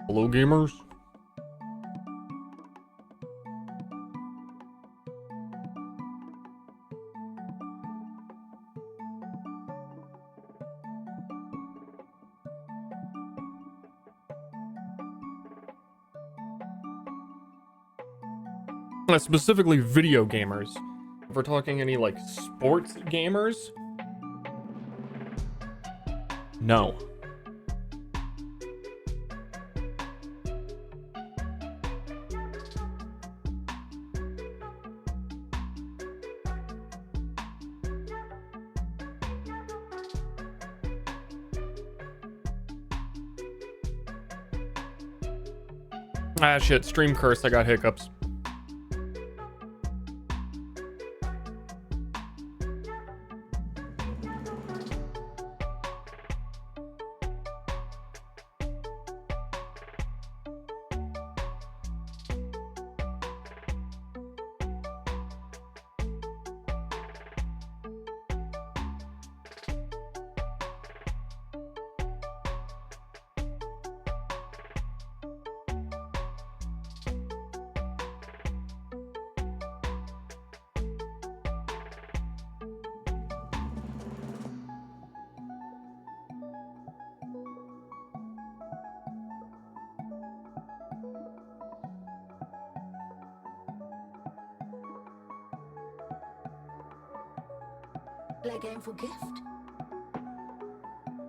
Hello, gamers. Specifically video gamers. If we're talking any like sports gamers, no. Ah shit, stream curse, I got hiccups. Play game for gift.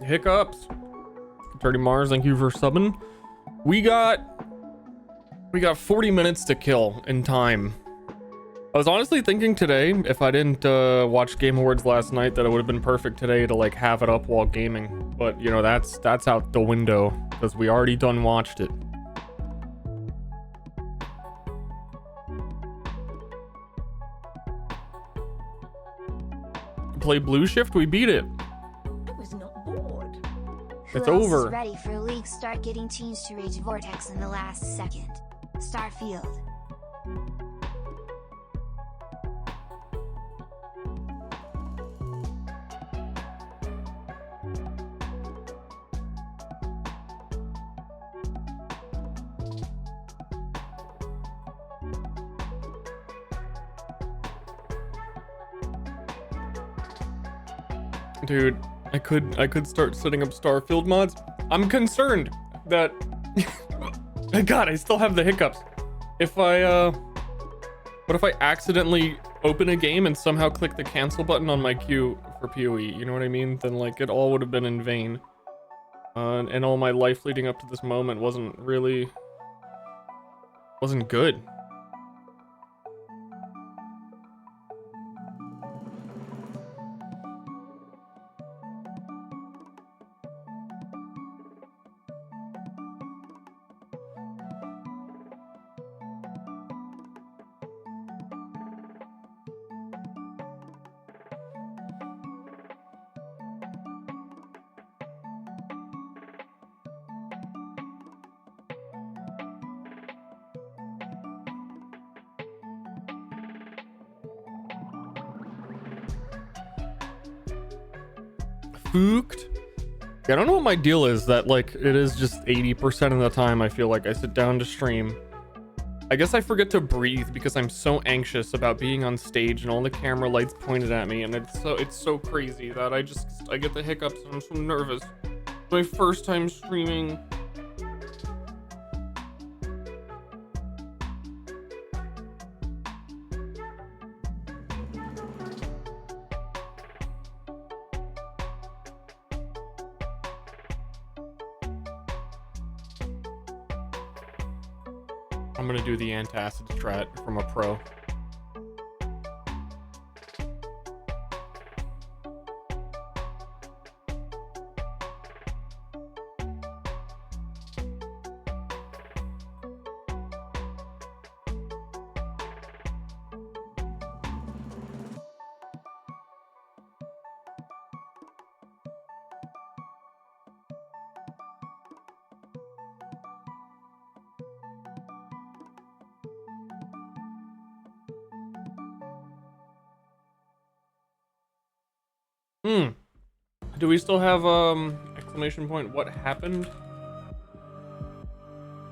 Hiccups. Dirty Mars, thank you for subbing. We got 40 minutes to kill in time. I was honestly thinking today, if I didn't watch Game Awards last night, that it would have been perfect today to like have it up while gaming. But you know, that's out the window because we already done watched it. Play Blue Shift, we beat it. I was not bored. It's Who else over. is ready for League start getting teams to reach Vortex in the last second? Starfield. Dude, I could start setting up Starfield mods. I'm concerned that God, I still have the hiccups. If I what if I accidentally open a game and somehow click the cancel button on my queue for PoE? You know what I mean? Then like it all would have been in vain. And all my life leading up to this moment wasn't good. Spooked. I don't know what my deal is, that like it is just 80% of the time I feel like I sit down to stream. I guess I forget to breathe because I'm so anxious about being on stage and all the camera lights pointed at me, and it's so crazy that I get the hiccups and I'm so nervous. It's my first time streaming. I'm gonna do the antacid strat from a pro. Do we still have exclamation point what happened?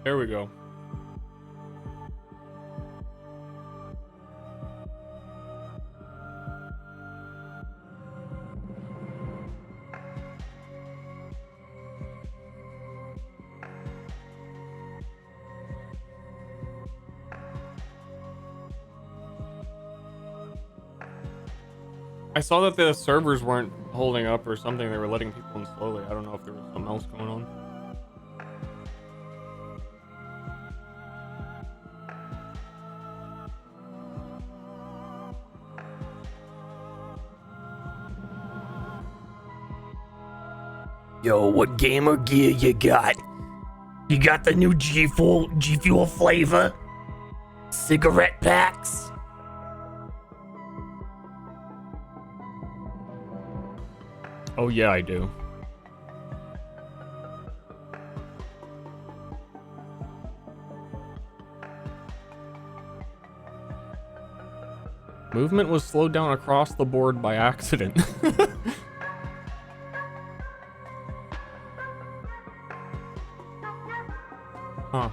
There we go. I saw that the servers weren't holding up or something. They were letting people in slowly. I don't know if there was something else going on. Yo, what gamer gear you got? You got the new G Fuel flavor? Cigarette packs? Oh yeah, I do. Movement was slowed down across the board by accident. Huh.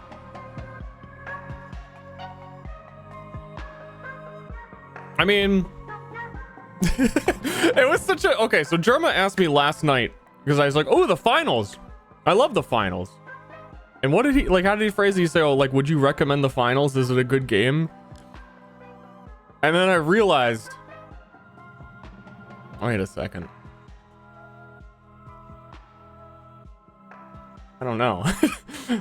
I mean, it was such a... Okay, so Jerma asked me last night, because I was like, oh, the finals. I love the finals. And what did he... Like, how did he phrase it? He say, oh, like, would you recommend the finals? Is it a good game? And then I realized... Wait a second. I don't know.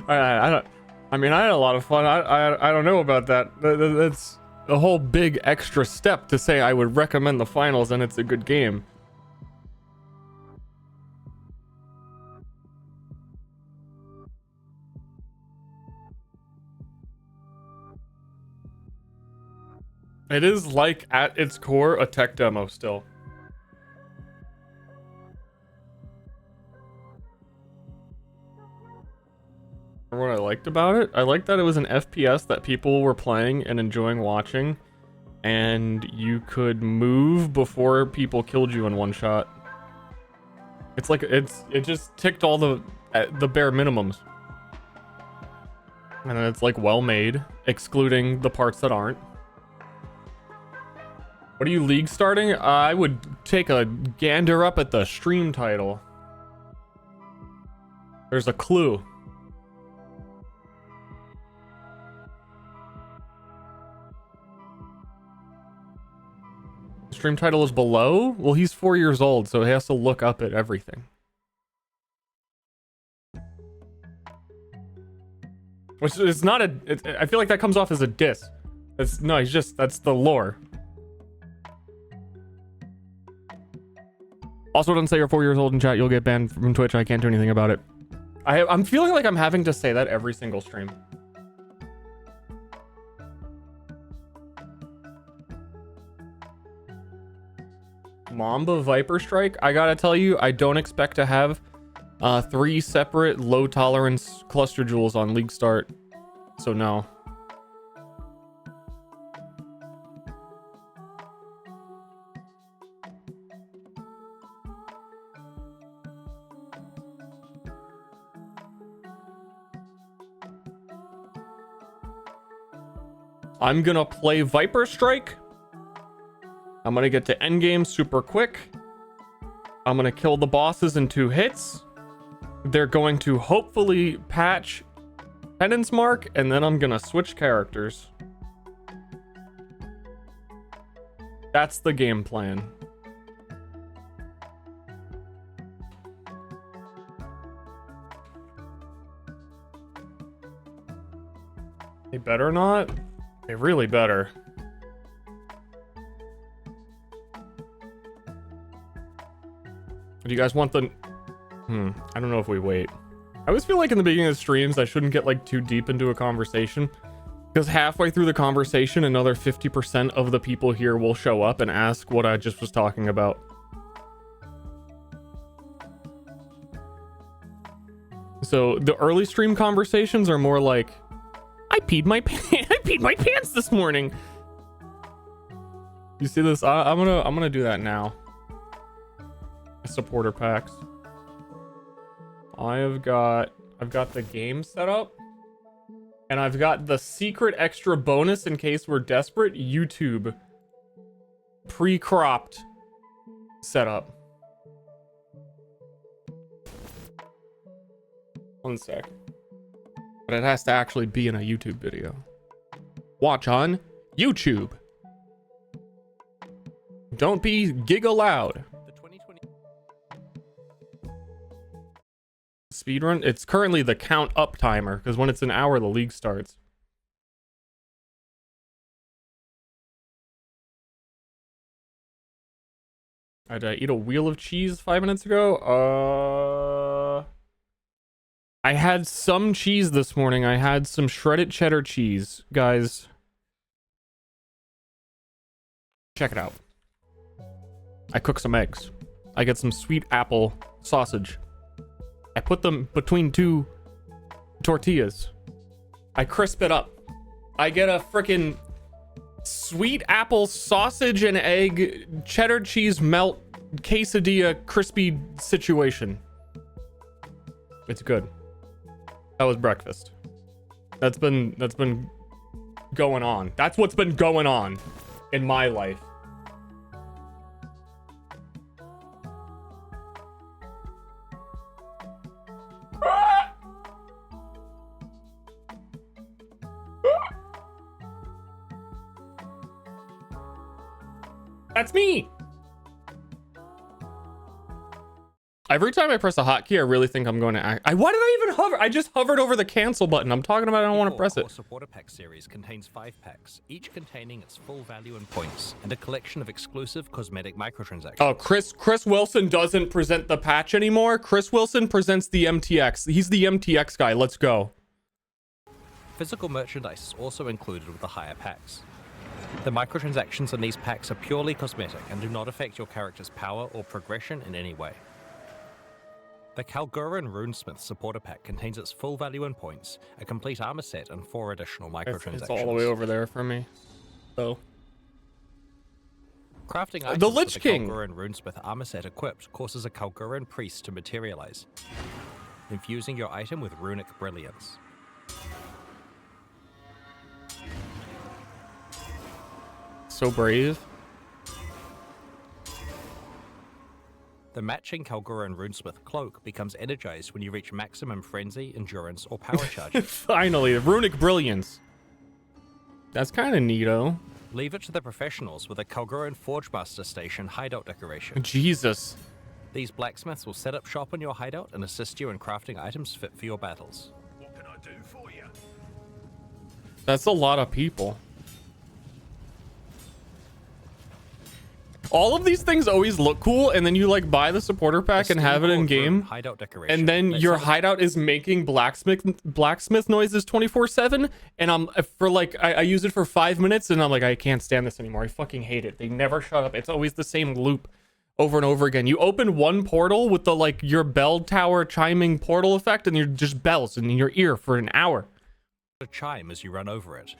I don't... I mean, I had a lot of fun. I don't know about that. That's a whole big extra step to say I would recommend the finals and it's a good game. It is like at its core a tech demo still. What I liked about it? I liked that it was an FPS that people were playing and enjoying watching, and you could move before people killed you in one shot. It's like it just ticked all the bare minimums. And then it's like well made, excluding the parts that aren't. What are you league starting? I would take a gander up at the stream title. There's a clue. Stream title is below? Well, he's 4 years old, so he has to look up at everything. Which is not a... I feel like that comes off as a diss. It's, no, he's just... That's the lore. Also, don't say you're 4 years old in chat. You'll get banned from Twitch. I can't do anything about it. I'm feeling like I'm having to say that every single stream. Mamba Viper Strike. I gotta tell you, I don't expect to have 3 separate low tolerance cluster jewels on League Start. So no. I'm gonna play Viper Strike. I'm gonna get to endgame super quick. I'm gonna kill the bosses in 2 hits. They're going to hopefully patch Penance Mark, and then I'm gonna switch characters. That's the game plan. They better not. They really better. Do you guys want the... I don't know if we wait. I always feel like in the beginning of the streams, I shouldn't get like too deep into a conversation. Because halfway through the conversation, another 50% of the people here will show up and ask what I just was talking about. So the early stream conversations are more like, I peed my pants this morning. You see this? I'm gonna do that now. Supporter packs. I've got the game set up. And I've got the secret extra bonus in case we're desperate. YouTube. Pre-cropped setup. One sec. But it has to actually be in a YouTube video. Watch on YouTube. Don't be giga loud. The 2020 Speedrun? It's currently the count up timer, because when it's an hour, the league starts. Did I eat a wheel of cheese 5 minutes ago? I had some cheese this morning. I had some shredded cheddar cheese, guys. Check it out. I cook some eggs. I get some sweet apple sausage. I put them between 2 tortillas. I crisp it up. I get a frickin' sweet apple sausage and egg cheddar cheese melt quesadilla crispy situation. It's good. That was breakfast. That's been going on. That's what's been going on in my life. That's me. Every time I press a hotkey, I really think I'm going to act. Why did I even hover? I just hovered over the cancel button. I'm talking about I don't want to press it. The supporter pack series contains 5 packs, each containing its full value in points and a collection of exclusive cosmetic microtransactions. Oh, Chris Wilson doesn't present the patch anymore. Chris Wilson presents the MTX. He's the MTX guy. Let's go. Physical merchandise is also included with the higher packs. The microtransactions in these packs are purely cosmetic and do not affect your character's power or progression in any way. The Kalguran Runesmith supporter pack contains its full value in points, a complete armor set, and 4 additional microtransactions. It's all the way over there for me. So. Crafting items The Lich with King. the Kalguran Runesmith armor set equipped causes a Kalguran priest to materialize, infusing your item with runic brilliance. So brave. The matching Kalguran Runesmith cloak becomes energized when you reach maximum frenzy, endurance, or power charge. Finally, runic brilliance. That's kind of neato. Leave it to the professionals with a Kalguran Forgemaster Station hideout decoration. Jesus. These blacksmiths will set up shop in your hideout and assist you in crafting items fit for your battles. What can I do for you? That's a lot of people. All of these things always look cool, and then you like buy the supporter pack and have it in game, hideout decoration. and then your hideout is making blacksmith noises 24/7. And I use it for 5 minutes, and I'm like, I can't stand this anymore. I fucking hate it. They never shut up. It's always the same loop over and over again. You open one portal with the your bell tower chiming portal effect, and you're just bells in your ear for an hour. A chime as you run over it.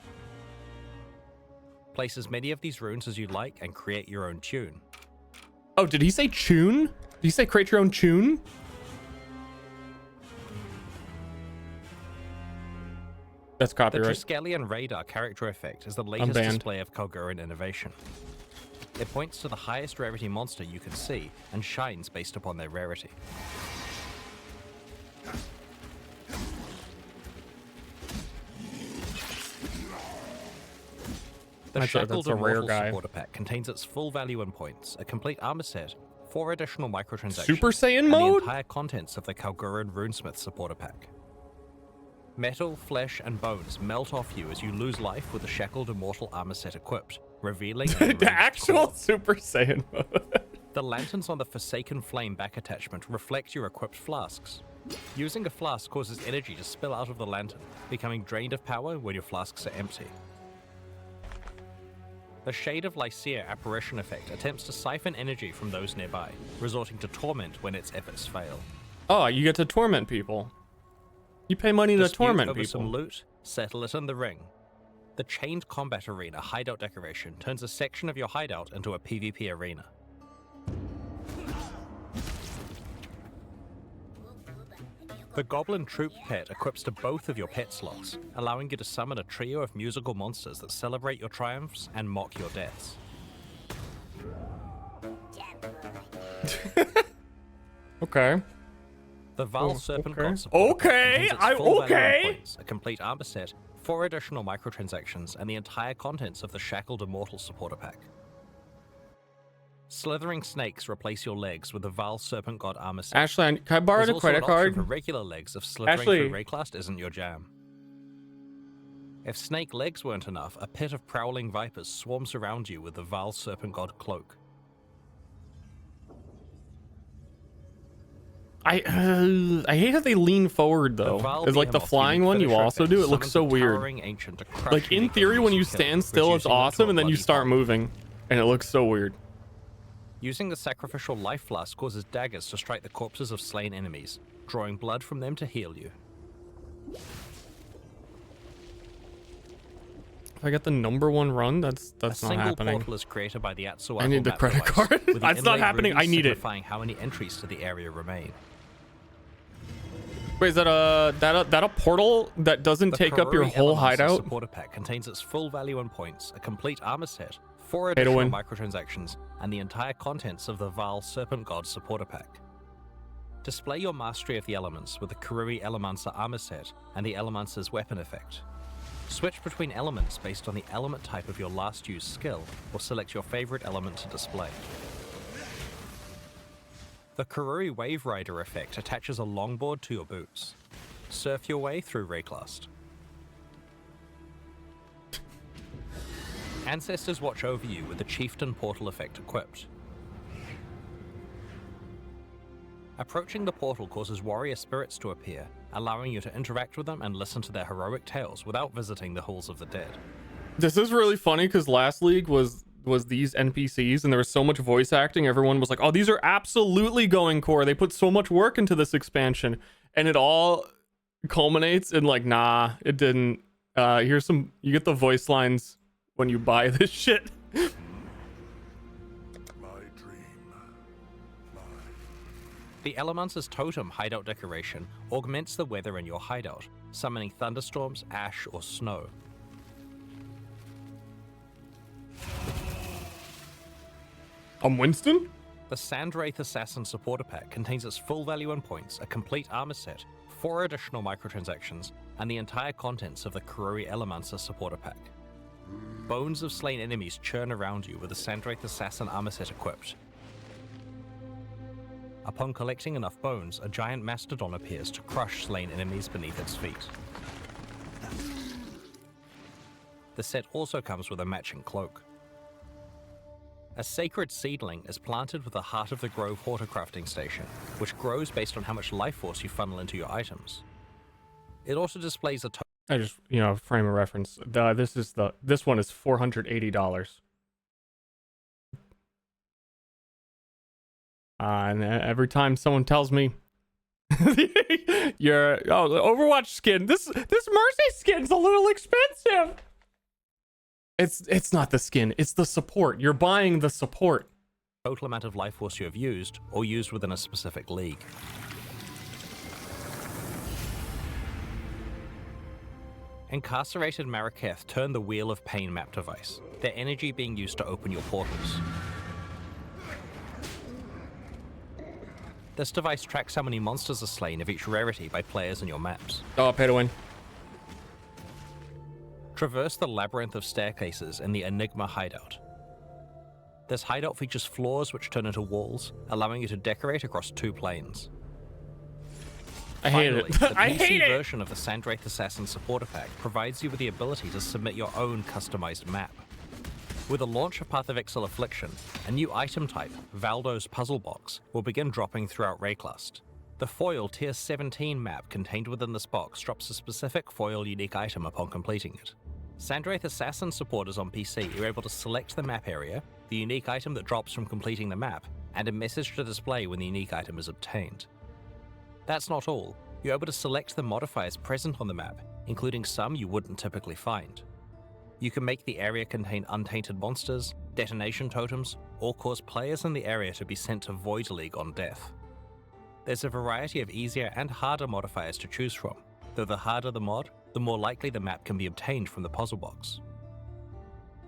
Place as many of these runes as you like and create your own tune. Oh, did he say tune? Did he say create your own tune? That's The copyright. Triskelion Radar character effect is the latest banned. display of Kalguran innovation. It points to the highest rarity monster you can see and shines based upon their rarity. The That's Shackled a rare Immortal guy. supporter pack contains its full value in points, a complete armor set, 4 additional microtransactions, Super Saiyan and mode? the entire contents of the Kalguran Runesmith supporter pack. Metal, flesh, and bones melt off you as you lose life with the Shackled Immortal armor set equipped, revealing an The enraged actual core. Super Saiyan mode. The lanterns on the Forsaken Flame back attachment reflect your equipped flasks. Using a flask causes energy to spill out of the lantern, becoming drained of power when your flasks are empty. The Shade of Lycia apparition effect attempts to siphon energy from those nearby, resorting to torment when its efforts fail. Oh, you get to torment people. You pay money to Dispute torment over people. some loot, settle it in the ring. The Chained Combat Arena hideout decoration turns a section of your hideout into a PvP arena. The Goblin Troop pet equips to both of your pet slots, allowing you to summon a trio of musical monsters that celebrate your triumphs and mock your deaths. Okay. The Val Serpent okay. God support Okay, pack contains its full value okay. in points, a complete armor set, 4 additional microtransactions, and the entire contents of the Shackled Immortal supporter pack. Slithering snakes replace your legs with the Val Serpent God armor set. Ashley, can I borrow There's the also credit an option card? for regular legs if slithering Ashley. through Rayclast isn't your jam. If snake legs weren't enough, a pit of prowling vipers swarms around you with the Val Serpent God cloak. I hate how they lean forward though. Val It's like the Behemoth's flying unique one you finisher also effect do. It looks summons so a weird. towering ancient to crush Like in unique theory, when you enemies kill, stand still, it's reducing them to awesome, a and then you bloody start pulp. moving, and it looks so weird. Using the sacrificial life flask causes daggers to strike the corpses of slain enemies, drawing blood from them to heal you. If I get the #1 run, that's A not single happening. portal is created by the Atsuato I need the map credit device, card. with the That's not inlaid happening. rubies I need it. signifying how many entries to the area remain. Wait, is that a portal that doesn't The take up your Karuri whole Elemental hideout? supporter pack contains its full value in points, a complete armor set, 4 Pay to additional win. microtransactions, and the entire contents of the Val Serpent God supporter pack. Display your mastery of the elements with the Karuri Elemancer armor set and the Elemancer's weapon effect. Switch between elements based on the element type of your last used skill, or select your favorite element to display. The Karuri Wave Rider effect attaches a longboard to your boots. Surf your way through Rayclast. Ancestors watch over you with the Chieftain Portal effect equipped. Approaching the portal causes warrior spirits to appear, allowing you to interact with them and listen to their heroic tales without visiting the halls of the dead. This is really funny because last league was these NPCs, and there was so much voice acting. Everyone was like, "Oh, these are absolutely going core. They put so much work into this expansion," and it all culminates in like, "Nah, it didn't." Here's some. You get the voice lines when you buy this shit. The Elementor's Totem hideout decoration augments the weather in your hideout, summoning thunderstorms, ash, or snow. I'm Winston. The Sandwraith Assassin supporter pack contains its full value in points, a complete armor set, 4 additional microtransactions, and the entire contents of the Karuri Elemancer supporter pack. Bones of slain enemies churn around you with the Sandwraith Assassin armor set equipped. Upon collecting enough bones, a giant mastodon appears to crush slain enemies beneath its feet. The set also comes with a matching cloak. A sacred seedling is planted with the Heart of the Grove horticrafting station, which grows based on how much life force you funnel into your items. It also displays a I just, frame of reference. This one is $480. And every time someone tells me Overwatch skin, this Mercy skin's a little expensive. It's not the skin, it's the support. You're buying the support. total amount of life force you have used, or used within a specific league. Incarcerated Maraketh turn the Wheel of Pain map device, their energy being used to open your portals. This device tracks how many monsters are slain of each rarity by players in your maps. Oh, pay to win. Traverse the labyrinth of staircases in the Enigma hideout. This hideout features floors which turn into walls, allowing you to decorate across 2 planes. I hate Finally, it. the I PC hate it. version of the Sandwraith Assassin supporter pack provides you with the ability to submit your own customized map. With the launch of Path of Exile Affliction, a new item type, Valdo's Puzzle Box, will begin dropping throughout Rayclast. The foil Tier 17 map contained within this box drops a specific foil unique item upon completing it. Sandwraith Assassin supporters on PC are able to select the map area, the unique item that drops from completing the map, and a message to display when the unique item is obtained. That's not all. You're able to select the modifiers present on the map, including some you wouldn't typically find. You can make the area contain untainted monsters, detonation totems, or cause players in the area to be sent to Void League on death. There's a variety of easier and harder modifiers to choose from, though the harder the mod, the more likely the map can be obtained from the puzzle box.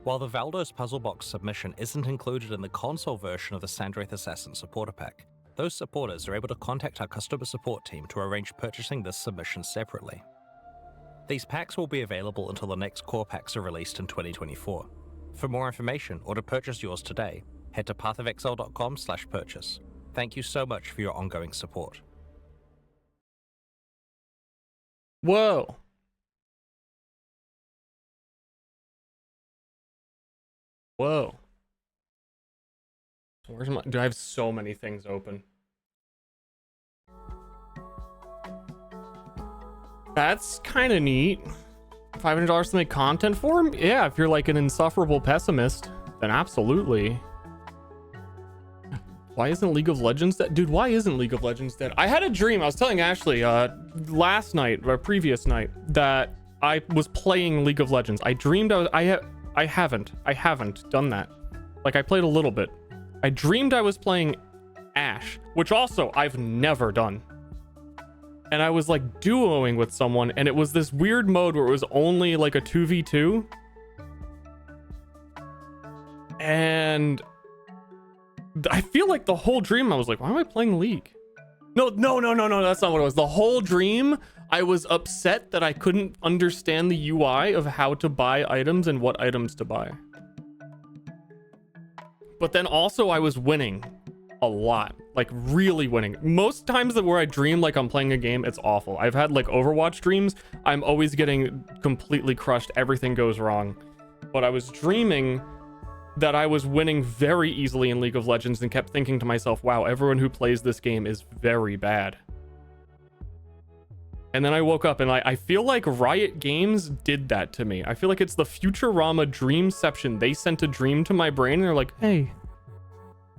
While the Valdos puzzle box submission isn't included in the console version of the Sandwraith Assassin supporter pack, those supporters are able to contact our customer support team to arrange purchasing this submission separately. These packs will be available until the next core packs are released in 2024. For more information or to purchase yours today, head to pathofexile.com/purchase. Thank you so much for your ongoing support. Whoa. Whoa. Where's my... Do I have so many things open? That's kind of neat. $500 to make content for him? Yeah, if you're like an insufferable pessimist, then absolutely. Why isn't League of Legends dead? Dude, why isn't League of Legends dead? I had a dream. I was telling Ashley last night, or previous night, that I was playing League of Legends. I dreamed I haven't done that. Like, I played a little bit. I dreamed I was playing Ash, which also I've never done. And I was like duoing with someone, and it was this weird mode where it was only like a 2v2. And I feel like the whole dream I was like, why am I playing League? No, that's not what it was. The whole dream, I was upset that I couldn't understand the UI of how to buy items and what items to buy. But then also I was winning a lot, like really winning. Most times that where I dream like I'm playing a game, it's awful. I've had like Overwatch dreams. I'm always getting completely crushed. Everything goes wrong. But I was dreaming that I was winning very easily in League of Legends and kept thinking to myself, wow, everyone who plays this game is very bad. And then I woke up and I feel like Riot Games did that to me. I feel like it's the Futurama Dreamception. They sent a dream to my brain and they're like, hey,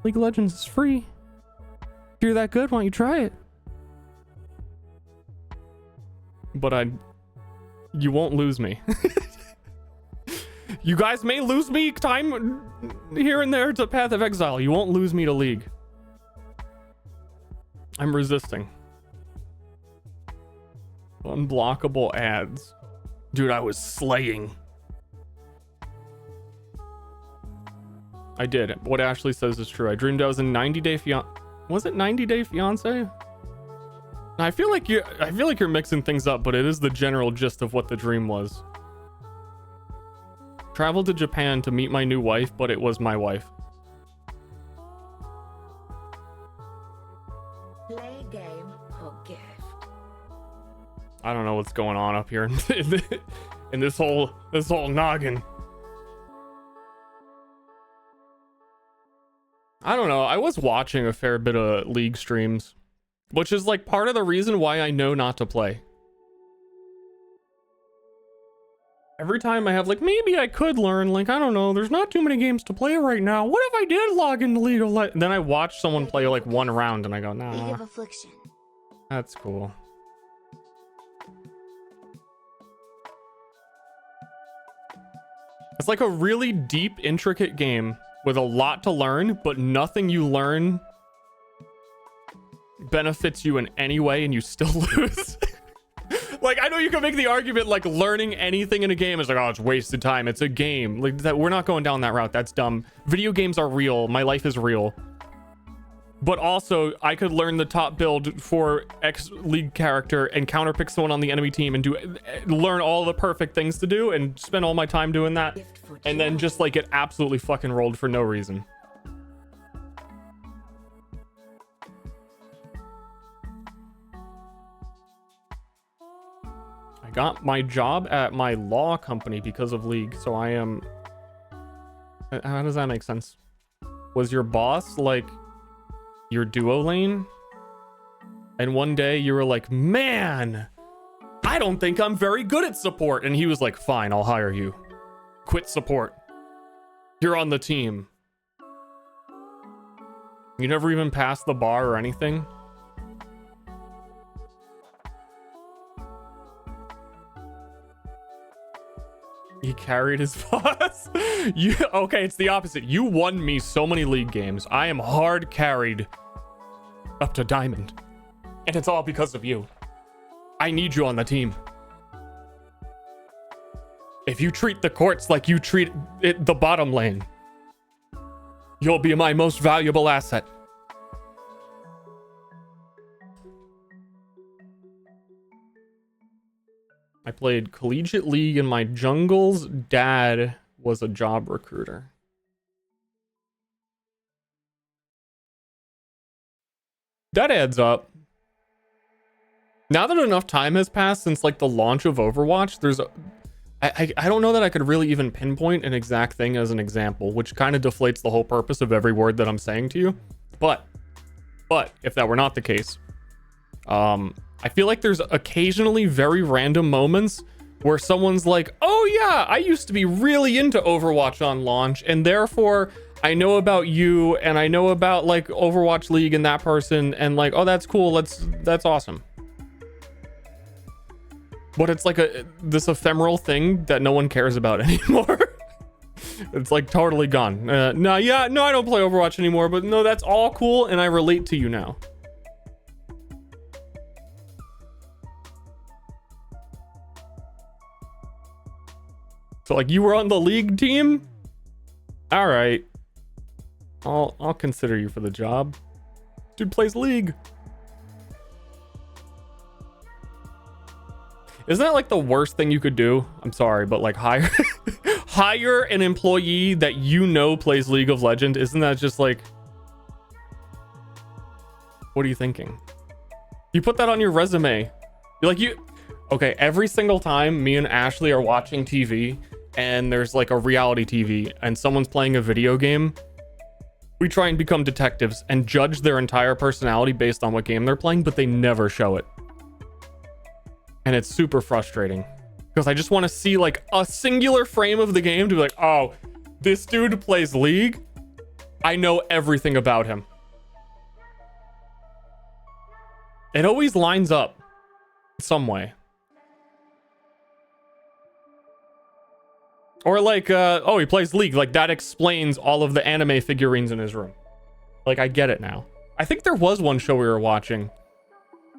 League of Legends is free. If you're that good, why don't you try it? But you won't lose me. You guys may lose me time here and there to Path of Exile. You won't lose me to League. I'm resisting. Unblockable ads. Dude, I was slaying. I did. What Ashley says is true. I dreamed I was in 90 Day Fiancé. Was it 90 Day Fiancé? I feel like you're mixing things up, but it is the general gist of what the dream was. Traveled to Japan to meet my new wife, but it was my wife. Play game or gift. I don't know what's going on up here in this whole noggin. I don't know. I was watching a fair bit of League streams, which is like part of the reason why I know not to play. Every time I have like, maybe I could learn, like, I don't know, there's not too many games to play right now. What if I did log into League of Legends? Then I watch someone play like one round and I go, League nah, of Affliction. that's cool. It's like a really deep, intricate game with a lot to learn, but nothing you learn benefits you in any way and you still lose. Like, I know you can make the argument like learning anything in a game is like, oh, it's wasted time. It's a game. Like that, we're not going down that route. That's dumb. Video games are real. My life is real. But also, I could learn the top build for X League character and counterpick someone on the enemy team and learn all the perfect things to do and spend all my time doing that. And then just like get absolutely fucking rolled for no reason. I got my job at my law company because of League, so I am... How does that make sense? Was your boss like your duo lane? And one day you were like, man, I don't think I'm very good at support. And he was like, fine, I'll hire you. Quit support. You're on the team. You never even passed the bar or anything? He carried his boss. Okay, it's the opposite. You won me so many League games. I am hard carried up to diamond. And it's all because of you. I need you on the team. If you treat the courts like you treat the bottom lane, you'll be my most valuable asset. I played Collegiate League and my jungle's dad was a job recruiter. That adds up. Now that enough time has passed since like the launch of Overwatch, I don't know that I could really even pinpoint an exact thing as an example, which kind of deflates the whole purpose of every word that I'm saying to you. But if that were not the case, I feel like there's occasionally very random moments where someone's like, oh yeah, I used to be really into Overwatch on launch, and therefore I know about you and I know about like Overwatch League and that person, and like, oh, that's cool. That's awesome. But it's like this ephemeral thing that no one cares about anymore. It's like totally gone. No, I don't play Overwatch anymore, but no, that's all cool and I relate to you now. So like, you were on the League team? All right. I'll consider you for the job. Dude plays League. Isn't that like the worst thing you could do? I'm sorry, but like hire an employee that you know plays League of Legends. Isn't that just like, what are you thinking? You put that on your resume. You're like, okay, every single time me and Ashley are watching TV and there's like a reality TV and someone's playing a video game, we try and become detectives and judge their entire personality based on what game they're playing, but they never show it. And it's super frustrating because I just want to see like a singular frame of the game to be like, oh, this dude plays League. I know everything about him. It always lines up some way. Or like, oh, he plays League. Like that explains all of the anime figurines in his room. Like, I get it now. I think there was one show we were watching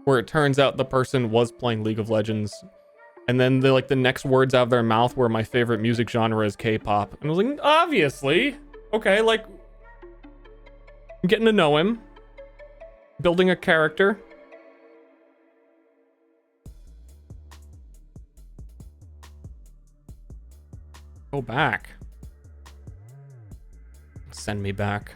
where it turns out the person was playing League of Legends. And then the next words out of their mouth were, my favorite music genre is K-pop. And I was like, obviously. Okay, like, I'm getting to know him. Building a character. Go back. Send me back.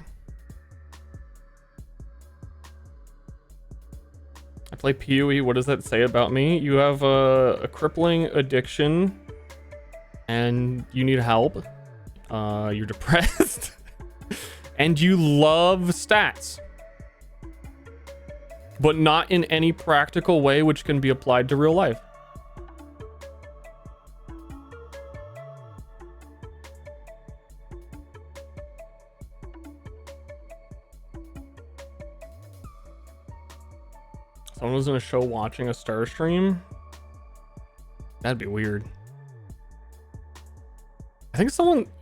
I play PoE. What does that say about me? You have a crippling addiction and you need help. You're depressed and you love stats, but not in any practical way which can be applied to real life. Someone was in a show watching a Ster stream? That'd be weird. I think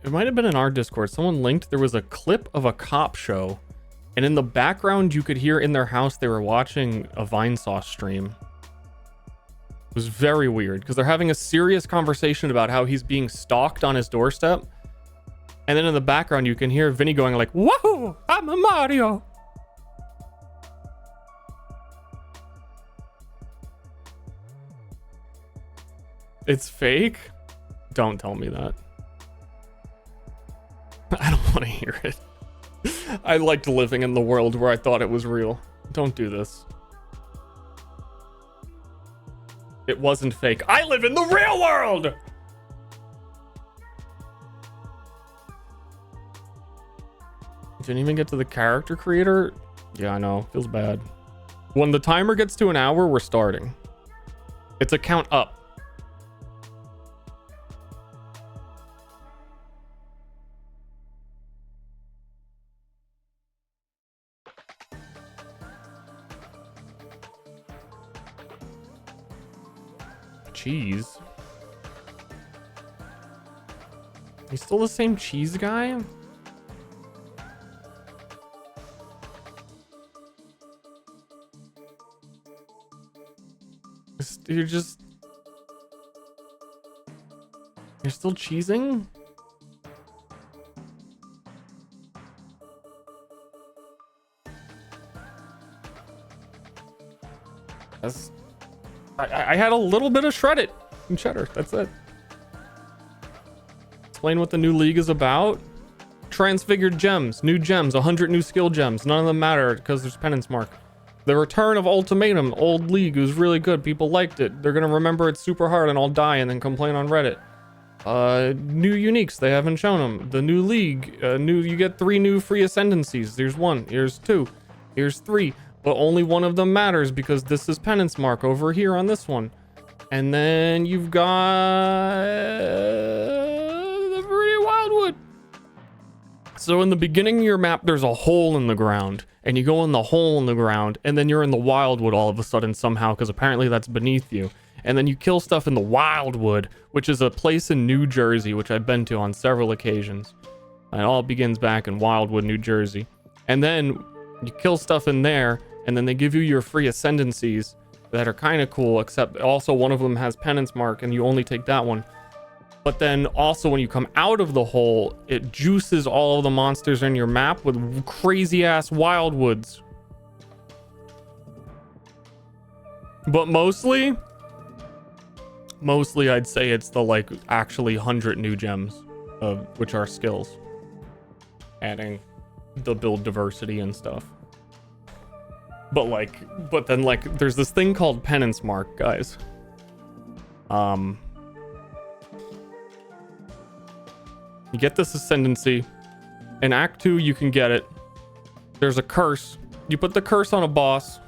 it might have been in our Discord. Someone linked, there was a clip of a cop show, and in the background you could hear in their house they were watching a Vinesauce stream. It was very weird because they're having a serious conversation about how he's being stalked on his doorstep. And then in the background you can hear Vinny going like, whoa, I'm a Mario. It's fake? Don't tell me that. I don't want to hear it. I liked living in the world where I thought it was real. Don't do this. It wasn't fake. I live in the real world! Didn't even get to the character creator? Yeah, I know. Feels bad. When the timer gets to an hour, we're starting. It's a count up. Cheese. He's still the same cheese guy? still cheesing? I had a little bit of shred it and cheddar. That's it. Explain what the new league is about. Transfigured gems, new gems, 100 new skill gems. None of them matter because there's penance mark. The return of Ultimatum, old league, was really good. People liked it. They're gonna remember it super hard and I'll die and then complain on Reddit. New uniques, they haven't shown them. The new league, you get 3 new free ascendancies. There's 1, here's 2, here's 3. But only one of them matters because this is penance mark over here on this one. And then you've got the pretty wildwood. So in the beginning of your map, there's a hole in the ground, and you go in the hole in the ground, and then you're in the wildwood all of a sudden somehow, because apparently that's beneath you. And then you kill stuff in the wildwood, which is a place in New Jersey, which I've been to on several occasions. And it all begins back in Wildwood, New Jersey. And then you kill stuff in there, and then they give you your free ascendancies that are kind of cool, except also one of them has penance mark, and you only take that one. But then also when you come out of the hole, it juices all of the monsters in your map with crazy ass wildwoods. But mostly I'd say it's the like actually 100 new gems, which are skills, adding the build diversity and stuff. But then there's this thing called penance mark, guys. You get this ascendancy. In Act 2, you can get it. There's a curse. You put the curse on a boss,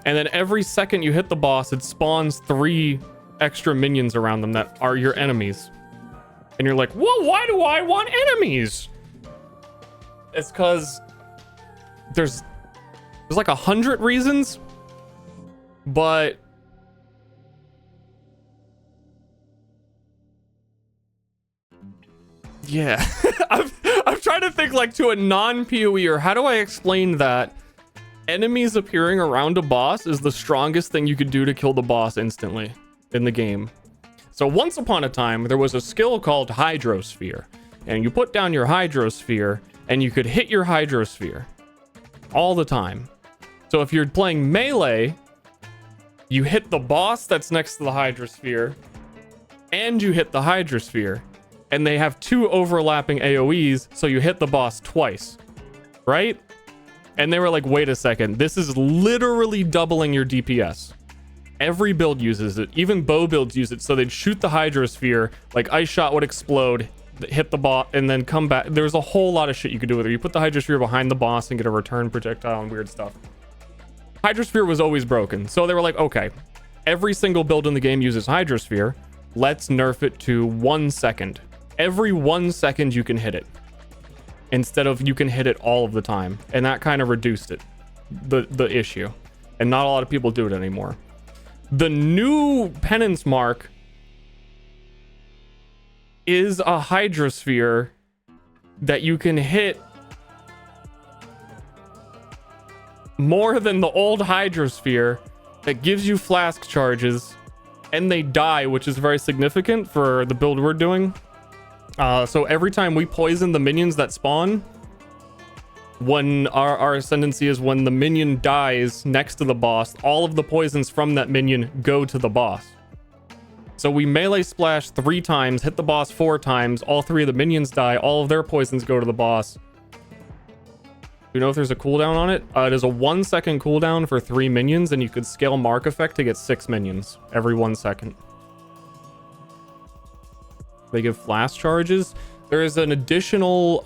and then every second you hit the boss, it spawns 3 extra minions around them that are your enemies. And you're like, whoa, why do I want enemies? It's because there's like 100 reasons, but yeah. I'm trying to think like to a non-PoEer, how do I explain that enemies appearing around a boss is the strongest thing you could do to kill the boss instantly in the game. So once upon a time, there was a skill called Hydrosphere, and you put down your Hydrosphere and you could hit your Hydrosphere all the time. So if you're playing melee, you hit the boss that's next to the Hydrosphere, and you hit the Hydrosphere, and they have 2 overlapping AoEs, so you hit the boss twice, right? And they were like, wait a second, this is literally doubling your DPS. Every build uses it, even bow builds use it, so they'd shoot the Hydrosphere, like Ice Shot would explode, hit the boss, and then come back. There's a whole lot of shit you could do with it. You put the Hydrosphere behind the boss and get a return projectile and weird stuff. Hydrosphere was always broken, so they were like, okay, every single build in the game uses Hydrosphere, let's nerf it to 1 second. Every 1 second you can hit it, instead of you can hit it all of the time, and that kind of reduced it, the issue, and not a lot of people do it anymore. The new penance mark is a Hydrosphere that you can hit more than the old Hydrosphere that gives you flask charges, and they die, which is very significant for the build we're doing. So every time we poison the minions that spawn, when our ascendancy is when the minion dies next to the boss, all of the poisons from that minion go to the boss. So we melee splash 3 times, hit the boss 4 times, all 3 of the minions die, all of their poisons go to the boss. Do you know if there's a cooldown on it? It is a 1 second cooldown for 3 minions, and you could scale Mark Effect to get 6 minions every 1 second. They give flash charges. There is an additional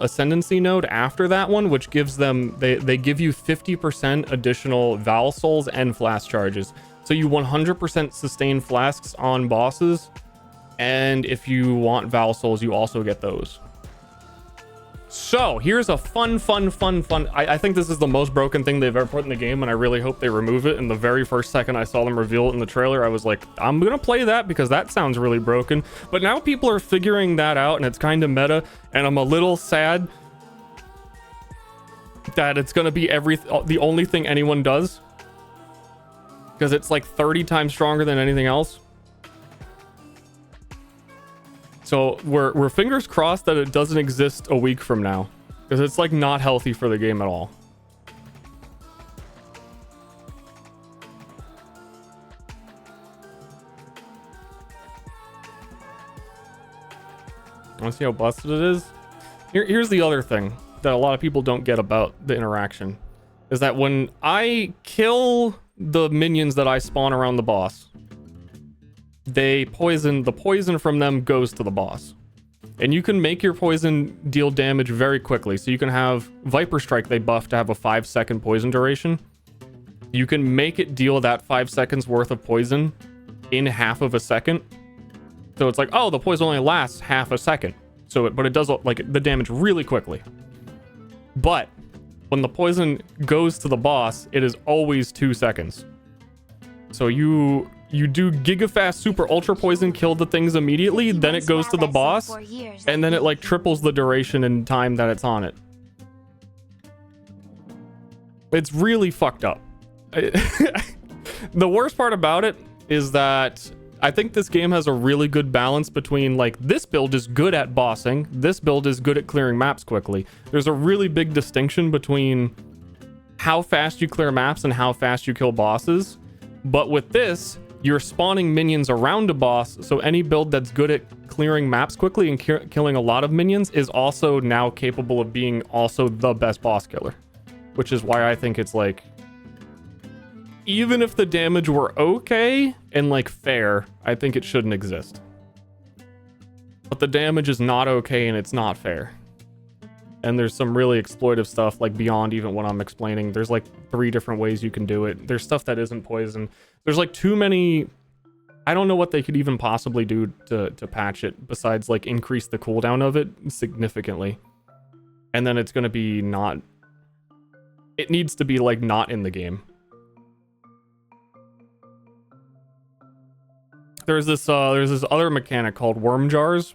ascendancy node after that one, which gives them, they give you 50% additional Val Souls and flash charges. So you 100% sustain flasks on bosses, and if you want Val Souls, you also get those. So here's a fun. I think this is the most broken thing they've ever put in the game, and I really hope they remove it. And the very first second I saw them reveal it in the trailer, I was like, I'm gonna play that because that sounds really broken. But now people are figuring that out, and it's kind of meta, and I'm a little sad that it's gonna be the only thing anyone does. because it's like 30 times stronger than anything else. So we're fingers crossed that it doesn't exist a week from now, because it's like not healthy for the game at all. Want to see how busted it is? Here's the other thing that a lot of people don't get about the interaction, is that when I kill the minions that I spawn around the boss, the poison from them goes to the boss. And you can make your poison deal damage very quickly. So you can have Viper Strike, they buff to have a 5-second poison duration. You can make it deal that 5 seconds worth of poison in half of a second. So it's like, oh, the poison only lasts half a second. But it does like the damage really quickly. But when the poison goes to the boss, it is always 2 seconds. So you do gigafast super ultra poison, kill the things immediately, then it goes to the boss, and then it like triples the duration and time that it's on it. It's really fucked up. The worst part about it is that I think this game has a really good balance between, like, this build is good at bossing, this build is good at clearing maps quickly. There's a really big distinction between how fast you clear maps and how fast you kill bosses. But with this, you're spawning minions around a boss, so any build that's good at clearing maps quickly and killing a lot of minions is also now capable of being also the best boss killer. Which is why I think it's like, even if the damage were okay and like fair, I think it shouldn't exist. But the damage is not okay and it's not fair. And there's some really exploitive stuff, like beyond even what I'm explaining. There's like 3 different ways you can do it. There's stuff that isn't poison. There's like too many. I don't know what they could even possibly do to patch it besides like increase the cooldown of it significantly. And then it's going to be not. It needs to be like not in the game. There's this other mechanic called worm jars,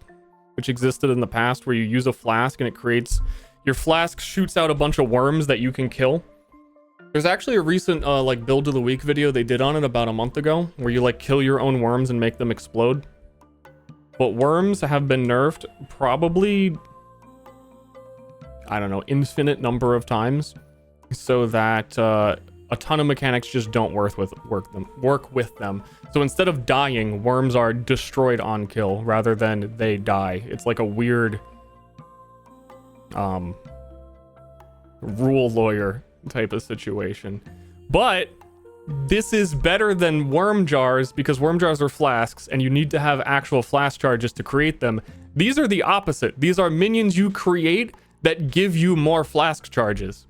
which existed in the past, where you use a flask and it creates, your flask shoots out a bunch of worms that you can kill. There's actually a recent like build of the week video they did on it about a month ago, where you like kill your own worms and make them explode. But worms have been nerfed probably, I don't know, infinite number of times, so that a ton of mechanics just don't work with them. So instead of dying, worms are destroyed on kill rather than they die. It's like a weird rule lawyer type of situation. But this is better than worm jars, because worm jars are flasks and you need to have actual flask charges to create them. These are the opposite. These are minions you create that give you more flask charges.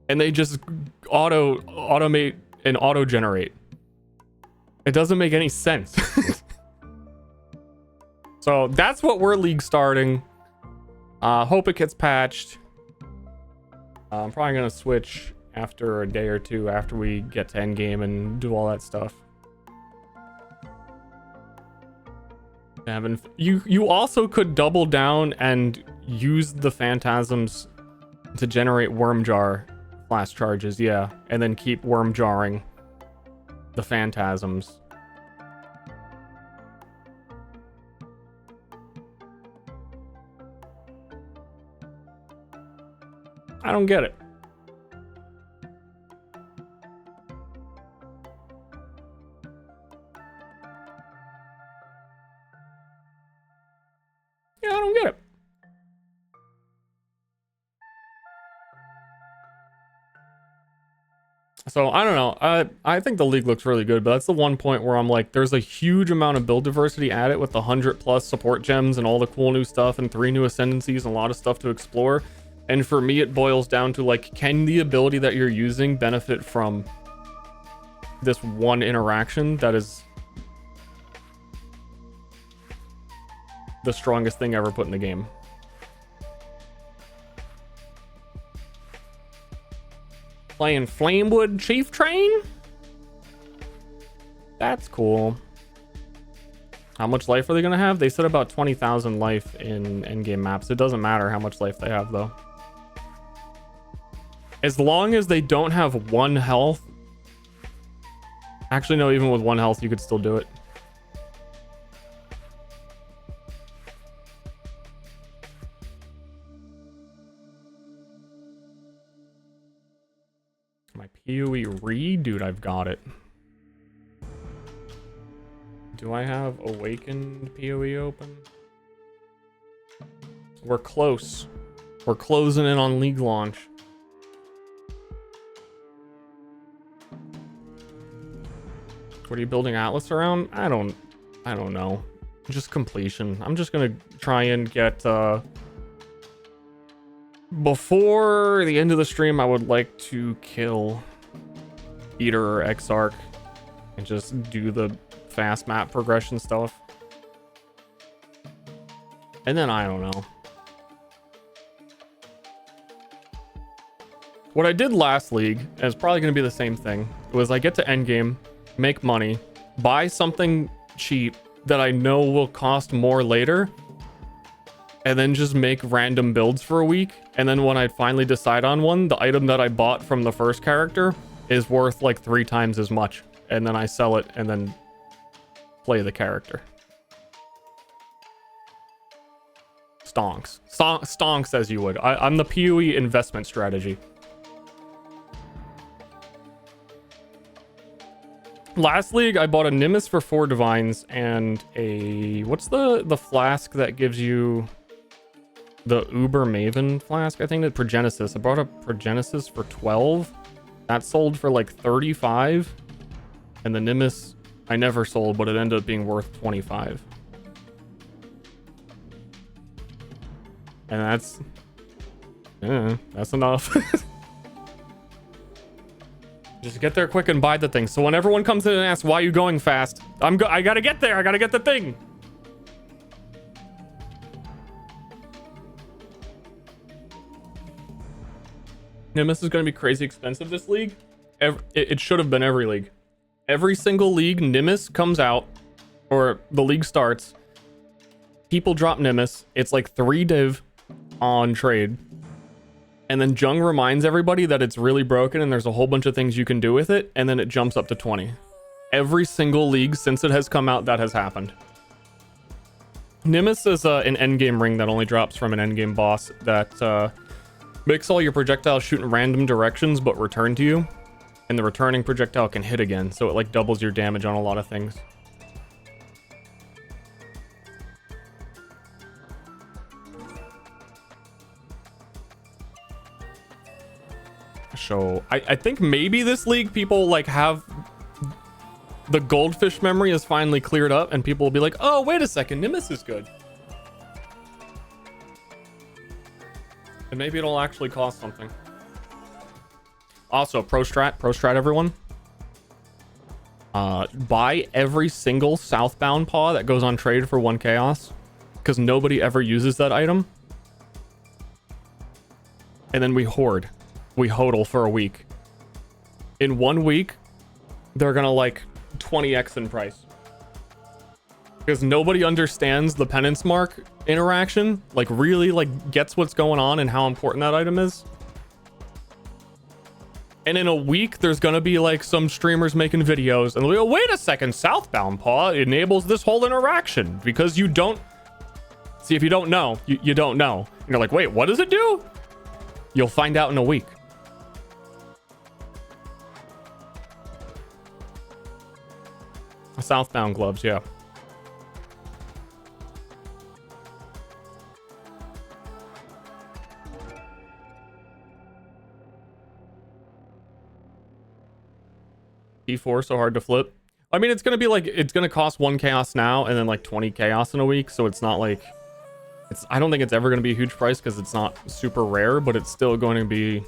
And they just automate and auto generate. It doesn't make any sense. So that's what we're league starting. Hope it gets patched. I'm probably gonna switch after a day or two after we get to end game and do all that stuff. You also could double down and use the phantasms to generate worm jar flash charges, yeah, and then keep worm jarring the phantasms. I don't get it. Yeah, I don't get it. So I don't know. I think the league looks really good, but that's the one point where I'm like, there's a huge amount of build diversity added with the 100+ support gems and all the cool new stuff and 3 new ascendancies and a lot of stuff to explore. And for me, it boils down to like, can the ability that you're using benefit from this one interaction that is the strongest thing ever put in the game? Playing Flamewood Chief Train? That's cool. How much life are they gonna have? They said about 20,000 life in endgame maps. It doesn't matter how much life they have though. As long as they don't have 1 health Actually, no, even with 1 health, you could still do it. My PoE read? Dude, I've got it. Do I have Awakened PoE open? We're close. We're closing in on League launch. What are you building Atlas around? I don't know. Just completion. I'm just gonna try and get before the end of the stream, I would like to kill Eater or Exarch and just do the fast map progression stuff. And then I don't know. What I did last league, and it's probably going to be the same thing, was I get to endgame, make money, buy something cheap that I know will cost more later, and then just make random builds for a week. And then when I finally decide on one, the item that I bought from the first character is worth like 3 times as much. And then I sell it and then play the character. Stonks. Stonks as you would. I'm the PoE investment strategy. Last league, I bought a Nimbus for 4 divines and a... What's the flask that gives you the Uber Maven flask? I think that Progenesis. I bought a Progenesis for 12. That sold for like 35. And the Nimbus I never sold, but it ended up being worth 25. And that's enough. Just get there quick and buy the thing. So when everyone comes in and asks, why are you going fast? I gotta get there. I gotta get the thing. Nimbus is gonna be crazy expensive this league. It should have been every league. Every single league Nimbus comes out, or the league starts. People drop Nimbus. It's like 3 div on trade. And then Jung reminds everybody that it's really broken and there's a whole bunch of things you can do with it, and then it jumps up to 20. Every single league since it has come out, that has happened. Nimbus is an endgame ring that only drops from an endgame boss that makes all your projectiles shoot in random directions but return to you. And the returning projectile can hit again, so it like doubles your damage on a lot of things. So I think maybe this league people like have the goldfish memory is finally cleared up and people will be like, oh, wait a second, Nimbus is good. And maybe it'll actually cost something. Also, pro strat everyone. Buy every single southbound paw that goes on trade for 1 chaos, because nobody ever uses that item. And then we hoard. We hodl for a week. In 1 week, they're gonna like 20x in price. Because nobody understands the penance mark interaction. Like really like gets what's going on and how important that item is. And in a week, there's gonna be like some streamers making videos and they'll go, wait a second, southbound paw enables this whole interaction because you don't... See, if you don't know, you don't know. And you're like, wait, what does it do? You'll find out in a week. Southbound gloves, yeah. P4 so hard to flip. I mean, it's gonna be like, it's gonna cost 1 chaos now and then like 20 chaos in a week, so it's not like I don't think it's ever gonna be a huge price because it's not super rare, but it's still going to be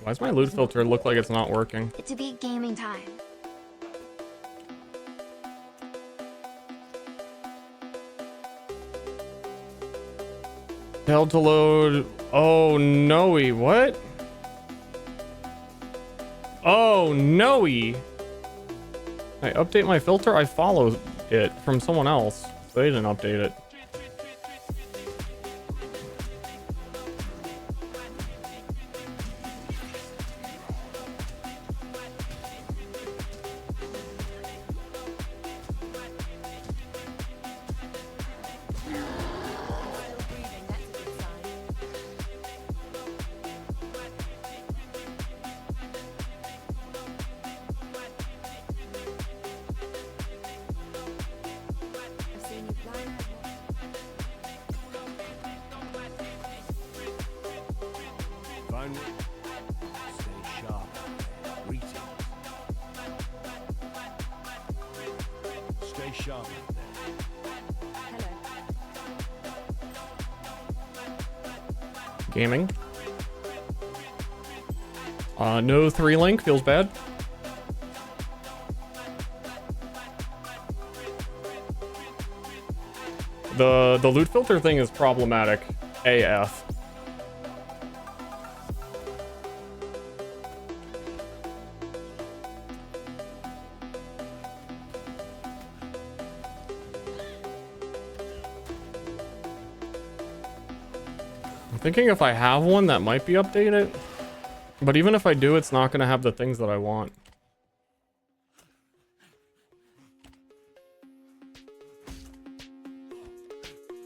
Why does my loot filter look like it's not working? It's a big gaming time. Held to load. Oh, no-y. What? Oh, no-y. I update my filter? I follow it from someone else. They didn't update it. Stay sharp. Greetings. Stay sharp. Gaming. No 3-link. Feels bad. The loot filter thing is problematic. AF. I'm thinking if I have one that might be updated, but even if I do, it's not going to have the things that I want.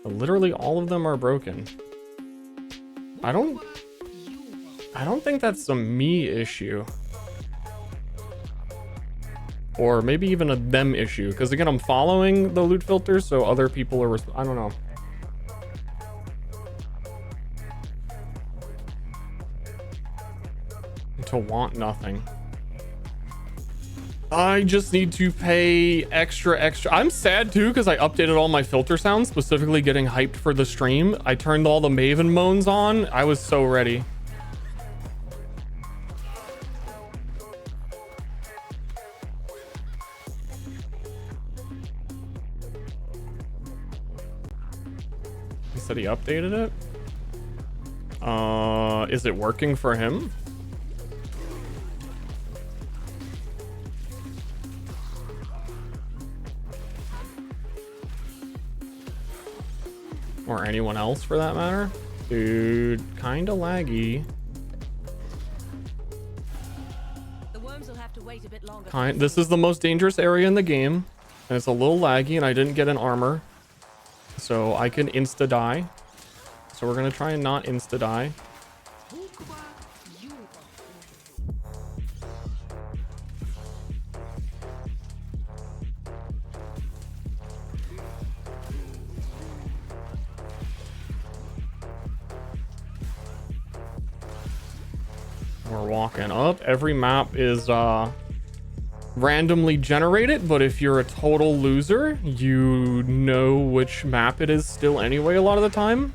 Literally all of them are broken. I don't think that's a me issue. Or maybe even a them issue, because again, I'm following the loot filters, so other people are, I don't know. To want nothing. I just need to pay extra. I'm sad too because I updated all my filter sounds, specifically getting hyped for the stream. I turned all the Maven moans on. I was so ready. He said he updated it. Is it working for him? Or anyone else for that matter? Dude, kinda laggy. The worms will have to wait a bit longer. This is the most dangerous area in the game, and it's a little laggy, and I didn't get an armor, so I can insta die. So we're gonna try and not insta die. We're walking up. Every map is randomly generated, but if you're a total loser, you know which map it is still anyway a lot of the time.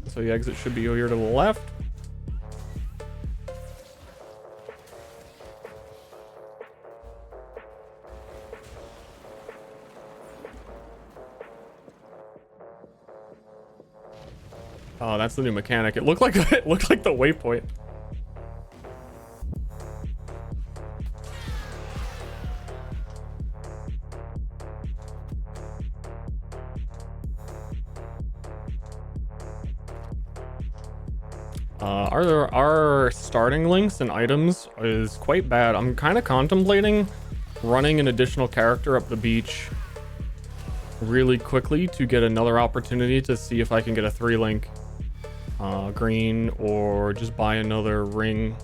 So the exit should be here to the left. Oh, that's the new mechanic. It looked like the waypoint. Our starting links and items is quite bad. I'm kind of contemplating running an additional character up the beach really quickly to get another opportunity to see if I can get a 3-link green or just buy another ring.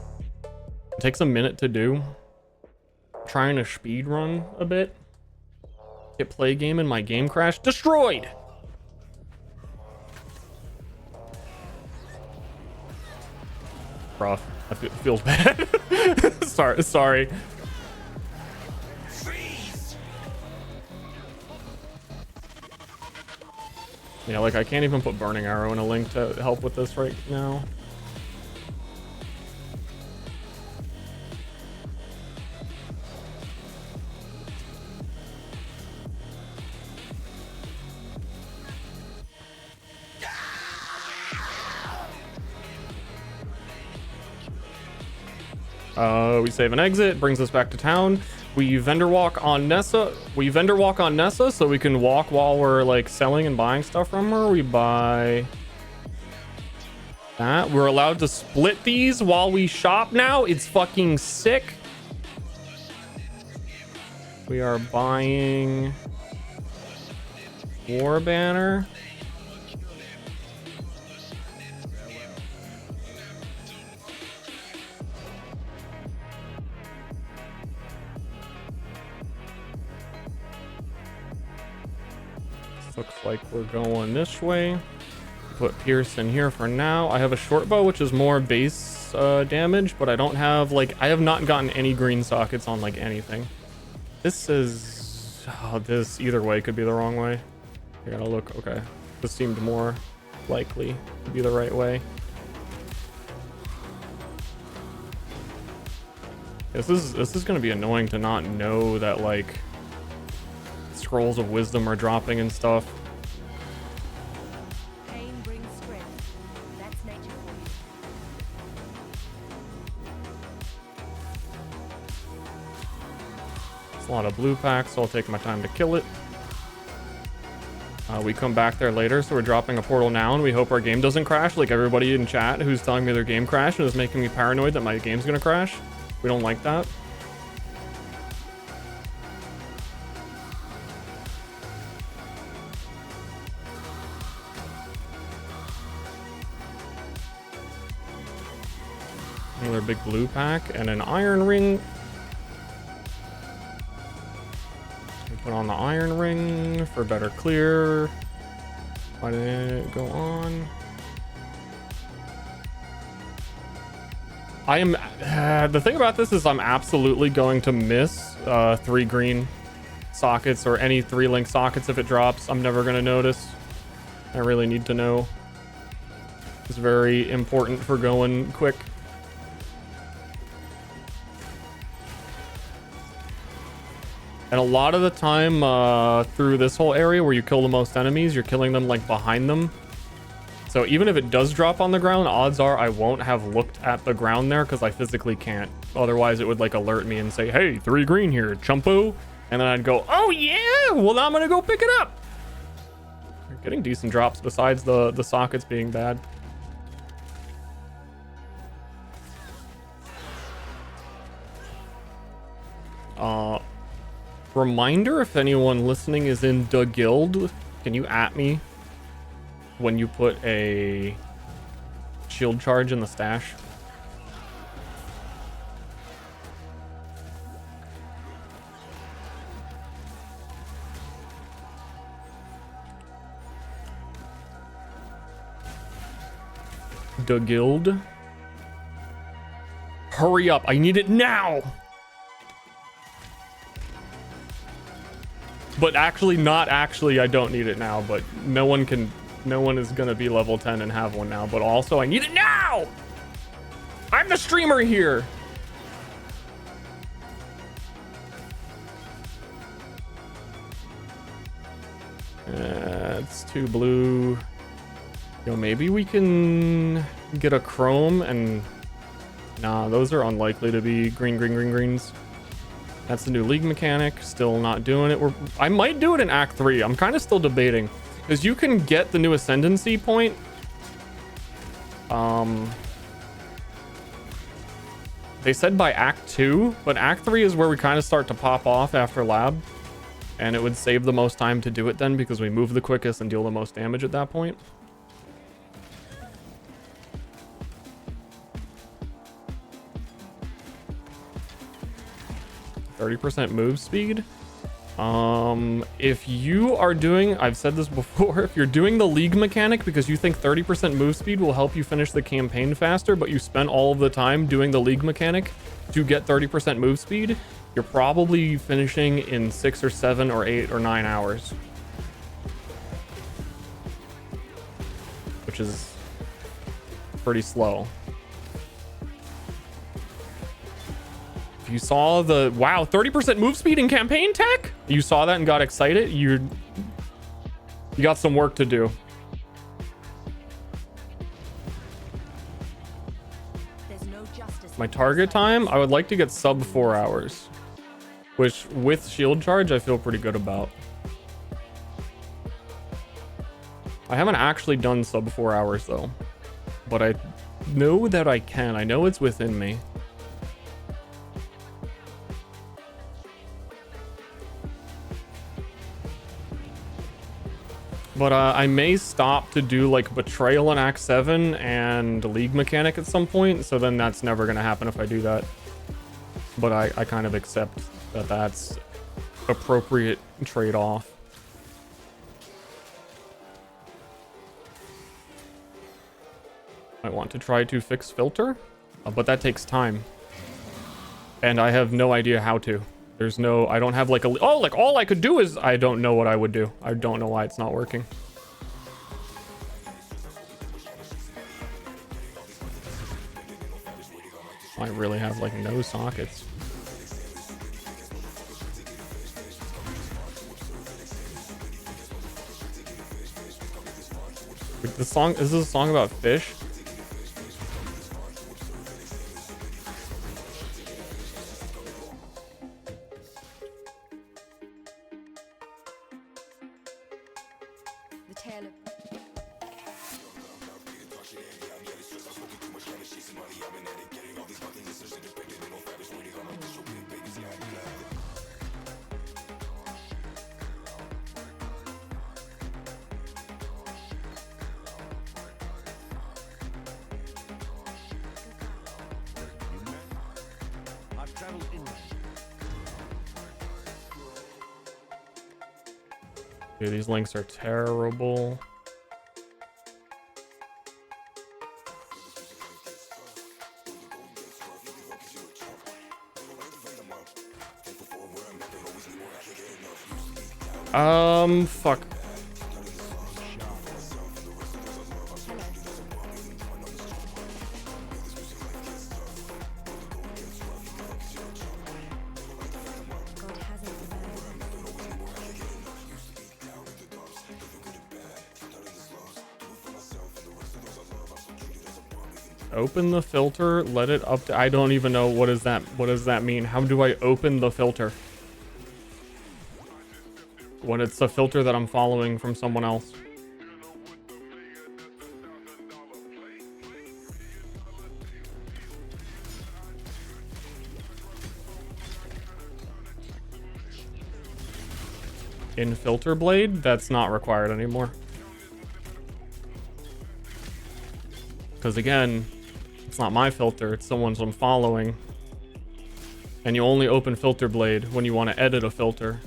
It takes a minute to do. I'm trying to speed run a bit. Hit play game and my game crashed. Destroyed! Rough. That feels bad. sorry. Yeah, like I can't even put burning arrow in a link to help with this right now. We save and exit, brings us back to town. We vendor walk on Nessa. So we can walk while we're like selling and buying stuff from her. We buy that. We're allowed to split these while we shop now. It's fucking sick. We are buying War Banner. Looks like we're going this way. Put Pierce in here for now. I have a short bow, which is more base damage, but I don't have like, I have not gotten any green sockets on like anything. This is, this either way could be the wrong way. I gotta look. Okay, this seemed more likely to be the right way. This is gonna be annoying to not know that like scrolls of wisdom are dropping and stuff. Pain brings strength. That's nature for you. It's a lot of blue packs, so I'll take my time to kill it. We come back there later, so we're dropping a portal now, and we hope our game doesn't crash, like everybody in chat who's telling me their game crashed and is making me paranoid that my game's gonna crash. We don't like that. Another big blue pack and an iron ring. We put on the iron ring for better clear. Why didn't it go on? I am the thing about this is I'm absolutely going to miss 3 green sockets or any 3 link sockets if it drops. I'm never going to notice. I really need to know. It's very important for going quick. And a lot of the time through this whole area where you kill the most enemies, you're killing them like behind them. So even if it does drop on the ground, odds are I won't have looked at the ground there because I physically can't. Otherwise it would like alert me and say, hey, 3 green here, chumpo. And then I'd go, oh yeah, well now I'm gonna go pick it up. We're getting decent drops besides the sockets being bad. Reminder, if anyone listening is in the guild, can you at me when you put a shield charge in the stash? The guild. Hurry up, I need it now. But actually, not actually, I don't need it now, but no one is gonna be level 10 and have one now, but also I need it now! I'm the streamer here! It's 2 blue. Yo, maybe we can get a chrome and... Nah, those are unlikely to be greens. That's the new league mechanic. Still not doing it. I might do it in Act 3. I'm kind of still debating. Because you can get the new ascendancy point. They said by Act 2. But Act 3 is where we kind of start to pop off after lab. And it would save the most time to do it then. Because we move the quickest and deal the most damage at that point. %30 move speed. If you are doing, I've said this before, if you're doing the league mechanic because you think 30% move speed will help you finish the campaign faster, but you spent all of the time doing the league mechanic to get 30% move speed, you're probably finishing in 6 or 7 or 8 or 9 hours. Which is pretty slow. If you saw the, wow, 30% move speed in campaign tech? You saw that and got excited? You got some work to do. There's no justice My target time, I would like to get sub 4 hours, which with shield charge, I feel pretty good about. I haven't actually done sub 4 hours though, but I know that I can. I know it's within me. But I may stop to do like Betrayal in Act 7 and League Mechanic at some point, so then that's never going to happen if I do that. But I kind of accept that that's appropriate trade-off. I want to try to fix filter, but that takes time. And I have no idea how to. There's no, I don't have like a, oh, like all I could do is, I don't know what I would do. I don't know why it's not working. I really have like no sockets. Wait, this song, is this a song about fish? The tale of I've traveled inland. Dude, these links are terrible. Fuck. God hasn't Open the filter, let it up to, I don't even know what does that mean? How do I open the filter? When it's a filter that I'm following from someone else. In filter blade, that's not required anymore. Because again, it's not my filter, it's someone's I'm following. And you only open filter blade when you want to edit a filter.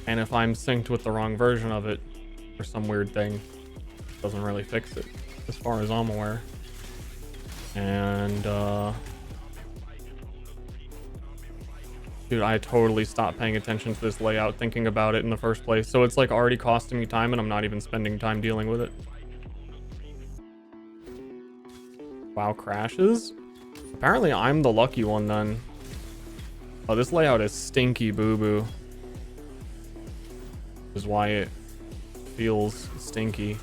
And if I'm synced with the wrong version of it, or some weird thing, it doesn't really fix it, as far as I'm aware. And, dude, I totally stopped paying attention to this layout, thinking about it in the first place. So it's like already costing me time, and I'm not even spending time dealing with it. WoW crashes? Apparently I'm the lucky one then. Oh, this layout is stinky boo-boo. Is why it feels stinky.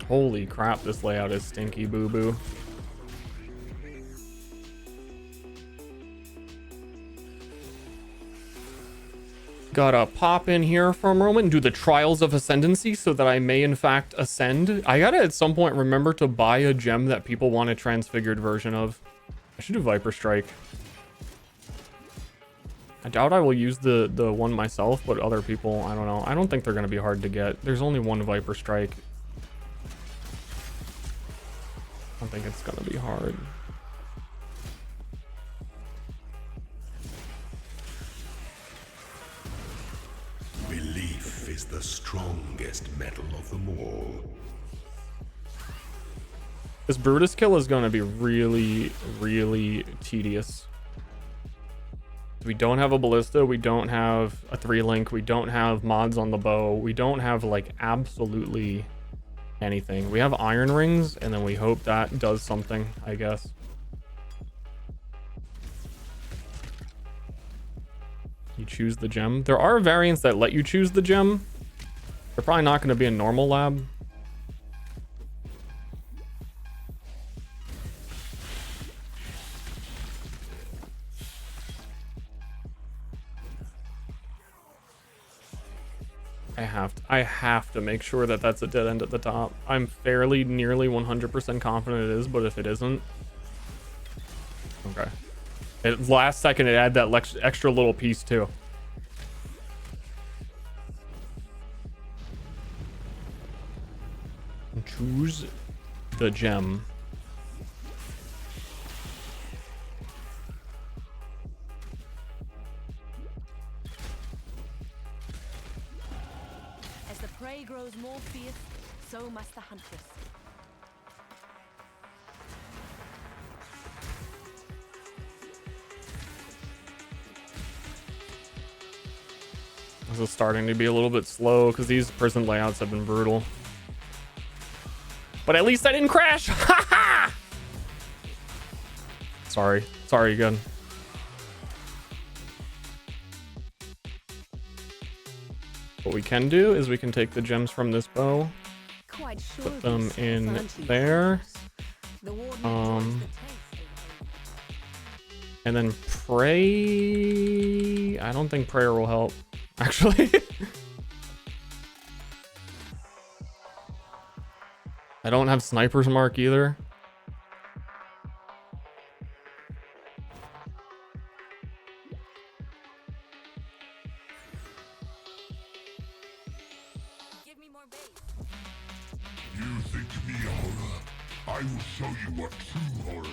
Holy crap, this layout is stinky boo-boo. Gotta pop in here for a moment and do the Trials of Ascendancy so that I may in fact ascend. I gotta at some point remember to buy a gem that people want a transfigured version of. I should do Viper Strike. I doubt I will use the one myself, but other people, I don't know. I don't think they're gonna be hard to get. There's only one Viper Strike. I don't think it's gonna be hard. Belief is the strongest metal of them all. This Brutus kill is gonna be really, really tedious. We don't have a ballista, we don't have a 3-link, we don't have mods on the bow, we don't have like absolutely anything. We have iron rings, and then we hope that does something, I guess. You choose the gem. There are variants that let you choose the gem. They're probably not going to be a normal lab. I have to make sure that that's a dead end at the top. I'm fairly nearly 100% confident it is, but if it isn't, okay. Last second it added that extra little piece too. Choose the gem. As the prey grows more fierce, so must the huntress. This is starting to be a little bit slow because these prison layouts have been brutal. But at least I didn't crash. Ha ha! Sorry again. What we can do is we can take the gems from this bow, Quite sure put them yourself, in aren't you, there, The warden enjoys the taste and then pray. I don't think prayer will help, actually. I don't have sniper's mark either. Give me more bait. You think me horror? I will show you what true horror is.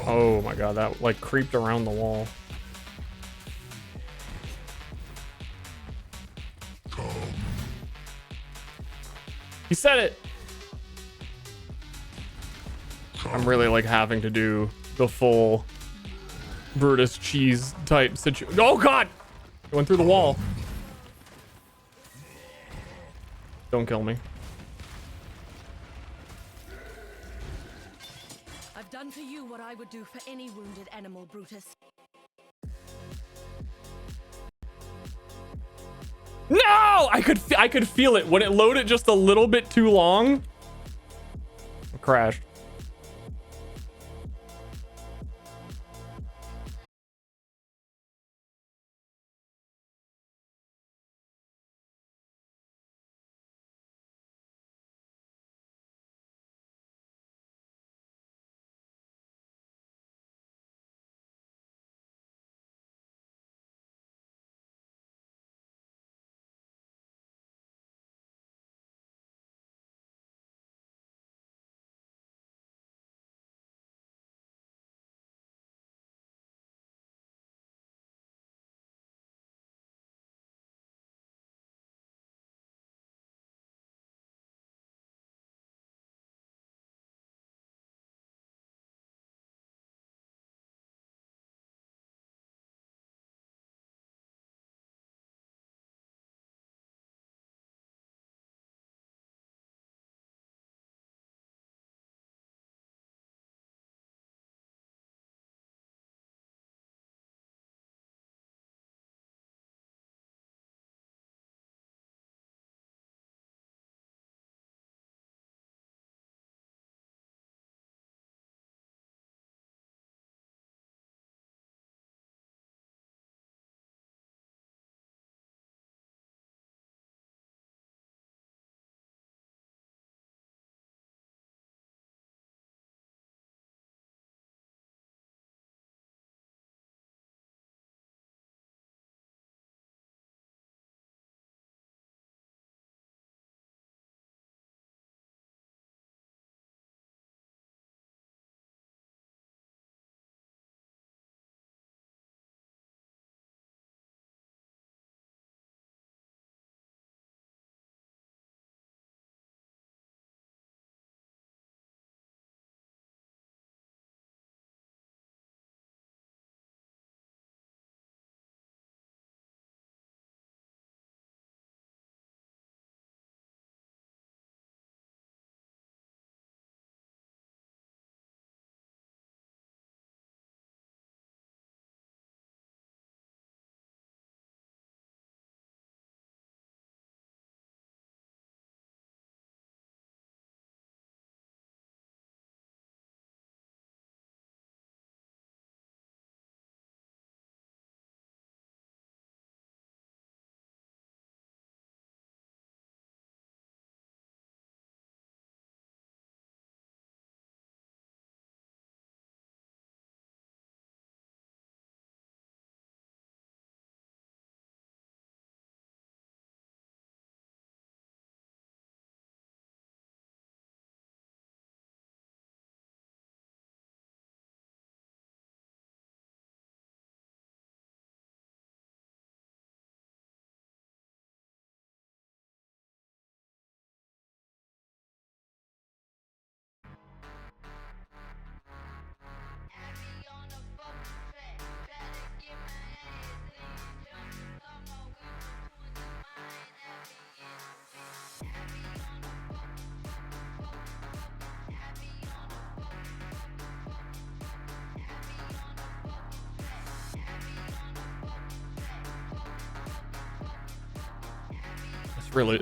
Oh my god, that like creeped around the wall. He said it. I'm really like having to do the full Brutus cheese type situation. Oh god! It went through the wall. Don't kill me. I've done for you what I would do for any wounded animal, Brutus. No! I could feel it when it loaded just a little bit too long. It crashed.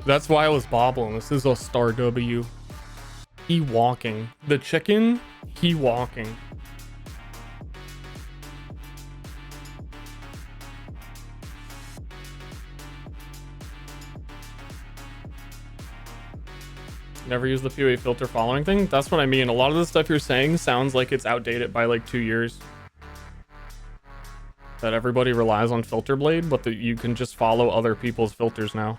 That's why I was bobbling. This is a star W. He walking. The chicken, he walking. Never use the PoE filter following thing. That's what I mean. A lot of the stuff you're saying sounds like it's outdated by like 2 years. That everybody relies on filter blade, but that you can just follow other people's filters now.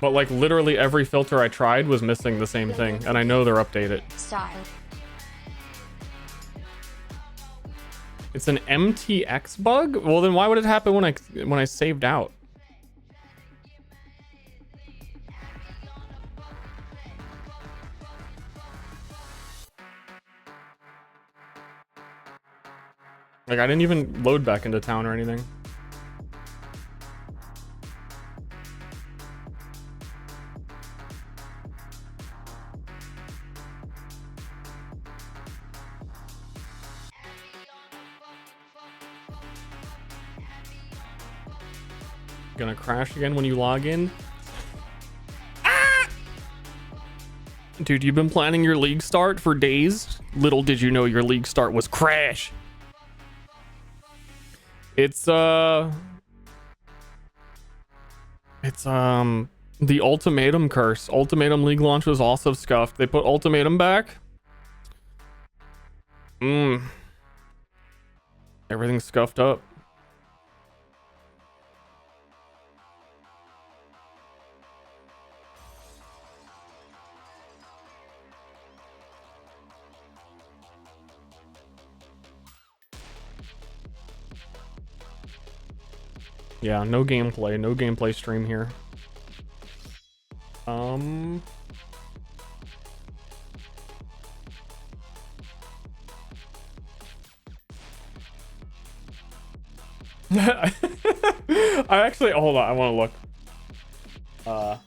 But like literally every filter I tried was missing the same thing, and I know they're updated. Star. It's an MTX bug? Well, then why would it happen when I saved out? Like I didn't even load back into town or anything. Gonna crash again when you log in. Ah! Dude, you've been planning your league start for days. Little did you know your league start was crash. It's the ultimatum curse. Ultimatum league launch was also scuffed. They put ultimatum back. Everything's scuffed up. Yeah, no gameplay stream here. I actually, hold on, I want to look.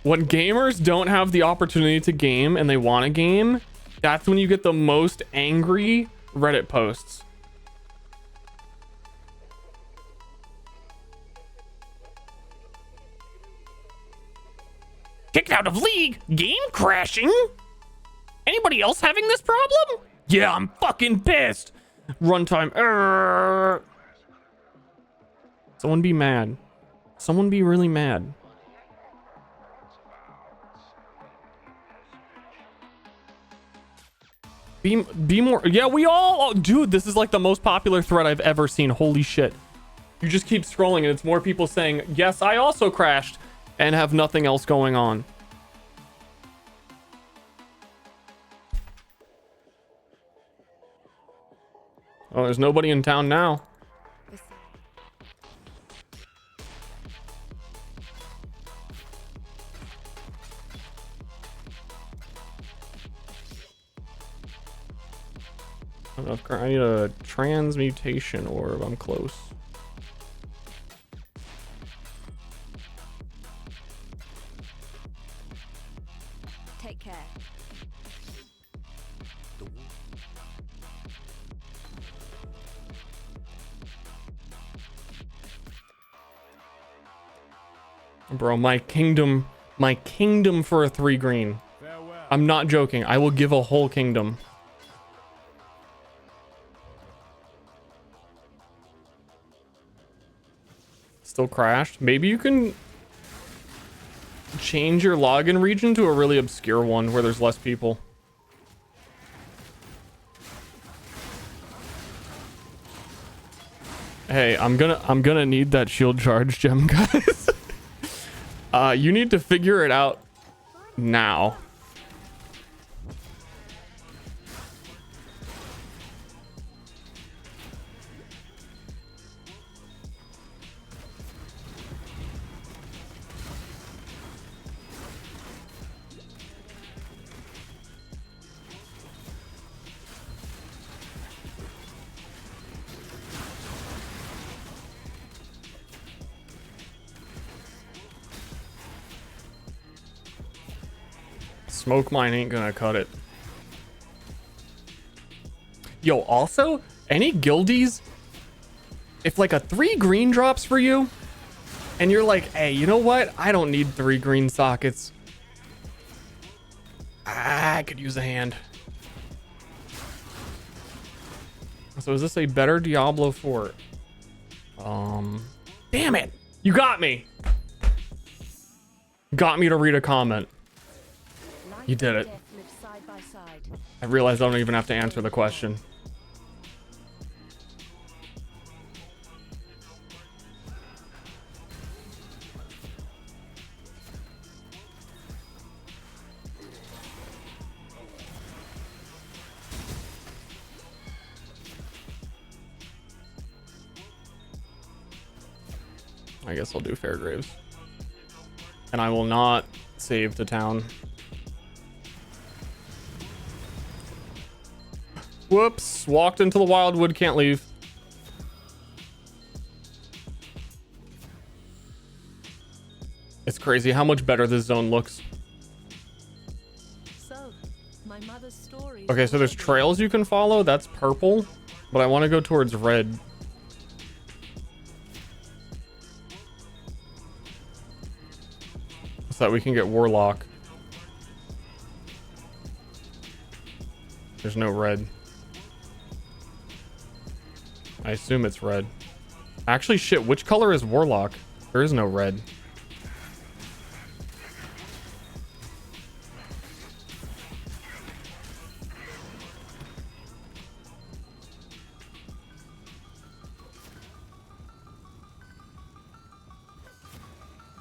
When gamers don't have the opportunity to game and they want to game, that's when you get the most angry Reddit posts. Kicked out of league? Game crashing? Anybody else having this problem? Yeah, I'm fucking pissed. Runtime. Someone be mad. Someone be really mad. Be more. Yeah, we all. Oh, dude, this is like the most popular thread I've ever seen. Holy shit. You just keep scrolling and it's more people saying, yes, I also crashed, and have nothing else going on. Oh, there's nobody in town now. I need a transmutation orb. I'm close. Take care. Bro, my kingdom for a 3 green. Farewell. I'm not joking. I will give a whole kingdom. Still crashed. Maybe you can change your login region to a really obscure one where there's less people. Hey, I'm gonna need that shield charge gem, guys. You need to figure it out now. Smoke mine ain't gonna cut it. Yo, also, any guildies, if like a 3 green drops for you, and you're like, hey, you know what? I don't need 3 green sockets. I could use a hand. So is this a better Diablo 4? Damn it. You got me. Got me to read a comment. You did it. I realized I don't even have to answer the question. I guess I'll do Fairgraves. And I will not save the town. Whoops, walked into the wildwood, can't leave. It's crazy how much better this zone looks. So, my mother's story. Okay, so there's trails you can follow. That's purple, but I want to go towards red. So that we can get Warlock. There's no red. I assume it's red. Actually, shit, which color is Warlock? There is no red.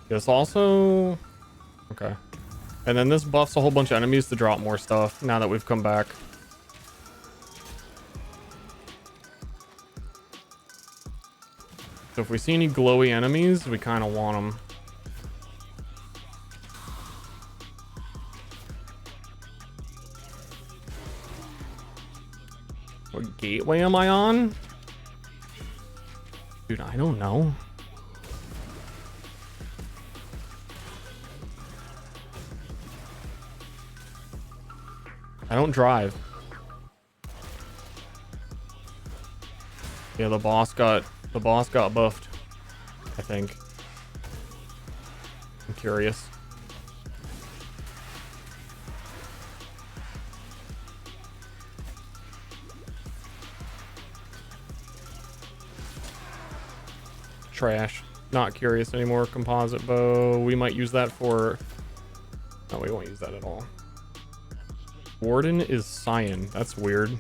This also... Okay. And then this buffs a whole bunch of enemies to drop more stuff now that we've come back. So if we see any glowy enemies, we kind of want them. What gateway am I on? Dude, I don't know. I don't drive. Yeah, the boss got buffed, I think. I'm curious. Trash. Not curious anymore. Composite bow. We might use that for... No, we won't use that at all. Warden is cyan. That's weird.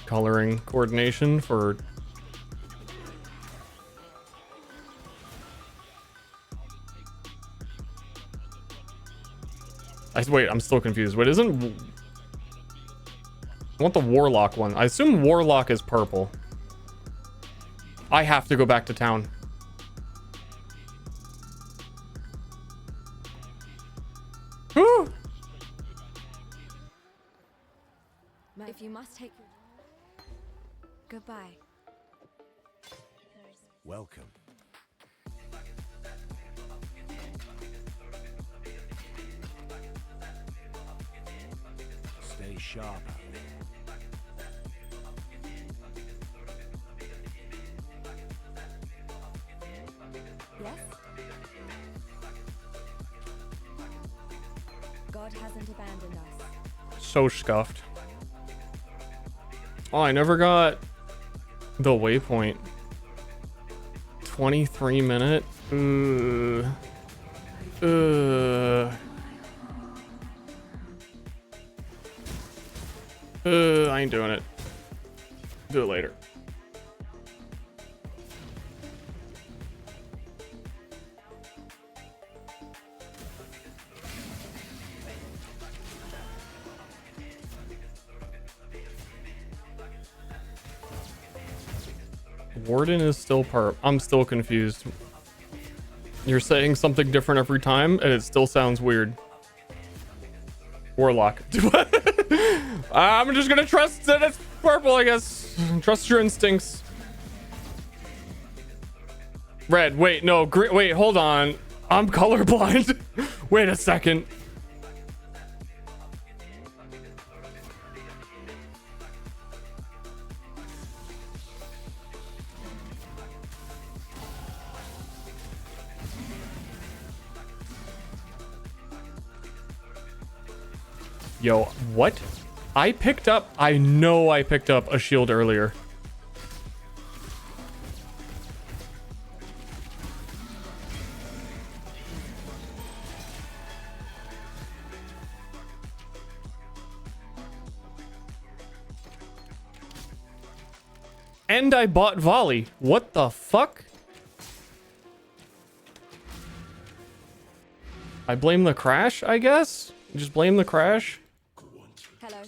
Coloring coordination for... Wait, I'm still confused. Wait, isn't... I want the Warlock one. I assume Warlock is purple. I have to go back to town. Whew. If you must take... Goodbye. Welcome. Stay sharp out there. Yes? God hasn't abandoned us. So scuffed. Oh, I never got the waypoint. 23 minute. I ain't doing it. Do it later. Warden is still perp. I'm still confused. You're saying something different every time, and it still sounds weird. Warlock. I'm just gonna trust that it's purple, I guess. Trust your instincts. Red. Wait, no. Green. Wait, hold on. I'm colorblind. Wait a second. Yo, what? I know I picked up a shield earlier. And I bought volley. What the fuck? I blame the crash, I guess? Just blame the crash? Hello.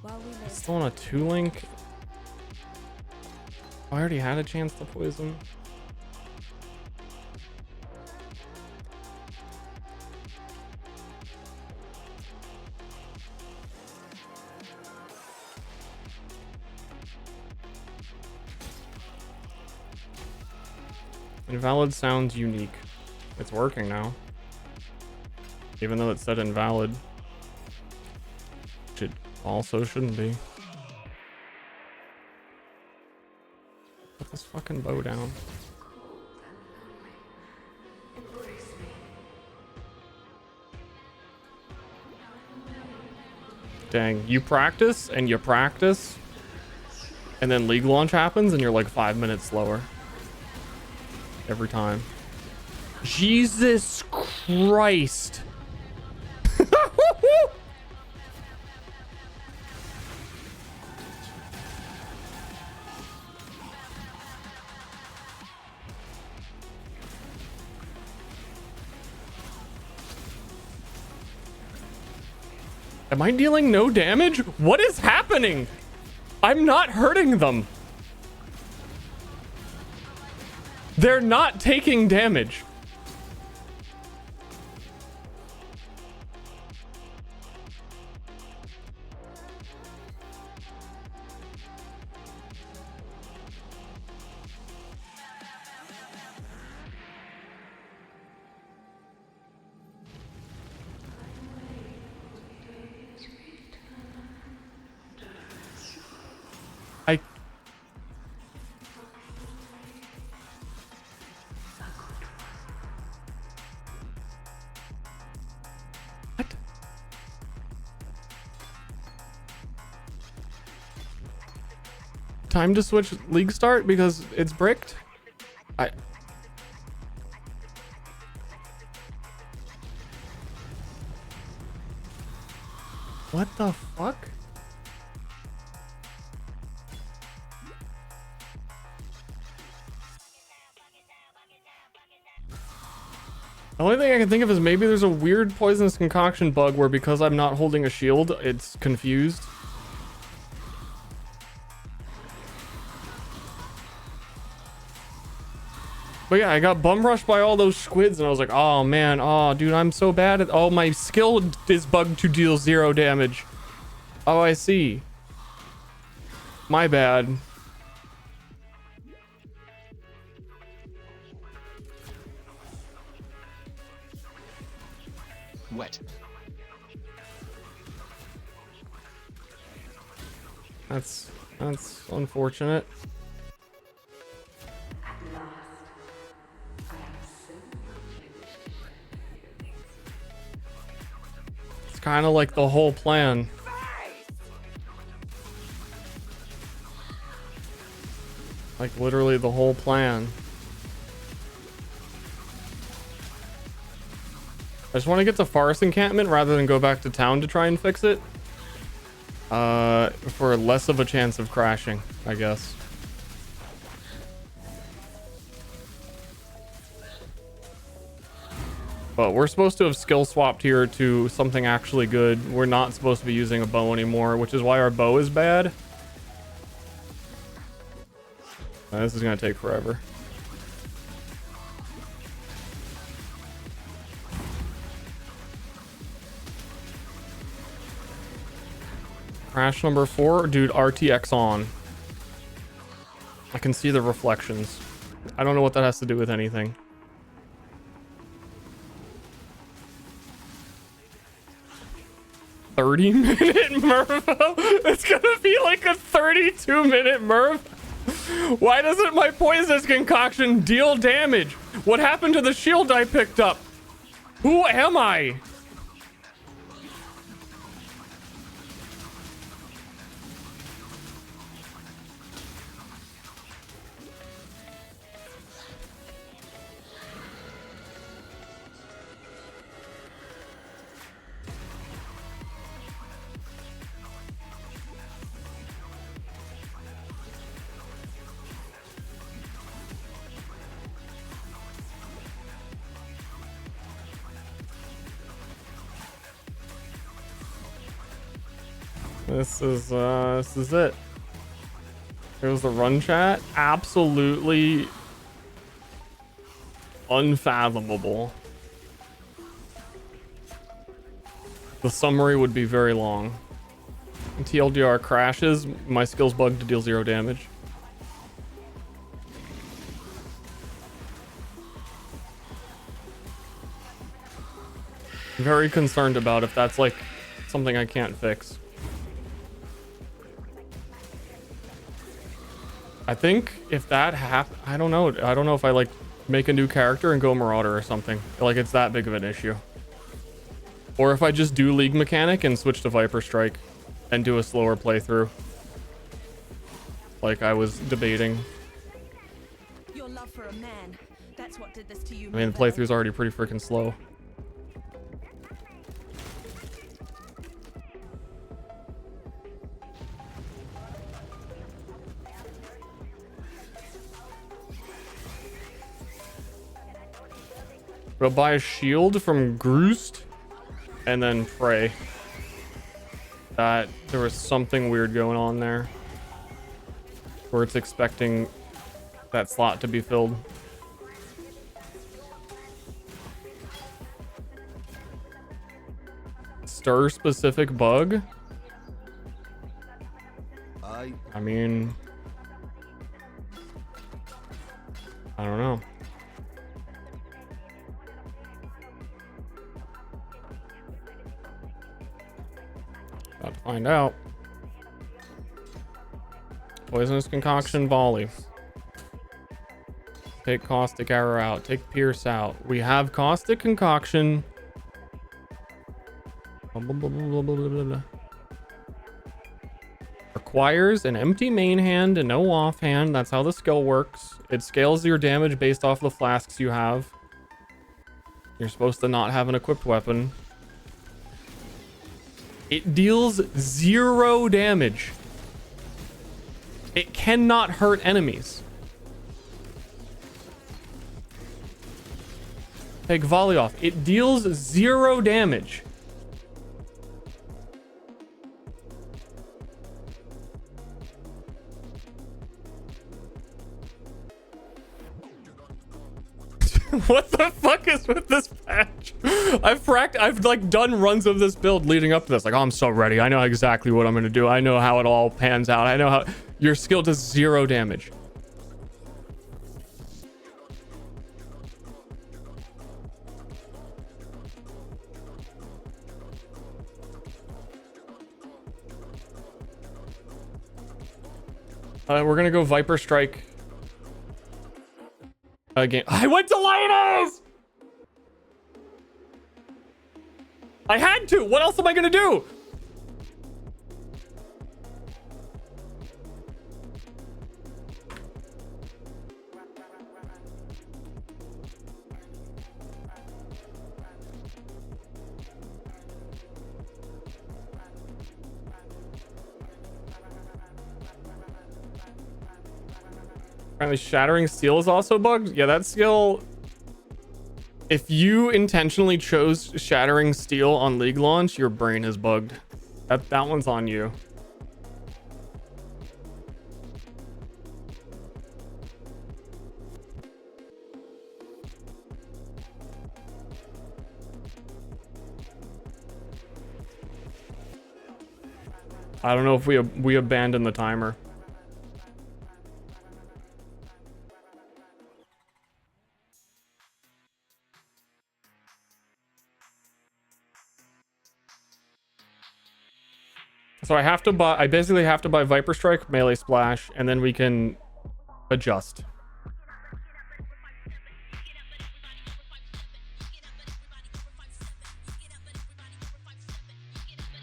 While we live. Still on a 2-link? I already had a chance to poison. Invalid sounds unique. It's working now. Even though it said invalid. Which it also shouldn't be. Put this fucking bow down. Dang, you practice and you practice, and then league launch happens and you're like 5 minutes slower. Every time. Jesus Christ. Am I dealing no damage? What is happening? I'm not hurting them. They're not taking damage. Time to switch league start because it's bricked. What the fuck? The only thing I can think of is maybe there's a weird poisonous concoction bug where because I'm not holding a shield, it's confused. But yeah, I got bum rushed by all those squids and I was like, oh man, oh dude, I'm so bad at, oh, my skill is bugged to deal 0 damage. Oh, I see. My bad. Wet. That's unfortunate. It's kind of like the whole plan. Like literally the whole plan. I just want to get to Forest Encampment rather than go back to town to try and fix it. For less of a chance of crashing, I guess. But we're supposed to have skill swapped here to something actually good. We're not supposed to be using a bow anymore, which is why our bow is bad. This is gonna take forever. Crash number 4, dude, RTX on. I can see the reflections. I don't know what that has to do with anything. 30-minute Mervo? It's gonna be like a 32-minute Merv. Why doesn't my poisonous concoction deal damage? What happened to the shield I picked up? Who am I? This is it. Here's the run chat. Absolutely unfathomable. The summary would be very long. TLDR crashes. My skills bug to deal 0 damage. Very concerned about if that's like something I can't fix. I think if that I don't know. I don't know if I like make a new character and go Marauder or something. Like it's that big of an issue. Or if I just do League Mechanic and switch to Viper Strike and do a slower playthrough. Like I was debating. Your love for a man, that's what did this to you. I mean, the playthrough's already pretty freaking slow. We'll buy a shield from Groost and then pray that there was something weird going on there where it's expecting that slot to be filled. Ster specific bug? I mean, I don't know. About to find out. Poisonous concoction volley. Take caustic arrow out. Take pierce out. We have caustic concoction. Requires an empty main hand and no offhand. That's how the skill works. It scales your damage based off the flasks you have. You're supposed to not have an equipped weapon. It deals 0 damage. It cannot hurt enemies. Take volley off. It deals 0 damage. What the fuck is with this patch? I've like done runs of this build leading up to this. Like, oh, I'm so ready. I know exactly what I'm gonna do. I know how it all pans out. I know how your skill does 0 damage. We're gonna go Viper Strike. Again, I went to Lioness! I had to! What else am I gonna do? Apparently Shattering Steel is also bugged. Yeah, that skill, if you intentionally chose Shattering Steel on League launch, your brain is bugged. That one's on you. I don't know if we abandoned the timer. So I basically have to buy Viper Strike, Melee Splash, and then we can adjust.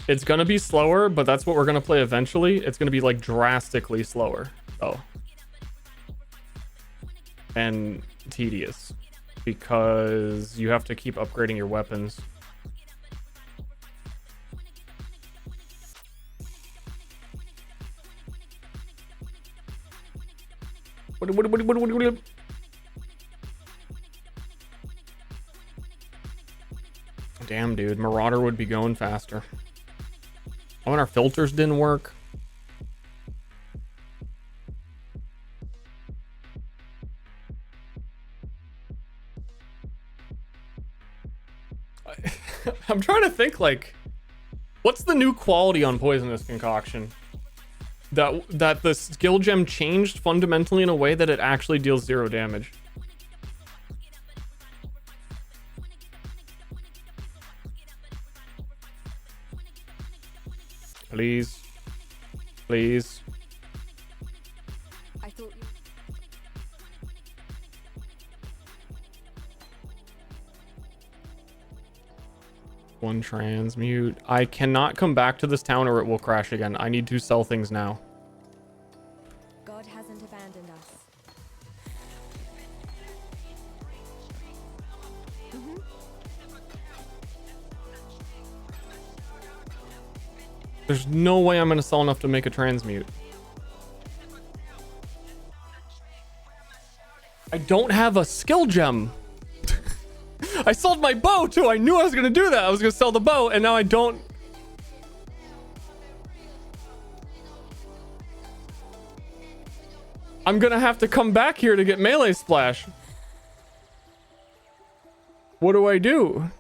It's gonna be slower, but that's what we're gonna play eventually. It's gonna be like drastically slower, though. And tedious. Because you have to keep upgrading your weapons. What? Damn, dude. Marauder would be going faster. Oh, and our filters didn't work. I'm trying to think, like, what's the new quality on Poisonous Concoction? That the skill gem changed fundamentally in a way that it actually deals 0 damage. Please. Please. I thought you. One transmute. I cannot come back to this town or it will crash again. I need to sell things now. God hasn't abandoned us. There's no way I'm going to sell enough to make a transmute. I don't have a skill gem. I sold my bow too. I knew I was going to do that. I was going to sell the bow and now I don't. I'm going to have to come back here to get melee splash. What do I do?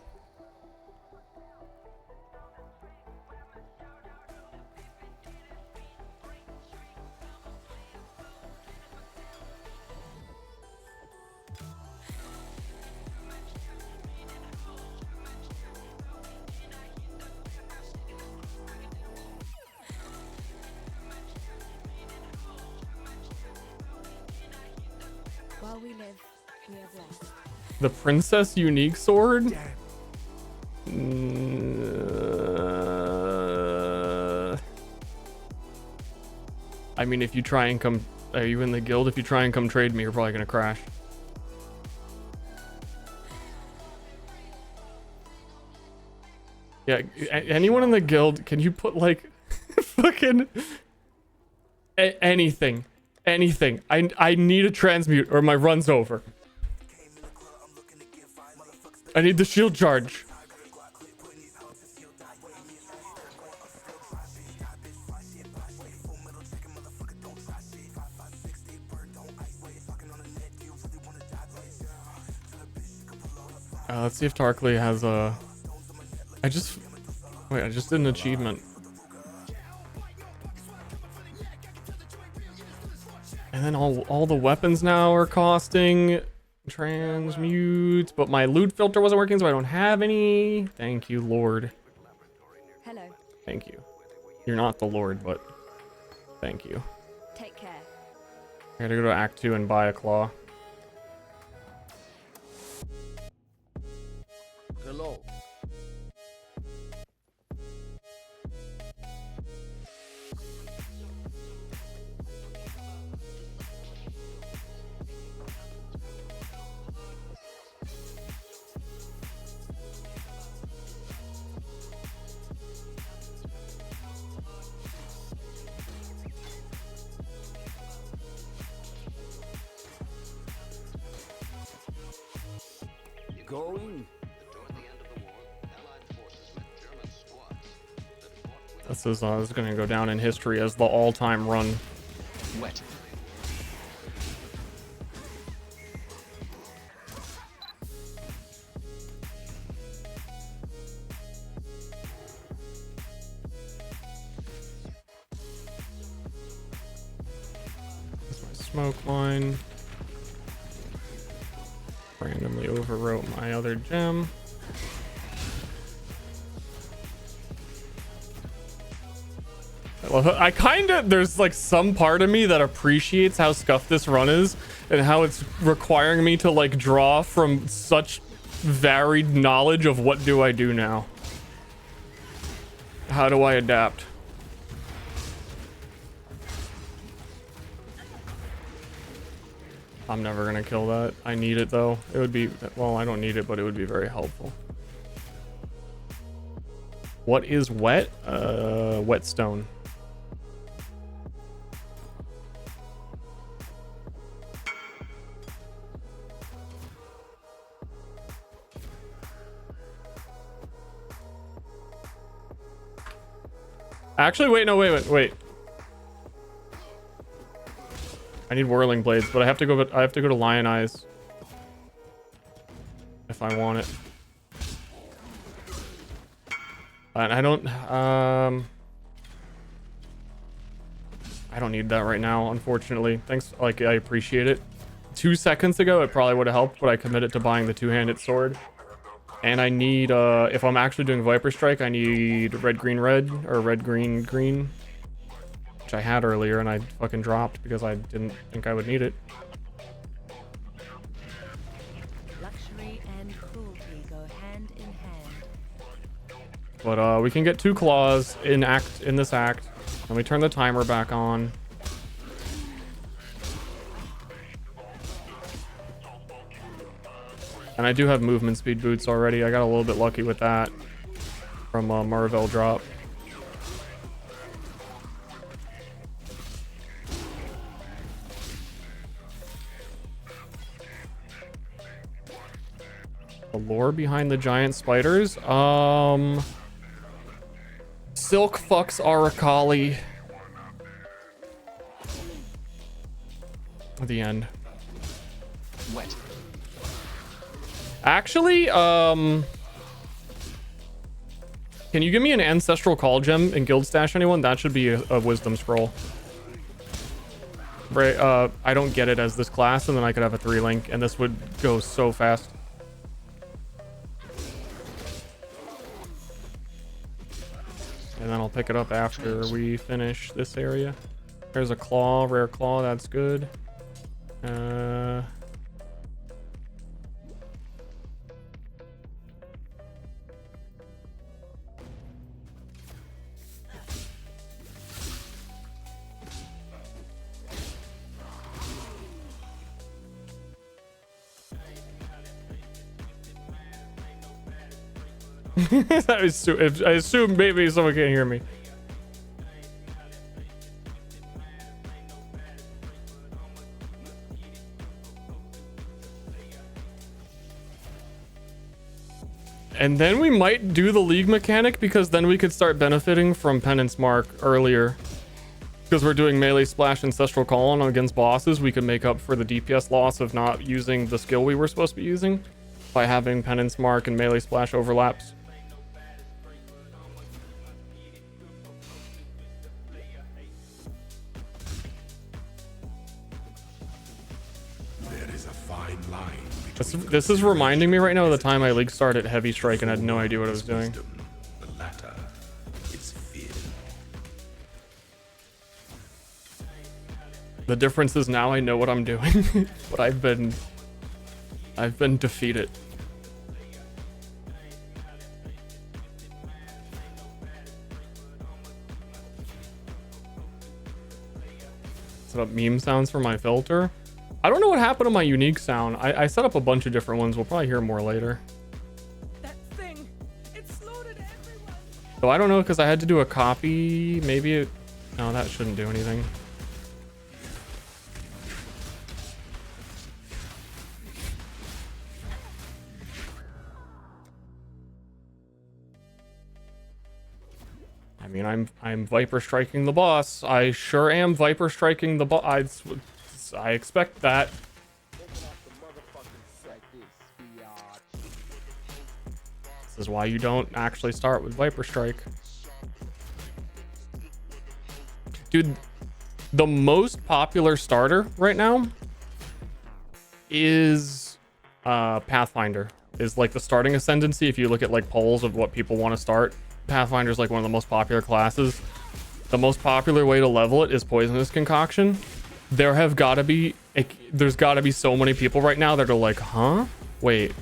While we live, we are blessed. The princess unique sword? I mean, if you try and come... Are you in the guild? If you try and come trade me, you're probably gonna crash. Yeah, anyone in the guild, can you put, like, fucking... anything. Anything. I need a transmute or my run's over. I need the shield charge. Let's see if Tarkley has a... I just did an achievement. And then all the weapons now are costing transmute, but my loot filter wasn't working, so I don't have any. Thank you, Lord. Hello. Thank you. You're not the Lord, but thank you. Take care. I gotta go to Act 2 and buy a claw. Hello. Going. This is gonna go down in history as the all-time run. Wet. That's my smoke line. Randomly overwrote my other gem. I kind of, there's like some part of me that appreciates how scuffed this run is and how it's requiring me to like draw from such varied knowledge of what do I do now. How do I adapt? I'm never gonna kill that. I need it though. It would be, well, I don't need it, but it would be very helpful. What is wet? Whetstone. Actually, wait, no, wait. I need whirling blades, but I have to go to Lion Eyes if I want it. And I don't need that right now, unfortunately. Thanks, like, I appreciate it. 2 seconds ago, it probably would have helped, but I committed to buying the two-handed sword. And I need, if I'm actually doing Viper Strike, I need red, green, red, or red, green, green. Which I had earlier, and I fucking dropped because I didn't think I would need it. Luxury and cruelty go hand in hand. But we can get 2 claws in this act. Let me turn the timer back on. And I do have movement speed boots already. I got a little bit lucky with that from Marvel drop. The lore behind the giant spiders. Silk fucks Arakali. The end. Wet. Actually, can you give me an ancestral call gem in guild stash, anyone? That should be a wisdom scroll. Right, I don't get it as this class, and then I could have a 3-link, and this would go so fast. And then I'll pick it up after we finish this area. There's a claw, rare claw, that's good. I assume maybe someone can't hear me. And then we might do the league mechanic, because then we could start benefiting from Penance Mark earlier. Because we're doing melee splash ancestral call on against bosses, we could make up for the DPS loss of not using the skill we were supposed to be using by having Penance Mark and melee splash overlaps. There is a fine line This is reminding me right now of the time I league started Heavy Strike and had no idea what I was doing. wisdom. The latter is fear. The difference is now I know what I'm doing, but I've been defeated. Set up meme sounds for my filter. I don't know what happened to my unique sound. I set up a bunch of different ones. We'll probably hear more later. That thing, it's loaded everyone. So I don't know, because I had to do a copy. Maybe it... No, that shouldn't do anything. I mean, I'm Viper striking the boss. I sure am Viper striking the boss. I expect that. This is why you don't actually start with Viper Strike. Dude, the most popular starter right now is Pathfinder. Is like the starting ascendancy. If you look at like polls of what people want to start, Pathfinder is like one of the most popular classes. the most popular way to level it is poisonous concoction. There's got to be so many people right now that are like, huh? Wait,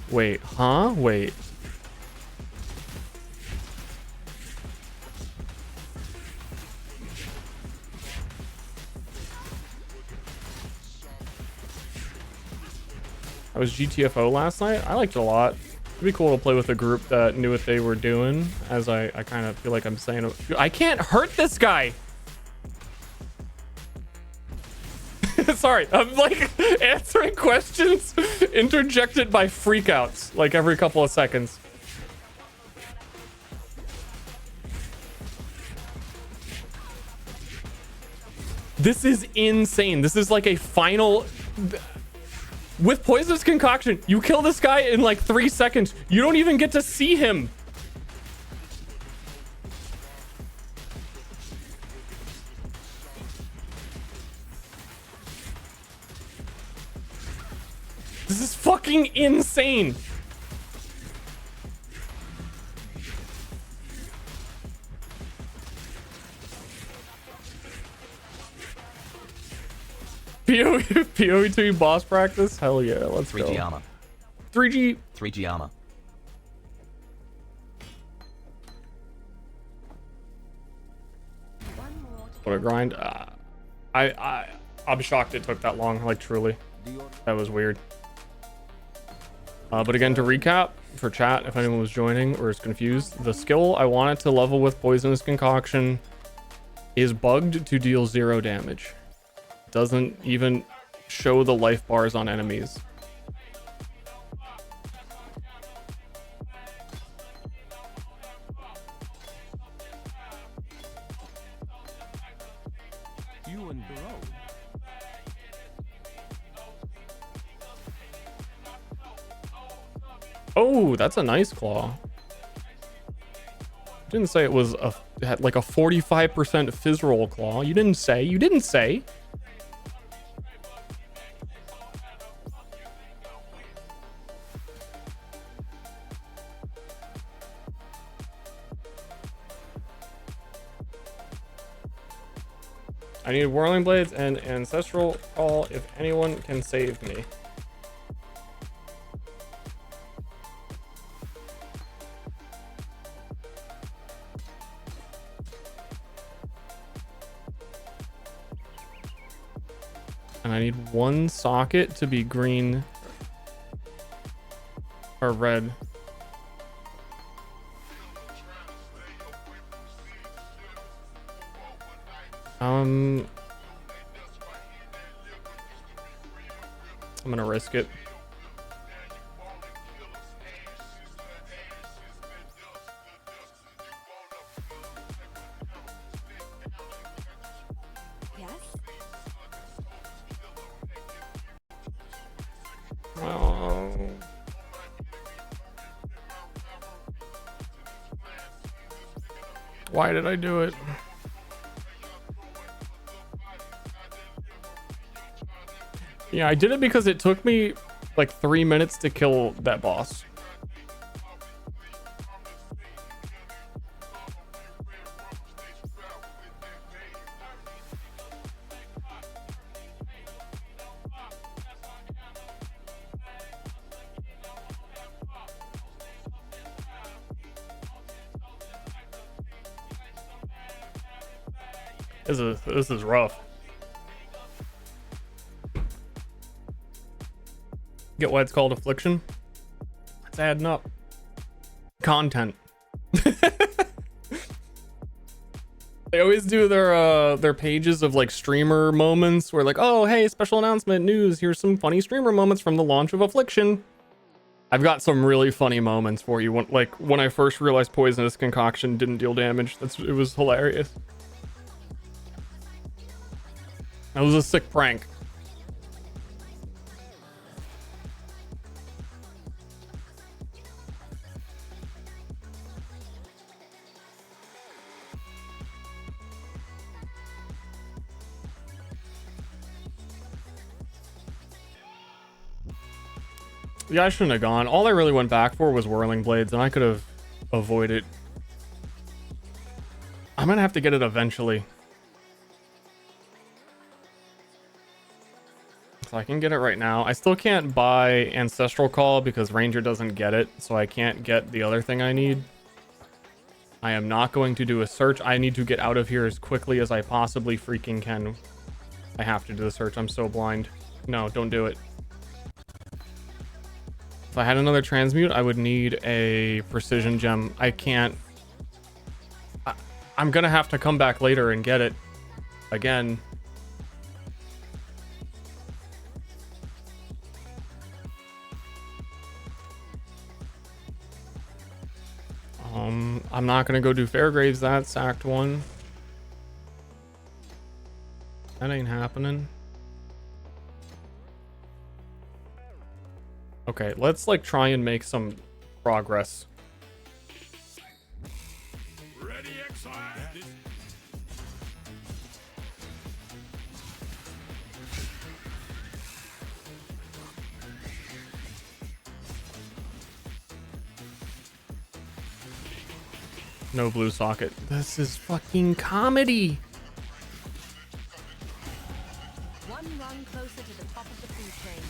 huh? Wait. I was GTFO last night. I liked it a lot. It'd be cool to play with a group that knew what they were doing, as I kind of feel like I'm saying, I can't hurt this guy. Sorry, I'm like answering questions interjected by freakouts like every couple of seconds. This is insane. This is like a final... With poisonous concoction, you kill this guy in like 3 seconds. You don't even get to see him. This is fucking insane. PoE 2 boss practice? Hell yeah, let's 3G go. armor. 3G armor. What a grind. I'm shocked it took that long, like truly. That was weird. But again, to recap for chat, if anyone was joining or is confused, the skill I wanted to level with poisonous concoction is bugged to deal 0 damage. Doesn't even show the life bars on enemies. You and bro. Oh, that's a nice claw. Didn't say it was had like a 45% fizz roll claw. You didn't say. You didn't say. I need Whirling Blades and Ancestral Call if anyone can save me. And I need 1 socket to be green or red. I'm gonna risk it. Yes? Oh. Why did I do it? Yeah, I did it because it took me like 3 minutes to kill that boss. This is rough. Get why it's called Affliction? It's adding up. Content. They always do their pages of like streamer moments where like, oh hey, special announcement news, here's some funny streamer moments from the launch of Affliction. I've got some really funny moments for you. When I first realized poisonous concoction didn't deal damage. It was hilarious. That was a sick prank. Yeah, I shouldn't have gone. All I really went back for was Whirling Blades, and I could have avoided. I'm gonna have to get it eventually. So I can get it right now. I still can't buy Ancestral Call because Ranger doesn't get it, so I can't get the other thing I need. I am not going to do a search. I need to get out of here as quickly as I possibly freaking can. I have to do the search. I'm so blind. No, don't do it. If I had another transmute, I would need a precision gem. I can't. I'm gonna have to come back later and get it again. I'm not gonna go do Fairgraves. That's Act 1. That ain't happening. Okay, let's like try and make some progress. Ready, Exile? No blue socket. This is fucking comedy. One rung closer to the top of the food chain.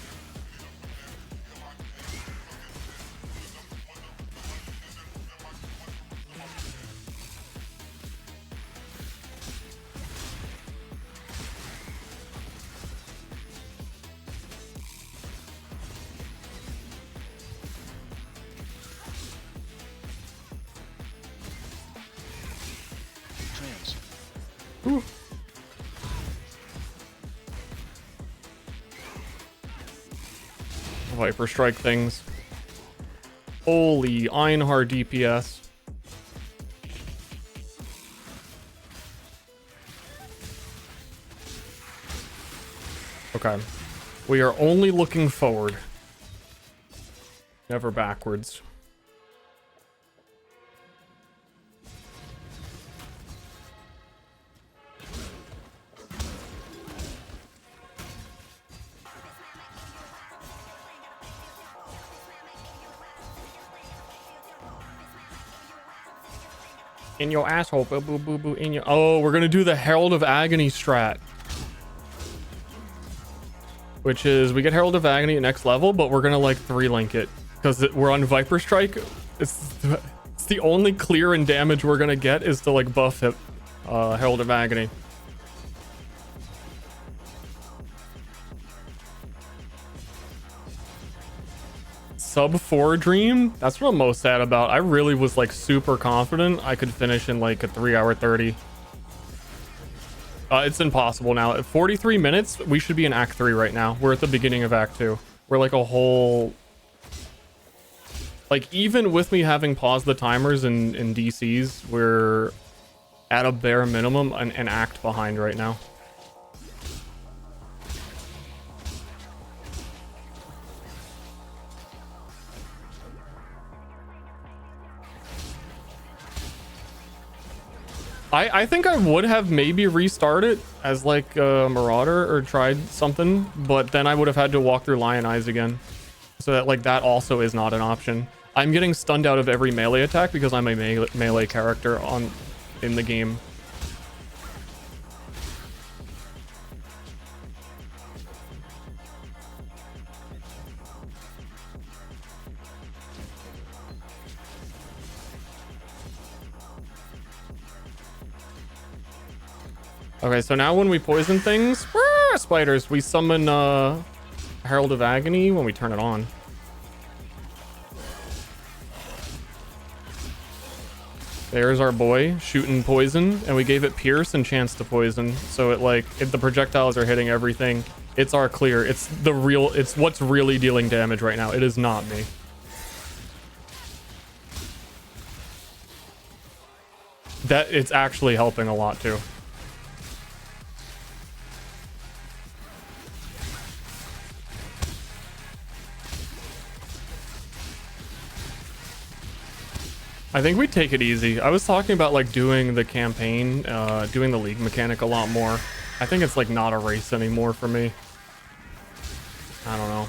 Trans. Viper strike things. Holy Einhard DPS. Okay. We are only looking forward. Never backwards. In your asshole, boo boo boo boo, in your. Oh, we're gonna do the Herald of Agony strat, which is we get Herald of Agony at next level, but we're gonna like 3-link it because we're on Viper Strike. It's the only clear and damage we're gonna get is to like buff it, Herald of Agony. Sub 4 dream. That's what I'm most sad about. I really was like super confident I could finish in like a 3-hour 30. It's impossible now. At 43 minutes, we should be in Act 3 right now. We're at the beginning of Act 2. We're like a whole... Like, even with me having paused the timers in DCs, we're at a bare minimum an act behind right now. I think I would have maybe restarted as like a Marauder or tried something, but then I would have had to walk through Lion Eyes again. So that like that also is not an option. I'm getting stunned out of every melee attack because I'm a melee character in the game. Okay, so now when we poison things, spiders, we summon Herald of Agony when we turn it on. There's our boy shooting poison, and we gave it pierce and chance to poison. So it like if the projectiles are hitting everything, it's our clear. It's what's really dealing damage right now. It is not me. That it's actually helping a lot too. I think we take it easy. I was talking about like doing the campaign, doing the league mechanic a lot more. I think it's like not a race anymore for me. I don't know.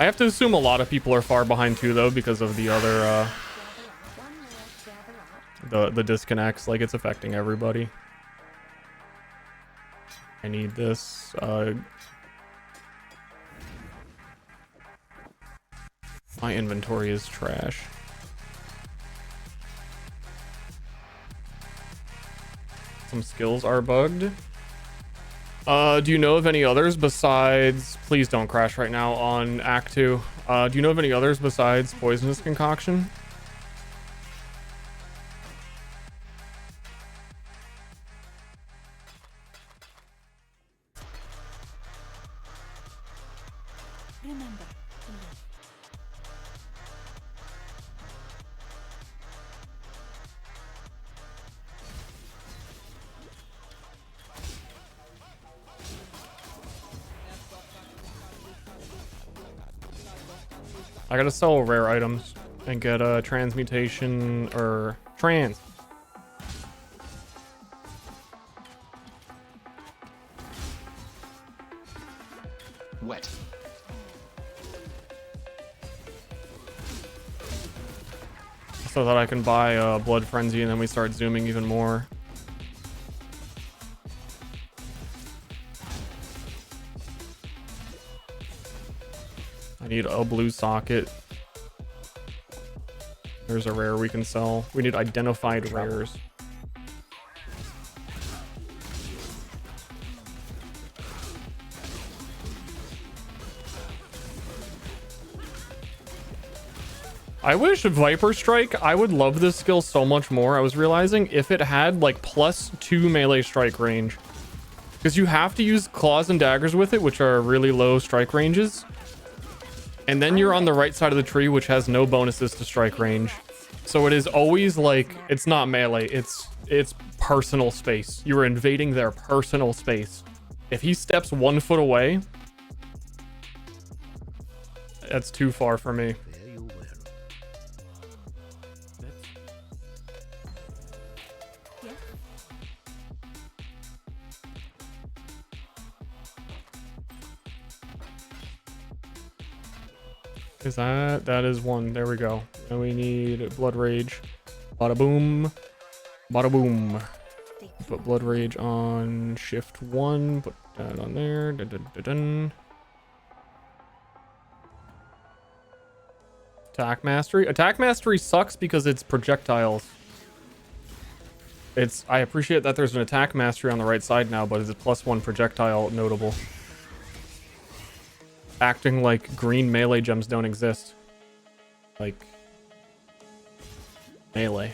I have to assume a lot of people are far behind too though because of the other the disconnects. Like it's affecting everybody. I need this. My inventory is trash. Some skills are bugged. Do you know of any others besides... Please don't crash right now on Act 2. Do you know of any others besides Poisonous Concoction? Remember to live. I gotta sell rare items and get a transmutation or trans. Wet. So that I can buy a Blood Frenzy and then we start zooming even more. I need a blue socket. There's a rare we can sell. We need identified rares. I wish Viper Strike, I would love this skill so much more. I was realizing if it had like +2 melee strike range. Because you have to use claws and daggers with it, which are really low strike ranges. And then you're on the right side of the tree, which has no bonuses to strike range. So it is always like, it's not melee, it's personal space. You're invading their personal space. If he steps 1 foot away, that's too far for me. Is that is 1. There we go. And we need Blood Rage. Bada boom. Bada boom. Put Blood Rage on shift 1. Put that on there. Dun, dun, dun, dun. Attack Mastery. Attack Mastery sucks because it's projectiles. I appreciate that there's an Attack Mastery on the right side now, but is it +1 projectile notable? Acting like green melee gems don't exist. Like melee.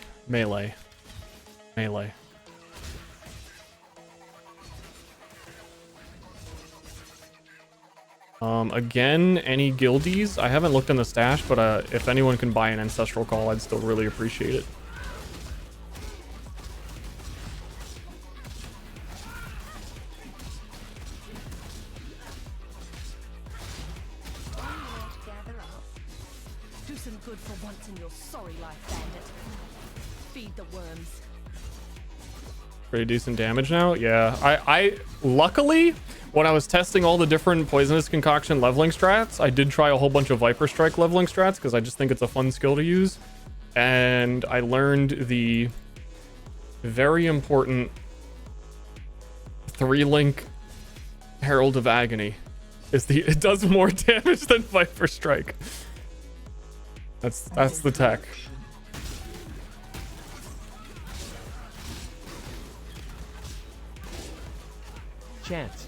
Again, any guildies? I haven't looked in the stash, but if anyone can buy an Ancestral Call, I'd still really appreciate it. Do some good for once in your sorry life, bandit. Feed the worms. Pretty decent damage now. Yeah, I luckily when I was testing all the different Poisonous Concoction leveling strats, I did try a whole bunch of Viper Strike leveling strats because I just think it's a fun skill to use, and I learned the very important 3-link Herald of Agony. It does more damage than Viper Strike. That's the tech. Chance.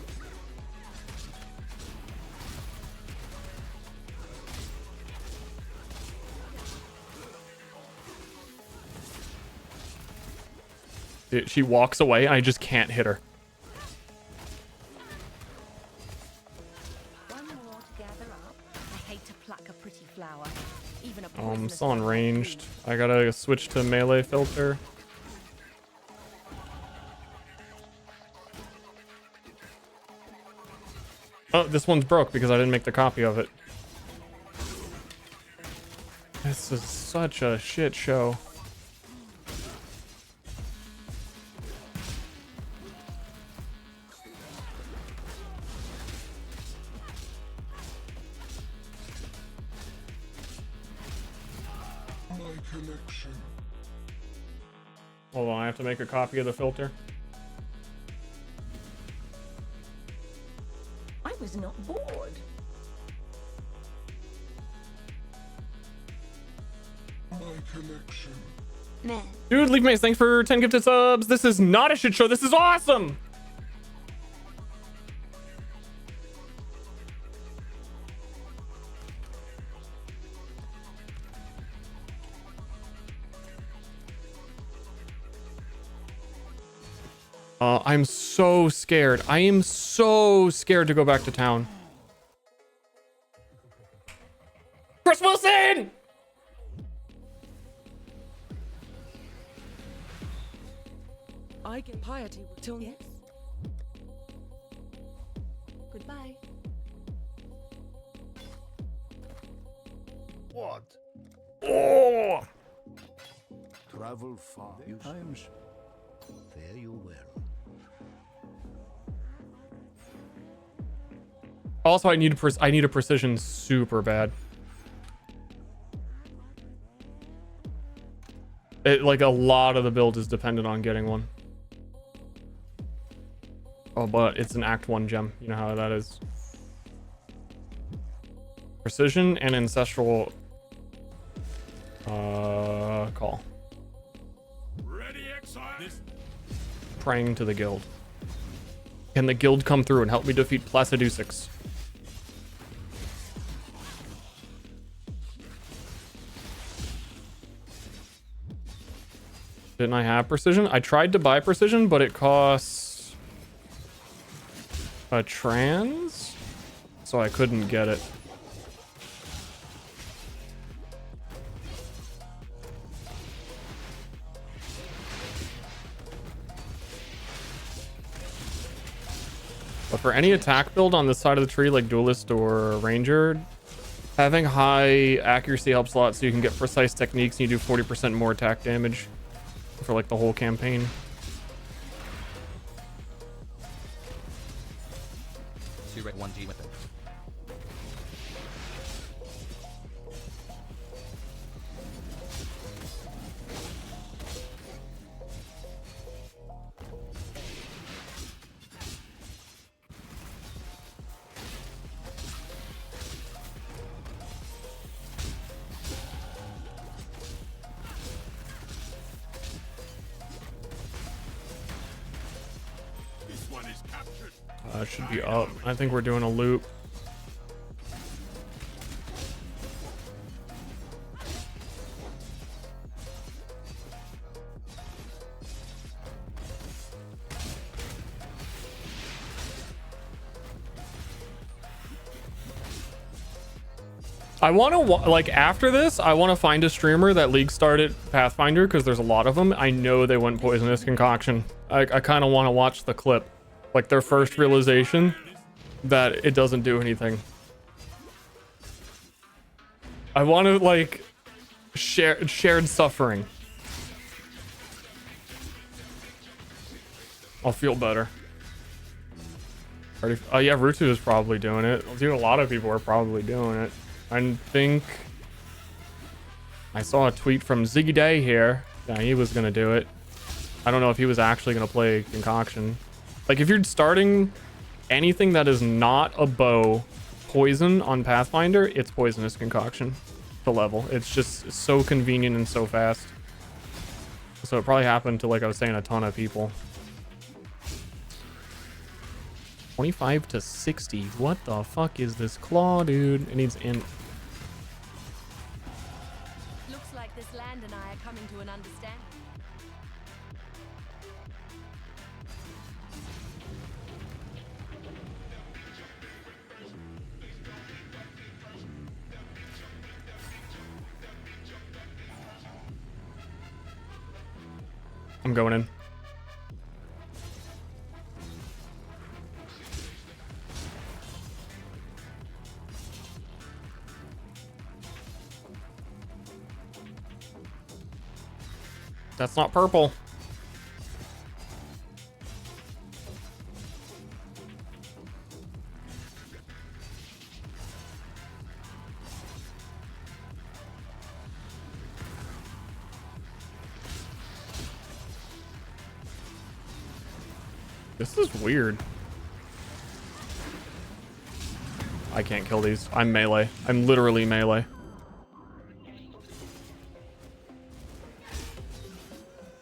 She walks away. I just can't hit her. One more to gather up. I hate to pluck a pretty flower. Even a I'm poisonous still on one. ranged. I gotta switch to melee filter. Oh, this one's broke because I didn't make the copy of it. This is such a shit show. My collection. Hold on, I have to make a copy of the filter. I was not bored. Man, Dude, Leaf Mace, thanks for 10 gifted subs. This is not a shit show. This is awesome. I'm so scared. I am so scared to go back to town. Chris Wilson! I get piety till yes. Goodbye. What? Oh! Travel far. Times. Fare you well. Also, I need a precision super bad. Like a lot of the build is dependent on getting one. Oh, but it's an Act 1 gem. You know how that is. Precision and Ancestral call. Ready, exile. Praying to the guild. Can the guild come through and help me defeat Placidusix? Didn't I have precision? I tried to buy precision, but it costs a trans, so I couldn't get it. But for any attack build on this side of the tree, like Duelist or Ranger, having high accuracy helps a lot, so you can get precise techniques and you do 40% more attack damage for like the whole campaign. Two red, 1G weapon. It should be up. I think we're doing a loop. I want to like after this, I want to find a streamer that league started Pathfinder because there's a lot of them. I know they went Poisonous Concoction. I kind of want to watch the clip, like their first realization that it doesn't do anything. I want to like shared suffering. I'll feel better. Oh yeah, Rutu is probably doing it. Dude, a lot of people are probably doing it. I think I saw a tweet from Ziggy Day here. Yeah, he was gonna do it. I don't know if he was actually gonna play Concoction. Like if you're starting anything that is not a bow poison on Pathfinder, it's Poisonous Concoction to level. It's just so convenient and so fast. So it probably happened to, like I was saying, a ton of people. 25 to 60. What the fuck is this claw, dude? It needs in. Looks like this land and I are coming to an understanding. I'm going in. That's not purple. This is weird. I can't kill these. I'm melee. I'm literally melee.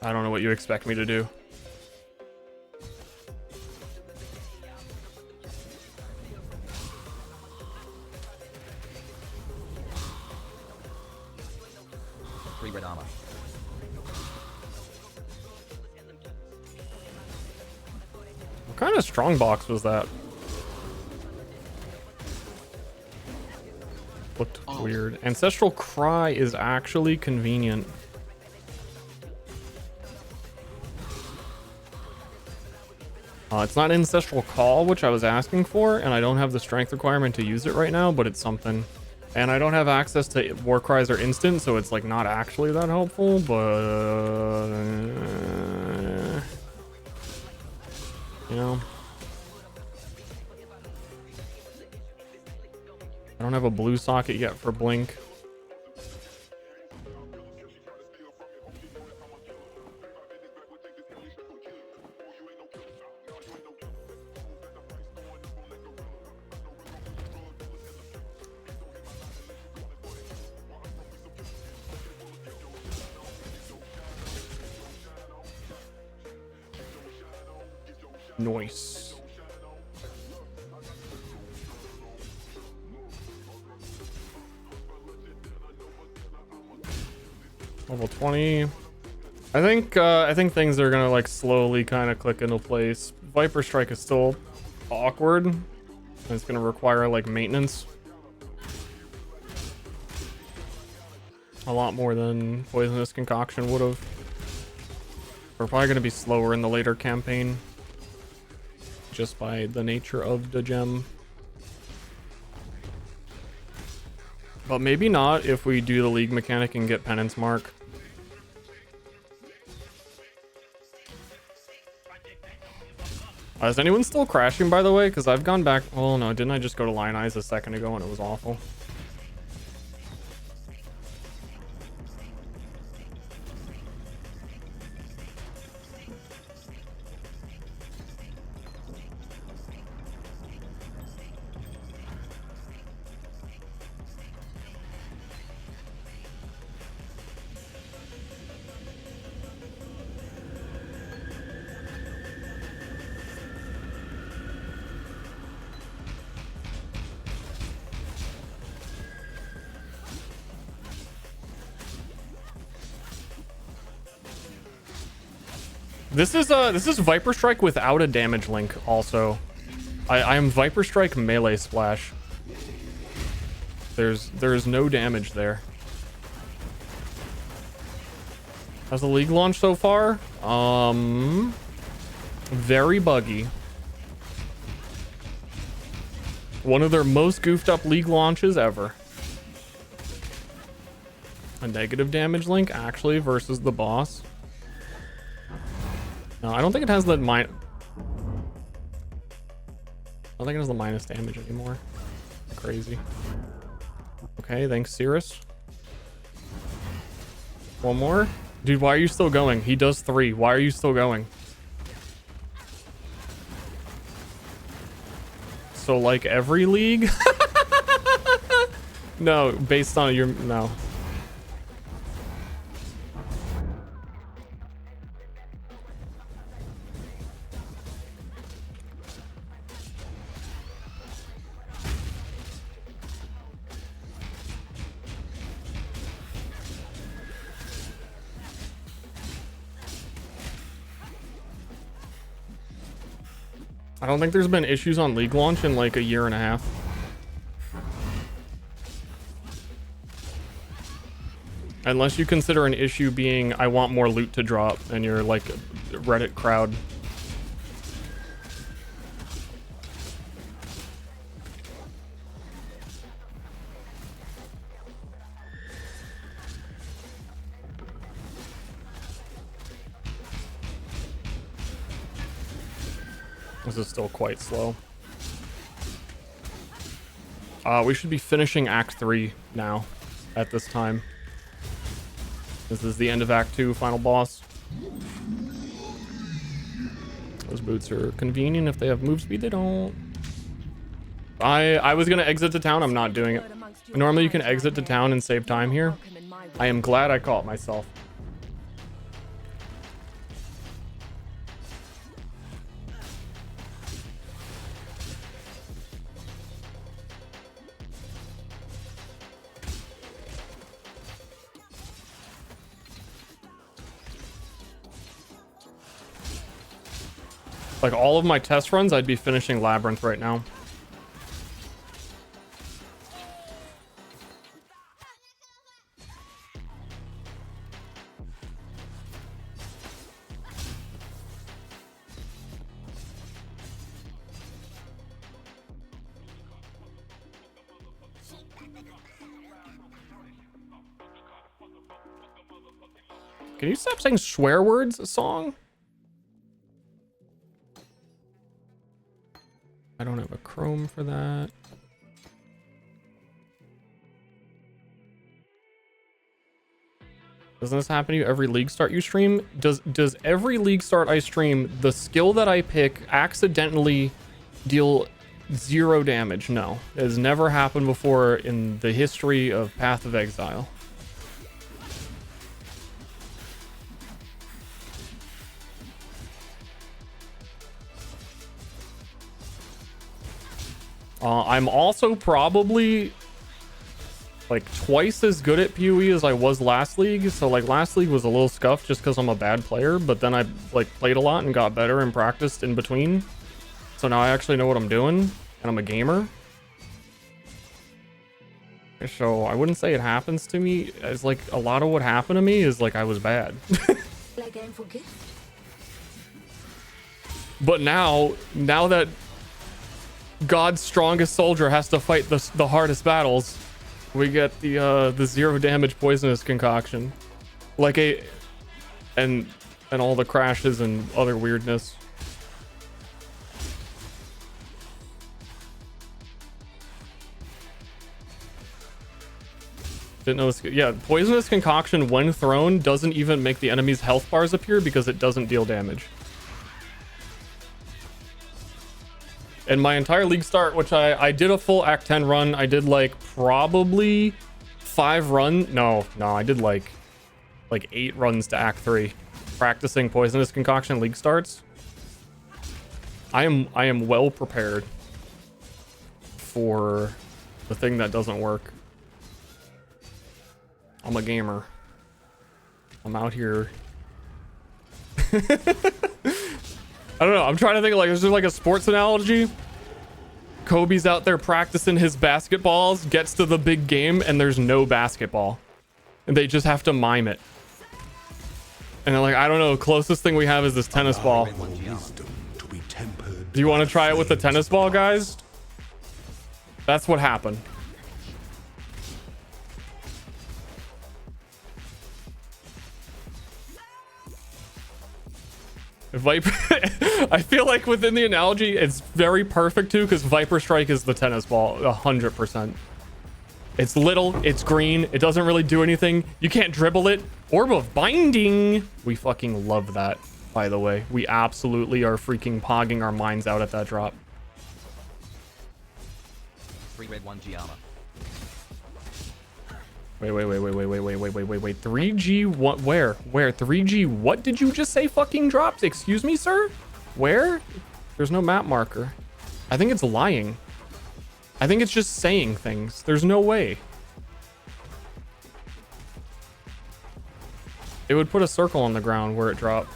I don't know what you expect me to do. Three red armor. What kind of strong box was that? Looked weird. Ancestral Cry is actually convenient. It's not Ancestral Call, which I was asking for, and I don't have the strength requirement to use it right now, but it's something. And I don't have access to War Cries or Instant, so it's like not actually that helpful, but you know. I don't have a blue socket yet for Blink. Nice. Level 20. I think things are gonna like slowly kind of click into place. Viper Strike is still awkward. And it's gonna require like maintenance. A lot more than Poisonous Concoction would have. We're probably gonna be slower in the later campaign. Just by the nature of the gem. But maybe not if we do the League mechanic and get Penance Mark. Is anyone still crashing, by the way? Because I've gone back. Oh no, didn't I just go to Lion Eyes a second ago and it was awful? This is Viper Strike without a damage link also. I am Viper Strike melee splash. There's no damage there. How's the League launch so far? Very buggy. One of their most goofed up League launches ever. A negative damage link actually versus the boss. No, I don't think it has the I don't think it has the minus damage anymore. Crazy. Okay, thanks, Cirrus. One more? Dude, why are you still going? He does 3. Why are you still going? So like every league? No, based on your... No. I don't think there's been issues on League launch in like a year and a half. Unless you consider an issue being, I want more loot to drop, and you're like Reddit crowd. This is still quite slow. We should be finishing Act 3 now, at this time. This is the end of Act 2, final boss. Those boots are convenient. If they have move speed, they don't. I was gonna exit to town. I'm not doing it. Normally you can exit to town and save time here. I am glad I caught myself. Like all of my test runs, I'd be finishing Labyrinth right now. Can you stop saying swear words, song? I don't have a Chrome for that. Doesn't this happen to you every league start you stream? Does every league start I stream, the skill that I pick accidentally deal 0 damage? No. It has never happened before in the history of Path of Exile. I'm also probably like twice as good at PoE as I was last league. So like last league was a little scuffed just because I'm a bad player, but then I like played a lot and got better and practiced in between. So now I actually know what I'm doing and I'm a gamer. So I wouldn't say it happens to me as like a lot of what happened to me is like I was bad. But now that God's strongest soldier has to fight the hardest battles, we get the 0 damage poisonous concoction, like and all the crashes and other weirdness. Didn't know this. Yeah, poisonous concoction when thrown doesn't even make the enemy's health bars appear because it doesn't deal damage. And my entire league start, which I did a full Act 10 run. I did like probably 5 run. No, I did like 8 runs to Act 3, practicing poisonous concoction league starts. I am well prepared for the thing that doesn't work. I'm a gamer. I'm out here. I don't know. I'm trying to think like, is there like a sports analogy? Kobe's out there practicing his basketballs, gets to the big game, and there's no basketball. And they just have to mime it. And they're like, I don't know. Closest thing we have is this tennis ball. Do you want to try it with the tennis ball, guys? That's what happened. Viper. I feel like within the analogy, it's very perfect too, because Viper Strike is the tennis ball, 100%. It's little, it's green, it doesn't really do anything. You can't dribble it. Orb of Binding. We fucking love that, by the way. We absolutely are freaking pogging our minds out at that drop. 3 red, 1 Gianna. Wait. 3G what? Where? 3G what did you just say fucking dropped? Excuse me, sir? Where? There's no map marker. I think it's lying. I think it's just saying things. There's no way. It would put a circle on the ground where it dropped.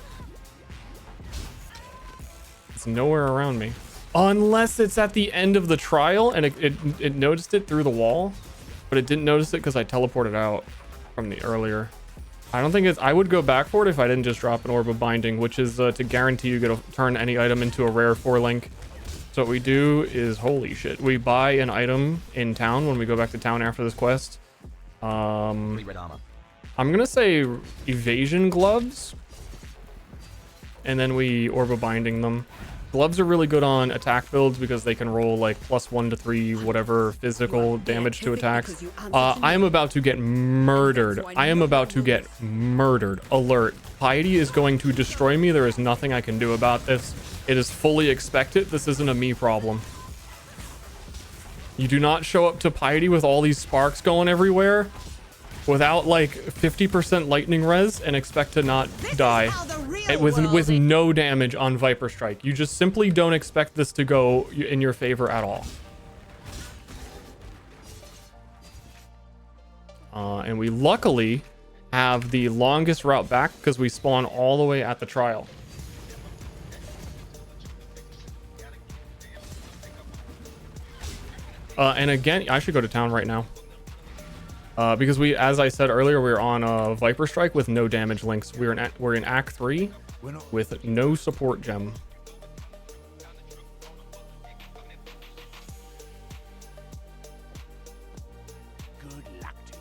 It's nowhere around me. Unless it's at the end of the trial and it noticed it through the wall. But it didn't notice it because I teleported out from the earlier. I don't think it's... I would go back for it if I didn't just drop an Orb of Binding, which is to guarantee you get to turn any item into a rare 4-link. So what we do is... Holy shit. We buy an item in town when we go back to town after this quest. 3 red armor. I'm going to say Evasion Gloves. And then we Orb of Binding them. Gloves are really good on attack builds because they can roll like +1 to 3 whatever physical damage to attacks. I am about to get murdered. I am about to get murdered. Alert. Piety is going to destroy me. There is nothing I can do about this. It is fully expected. This isn't a me problem. You do not show up to Piety with all these sparks going everywhere without like 50% lightning res and expect to not die. With no damage on Viper Strike. You just simply don't expect this to go in your favor at all. And we luckily have the longest route back because we spawn all the way at the trial. And again, I should go to town right now. Because we, as I said earlier, we're on a Viper Strike with no damage links. We're in Act 3 with no support gem.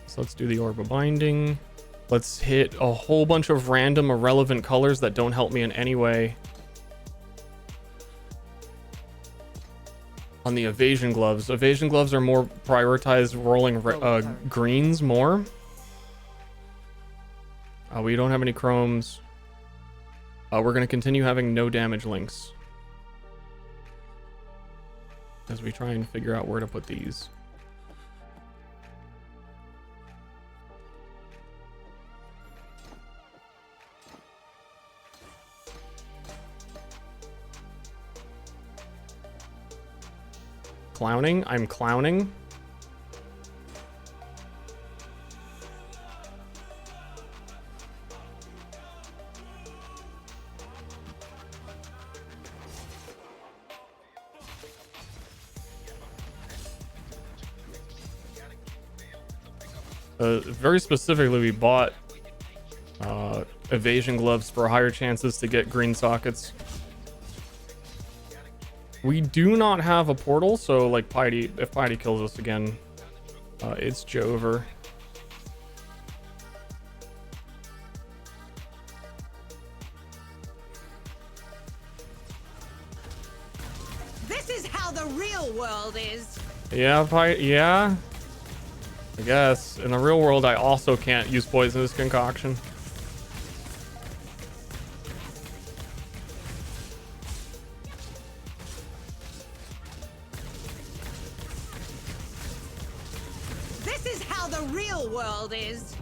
So let's do the Orb of Binding. Let's hit a whole bunch of random irrelevant colors that don't help me in any way. On the evasion gloves. Evasion gloves are more prioritized rolling greens more. We don't have any chromes. We're going to continue having no damage links as we try and figure out where to put these. Clowning. I'm clowning. Very specifically, we bought evasion gloves for higher chances to get green sockets. We do not have a portal, so like Piety, if Piety kills us again, it's Jover. This is how the real world is. Yeah, yeah. I guess in the real world, I also can't use poisonous concoction. This is how the real world is.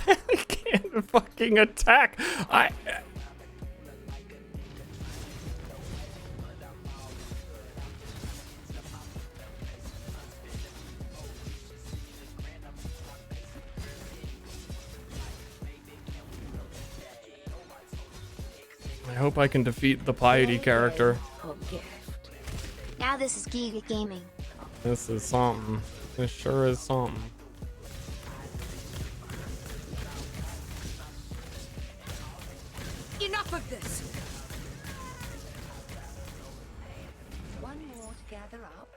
I can't fucking attack. I hope I can defeat the Piety character. Now this is Giga Gaming. This is something. This sure is something. Enough of this. One more to gather up.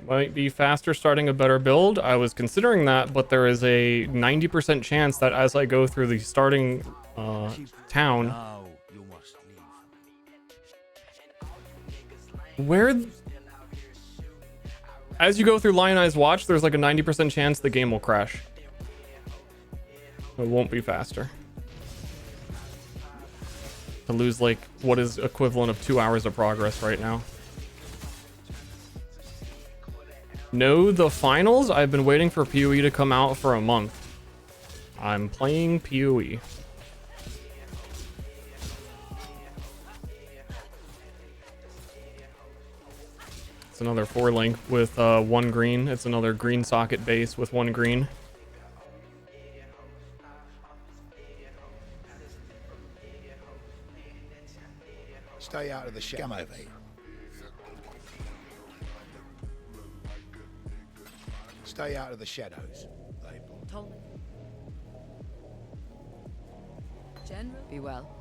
Might be faster starting a better build. I was considering that, but there is a 90% chance that as I go through the starting town, as you go through Lionized Watch, there's like a 90% chance the game will crash. It won't be faster. To lose like what is equivalent of 2 hours of progress right now. No, the finals? I've been waiting for PoE to come out for a month. I'm playing PoE. It's another 4-link with 1 green. It's another green socket base with 1 green. Stay out of the shadows. Come over here. Stay out of the shadows. Totally. General. Be well.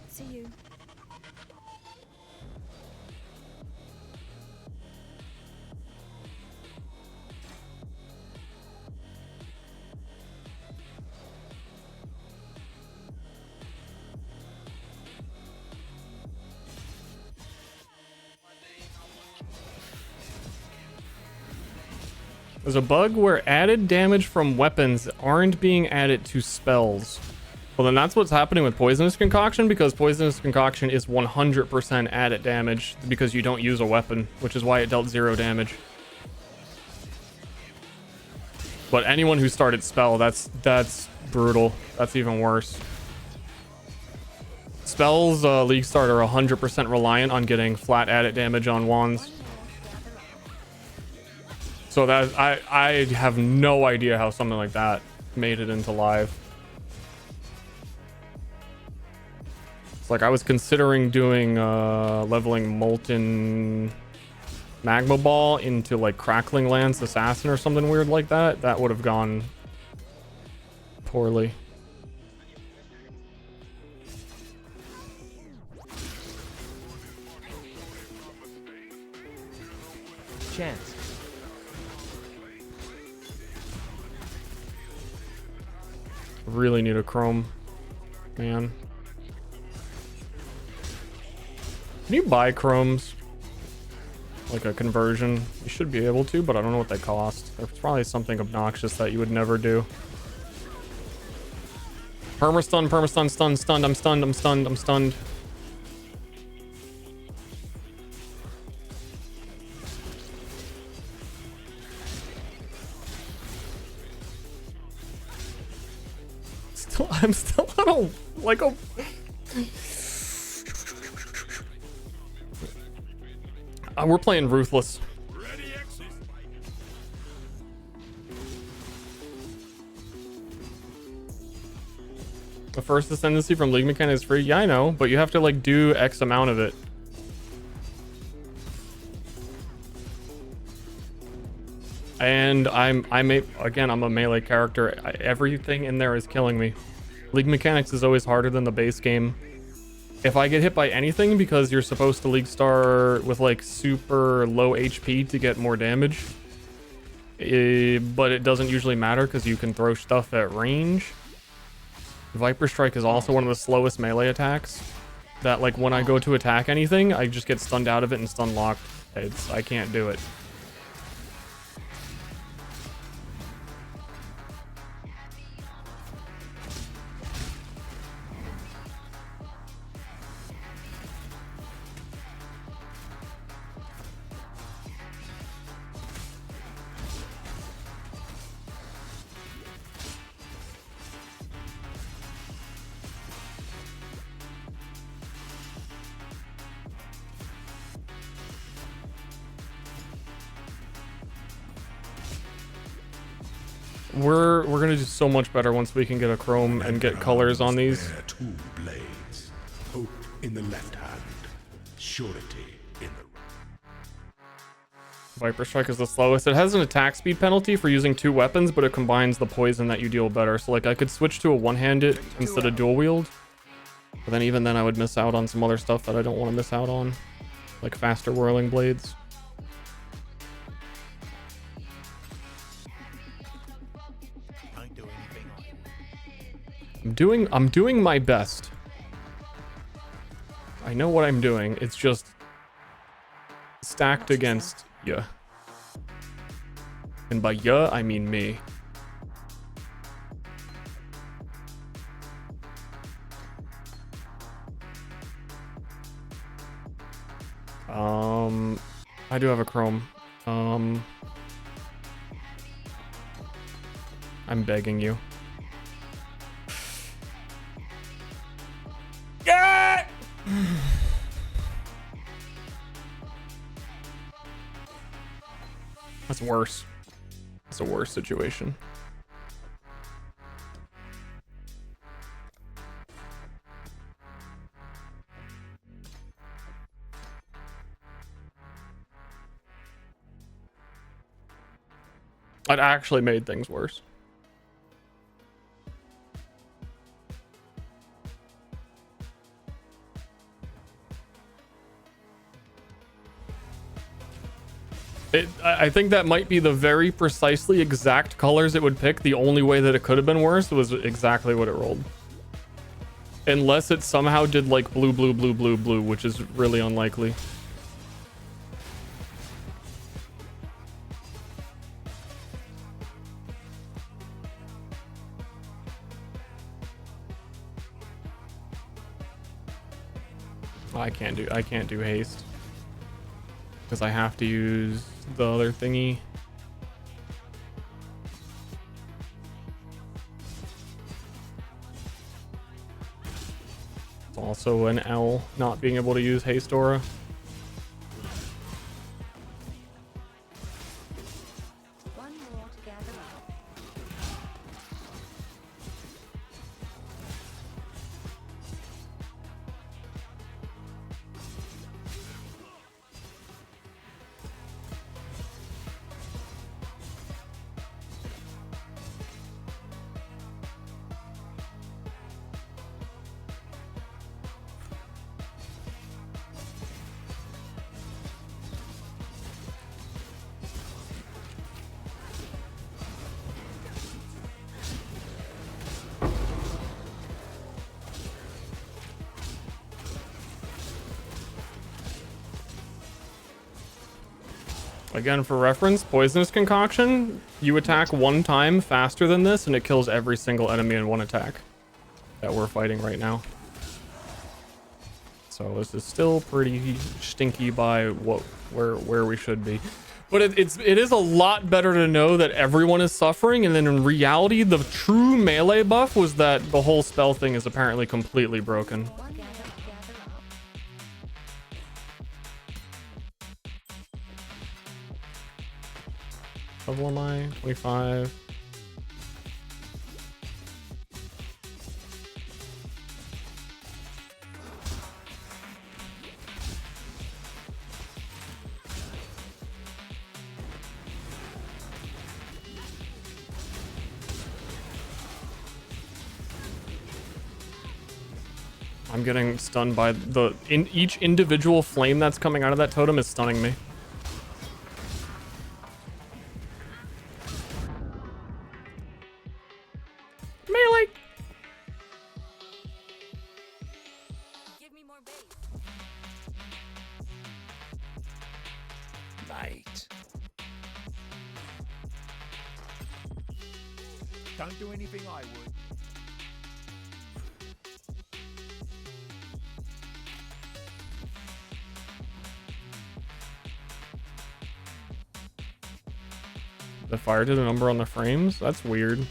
See you. There's a bug where added damage from weapons aren't being added to spells. Well, then that's what's happening with Poisonous Concoction, because Poisonous Concoction is 100% added damage because you don't use a weapon, which is why it dealt 0 damage. But anyone who started spell, that's brutal. That's even worse. Spells, League Start are 100% reliant on getting flat added damage on wands. So that I have no idea how something like that made it into live. It's like I was considering doing leveling Molten Magma Ball into like Crackling Lance Assassin or something weird like that. That would have gone poorly. Chance. Really need a chrome, man. Can you buy chromes? Like a conversion? You should be able to, but I don't know what they cost. There's probably something obnoxious that you would never do. Permastun, permastun, stunned, stunned, I'm stunned, I'm stunned, I'm stunned. I'm still on a, like a... we're playing Ruthless. The first ascendancy from League Mechanic is free. Yeah, I know, but you have to like do X amount of it. And I'm a melee character. Everything in there is killing me. League Mechanics is always harder than the base game. If I get hit by anything, because you're supposed to League Star with like super low HP to get more damage, but it doesn't usually matter because you can throw stuff at range. Viper Strike is also one of the slowest melee attacks. That like when I go to attack anything, I just get stunned out of it and stun locked. I can't do it. We're gonna do so much better once we can get a chrome and get colors on these. Two blades, hope in the left hand, surety in the right. Viper Strike is the slowest. It has an attack speed penalty for using 2 weapons, but it combines the poison that you deal better. So like I could switch to a one-handed instead of dual wield, but then even then I would miss out on some other stuff that I don't want to miss out on, like faster whirling blades. I'm doing my best. I know what I'm doing. It's just stacked against ya. And by ya, I mean me. I do have a chrome. I'm begging you. That's worse. It's a worse situation. It actually made things worse. I think that might be the very precisely exact colors it would pick. The only way that it could have been worse was exactly what it rolled. Unless it somehow did like blue, blue, blue, blue, blue, which is really unlikely. I can't do haste because I have to use the other thingy. It's also an L not being able to use haste aura. One more to gather up. Again, for reference, poisonous concoction, you attack one time faster than this and it kills every single enemy in one attack that we're fighting right now. So this is still pretty stinky by where we should be. But it is a lot better to know that everyone is suffering, and then in reality, the true melee buff was that the whole spell thing is apparently completely broken. Gather up. Level am I? 25. I'm getting stunned by each individual flame that's coming out of that totem is stunning me. Melee. Give me more base. Mate. Don't do anything I would. The fire did a number on the frames? That's weird.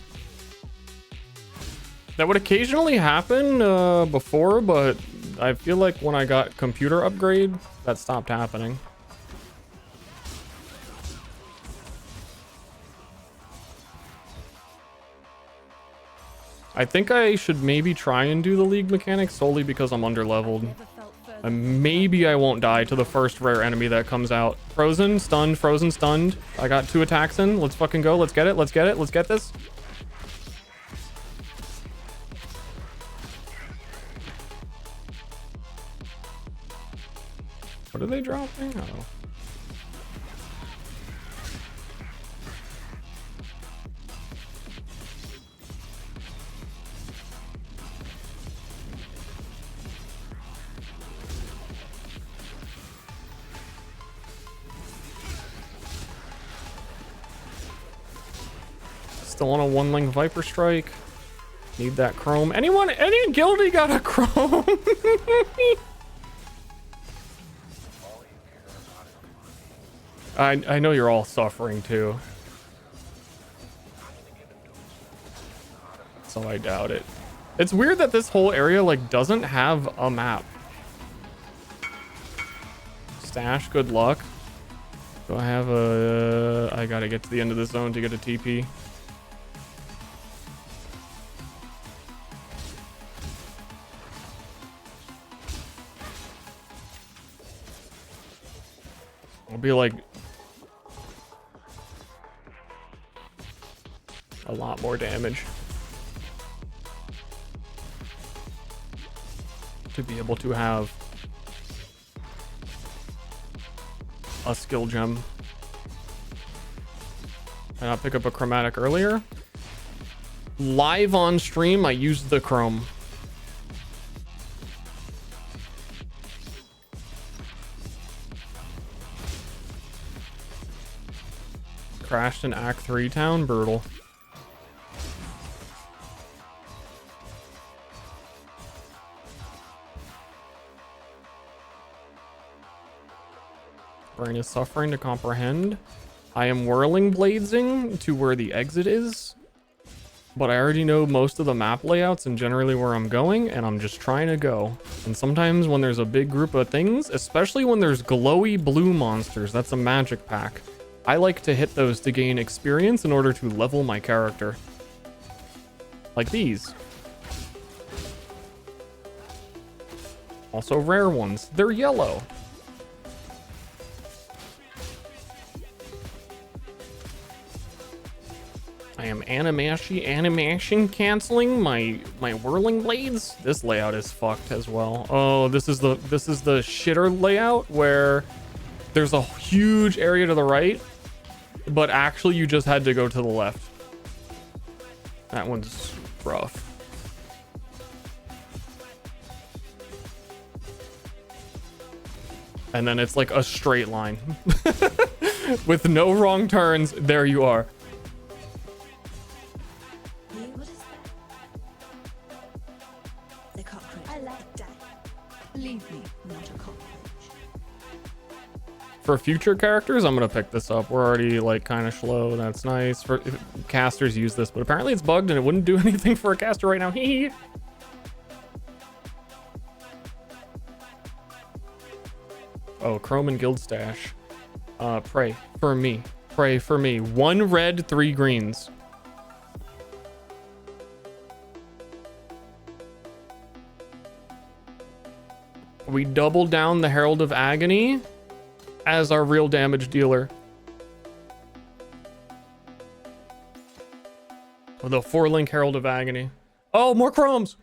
That would occasionally happen before, but I feel like when I got computer upgrade, that stopped happening. I think I should maybe try and do the league mechanics solely because I'm underleveled. Never felt further. And maybe I won't die to the first rare enemy that comes out. Frozen, stunned, frozen, stunned. I got 2 attacks in. Let's fucking go. Let's get it. Let's get it. Let's get this. What are they dropping? Oh. Still on a 1-link Viper Strike. Need that chrome. Anyone? Any guilty got a chrome? I know you're all suffering too. So I doubt it. It's weird that this whole area like doesn't have a map. Stash, good luck. Do I have a... I gotta get to the end of the zone to get a TP. I'll be like a lot more damage to be able to have a skill gem. Did I not pick up a chromatic earlier? Live on stream, I used the chrome. Crashed in Act 3 town, brutal. Brain is suffering to comprehend. I am whirling bladesing to where the exit is, but I already know most of the map layouts and generally where I'm going, and I'm just trying to go. And sometimes when there's a big group of things, especially when there's glowy blue monsters, that's a magic pack, I like to hit those to gain experience in order to level my character. Like these. Also rare ones. They're yellow. I am animation canceling my whirling blades. This layout is fucked as well. Oh, this is the shitter layout where there's a huge area to the right, but actually you just had to go to the left. That one's rough. And then it's like a straight line with no wrong turns. There you are. What is that? The cockroach. I like that. Leave me, not a cockroach. For future characters, I'm gonna pick this up. We're already like kind of slow. That's nice. For casters use this, but apparently it's bugged and it wouldn't do anything for a caster right now. Hee. Oh, Chrome and Guild Stash. Pray for me. Pray for me. 1 red, 3 greens. We double down the Herald of Agony as our real damage dealer. With a 4-link Herald of Agony. Oh, more chromes!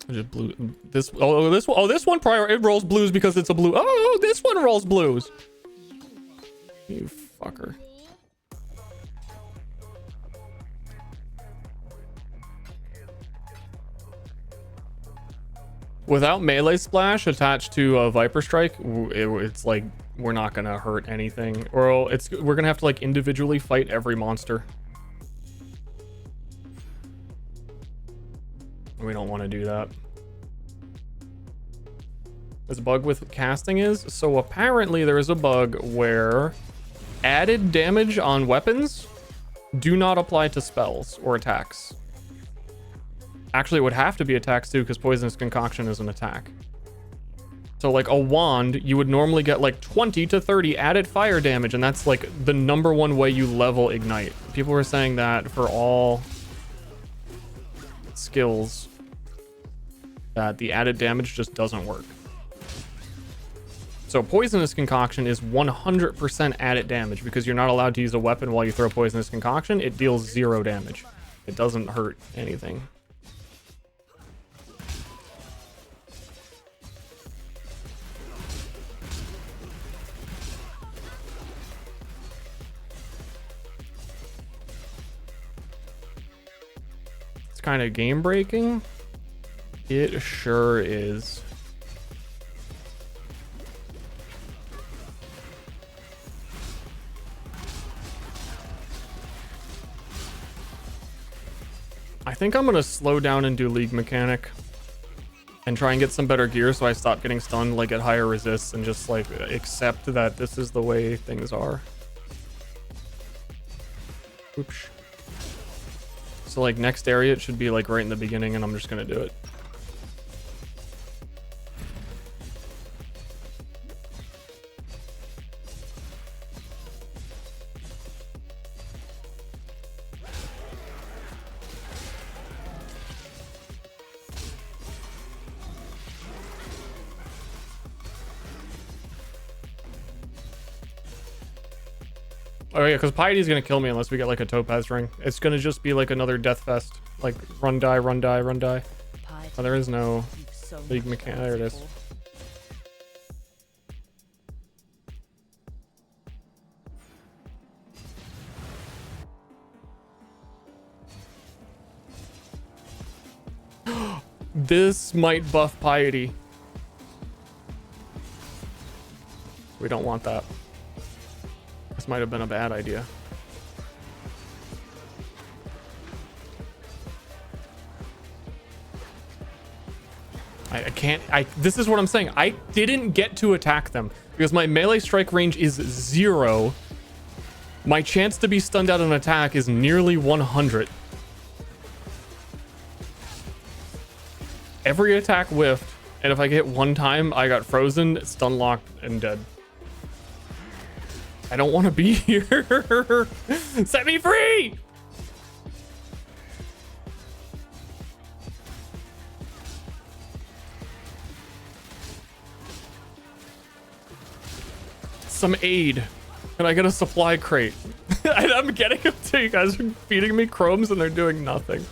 I just blew this. This one prior it rolls blues because it's a blue. Oh, this one rolls blues. You fucker. Without melee splash attached to a Viper Strike, it's like we're not gonna hurt anything, or we're gonna have to like individually fight every monster. We don't want to do that. This bug with casting is, so apparently there is a bug where added damage on weapons do not apply to spells or attacks. Actually, it would have to be attacks too, because Poisonous Concoction is an attack. So like a wand, you would normally get like 20 to 30 added fire damage, and that's like the #1 way you level Ignite. People were saying that for all skills, that the added damage just doesn't work. So Poisonous Concoction is 100% added damage because you're not allowed to use a weapon while you throw Poisonous Concoction. It deals 0 damage. It doesn't hurt anything. It's kind of game breaking. It sure is. I think I'm gonna slow down and do League Mechanic and try and get some better gear so I stop getting stunned, like at higher resists, and just like accept that this is the way things are. Oops. So like next area, it should be like right in the beginning, and I'm just gonna do it. Oh yeah, because Piety's gonna kill me unless we get like a Topaz ring. It's gonna just be like another death fest. Like run die, run die, run die. Oh, there is no League Mechanic. There it is. This might buff Piety. We don't want that. This might have been a bad idea. I can't. This is what I'm saying. I didn't get to attack them because my melee strike range is 0. My chance to be stunned out an attack is nearly 100. Every attack whiffed, and if I get one time, I got frozen, stun locked, and dead. I don't want to be here. Set me free! Some aid. Can I get a supply crate? I'm getting them to you guys are feeding me chromes and they're doing nothing.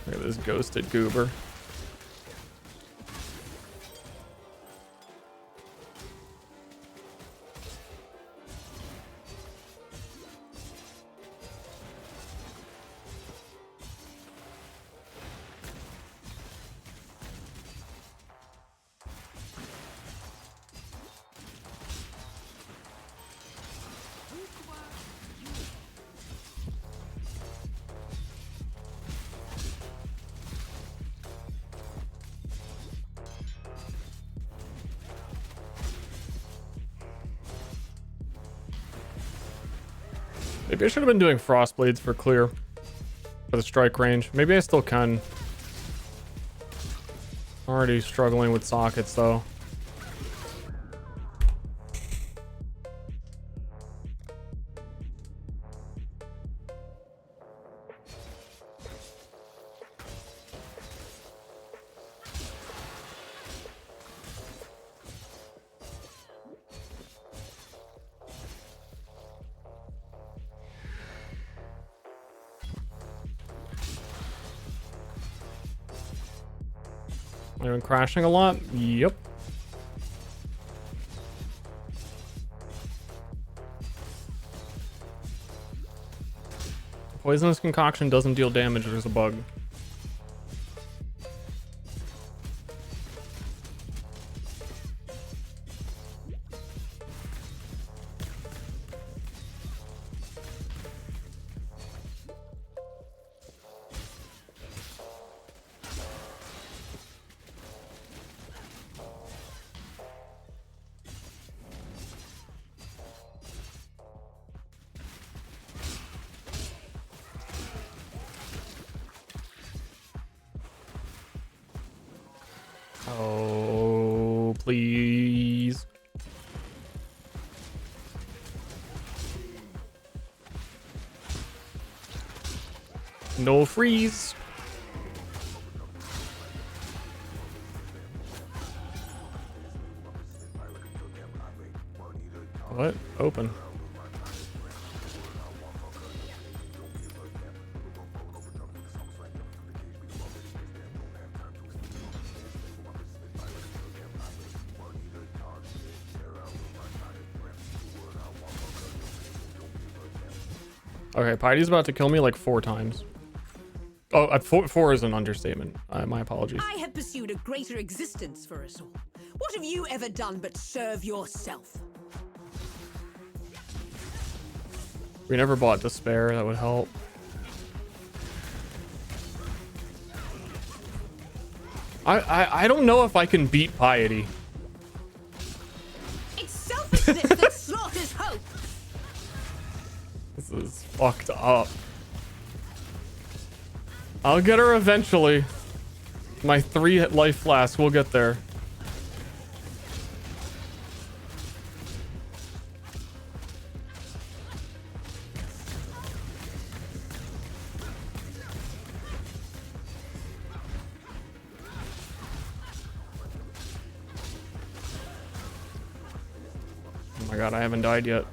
Look at this ghosted goober. Maybe I should have been doing frost blades for clear for the strike range. Maybe I still can. Already struggling with sockets though. Anyone crashing a lot? Yep. Poisonous concoction doesn't deal damage. There's a bug. Oh, please. No freeze. What? Open. Okay, Pity's about to kill me like 4 times. Oh, four is an understatement. My apologies. I have pursued a greater existence for us all. What have you ever done but serve yourself? We never bought Despair. That would help. I don't know if I can beat Piety. It's selfishness that slaughters hope. This is fucked up. I'll get her eventually. My 3 life flask, we'll get there. Oh my god, I haven't died yet.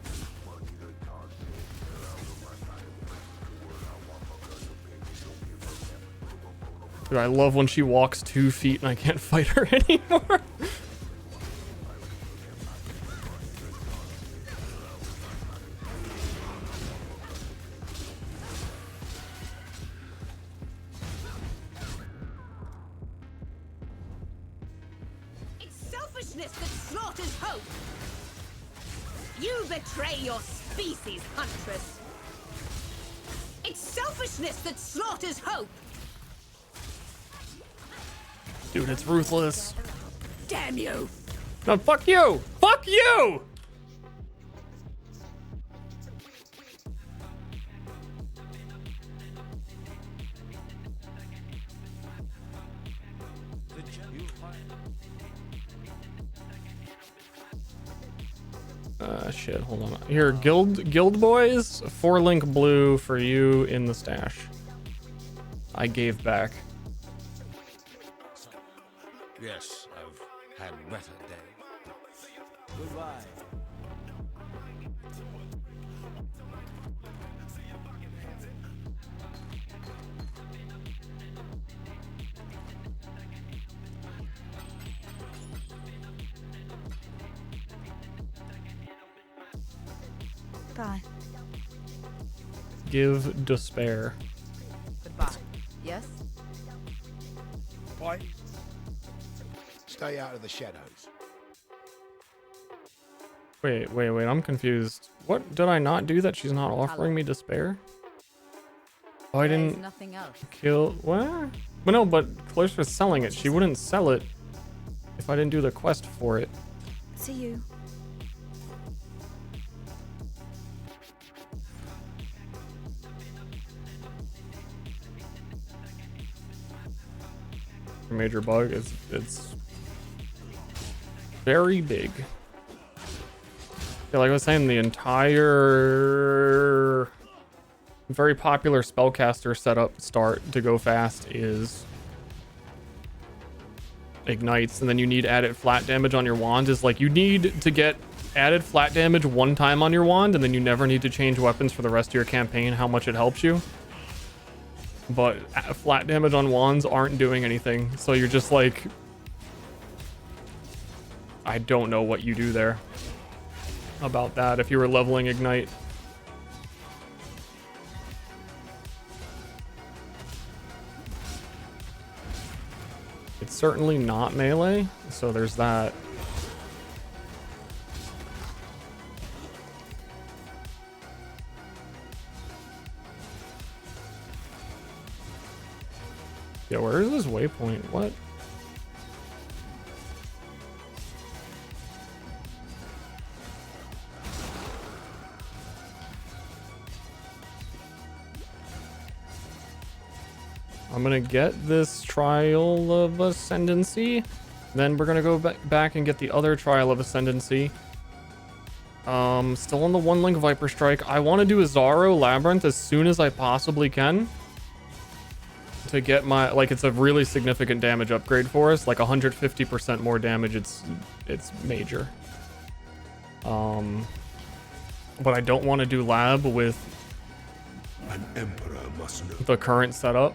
Dude, I love when she walks 2 feet and I can't fight her anymore. selfishness that slaughters hope. You betray your species, Huntress. It's selfishness that slaughters hope. Dude, it's ruthless. Damn you! No, fuck you! Fuck you! Shit, hold on. Here, guild boys, 4-link blue for you in the stash. I gave back. Yes, I've had better days. Goodbye. Bye. Give despair. Goodbye. Yes? Bye. Stay out of the shadows. Wait, I'm confused. What did I not do that she's not offering me despair? Oh, I There's didn't nothing else. kill. What? But no, but Clarissa's selling it. She wouldn't sell it if I didn't do the quest for it. See you. Major bug is it's very big. Yeah, like I was saying, the entire very popular spellcaster setup start to go fast is ignites, and then you need added flat damage on your wand. Is like you need to get added flat damage one time on your wand, and then you never need to change weapons for the rest of your campaign. How much it helps you. But flat damage on wands aren't doing anything, so you're just like, I don't know what you do there about that if you were leveling ignite. It's certainly not melee, so there's that. Yeah, where is this waypoint? What? I'm gonna get this Trial of Ascendancy. Then we're gonna go back and get the other Trial of Ascendancy. Still on the 1-link Viper Strike. I want to do a Zaro Labyrinth as soon as I possibly can. To get my, like, it's a really significant damage upgrade for us, like 150% more damage. It's major. But I don't want to do lab with An emperor must know. the current setup.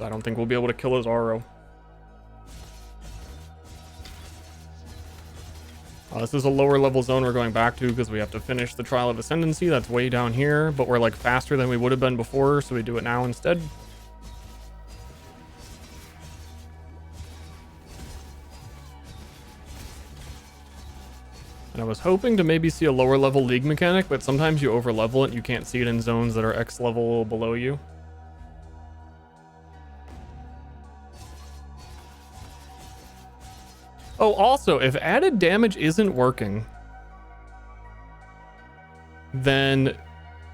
I don't think we'll be able to kill his Zaro. This is a lower level zone we're going back to because we have to finish the Trial of Ascendancy. That's way down here, but we're like faster than we would have been before, so we do it now instead. And I was hoping to maybe see a lower level League mechanic, but sometimes you over level it and you can't see it in zones that are X level below you. Oh, also, if added damage isn't working, then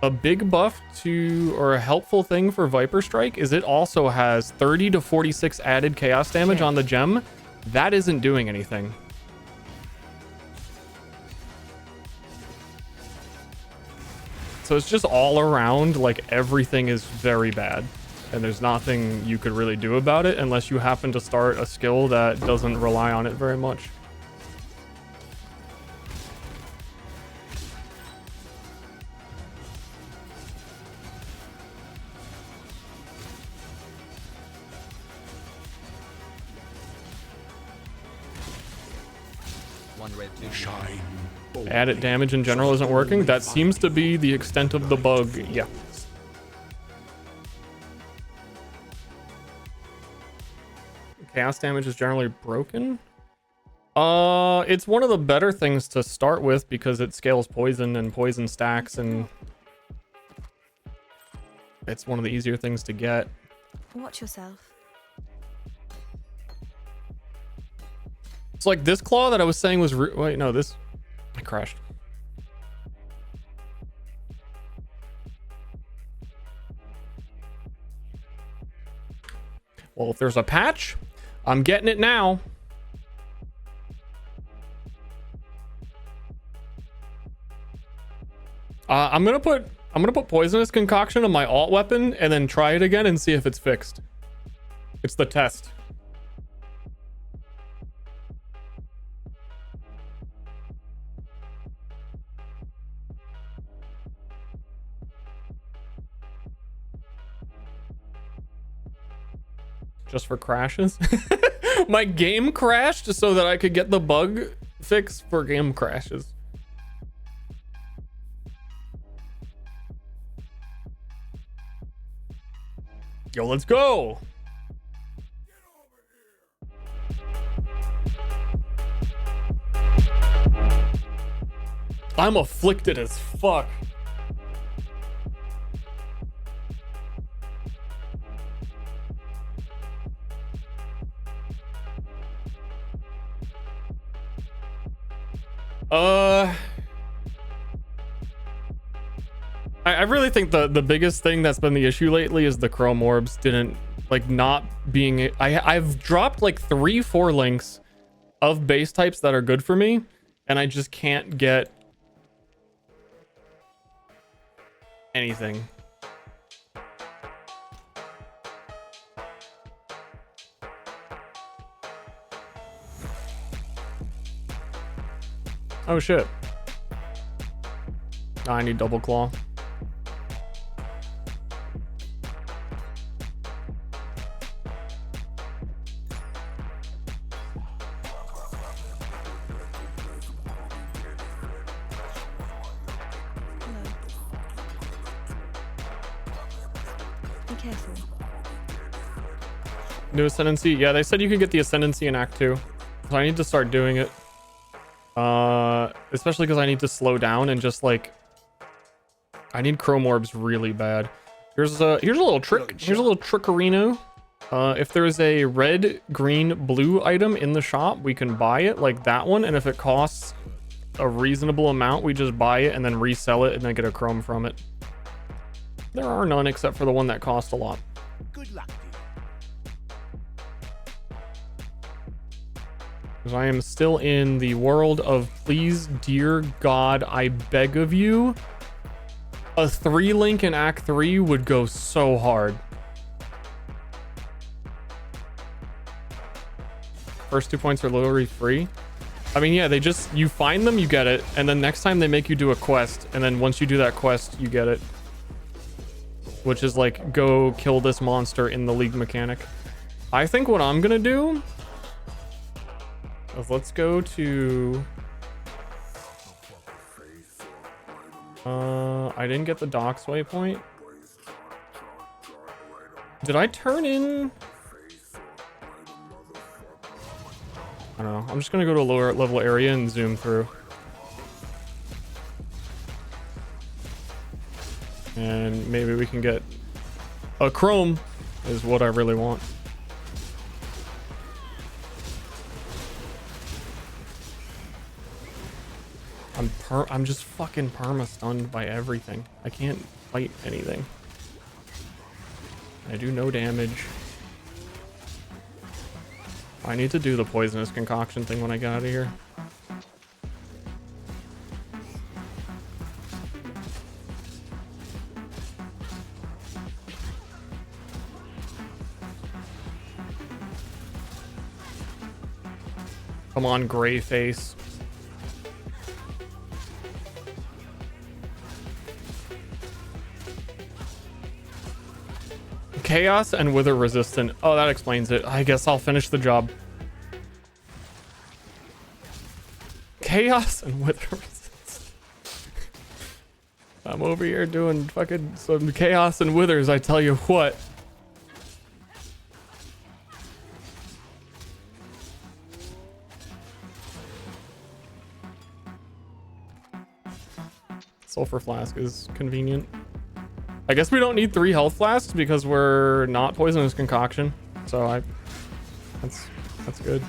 a big buff to, or a helpful thing for Viper Strike is it also has 30 to 46 added chaos damage on the gem. That isn't doing anything. So it's just all around, like, everything is very bad. And there's nothing you could really do about it unless you happen to start a skill that doesn't rely on it very much. One red, two. Shine Added damage in general isn't working. That seems to be the extent of the bug. Yeah. Chaos damage is generally broken. It's one of the better things to start with because it scales poison and poison stacks, and it's one of the easier things to get. Watch yourself. It's like this claw that I was saying was wait, no, this I crashed. Well, if there's a patch, I'm getting it now. I'm gonna put poisonous concoction on my alt weapon and then try it again and see if it's fixed. It's the test. Just for crashes. My game crashed so that I could get the bug fix for game crashes. Yo, let's go. I'm afflicted as fuck. I really think the biggest thing that's been the issue lately is the chrome orbs didn't like not being I've dropped like 3-4 links of base types that are good for me, and I just can't get anything. Oh shit. I need double claw. New ascendancy. Yeah, they said you could get the ascendancy in Act 2. So I need to start doing it. Especially because I need to slow down and just like I need chrome orbs really bad. Here's a little trick. Here's a little trickerino. If there's a red, green, blue item in the shop, we can buy it like that one, and if it costs a reasonable amount, we just buy it and then resell it and then get a chrome from it. There are none except for the one that cost a lot. Good luck. I am still in the world of please, dear God, I beg of you. A 3-link in Act 3 would go so hard. First 2 points are literally free. I mean, yeah, you find them, you get it, and then next time they make you do a quest, and then once you do that quest, you get it. Which is like, go kill this monster in the league mechanic. I think what I'm gonna do let's go to I didn't get the docks waypoint. Did I turn in? I don't know. I'm just gonna go to a lower level area and zoom through. And maybe we can get a chrome is what I really want. I'm just fucking perma-stunned by everything. I can't fight anything. I do no damage. I need to do the poisonous concoction thing when I get out of here. Come on, gray face. Chaos and wither resistant. Oh, that explains it. I guess I'll finish the job. Chaos and wither resistant. I'm over here doing fucking some chaos and withers, I tell you what. Sulfur flask is convenient. I guess we don't need 3 health flasks because we're not poisonous concoction. So that's good.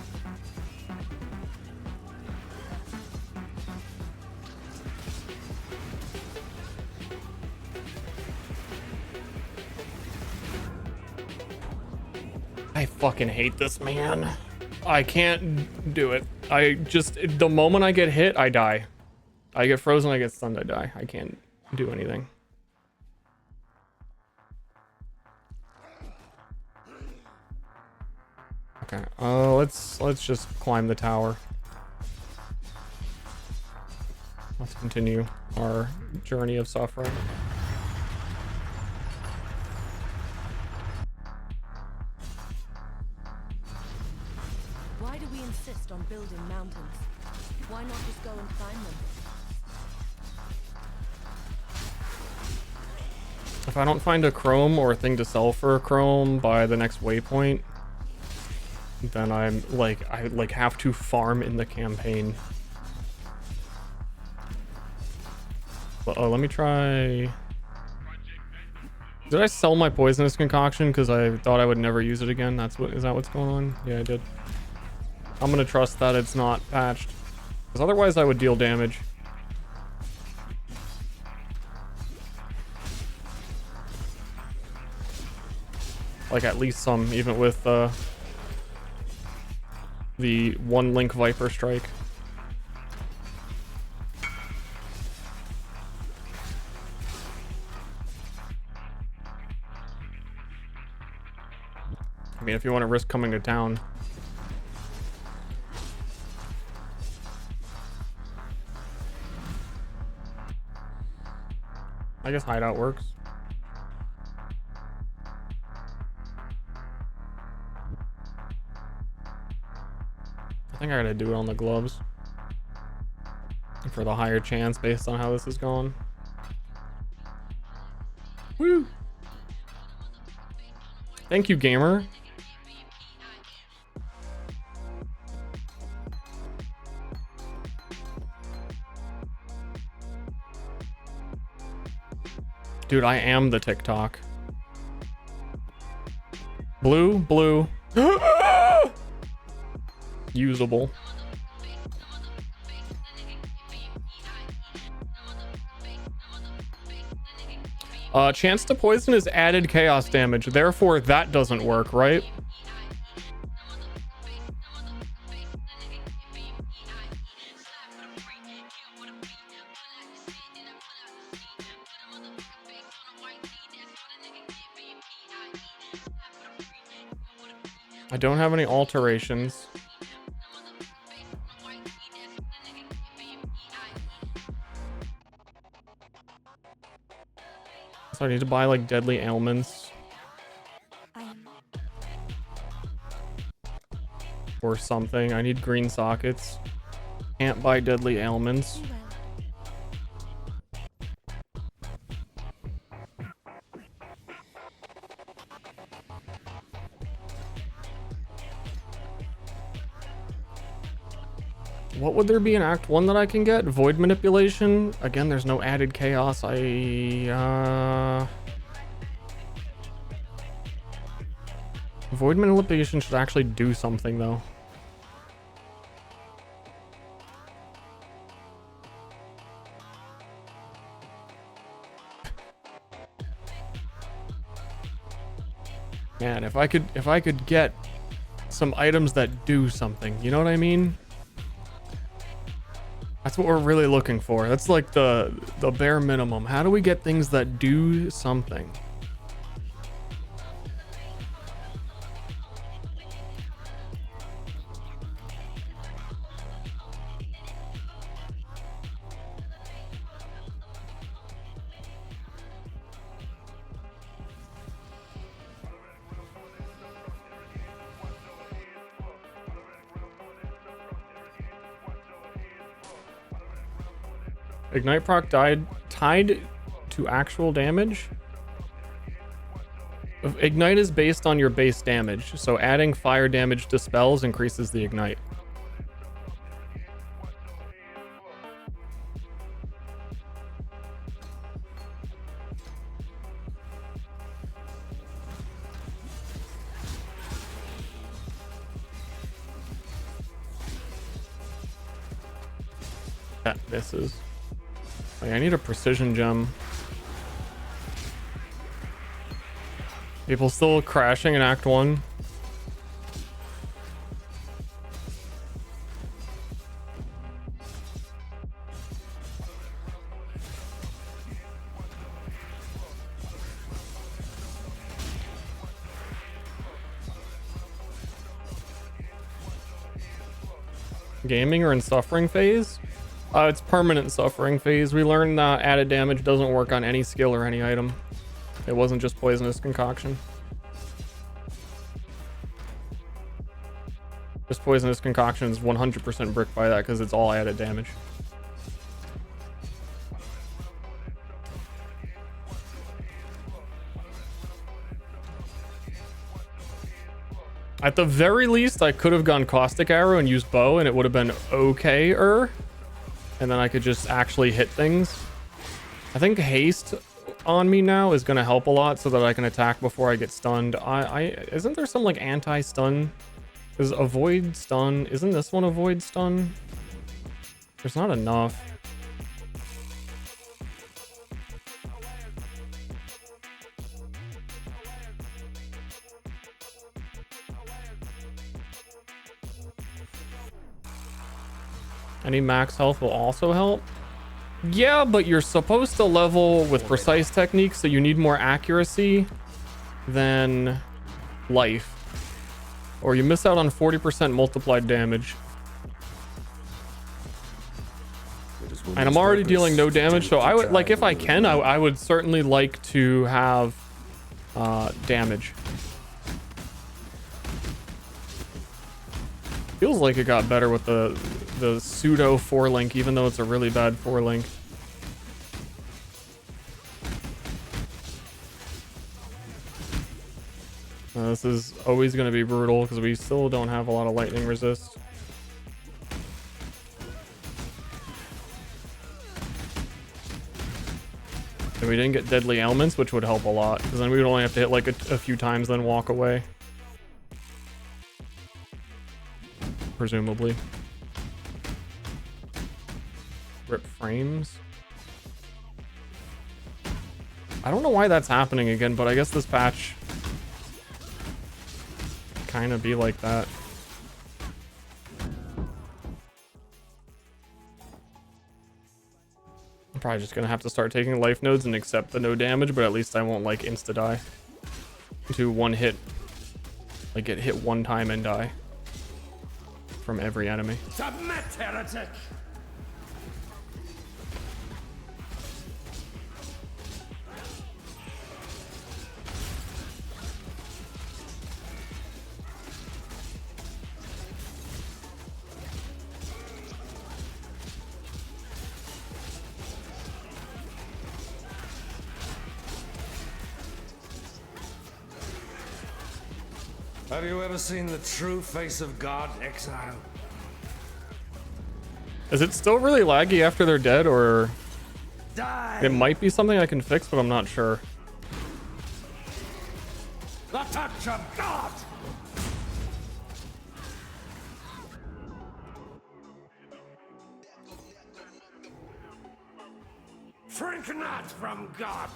I fucking hate this, man. I can't do it. The moment I get hit, I die. I get frozen, I get stunned, I die. I can't do anything. Okay, let's just climb the tower. Let's continue our journey of suffering. Why do we insist on building mountains? Why not just go and climb them? If I don't find a chrome or a thing to sell for a chrome by the next waypoint, then I have to farm in the campaign. But, let me try. Did I sell my poisonous concoction because I thought I would never use it again? Is that what's going on? Yeah, I did. I'm gonna trust that it's not patched, because otherwise I would deal damage. Like at least some, even with the 1 link Viper strike. I mean, if you want to risk coming to town. I guess hideout works. I think I gotta do it on the gloves for the higher chance based on how this is going. Woo! Thank you, gamer. Dude, I am the TikTok. Blue. Usable. Chance to poison is added chaos damage, therefore that doesn't work, right? I don't have any alterations. So I need to buy like deadly ailments. Or something. I need green sockets. Can't buy deadly ailments. What would there be in Act 1 that I can get? Void manipulation? Again, there's no added chaos. Void manipulation should actually do something, though. Man, if I could get some items that do something, you know what I mean? That's what we're really looking for. That's like the bare minimum. How do we get things that do something? Ignite proc tied to actual damage. Ignite is based on your base damage, so adding fire damage to spells increases the ignite. That misses. Like, I need a precision gem. People still crashing in Act 1. Gaming or in suffering phase? It's permanent suffering phase. We learned that added damage doesn't work on any skill or any item. It wasn't just poisonous concoction. Just poisonous concoction is 100% brick by that because it's all added damage. At the very least, I could have gone Caustic Arrow and used bow and it would have been okay-er. And then I could just actually hit things. I think haste on me now is going to help a lot so that I can attack before I get stunned. Isn't there some like anti-stun? Is avoid stun? Isn't this one avoid stun? There's not enough. Any max health will also help. Yeah, but you're supposed to level with precise techniques, so you need more accuracy than life. Or you miss out on 40% multiplied damage. And I'm already dealing no damage, so I would, like, if I can, I would certainly like to have damage. Feels like it got better with the pseudo 4-link, even though it's a really bad 4-link. This is always going to be brutal because we still don't have a lot of lightning resist. And we didn't get deadly ailments, which would help a lot because then we would only have to hit like a few times, then walk away. Presumably. Rip frames. I don't know why that's happening again, but I guess this patch kind of be like that. I'm probably just gonna have to start taking life nodes and accept the no damage, but at least I won't like insta die to one hit, like get hit one time and die from every enemy. Submit, heretic! Have you ever seen the true face of God, Exile? Is it still really laggy after they're dead, or Die! it might be something I can fix, but I'm not sure. The touch of God! Shrink not from God!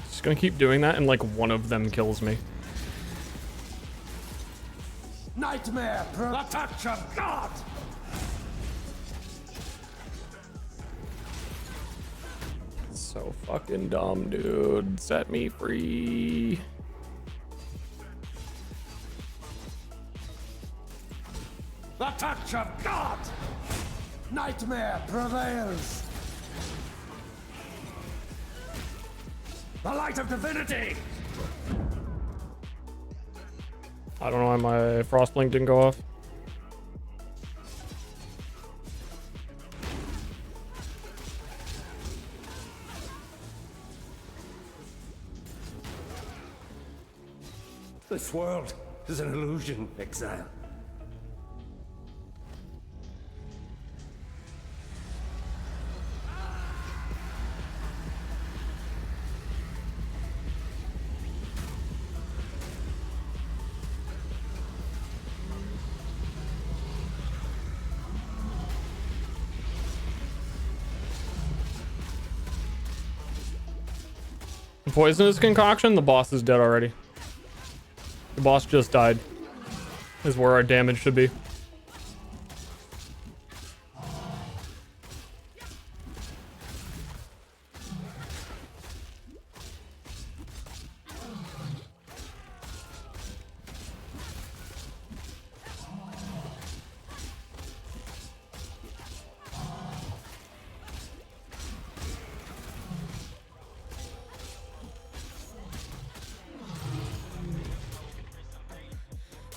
Just gonna keep doing that and like one of them kills me. Nightmare! The touch of God! So fucking dumb, dude. Set me free. The touch of God! Nightmare prevails! The light of divinity! I don't know why my frost blink didn't go off. This world is an illusion, Exile. Poisonous concoction, the boss is dead already. The boss just died. Is where our damage should be.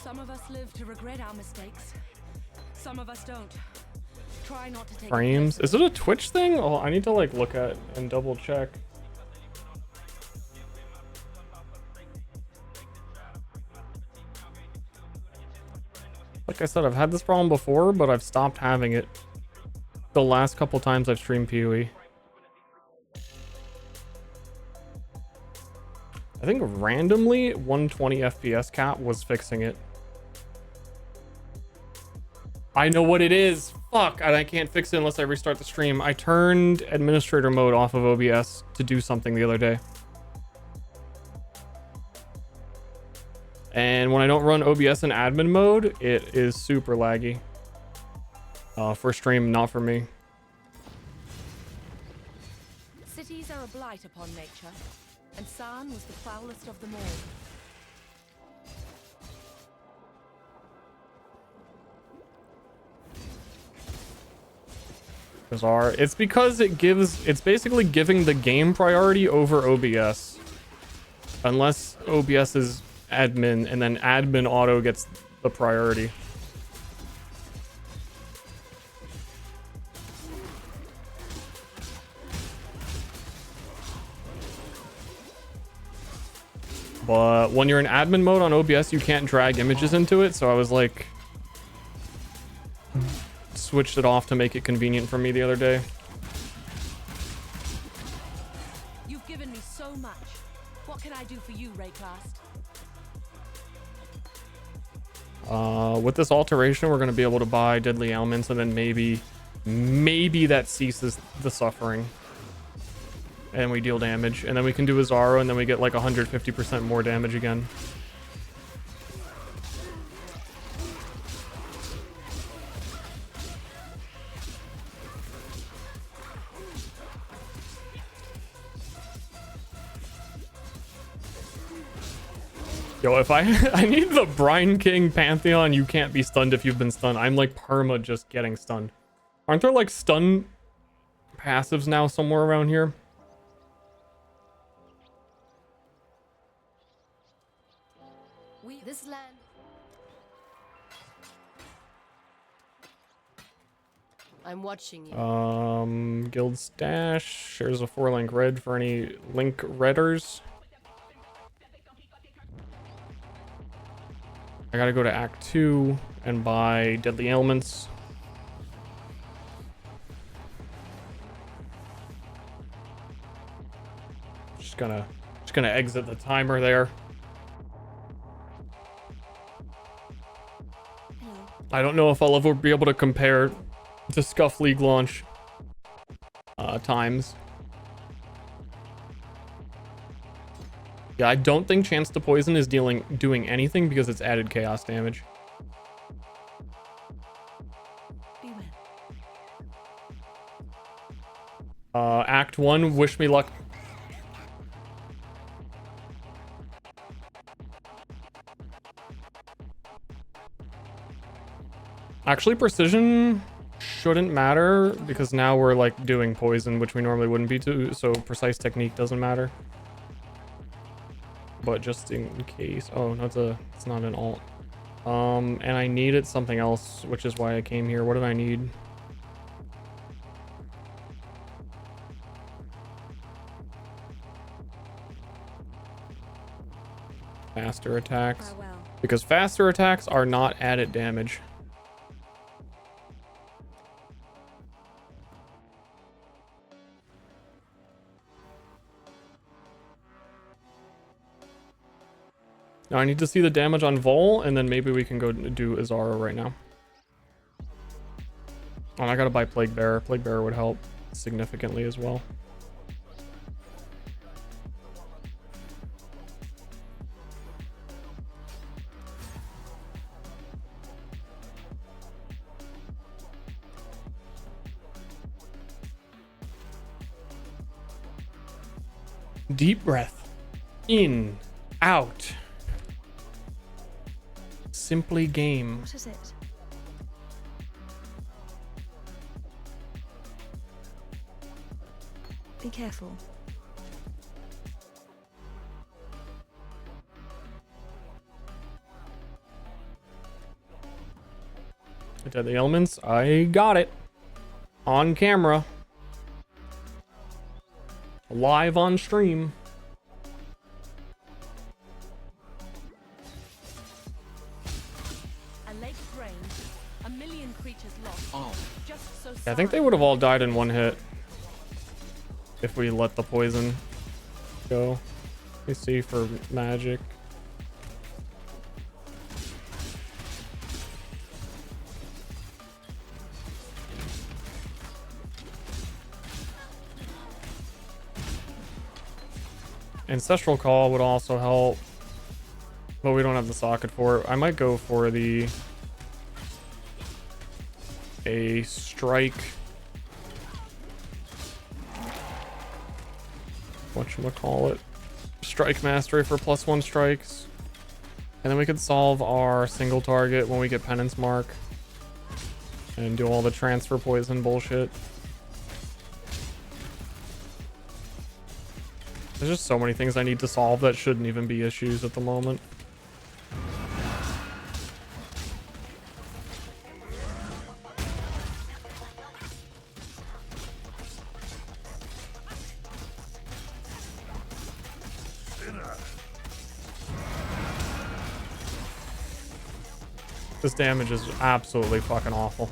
Some of us live to regret our mistakes. Some of us don't. Try not to take Frames. Is it a Twitch thing? Oh, I need to like look at and double check. Like I said, I've had this problem before, but I've stopped having it the last couple times I've streamed PoE. I think randomly 120 FPS cap was fixing it. I know what it is. Fuck, and I can't fix it unless I restart the stream. I turned administrator mode off of OBS to do something the other day. And when I don't run OBS in admin mode, it is super laggy. For stream, not for me. Cities are a blight upon nature, and San was the foulest of them all. Bizarre. It's because it's basically giving the game priority over OBS. Unless OBS is admin, and then admin auto gets the priority. But when you're in admin mode on OBS, you can't drag images into it, so I was like, switched it off to make it convenient for me the other day. You've given me so much. What can I do for you, Raycast? With this alteration, we're going to be able to buy deadly ailments, and then maybe that ceases the suffering. And we deal damage, and then we can do a Zaro, and then we get like 150% more damage again. Yo, if I need the Brine King Pantheon, you can't be stunned if you've been stunned. I'm like perma just getting stunned. Aren't there like stun passives now somewhere around here? This land. I'm watching you. Guild stash. There's a 4-link red for any link redders. I gotta go to Act 2 and buy deadly ailments. Just gonna exit the timer there. I don't know if I'll ever be able to compare to Scuff League launch times. Yeah, I don't think Chance to Poison is doing anything because it's added chaos damage. Act 1, wish me luck. Actually, precision shouldn't matter because now we're like doing poison, which we normally wouldn't be to, so precise technique doesn't matter. But just in case. Oh, no, it's not an alt. And I needed something else, which is why I came here. What did I need? Faster attacks. Because faster attacks are not added damage. Now I need to see the damage on Vol, and then maybe we can go do Azara right now. Oh, and I gotta buy Plague Bearer. Plague Bearer would help significantly as well. Deep breath. In. Out. Simply game. What is it? Be careful. Deadly elements. I got it. On camera. Live on stream. A lake drained, a million creatures lost. Oh. Just so Yeah, I think they would have all died in one hit if we let the poison go. Let me see for magic. Ancestral Call would also help, but we don't have the socket for it. I might go for a strike. Whatchamacallit? Strike mastery for +1 strikes. And then we could solve our single target when we get Penance Mark. And do all the transfer poison bullshit. There's just so many things I need to solve that shouldn't even be issues at the moment. This damage is absolutely fucking awful.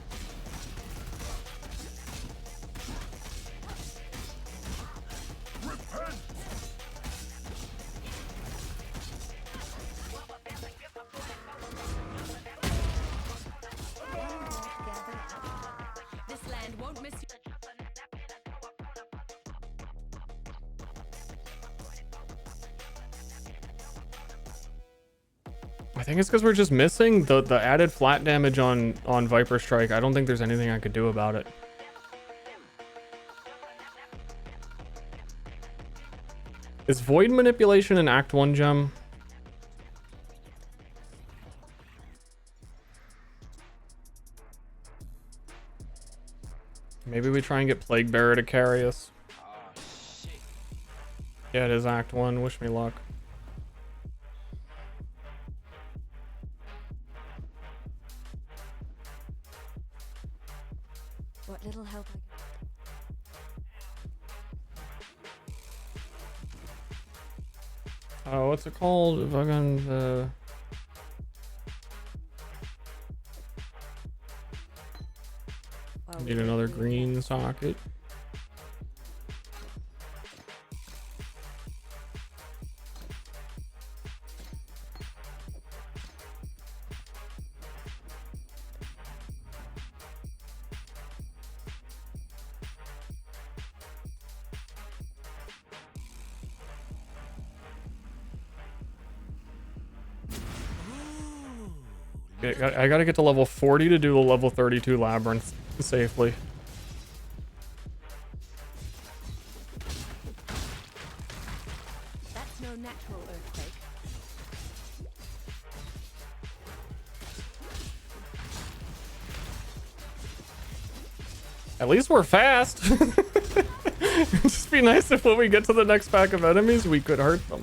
This land won't miss you. I think it's because we're just missing the added flat damage on Viper Strike. I don't think there's anything I could do about it. Is Void Manipulation an Act 1 gem? Maybe we try and get Plague Bearer to carry us. Yeah, it is Act 1. Wish me luck. What little help What's it called? Fucking need another green socket. I gotta get to level 40 to do the level 32 labyrinth safely. That's no natural earthquake. At least we're fast. It'd just be nice if when we get to the next pack of enemies, we could hurt them.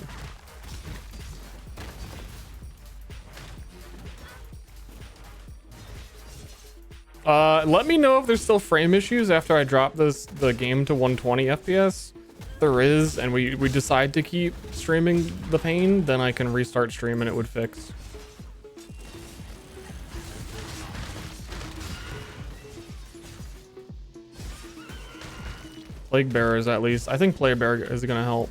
Let me know if there's still frame issues after I drop the game to 120 FPS. If there is, and we decide to keep streaming the pain, then I can restart stream and it would fix. Plague Bearers at least. I think Plague Bearer is gonna help.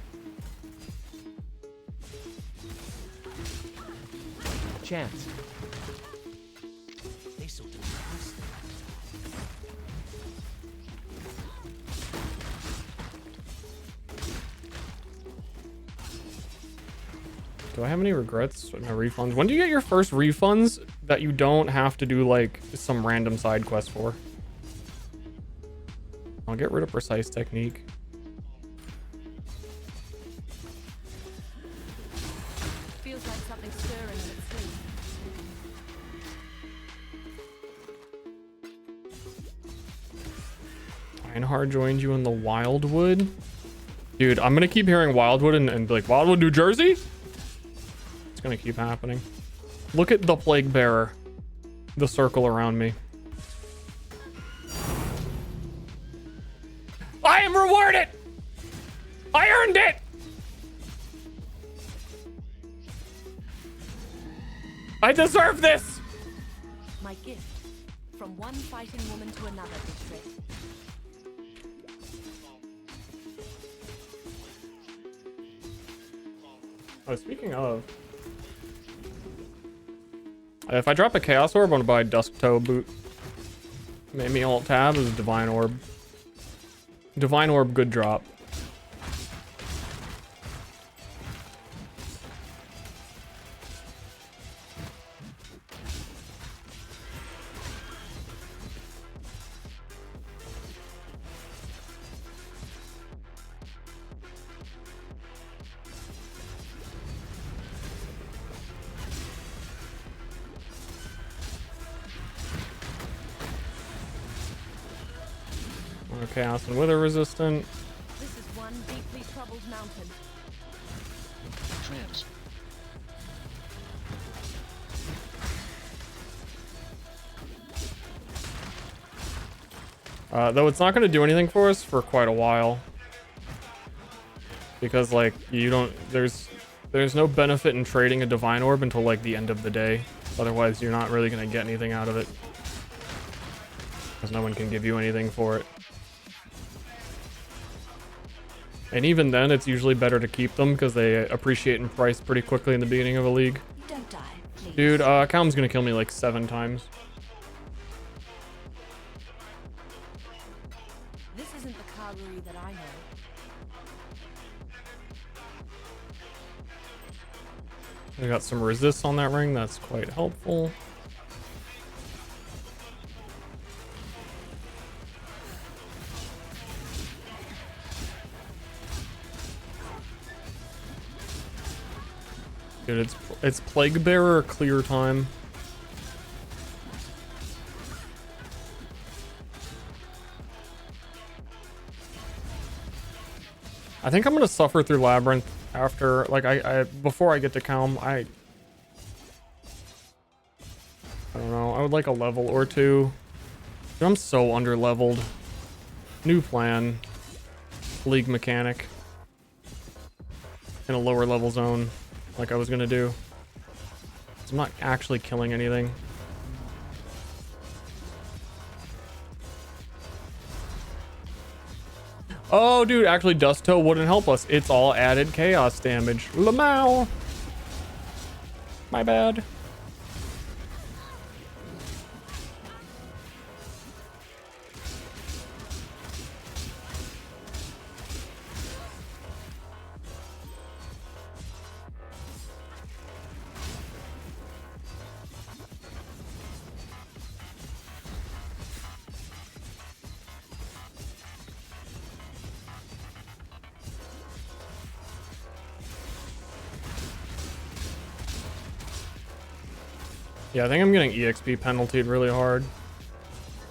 Chance. Do I have any regrets? No refunds. When do you get your first refunds that you don't have to do like some random side quest for? I'll get rid of precise technique. Feels like something stirring in its sleep. Einhard joined you in the Wildwood. Dude, I'm gonna keep hearing Wildwood and be like, Wildwood, New Jersey? It's gonna keep happening. Look at the Plague Bearer. The circle around me. I am rewarded! I earned it! I deserve this! My gift. From one fighting woman to another, District. Oh, speaking of, if I drop a Chaos Orb, I'm gonna buy Dusk Toe Boot. Made me alt tab is Divine Orb. Divine Orb, good drop. Chaos and Wither resistant. This is one deeply troubled mountain. Trance. Though it's not going to do anything for us for quite a while. Because like you don't there's no benefit in trading a Divine Orb until like the end of the day. Otherwise you're not really going to get anything out of it. Because no one can give you anything for it. And even then, it's usually better to keep them because they appreciate in price pretty quickly in the beginning of a league. Don't die, please. Dude, Calum's gonna kill me like 7 times. This isn't the Karuri that I know. We got some resists on that ring. That's quite helpful. Dude, it's Plague Bearer clear time. I think I'm gonna suffer through Labyrinth after, like, before I get to Calm. I don't know. I would like a level or two. Dude, I'm so under leveled. New plan. League mechanic. In a lower level zone. Like I was gonna do. I'm not actually killing anything. Oh, dude, actually Dust Toe wouldn't help us. It's all added chaos damage. Lamau. My bad. Yeah, I think I'm getting EXP penaltied really hard.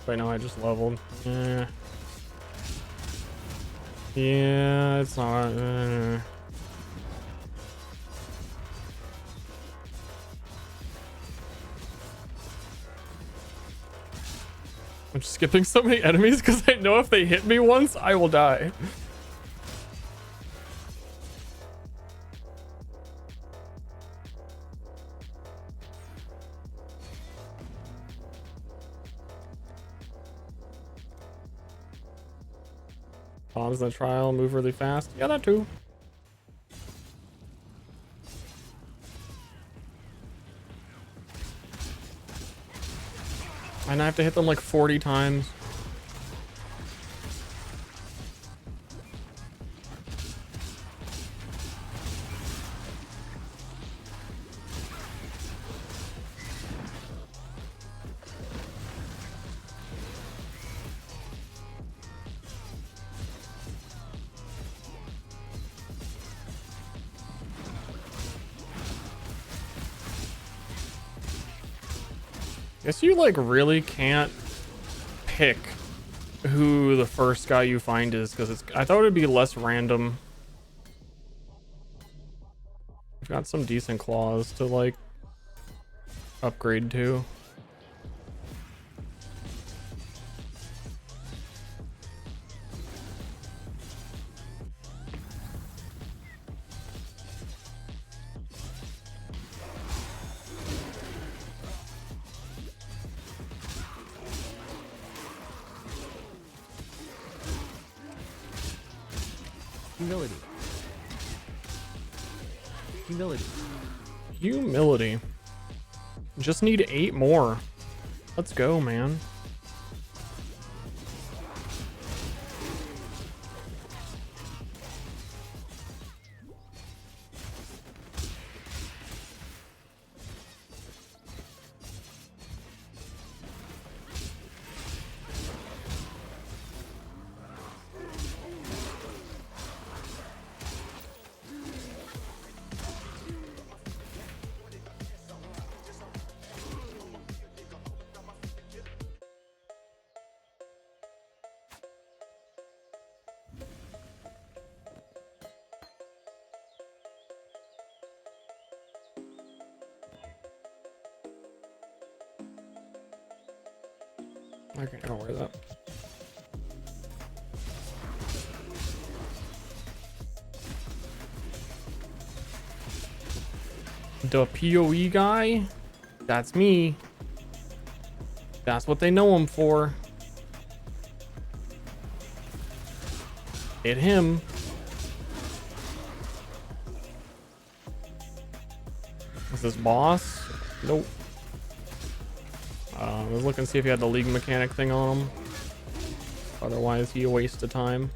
Wait, no, I just leveled. Yeah. Yeah, it's not. I'm skipping so many enemies because I know if they hit me once, I will die. Bombs in the trial, move really fast. Yeah, that too. And I have to hit them like 40 times. Guess you like really can't pick who the first guy you find is, because it's, I thought it would be less random. I've got some decent claws to like upgrade to. Humility. Humility. Humility. Just need 8 more. Let's go, man. Okay, I don't worry that. The PoE guy? That's me. That's what they know him for. Hit him. Is this boss? Nope. I was looking to see if he had the league mechanic thing on him. Otherwise, he a waste of time.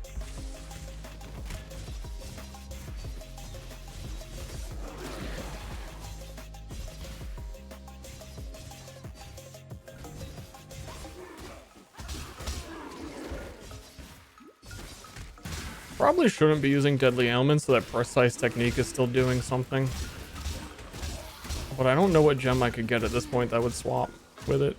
Probably shouldn't be using deadly ailments, so that precise technique is still doing something. But I don't know what gem I could get at this point that would swap with it.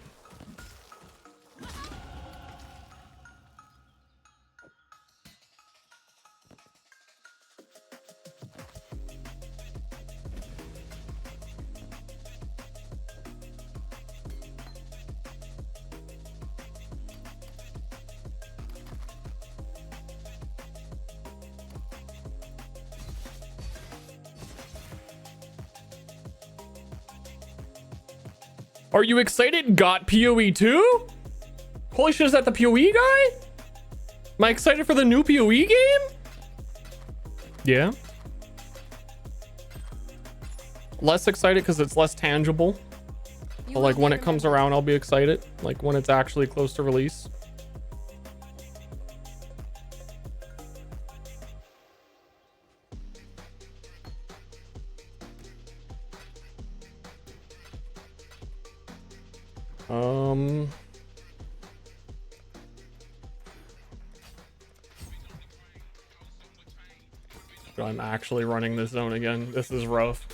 Are you excited? Got PoE too? Holy shit, is that the PoE guy? Am I excited for the new PoE game? Yeah. Less excited because it's less tangible. But like when it comes around, I'll be excited. Like when it's actually close to release. I'm actually running this zone again. This is rough.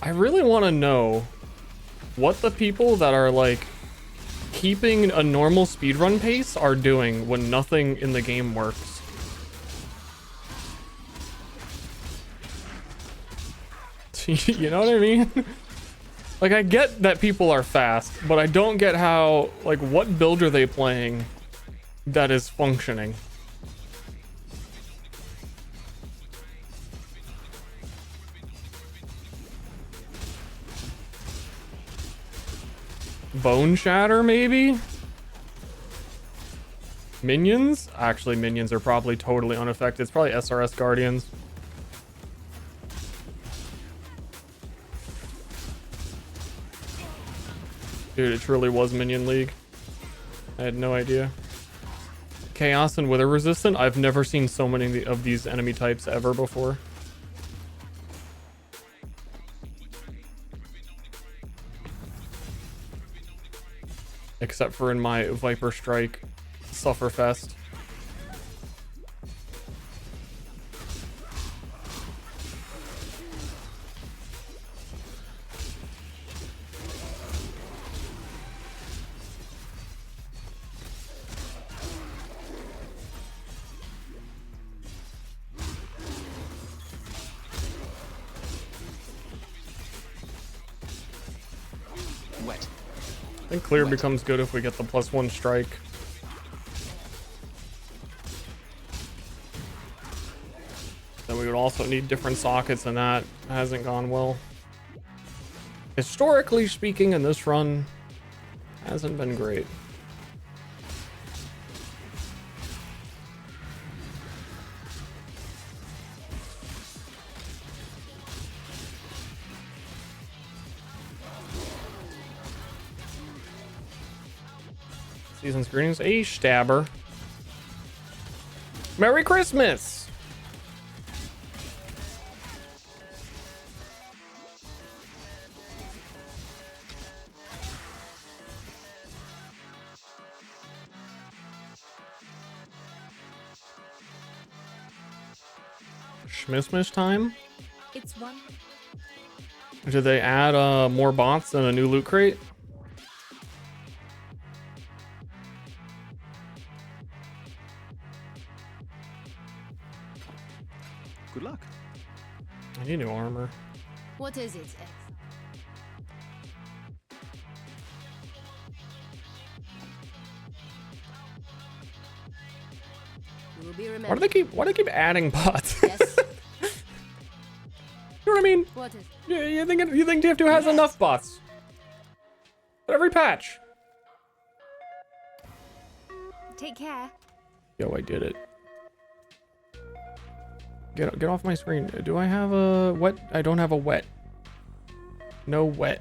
I really want to know what the people that are like keeping a normal speedrun pace are doing when nothing in the game works. You know what I mean? Like, I get that people are fast, but I don't get how, like, what build are they playing that is functioning? Bone Shatter, maybe? Minions? Actually, minions are probably totally unaffected. It's probably SRS Guardians. Dude, it truly was Minion League. I had no idea. Chaos and Wither Resistant? I've never seen so many of these enemy types ever before. Except for in my Viper Strike Sufferfest. Wet. I think clear becomes good if we get the +1 strike. Then we would also need different sockets, and that hasn't gone well. Historically speaking, in this run, hasn't been great. Season's greetings, a stabber. Merry Christmas! Schmissmish time? It's one. Did they add more bots and a new loot crate? Good luck. I need new armor. What is it? You will be remembered. Why do they keep adding bots? Yes. You know what I mean? What is? You think TF2 has enough bots? At every patch. Take care. Yo, I did it. Get off my screen. Do I have a wet? I don't have a wet. No wet.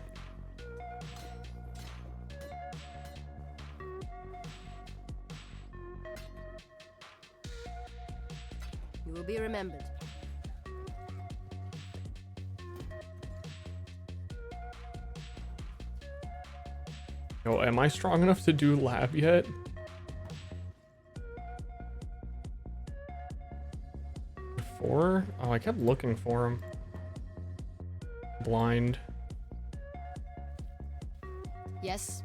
You will be remembered. Yo, am I strong enough to do lab yet? Four? Oh, I kept looking for him. Blind. Yes.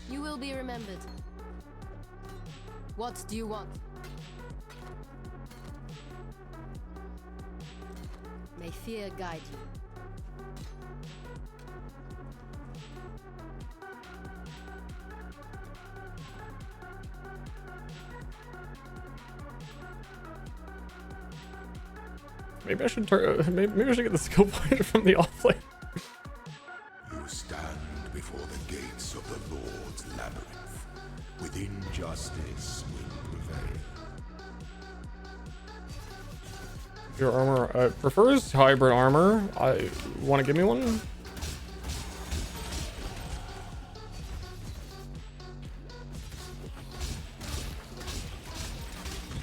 You will be remembered. What do you want? May fear guide you. Maybe I should turn. Maybe I should get the skill point from the offlane. You stand before the gates of the Lord's labyrinth. With injustice will prevail. Your armor prefers hybrid armor. I want to give me one.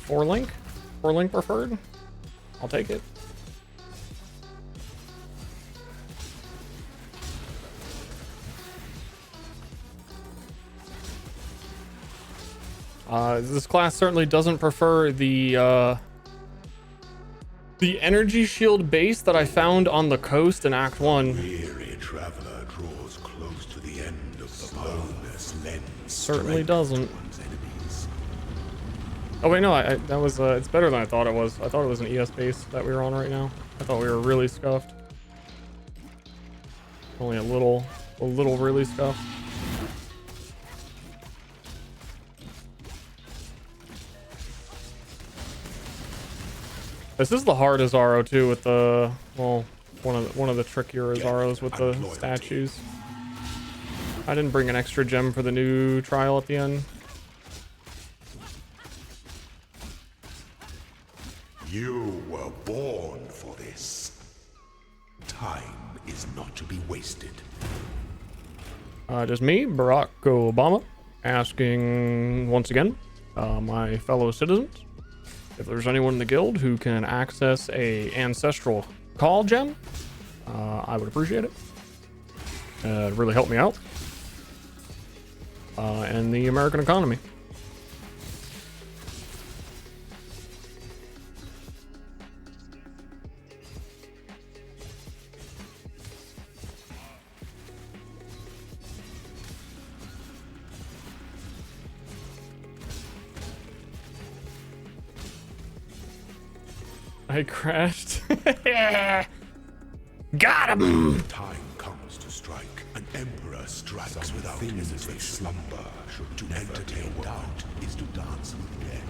Four link preferred. I'll take it. This class certainly doesn't prefer the energy shield base that I found on the coast in Act 1. Weary traveler draws close to the end of the slowness lends Certainly doesn't. one's enemies. Oh wait, no, that was it's better than I thought it was. I thought it was an ES base that we were on right now. I thought we were really scuffed. Only a little really scuffed. This is the hard Azaro too, with the, well, one of the trickier Azaros with the statues. I didn't bring an extra gem for the new trial at the end. You were born for this. Time is not to be wasted. Just me, Barack Obama, asking once again, my fellow citizens, if there's anyone in the guild who can access a ancestral call gem, I would appreciate it. It'd really help me out. And the American economy. I crashed. Got him! Time comes to strike. An emperor strikes without hesitation. Slumber should to entertain doubt is to dance with death.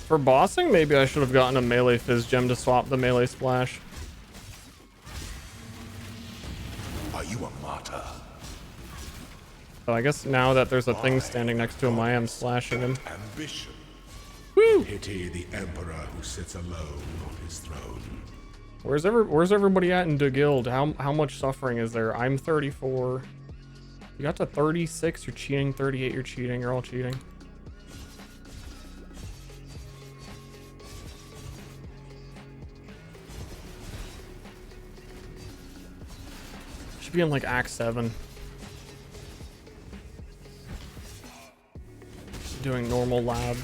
For bossing, maybe I should have gotten a melee fizz gem to swap the melee splash. Are you a martyr? So I guess now that there's a thing standing next to him, I am slashing him. Ambition. Woo! Pity the emperor who sits alone on his throne. Where's everybody at in the guild? How much suffering is there? I'm 34. You got to 36, you're cheating. 38, you're cheating. You're all cheating. Should be in like Act 7. Doing normal labs.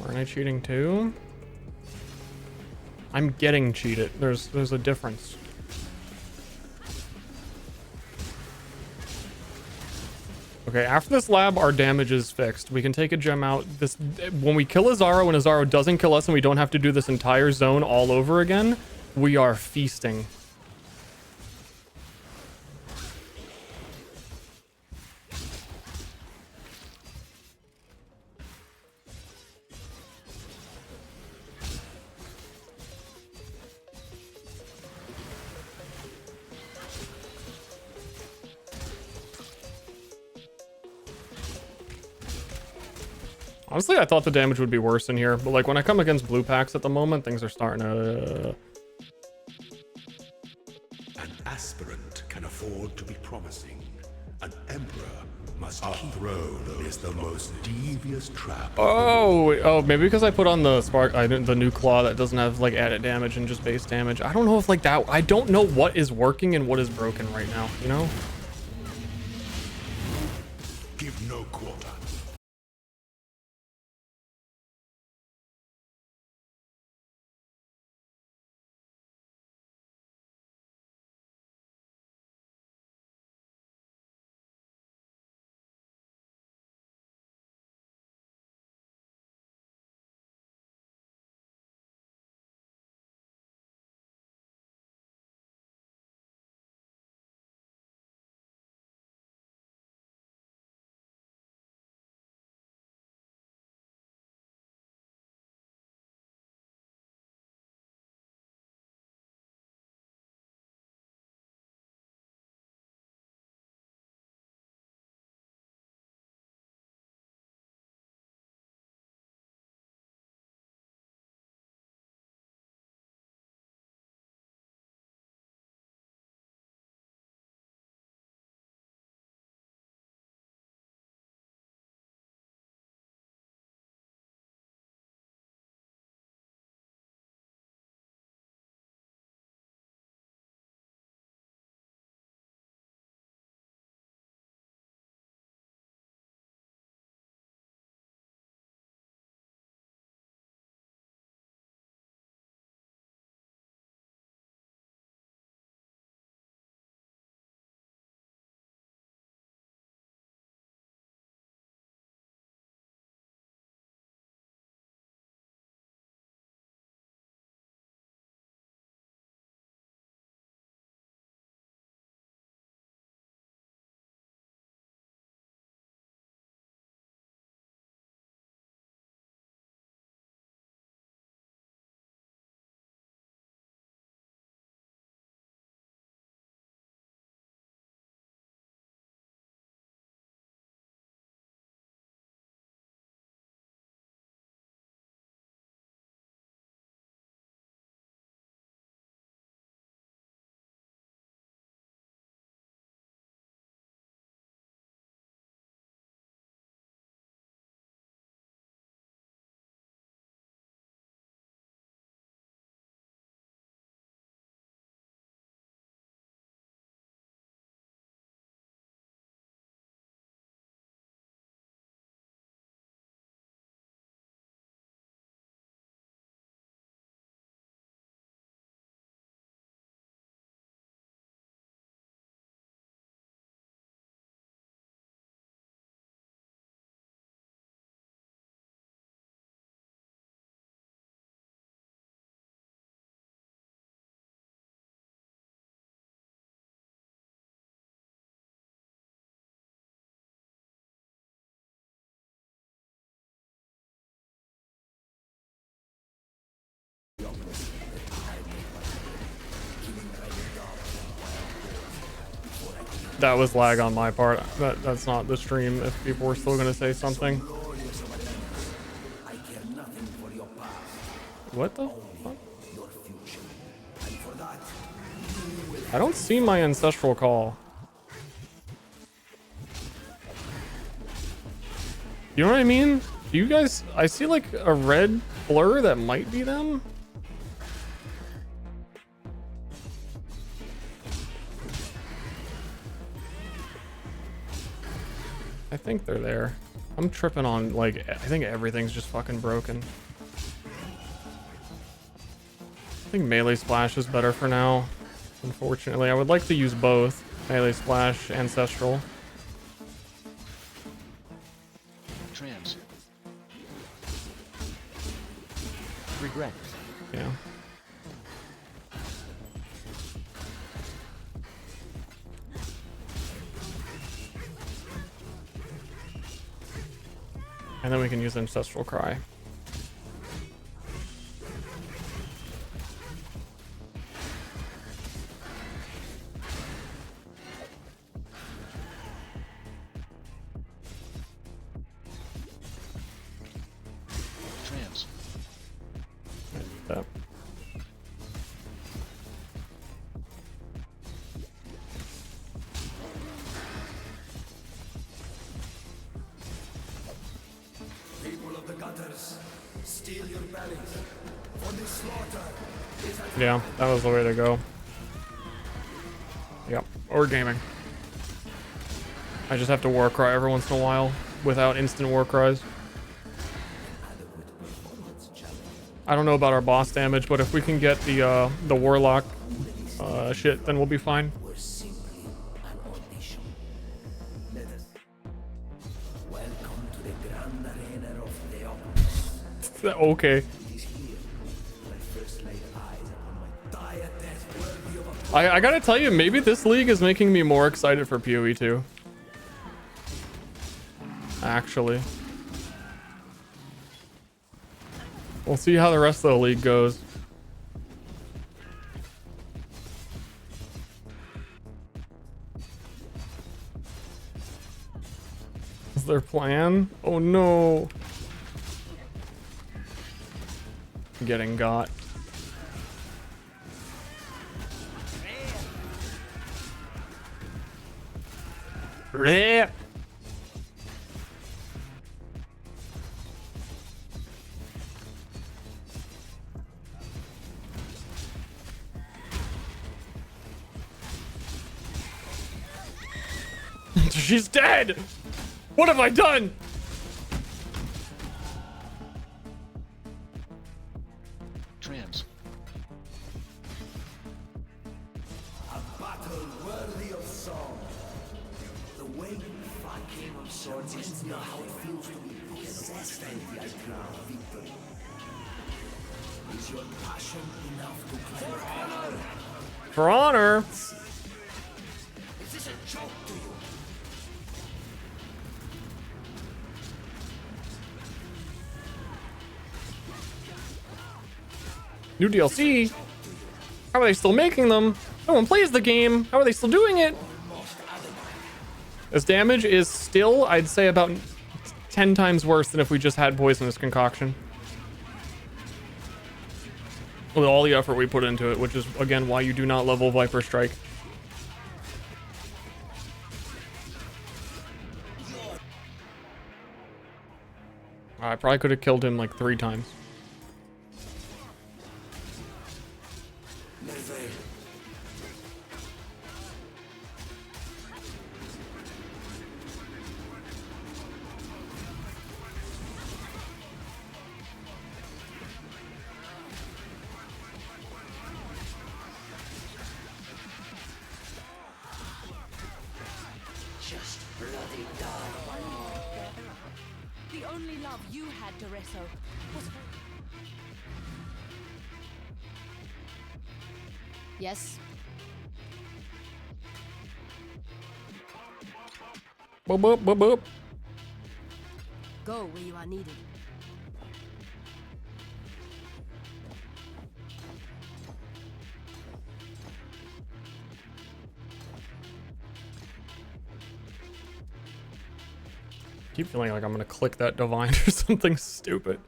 Aren't I cheating too? I'm getting cheated. There's a difference. Okay, after this lab, our damage is fixed. We can take a gem out. This when we kill Azaro and Azaro doesn't kill us and we don't have to do this entire zone all over again, we are feasting. Honestly, I thought the damage would be worse in here, but like when I come against blue packs at the moment, things are starting to... An aspirant can afford to be promising. An emperor must keep. A throne is the most devious trap. Oh, maybe because I put on the spark, the new claw that doesn't have like added damage and just base damage. I don't know if like that, I don't know what is working and what is broken right now, you know? Give no quarter. That was lag on my part. That's not the stream if people were still gonna say something. What the fuck? I don't see my ancestral call. You know what I mean? Do you guys... I see like a red blur that might be them. I think they're there. I'm tripping on like... I think everything's just fucking broken. I think melee splash is better for now. Unfortunately, I would like to use both melee splash, ancestral. Trans. Regret. Yeah. And then we can use ancestral cry. Trans. That. Yeah, that was the way to go. Yep, or gaming. I just have to war cry every once in a while without instant war cries. I don't know about our boss damage, but if we can get the warlock shit, then we'll be fine. Okay. I gotta tell you, maybe this league is making me more excited for PoE 2. Actually. We'll see how the rest of the league goes. Is their plan? Oh no. Getting got. Bleh. She's dead! What have I done? Trans. A battle worthy of song. The way you fight King of Swords is not how it feels to be possessed by the crown victory. Is your passion enough to claim for honor? For honor? Is this a joke to you? New DLC? How are they still making them? No one plays the game. How are they still doing it? This damage is still, I'd say, about 10 times worse than if we just had Poisonous Concoction. With all the effort we put into it, which is, again, why you do not level Viper Strike. I probably could have killed him like 3 times. Just bloody die. The only love you had, Doresso, was for... Yes. Boop, boop, boop, boop. Go where you are needed. keep feeling like I'm gonna click that divine or something stupid.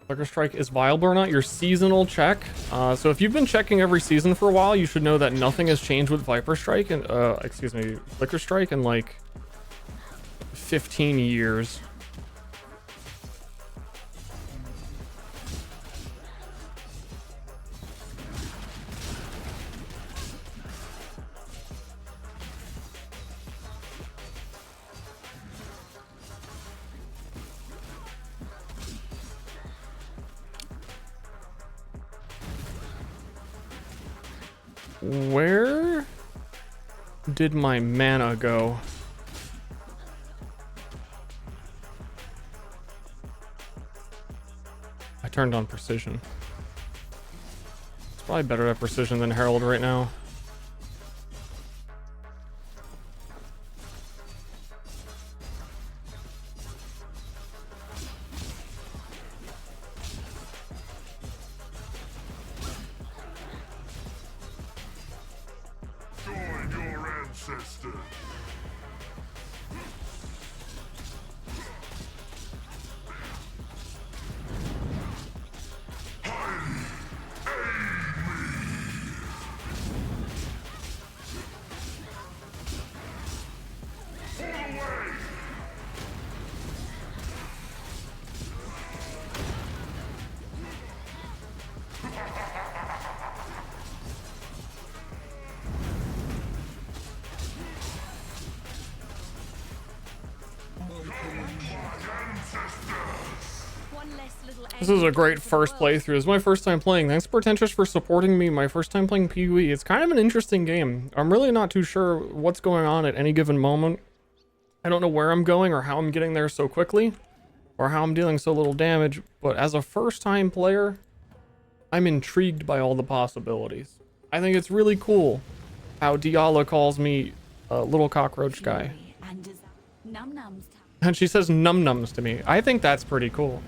Flicker Strike is viable or not? Your seasonal check. So if you've been checking every season for a while, you should know that nothing has changed with Viper Strike and excuse me, Flicker Strike in like 15 years. Where did my mana go? I turned on precision. It's probably better at precision than Herald right now. This is a great first playthrough. It's my first time playing. Thanks, Pretentious, for supporting me. My first time playing PoE. It's kind of an interesting game. I'm really not too sure what's going on at any given moment. I don't know where I'm going or how I'm getting there so quickly, or how I'm dealing so little damage. But as a first time player, I'm intrigued by all the possibilities. I think it's really cool how Diala calls me a little cockroach guy. And she says num-nums to me. I think that's pretty cool.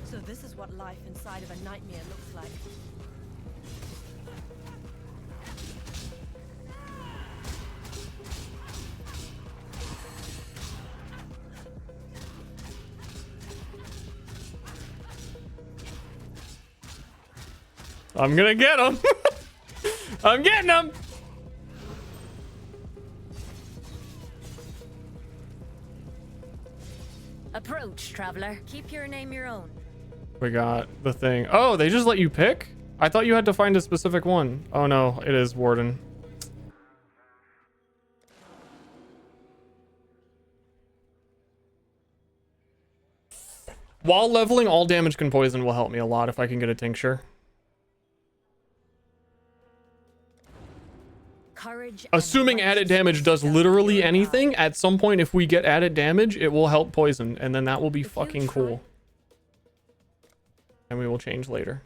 So this is what life inside of a nightmare looks like. I'm gonna get him. I'm getting him. Approach, traveler. Keep your name your own. We got the thing. Oh, they just let you pick? I thought you had to find a specific one. Oh no, it is Warden. While leveling, all damage can poison will help me a lot if I can get a tincture. Courage. Assuming added damage does literally anything, at some point if we get added damage, it will help poison, and then that will be fucking cool. And we will change later.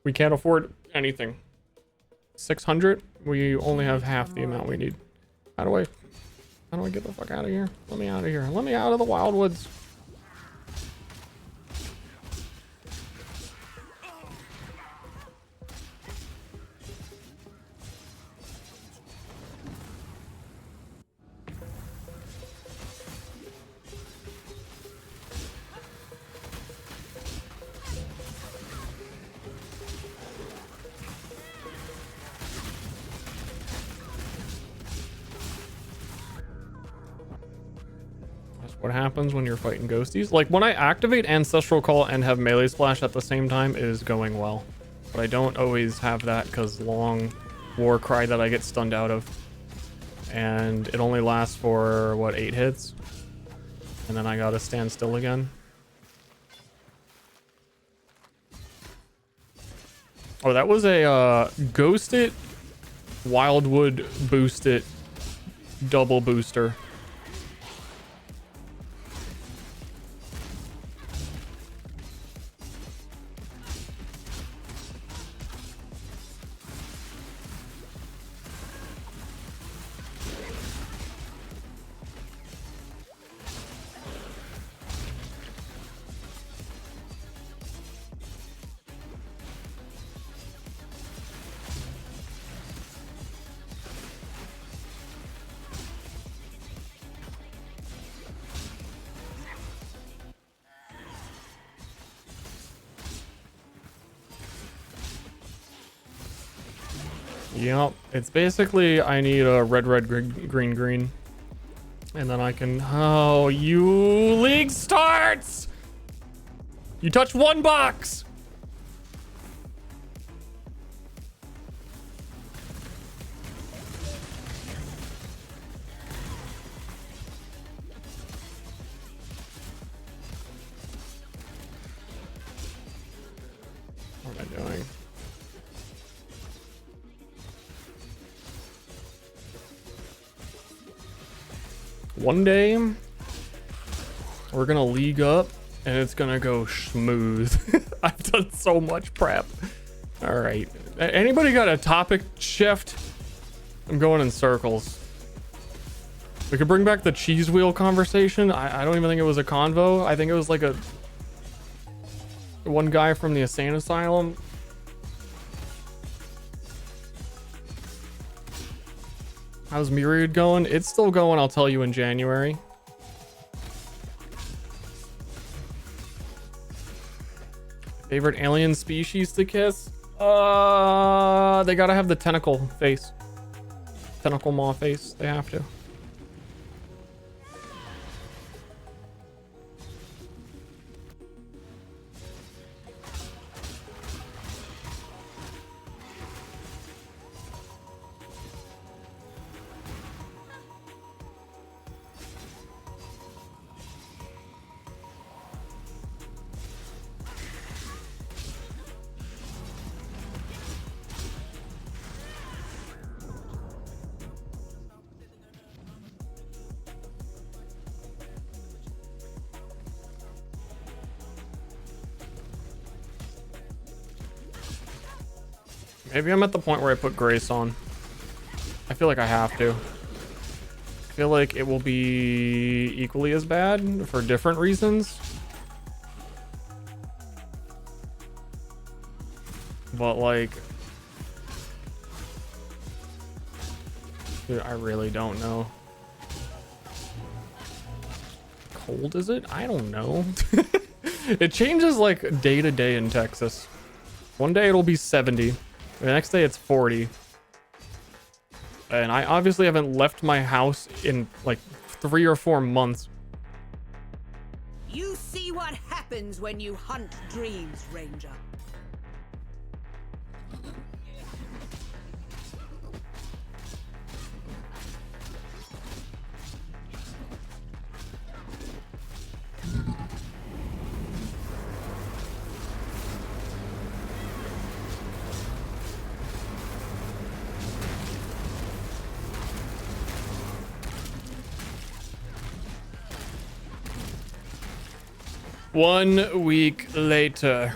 We can't afford anything. 600? We only have half the amount we need. How do I get the fuck out of here? Let me out of here. Let me out of the wildwoods. What happens when you're fighting ghosties? Like when I activate Ancestral Call and have Melee Splash at the same time, it is going well. But I don't always have that because long War Cry that I get stunned out of. And it only lasts for, what, 8 hits? And then I gotta stand still again. Oh, that was a Ghost It, Wildwood Boost It, double booster. Yep, it's basically I need a red, red, green, green. And then I can... Oh, you league starts! You touch one box! What am I doing? One day, we're gonna league up and it's gonna go smooth. I've done so much prep. All right. Anybody got a topic shift? I'm going in circles. We could bring back the cheese wheel conversation. I don't even think it was a convo. I think it was like a one guy from the insane asylum. How's Myriad going? It's still going, I'll tell you in January. Favorite alien species to kiss? They gotta have the tentacle face. Tentacle maw face, they have to. Maybe I'm at the point where I put Grace on. I feel like I have to. I feel like it will be equally as bad for different reasons. But like... Dude, I really don't know. Cold is it? I don't know. It changes like day to day in Texas. One day it'll be 70. The next day it's 40. And I obviously haven't left my house in like 3 or 4 months. You see what happens when you hunt dreams, Ranger. One week later.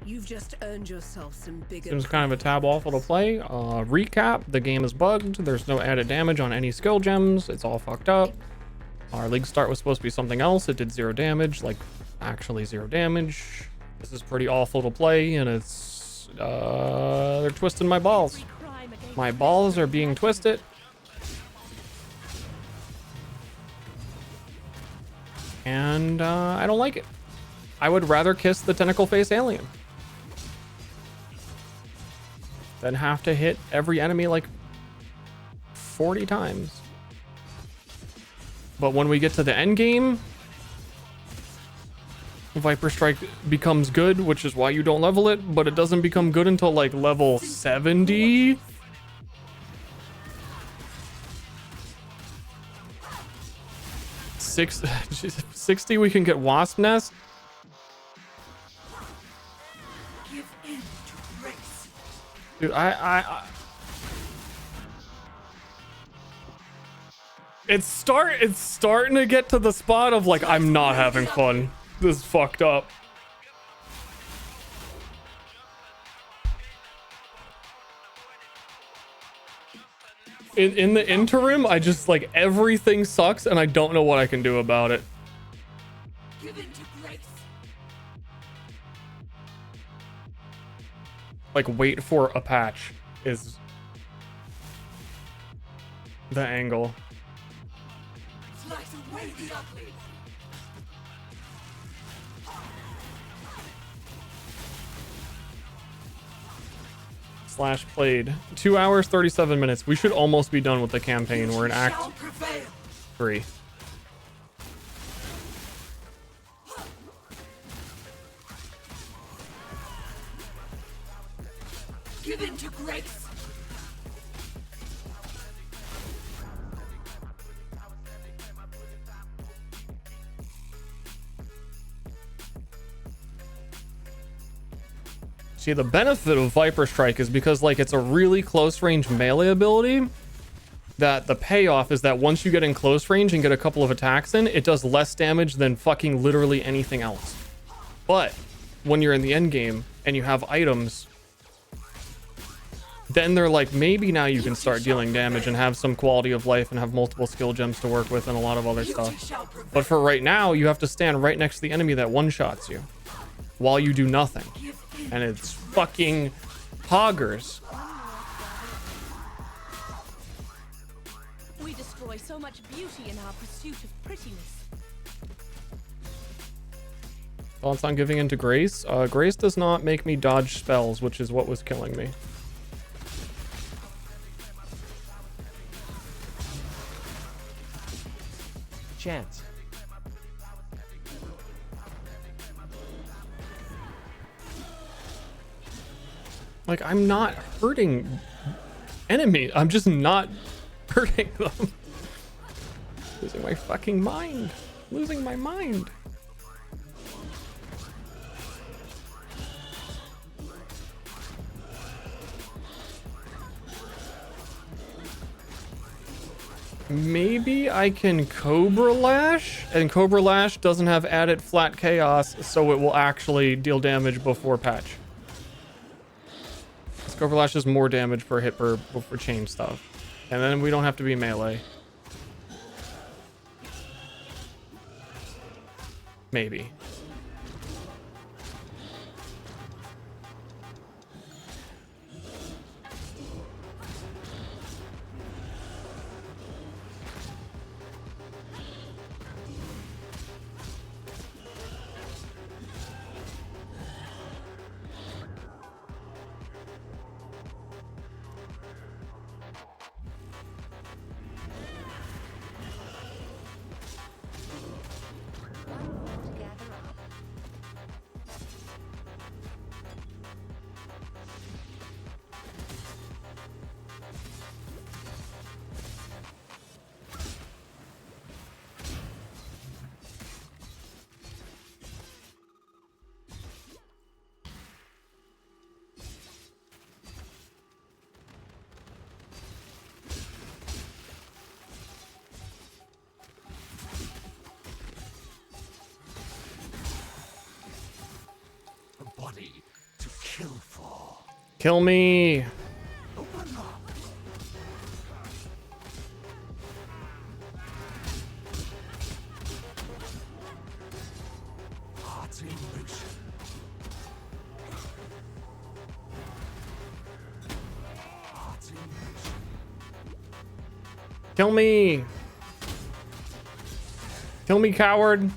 You've just earned yourself some bigger... Seems kind of a tab awful to play. Recap, the game is bugged. There's no added damage on any skill gems. It's all fucked up. Our league start was supposed to be something else. It did 0 damage, like actually 0 damage. This is pretty awful to play, and it's... they're twisting my balls. My balls are being twisted. And I don't like it. I would rather kiss the tentacle face alien than have to hit every enemy like 40 times. But when we get to the end game, Viper Strike becomes good, which is why you don't level it, but it doesn't become good until like level 70. Six, 60 we can get Wasp Nest. Dude, It's starting to get to the spot of like, I'm not having fun. This is fucked up. In the interim, I just like everything sucks and I don't know what I can do about it. Like wait for a patch is the angle. Slash played 2 hours 37 minutes. We should almost be done with the campaign. We're in Act 3. Give in to grace. See, the benefit of Viper Strike is because like it's a really close range melee ability, that the payoff is that once you get in close range and get a couple of attacks in, it does less damage than fucking literally anything else. But when you're in the end game and you have items, then they're like, maybe now you can start dealing damage and have some quality of life and have multiple skill gems to work with and a lot of other stuff. But for right now, you have to stand right next to the enemy that one-shots you while you do nothing. And it's fucking poggers. We destroy so much beauty in our pursuit of prettiness. Thoughts on giving into Grace? Grace does not make me dodge spells, which is what was killing me. Chance. Like, I'm not hurting enemies. I'm just not hurting them. Losing my fucking mind. Losing my mind. Maybe I can Cobra Lash, and Cobra Lash doesn't have added flat chaos, so it will actually deal damage before patch. Cobra Lash is more damage per hit per chain stuff. And then we don't have to be melee. Maybe. To kill for. Kill me. Hearts in motion. Hearts in motion. Kill me. Kill me, coward.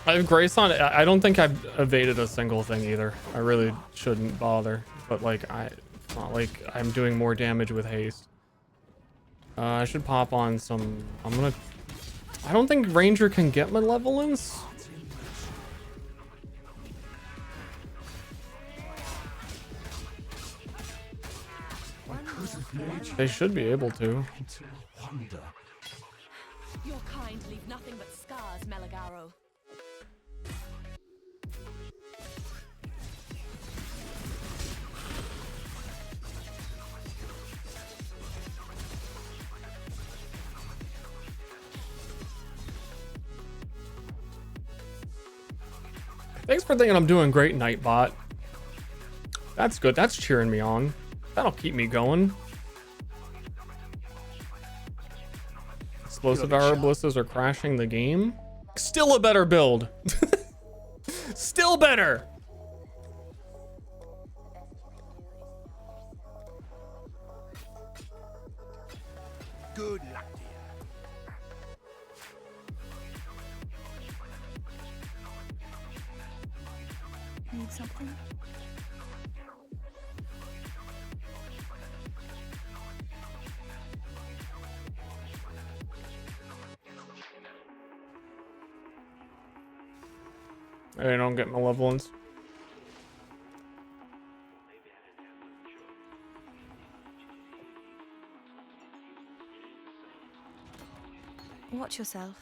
I have Grace on it. I don't think I've evaded a single thing either. I really shouldn't bother. But like, it's not like I'm doing more damage with haste. I should pop on some. I don't think Ranger can get Malevolence. They should be able to. Your kind leave nothing but scars, Melagaro. Thanks for thinking I'm doing great, Nightbot. That's good. That's cheering me on. That'll keep me going. Explosive arrow blisters are crashing the game. Still a better build. Still better. Good luck to you. Need something? I don't get malevolence. Watch yourself.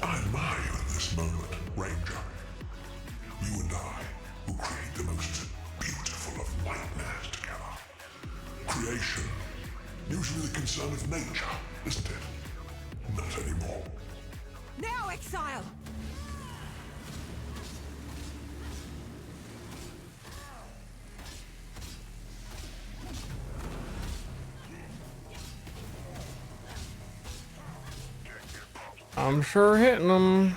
I admire you in this moment, Ranger. You and I will create the most beautiful of nightmares together. Creation, usually the concern of nature, isn't it? Not anymore. Now, Exile! I'm sure hitting them.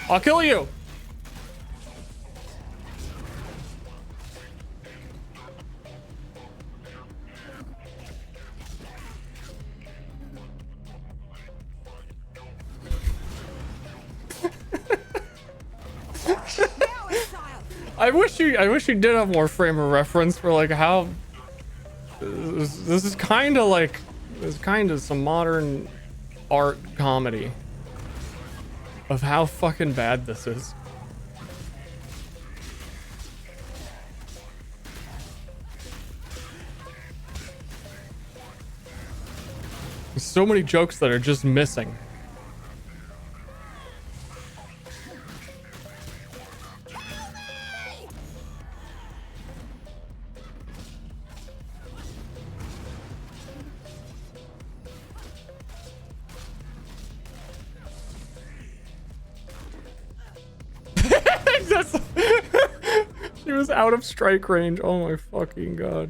I'll kill you. I wish you did have more frame of reference for like how this is kind of like some modern art comedy of how fucking bad this is. There's so many jokes that are just missing. She was out of strike range. Oh my fucking god.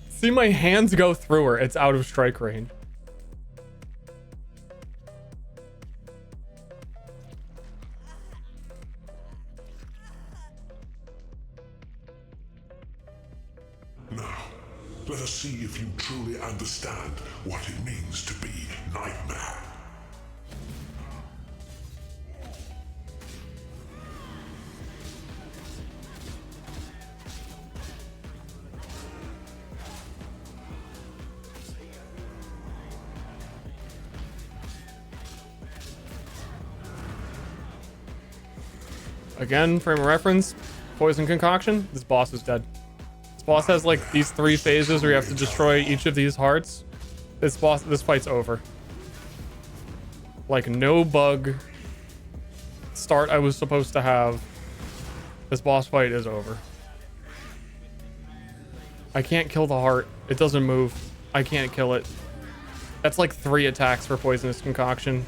See my hands go through her. It's out of strike range. Now, let us see if you truly understand what it means to be Nightmare. Again, frame of reference, poison concoction. This boss is dead. This boss has like these 3 phases where you have to destroy each of these hearts. This fight's over. Like no bug start I was supposed to have. This boss fight is over. I can't kill the heart. It doesn't move. I can't kill it. That's like 3 attacks for poisonous concoction.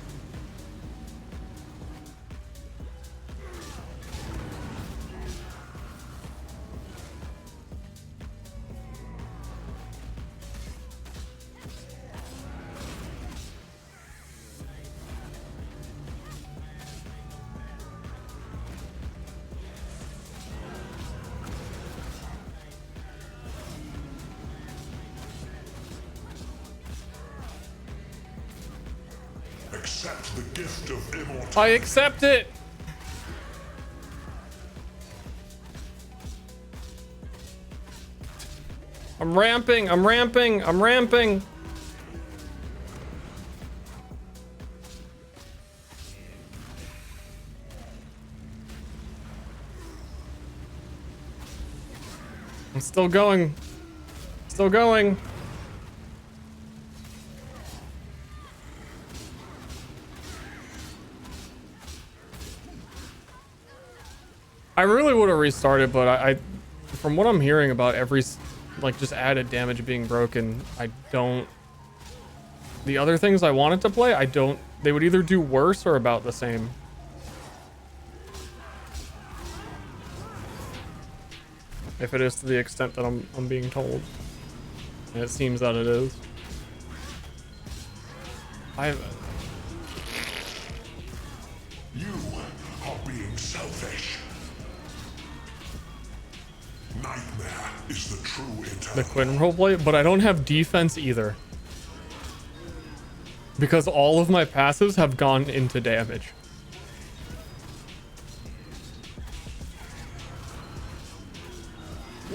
Accept the gift of immortality. I accept it. I'm ramping. I'm ramping. I'm ramping. I'm still going. Still going. I really would have restarted, but I from what I'm hearing about every like just added damage being broken, I don't. The other things I wanted to play, I don't. They would either do worse or about the same. If it is to the extent that I'm being told. And it seems that it is. You are being selfish. Nightmare is the true intent. The Quinn roleplay, but I don't have defense either. Because all of my passives have gone into damage.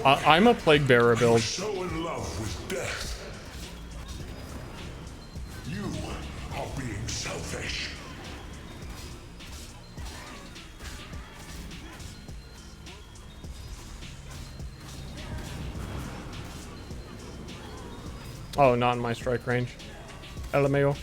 I'm a Plague Bearer build. So in love with death. You are being selfish. Oh, not in my strike range. LMAO.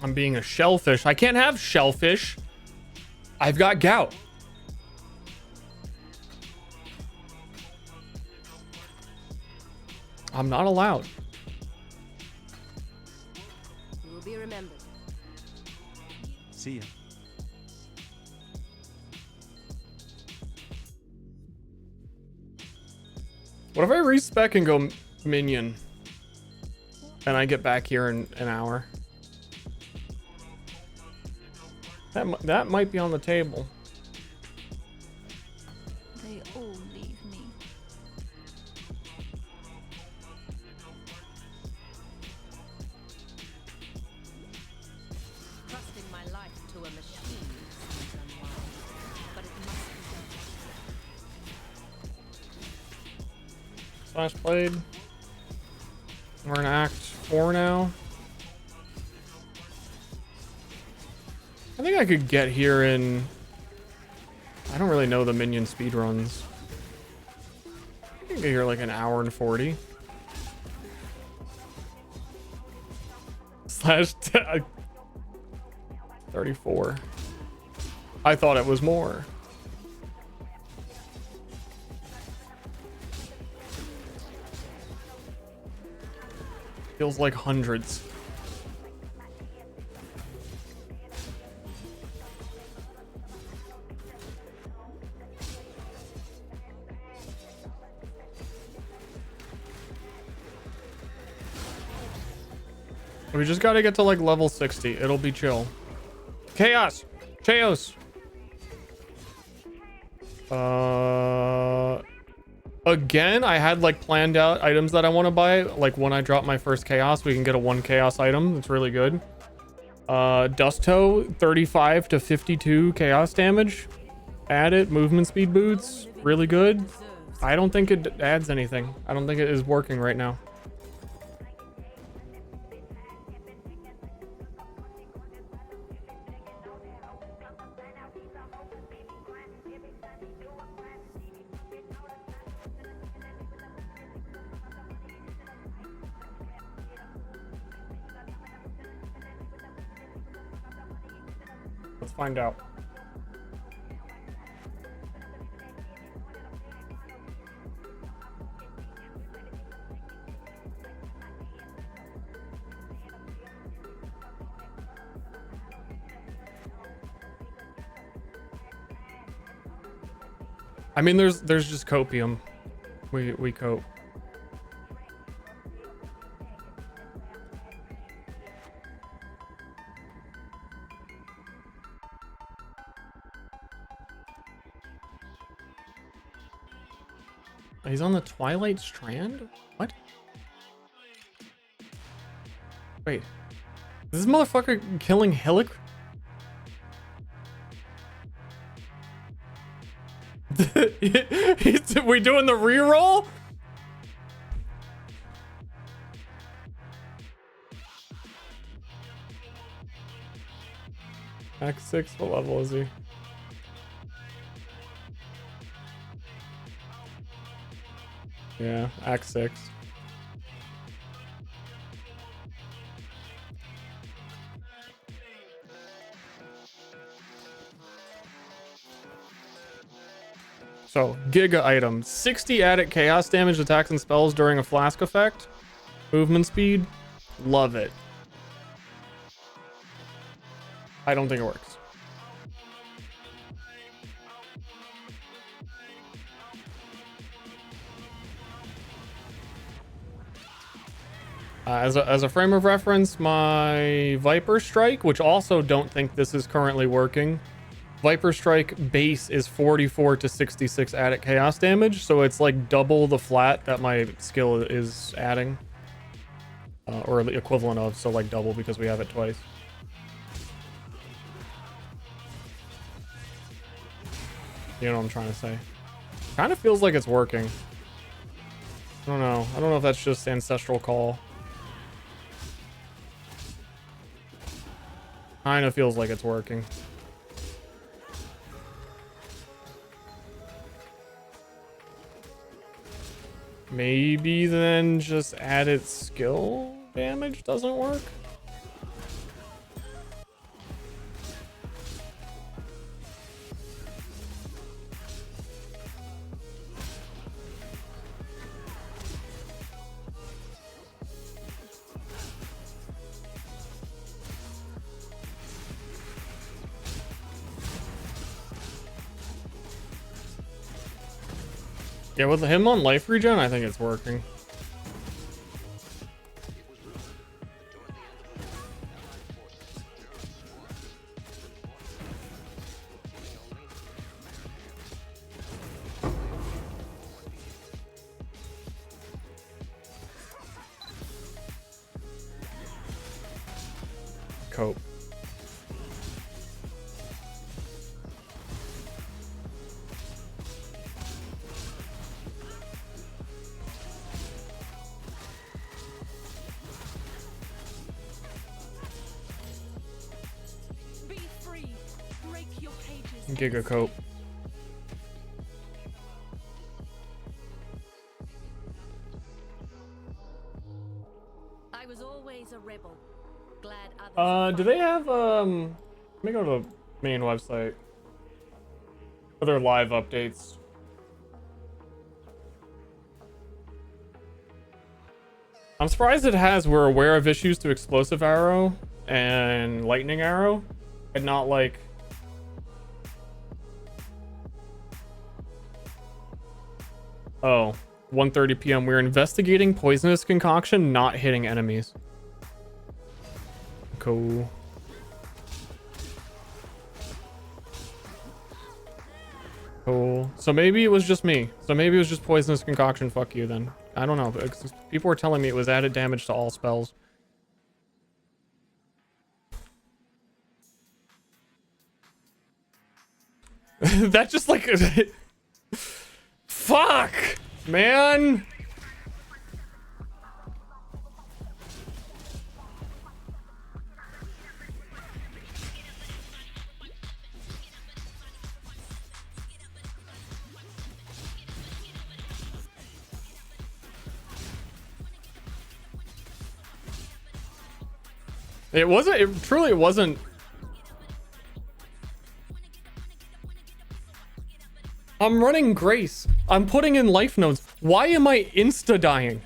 I'm being a shellfish. I can't have shellfish. I've got gout. I'm not allowed. You will be remembered. See ya. What if I respec and go minion? And I get back here in an hour. That might be on the table. They all leave me. Trusting my life to a machine seems unwise, but it must be done. Slash blade. We're in Act 4 now. I think I could get here in... I don't really know the minion speed runs. I can get here like an hour and 40. Slash 34. I thought it was more. Feels like hundreds. We just gotta get to like level 60. It'll be chill. Chaos! Chaos! Again, I had like planned out items that I want to buy. Like when I drop my first chaos, we can get a 1 chaos item. It's really good. Dust Toe, 35 to 52 chaos damage. Add it. Movement speed boots. Really good. I don't think it adds anything. I don't think it is working right now. Let's find out. I mean, there's just copium. We cope. He's on the Twilight Strand? What? Wait. Is this motherfucker killing Hillick? We doing the reroll? Act 6, what level is he? Yeah, Act 6. So, Giga item. 60 added chaos damage, attacks and spells during a flask effect. Movement speed. Love it. I don't think it works. As a frame of reference, my Viper Strike, which also don't think this is currently working. Viper Strike base is 44 to 66 added chaos damage, so it's like double the flat that my skill is adding. Or the equivalent of, so like double because we have it twice. You know what I'm trying to say. Kind of feels like it's working. I don't know. I don't know if that's just Ancestral Call. Kind of feels like it's working. Maybe then just added skill damage doesn't work? Yeah, with him on life regen, I think it's working. Cope. Giga Cope. I was always a rebel. Glad others Do they have let me go to the main website. Other live updates. I'm surprised it has we're aware of issues to explosive arrow and lightning arrow, and not like oh, 1:30 p.m. We're investigating poisonous concoction not hitting enemies. Cool. Cool. So maybe it was just me. So maybe it was just poisonous concoction. Fuck you then. I don't know. People were telling me it was added damage to all spells. That just like fuck, man. It wasn't, it truly wasn't. I'm running Grace. I'm putting in life nodes. Why am I insta dying?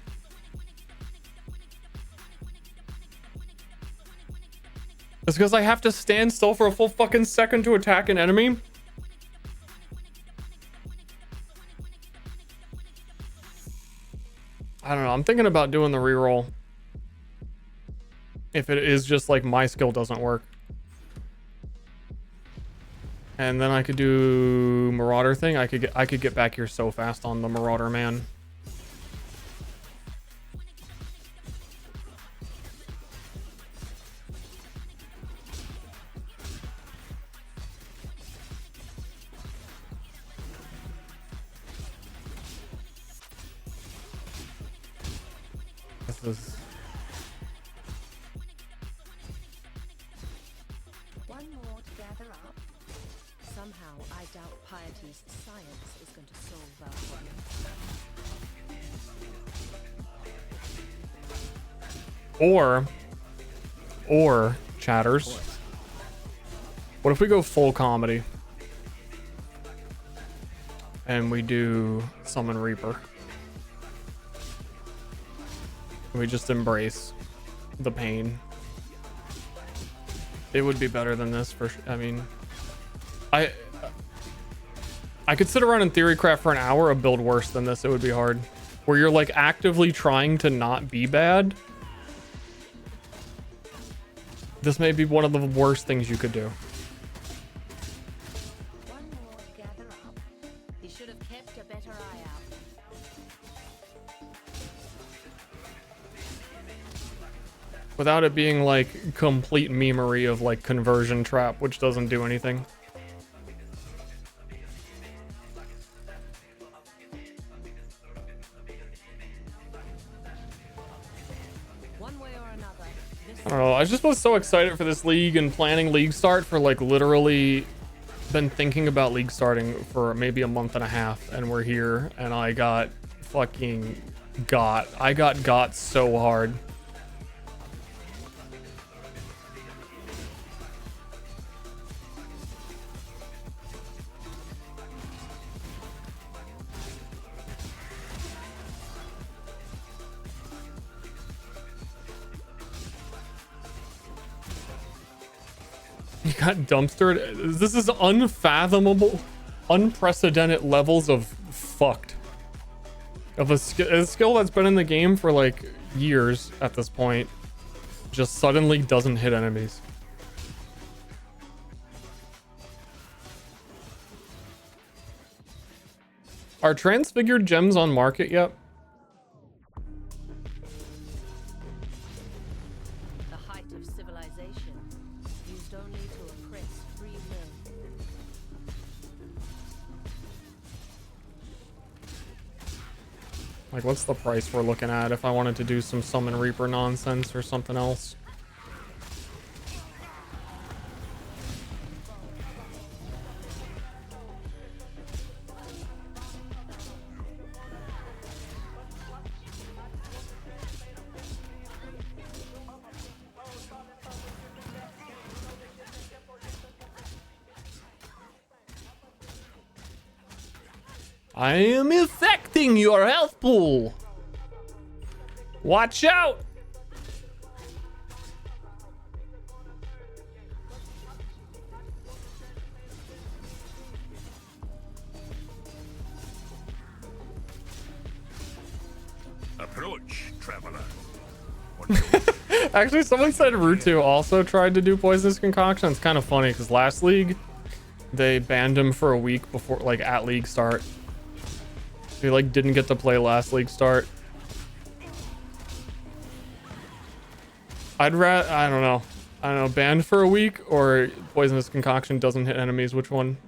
It's because I have to stand still for a full fucking second to attack an enemy. I don't know. I'm thinking about doing the reroll. If it is just like my skill doesn't work. And then I could do Marauder thing. I could get back here so fast on the Marauder, man. This is One more to gather up. Somehow, I doubt Piety's science is going to solve our problem. or chatters. What if we go full comedy? And we do Summon Reaper. We just embrace the pain. It would be better than this for sure. I mean, I could sit around and theory craft for an hour, a build worse than this. It would be hard. Where you're like actively trying to not be bad. This may be one of the worst things you could do. One more to gather up. You should have kept a better eye out. Without it being like complete memery of like conversion trap, which doesn't do anything. One way or another, I don't know. I just was so excited for this league and planning league start for like literally been thinking about league starting for maybe a month and a half, and we're here, and I got fucking got so hard. You got dumpstered. This is unfathomable, unprecedented levels of fucked. Of a skill that's been in the game for like years at this point, just suddenly doesn't hit enemies. Are transfigured gems on market yet? the height of civilization, used only to oppress free will. Like, what's the price we're looking at if I wanted to do some Summon Reaper nonsense or something else? I am affecting your health pool. Watch out. Approach, traveler. Actually, someone said Rutu also tried to do Poisonous Concoction. It's kind of funny because last league, they banned him for a week before, like at league start. He like didn't get to play last league start. I don't know, banned for a week or Poisonous Concoction doesn't hit enemies. Which one?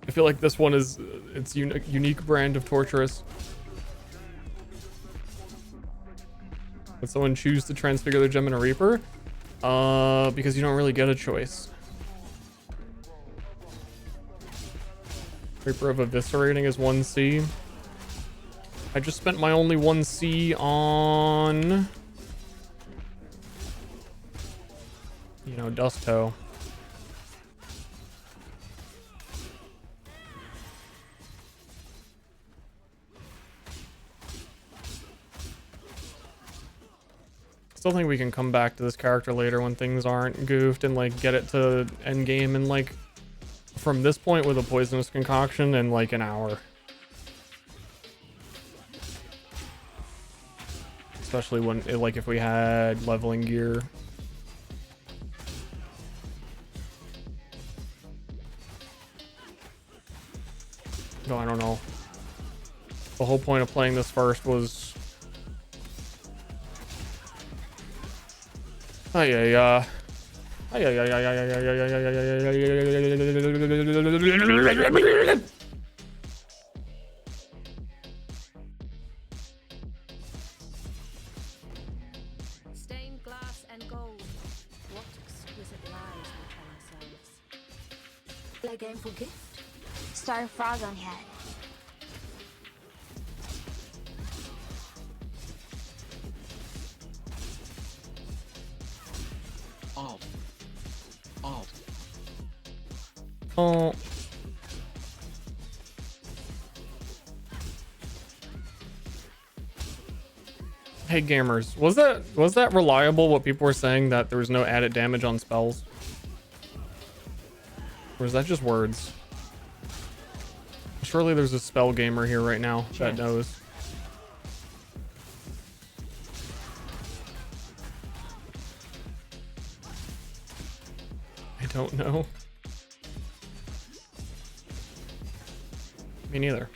I feel like this one is its unique brand of torturous. Would someone choose to transfigure their gem in a Reaper? Because you don't really get a choice. Reaper of Eviscerating is 1C. I just spent my only 1C on, you know, Dust Toe. Still think we can come back to this character later when things aren't goofed and like get it to end game and like from this point with a Poisonous Concoction in like an hour. Especially when like if we had leveling gear. whole point of playing this first was... Stained glass and gold. What exquisite lies we tell ourselves. Play game for gift. Star frog on head. Alt. Alt. Oh. Hey gamers, was that reliable what people were saying, that there was no added damage on spells? Or is that just words? Surely there's a spell gamer here right now that knows. I don't know. Me neither.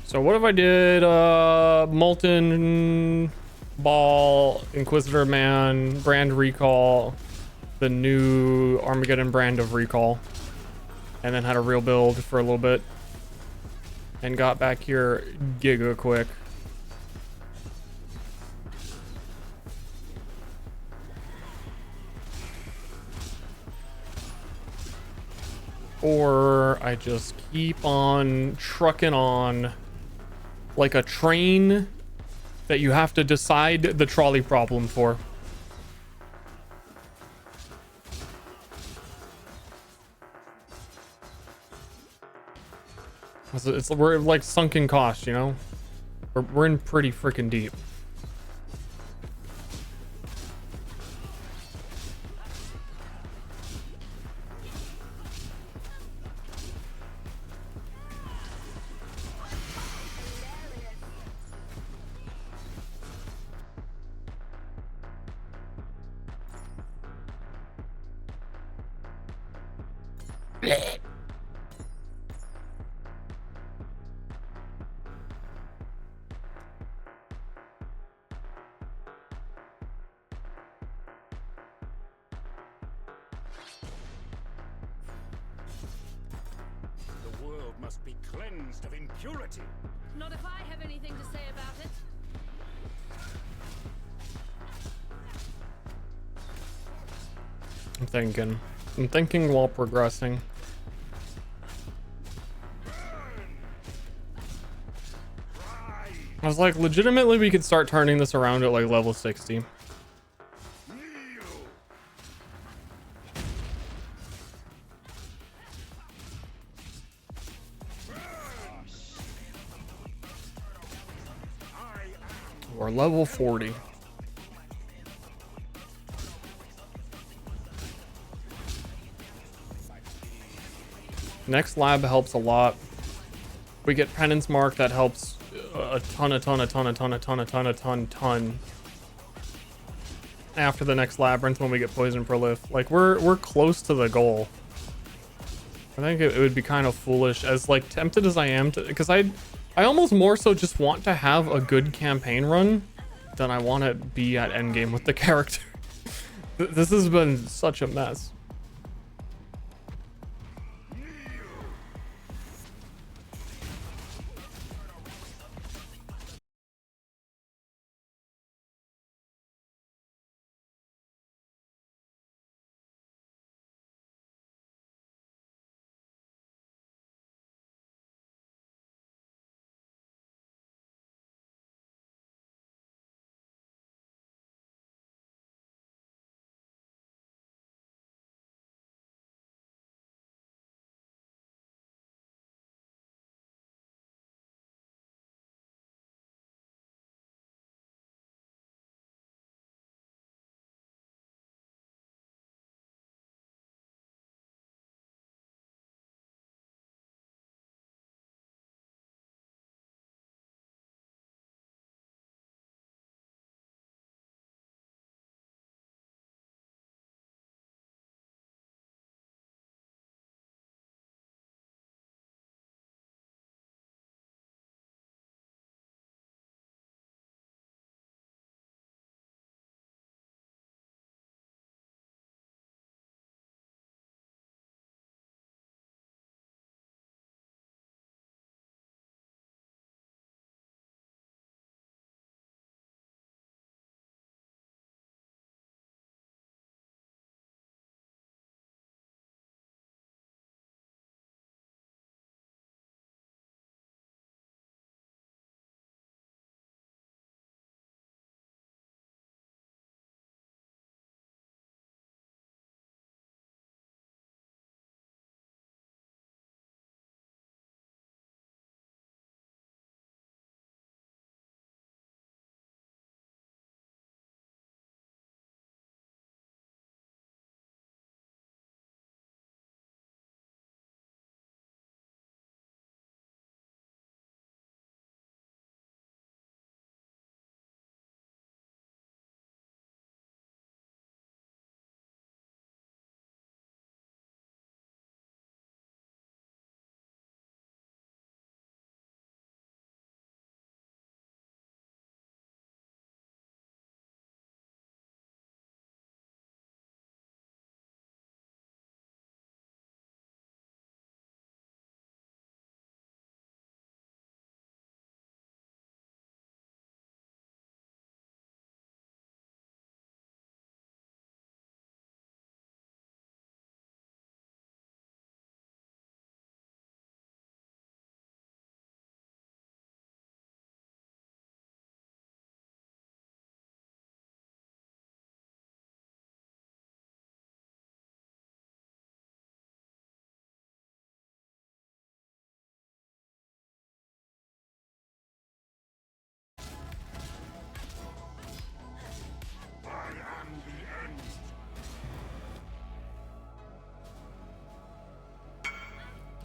So what if I did Molten Ball, Inquisitor Man, Brand Recall, the new Armageddon brand of Recall, and then had a real build for a little bit, and got back here giga quick? Or I just keep on trucking on like a train that you have to decide the trolley problem for. We're like sunken cost, you know? We're in pretty freaking deep. The world must be cleansed of impurity. Not if I have anything to say about it. I'm thinking while progressing. I was like, legitimately, we could start turning this around at like level 60. Or level 40. Next lab helps a lot. We get penance mark that helps a ton. After the next labyrinth, when we get poison prolif, like we're close to the goal. I think it would be kind of foolish, as like tempted as I am to, because I almost more so just want to have a good campaign run than I want to be at endgame with the character. This has been such a mess.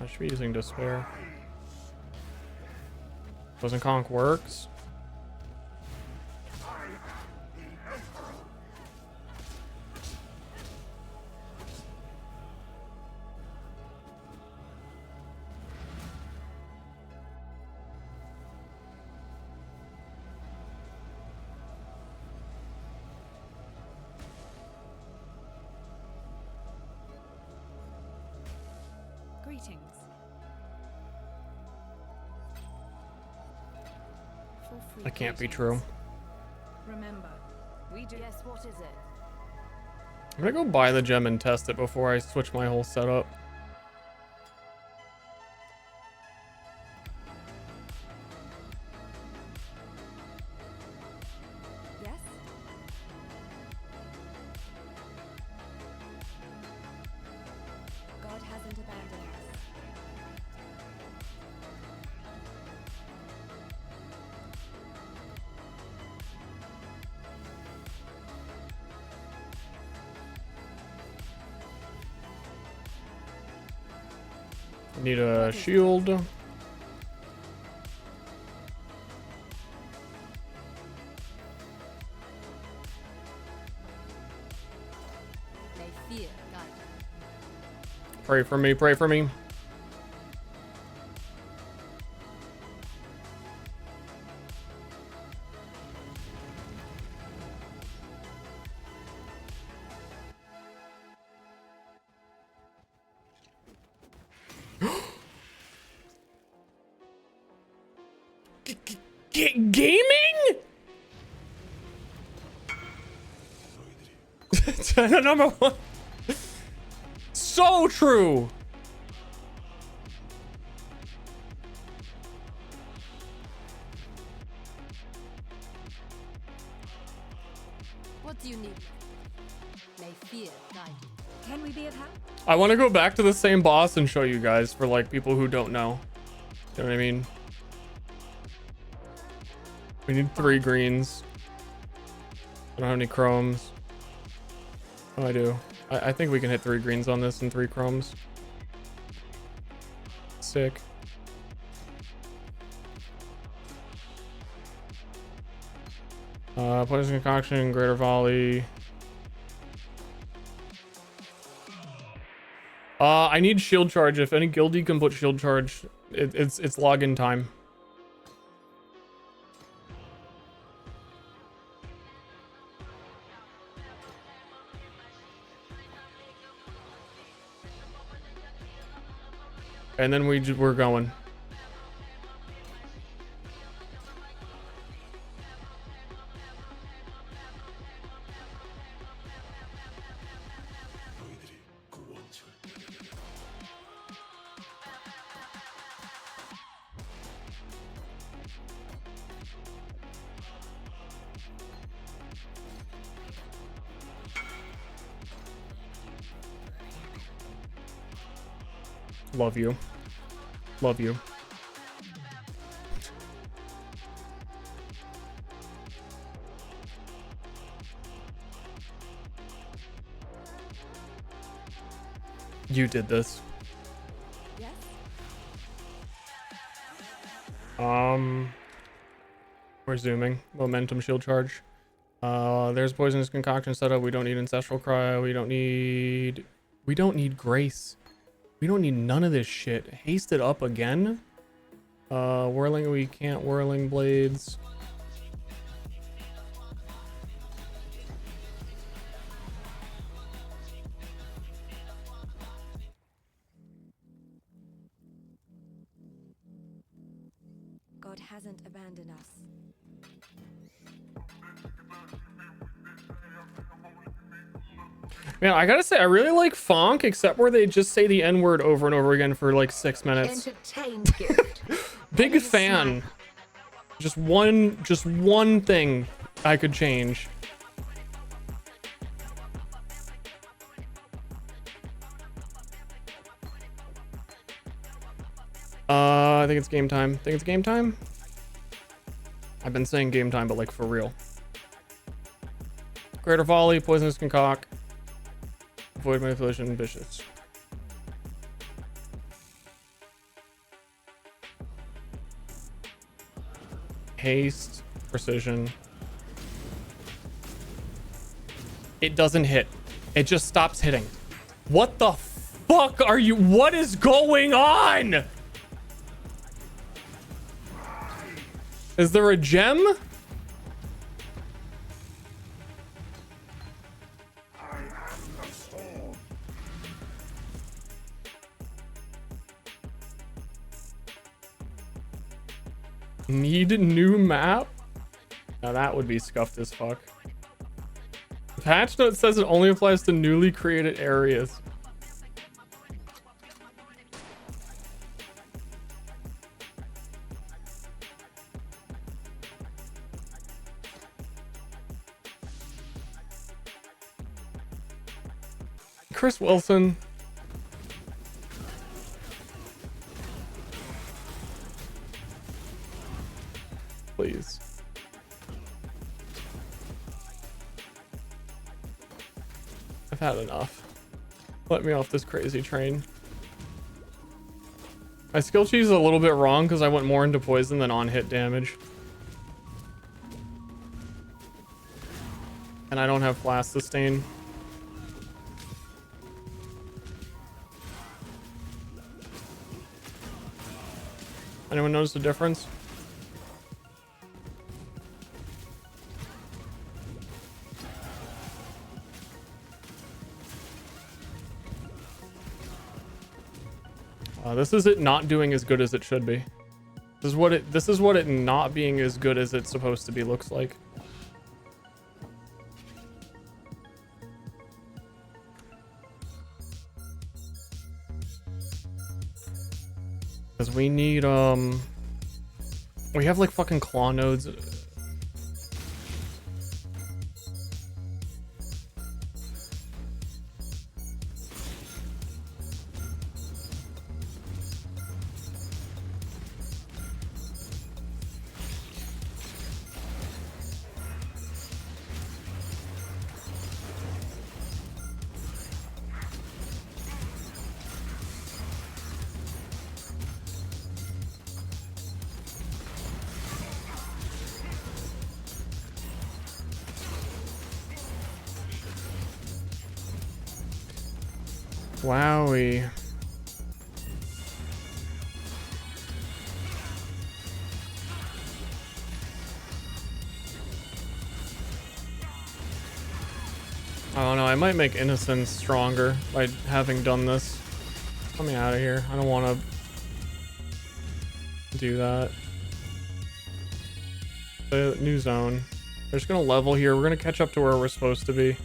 I should be using Despair. Poison Conk works. Greetings. Feel free That can't be greetings. true. Remember, we do. Yes, what is it? I'm gonna go buy the gem and test it before I switch my whole setup. Yes? God hasn't abandoned us. Need a shield. May fear guide you. Pray for me, pray for me. Gaming? Number one. So true. What do you need? May fear guide you. Can we be of help? I want to go back to the same boss and show you guys for like people who don't know. You know what I mean? We need 3 greens. I don't have any chromes. Oh, I do. I think we can hit 3 greens on this and 3 chromes. Sick. Poison Concoction, Greater Volley. I need shield charge. If any guildie can put shield charge, it's login time. And then we're going. Love you. Love you. You did this. Yes? We're zooming. Momentum shield charge. There's poisonous concoction setup. We don't need ancestral cry. We don't need grace. We don't need none of this shit. Haste it up again. Whirling, we can't whirling blades. God hasn't abandoned us. Man, I gotta say, I really like Fonk, except where they just say the N-word over and over again for like 6 minutes. Entertained gift. Big fan. Just one thing I could change. I think it's game time. Think it's game time? I've been saying game time, but like for real. Greater Volley, Poisonous Concoct. Void Manipulation, Vicious. Haste, precision. It doesn't hit. It just stops hitting. What the fuck are you? What is going on? Is there a gem? Need new map? Now that would be scuffed as fuck. The patch note says it only applies to newly created areas. Chris Wilson. Please. I've had enough. Let me off this crazy train. My skill tree is a little bit wrong because I went more into poison than on hit damage. And I don't have blast sustain. Anyone notice the difference? This is it not doing as good as it should be. This is what it not being as good as it's supposed to be looks like. Because we need we have like fucking claw nodes. Wowie. I don't know, I might make Innocence stronger by having done this. Let me out of here. I don't want to do that. The new zone. We're just gonna level here. We're gonna catch up to where we're supposed to be.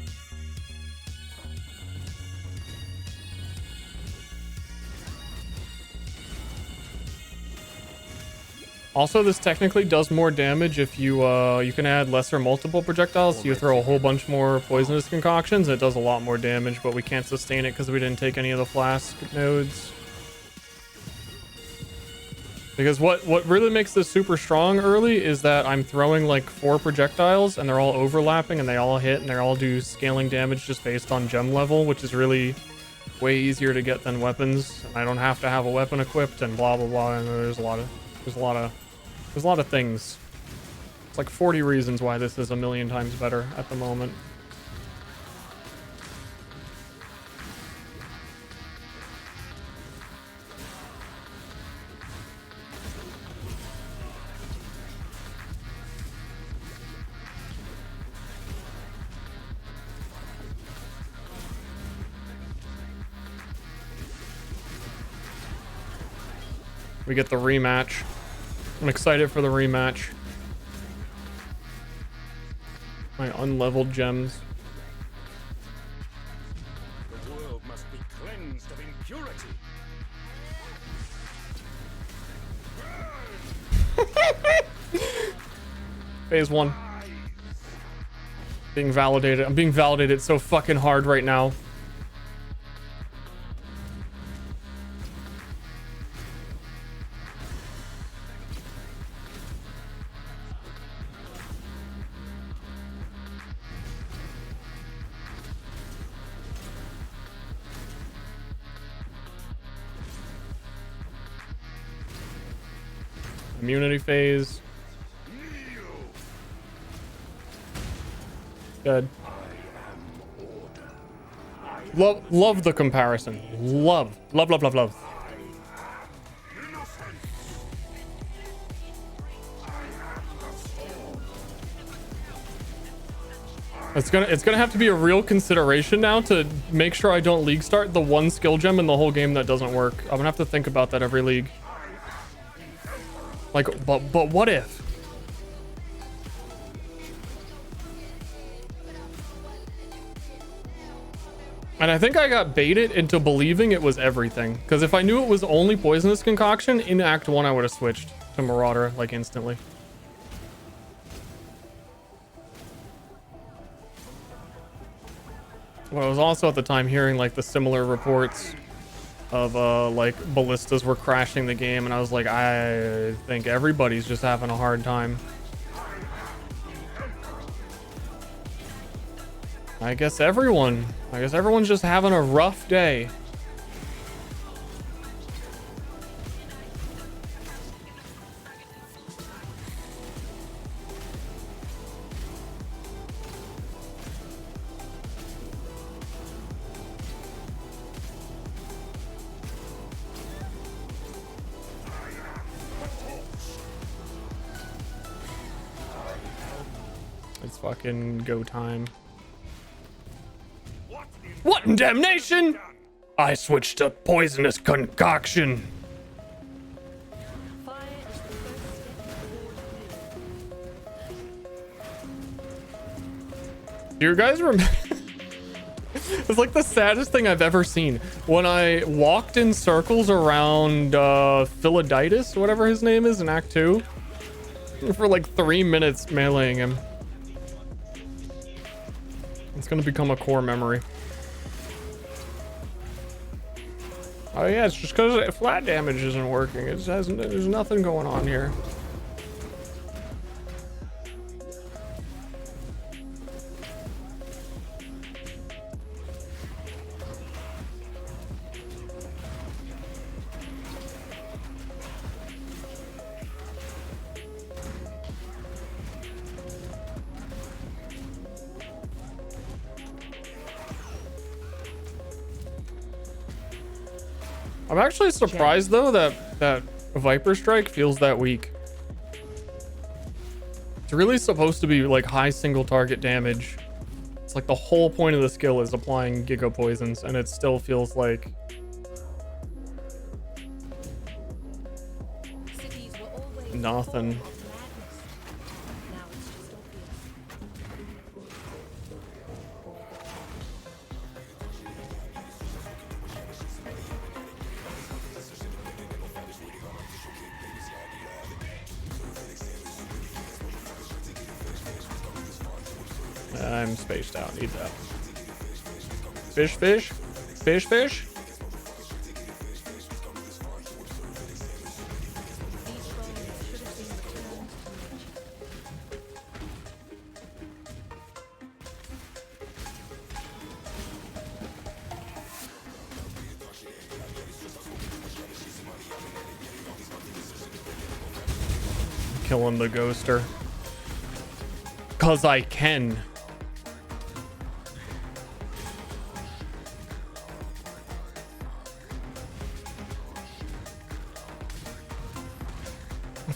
Also, this technically does more damage if you you can add lesser multiple projectiles. So you throw a whole bunch more poisonous concoctions. It does a lot more damage, but we can't sustain it because we didn't take any of the flask nodes. Because what really makes this super strong early is that I'm throwing like 4 projectiles and they're all overlapping and they all hit and they all do scaling damage just based on gem level, which is really way easier to get than weapons. And I don't have to have a weapon equipped and blah blah blah. And there's a lot of things. It's like 40 reasons why this is a million times better at the moment. We get the rematch. I'm excited for the rematch. My unleveled gems. The world must be cleansed of impurity. Phase 1. Being validated. I'm being validated so fucking hard right now. Immunity phase. Dead. Love the comparison. Love. It's gonna have to be a real consideration now to make sure I don't league start the one skill gem in the whole game that doesn't work. I'm gonna have to think about that every league. Like, but what if? And I think I got baited into believing it was everything. Because if I knew it was only Poisonous Concoction, in Act 1 I would have switched to Marauder, like, instantly. But I was also at the time hearing, like, the similar reports of, like, ballistas were crashing the game. And I was like, I think everybody's just having a hard time. I guess everyone's just having a rough day. It's fucking go time. What in damnation? I switched to Poisonous Concoction. Do you guys remember? It's like the saddest thing I've ever seen. When I walked in circles around Philoditis, whatever his name is, in Act 2, for like 3 minutes meleeing him. It's gonna become a core memory. Oh yeah, it's just because flat damage isn't working. There's nothing going on here. I'm actually surprised though that Viper Strike feels that weak. It's really supposed to be like high single target damage. It's like the whole point of the skill is applying Giga Poisons, and it still feels like nothing. I'm spaced out. Need that. Fish. Killing the ghoster. 'Cause I can.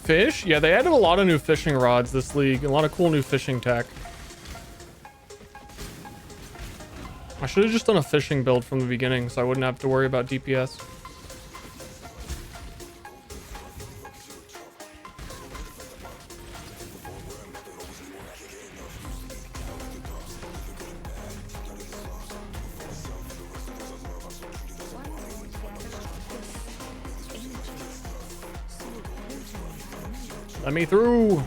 Fish? Yeah, they added a lot of new fishing rods this league. A lot of cool new fishing tech. I should have just done a fishing build from the beginning so I wouldn't have to worry about DPS. Let me through.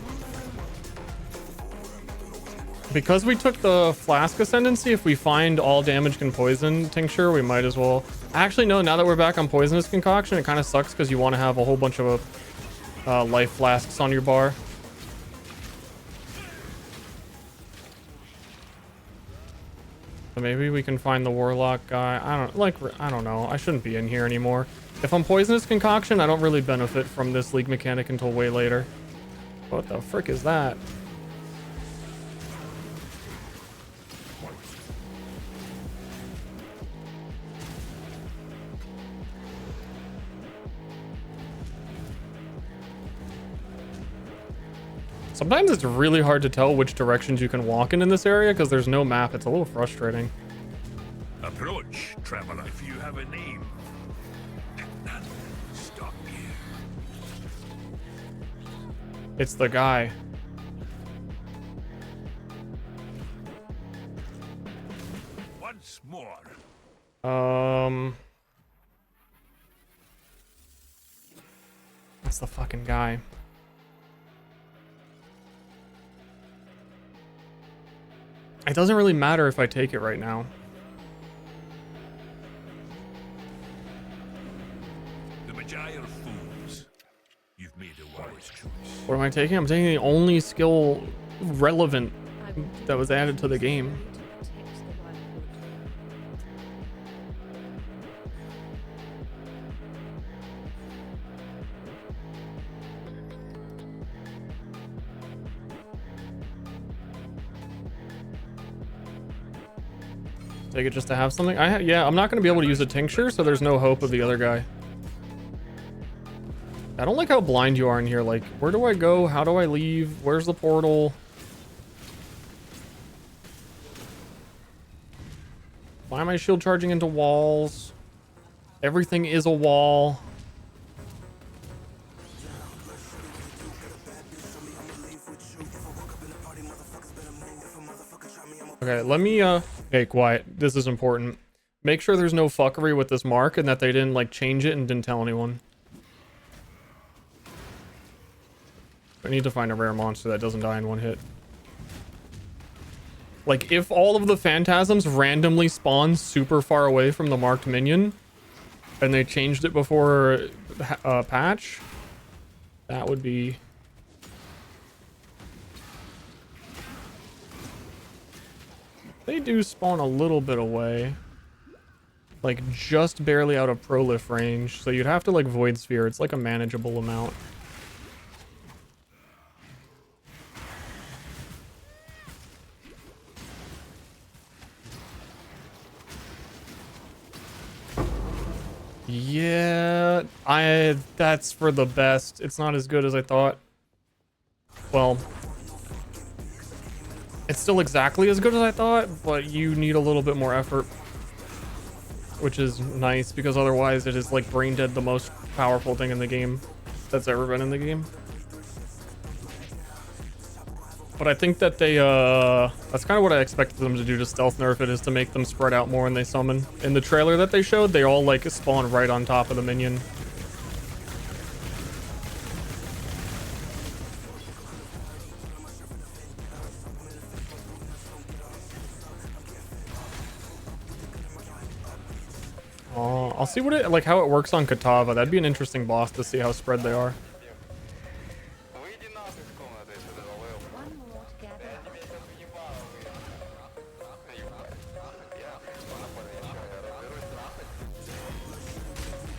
Because we took the Flask Ascendancy, if we find all damage can poison tincture, we might as well. Actually, no, now that we're back on Poisonous Concoction, it kind of sucks because you want to have a whole bunch of life flasks on your bar. So maybe we can find the Warlock guy. I don't know. I shouldn't be in here anymore. If I'm Poisonous Concoction, I don't really benefit from this league mechanic until way later. What the frick is that? Sometimes it's really hard to tell which directions you can walk in this area because there's no map. It's a little frustrating. Approach, traveler. If you have a name, none stop you. It's the guy. Once more. That's the fucking guy. It doesn't really matter if I take it right now. The Magi are fools. You've made a wise choice. What am I taking? I'm taking the only skill relevant that was added to the game. Take it just to have something? Yeah, I'm not going to be able to use a tincture, so there's no hope of the other guy. I don't like how blind you are in here. Like, where do I go? How do I leave? Where's the portal? Why am I shield charging into walls? Everything is a wall. Okay, let me, okay, quiet. This is important. Make sure there's no fuckery with this mark and that they didn't, like, change it and didn't tell anyone. I need to find a rare monster that doesn't die in one hit. Like, if all of the phantasms randomly spawn super far away from the marked minion, and they changed it before patch, that would be... They do spawn a little bit away. Like, just barely out of prolif range. So you'd have to, like, Void Sphere. It's, like, a manageable amount. Yeah, that's for the best. It's not as good as I thought. Well, it's still exactly as good as I thought, but you need a little bit more effort, which is nice because otherwise it is like brain dead the most powerful thing in the game that's ever been in the game. But I think that they, that's kind of what I expected them to do to stealth nerf it, is to make them spread out more when they summon. In the trailer that they showed, they all like spawn right on top of the minion. I'll see what it, like how it works on Katava. That'd be an interesting boss to see how spread they are.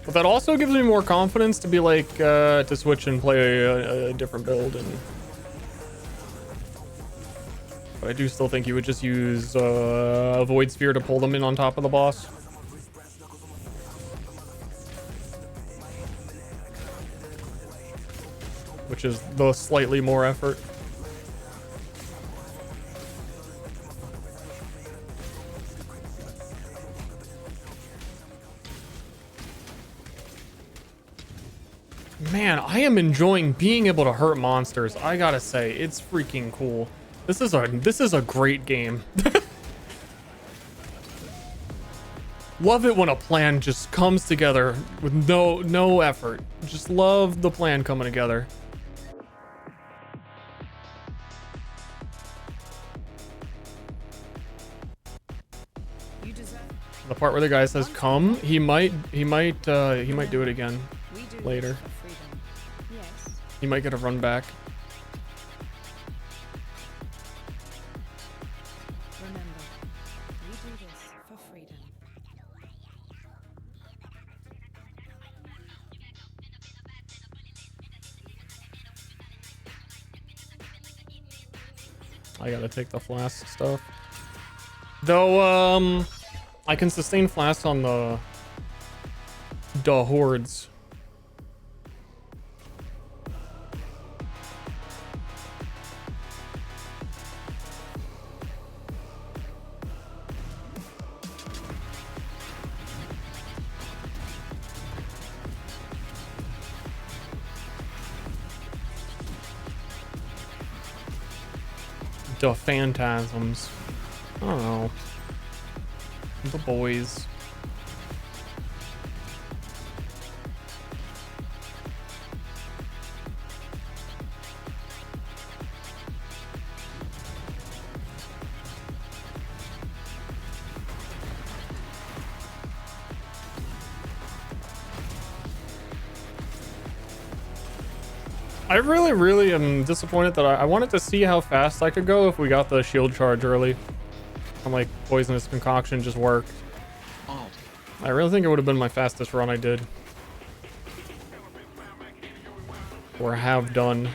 But that also gives me more confidence to be like, to switch and play a different build. But I do still think you would just use a Void Sphere to pull them in on top of the boss. Which is the slightly more effort. Man, I am enjoying being able to hurt monsters. I gotta say, it's freaking cool. This is a great game. Love it when a plan just comes together with no effort. Just love the plan coming together. The part where the guy says come, he might do it again later. He might get a run back. Remember, we do this for freedom. I gotta take the flask stuff. Though, I can sustain flasks on the hordes. The phantasms. I don't know. The boys. I really am disappointed that I wanted to see how fast I could go if we got the shield charge early. I'm like, poisonous concoction just worked. Alt. I really think it would have been my fastest run I did. Or have done.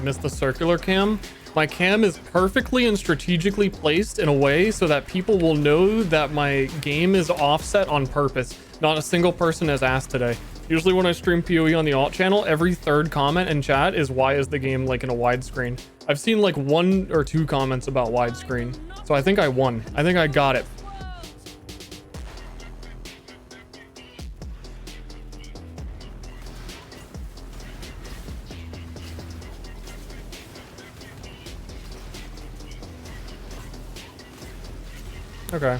Missed the circular cam. My cam is perfectly and strategically placed in a way so that people will know that my game is offset on purpose. Not a single person has asked today. Usually when I stream PoE on the alt channel, every third comment in chat is why is the game like in a widescreen. I've seen like 1 or 2 comments about widescreen. So I think I won. I think I got it. Okay.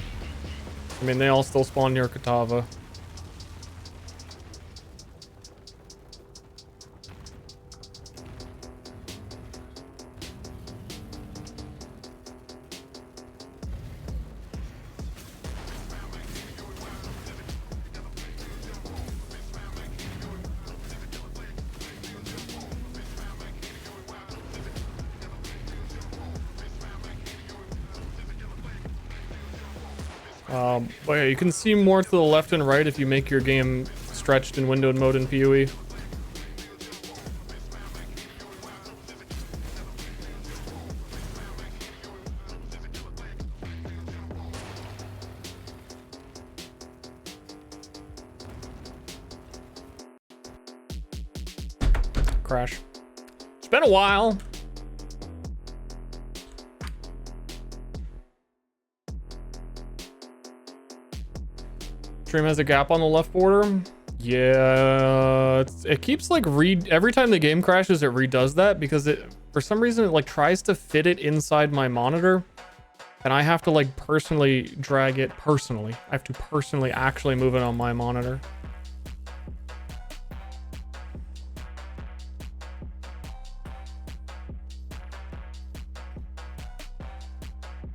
I mean, they all still spawn near Katava. But yeah, you can see more to the left and right if you make your game stretched in windowed mode in PoE. Crash. It's been a while. Stream has a gap on the left border. Yeah, it keeps like every time the game crashes, it redoes that because it, for some reason, it like tries to fit it inside my monitor, and I have to like personally drag it personally. I have to personally actually move it on my monitor.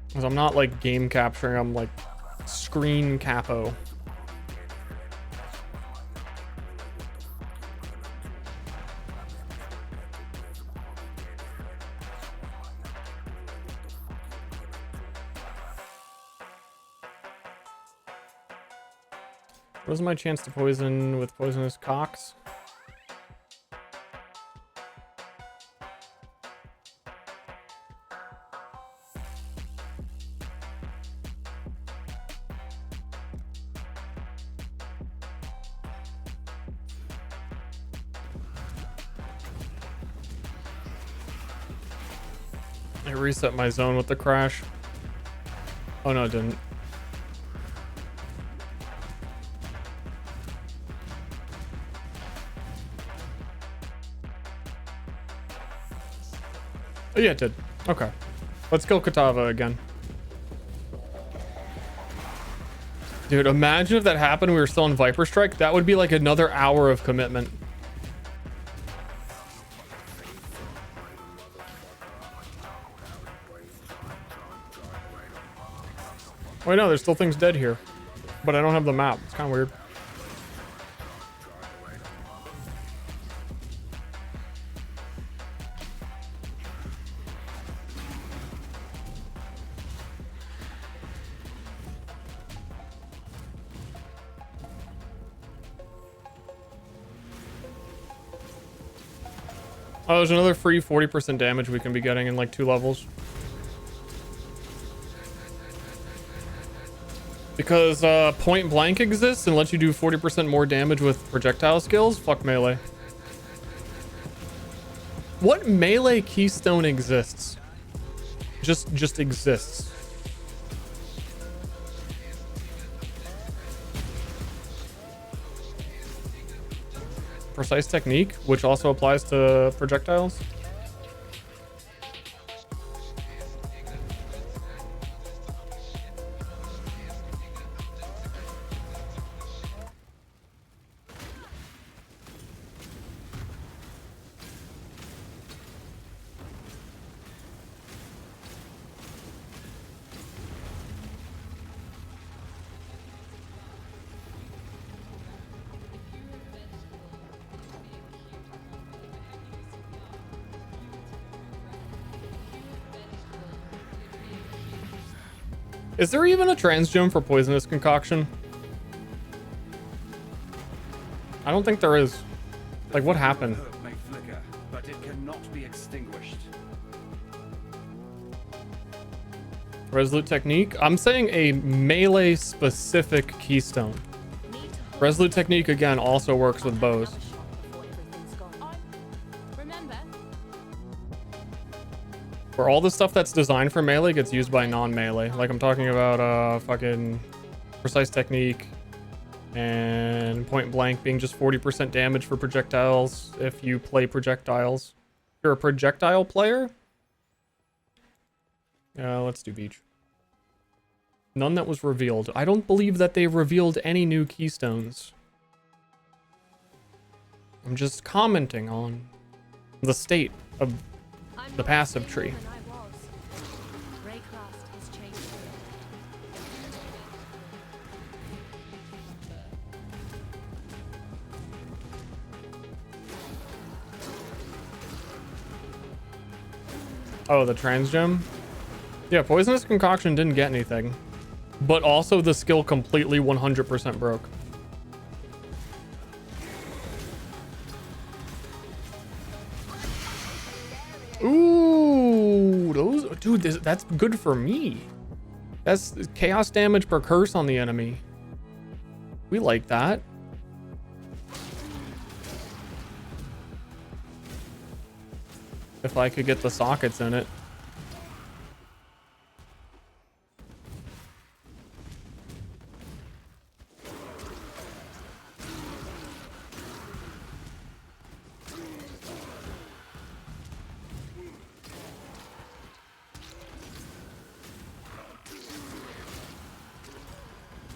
Because I'm not like game capturing, I'm like screen capo. What is my chance to poison with poisonous cocks? I reset my zone with the crash. Oh no, it didn't. Oh yeah, it did. Okay. Let's kill Katava again. Dude, imagine if that happened and we were still in Viper Strike. That would be like another hour of commitment. Wait, no, there's still things dead here. But I don't have the map. It's kind of weird. Oh, there's another free 40% damage we can be getting in like 2 levels. Because point blank exists and lets you do 40% more damage with projectile skills. Fuck melee. What melee keystone exists? Just exists. Precise Technique, which also applies to projectiles. Is there even a trans gem for poisonous concoction? I don't think there is. Like, what happened? Hope may flicker, but it cannot be extinguished. Resolute Technique? I'm saying a melee specific keystone. Resolute Technique again also works with bows. Where all the stuff that's designed for melee gets used by non-melee. Like I'm talking about fucking Precise Technique and Point Blank being just 40% damage for projectiles if you play projectiles. If you're a projectile player? Let's do Beach. None that was revealed. I don't believe that they revealed any new keystones. I'm just commenting on the state of the passive tree. Oh, the trans gem? Yeah, Poisonous Concoction didn't get anything. But also the skill completely 100% broke. Ooh, those, dude, that's good for me. That's chaos damage per curse on the enemy. We like that. If I could get the sockets in it.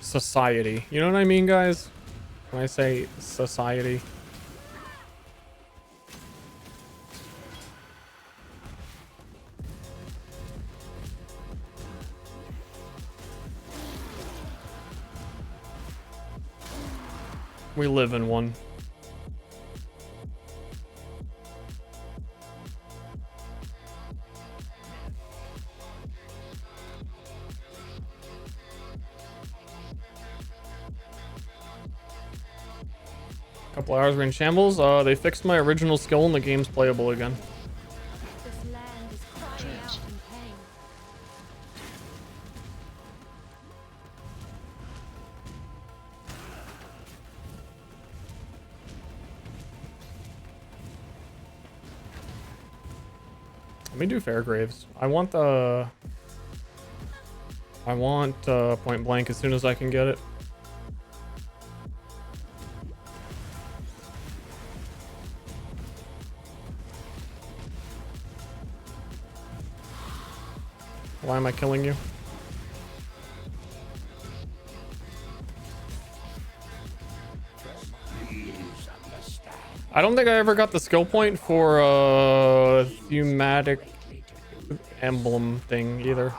Society. You know what I mean, guys? When I say society. We live in one. Couple hours, we're in shambles. They fixed my original skill and the game's playable again. This land is crying out in pain. Let me do Fairgraves. I want Point Blank as soon as I can get it. Why am I killing you? I don't think I ever got the skill point for thematic emblem thing either.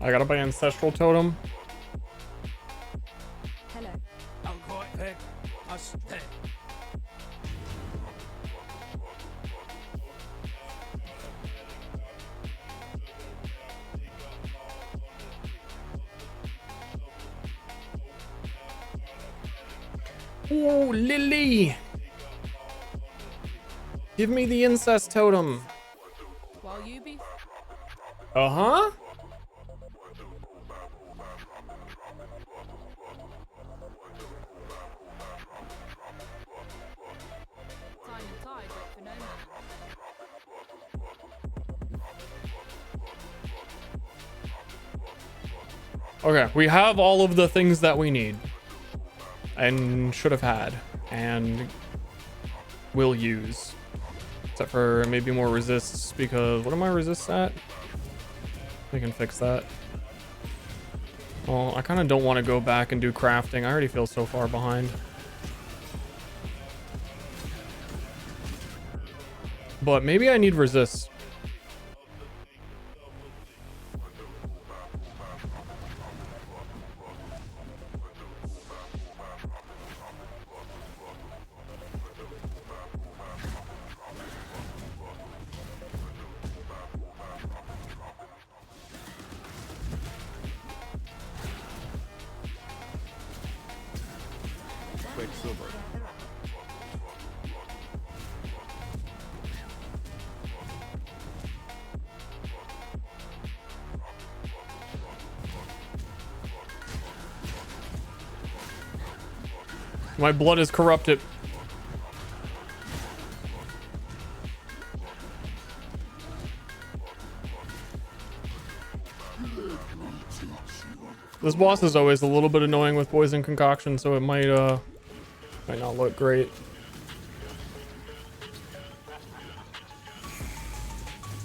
I gotta buy Ancestral Totem. Hello. I'm quite big. I stay. Oh, Lily! Give me the incest totem. While you be Uh-huh. time and tide wait for no man. Okay, we have all of the things that we need. And should have had. And will use. Except for maybe more resists, because what am I resists at? We can fix that. Well, I kind of don't want to go back and do crafting. I already feel so far behind. But maybe I need resists. Quicksilver. My blood is corrupted. This boss is always a little bit annoying with poison concoction, so it might not look great.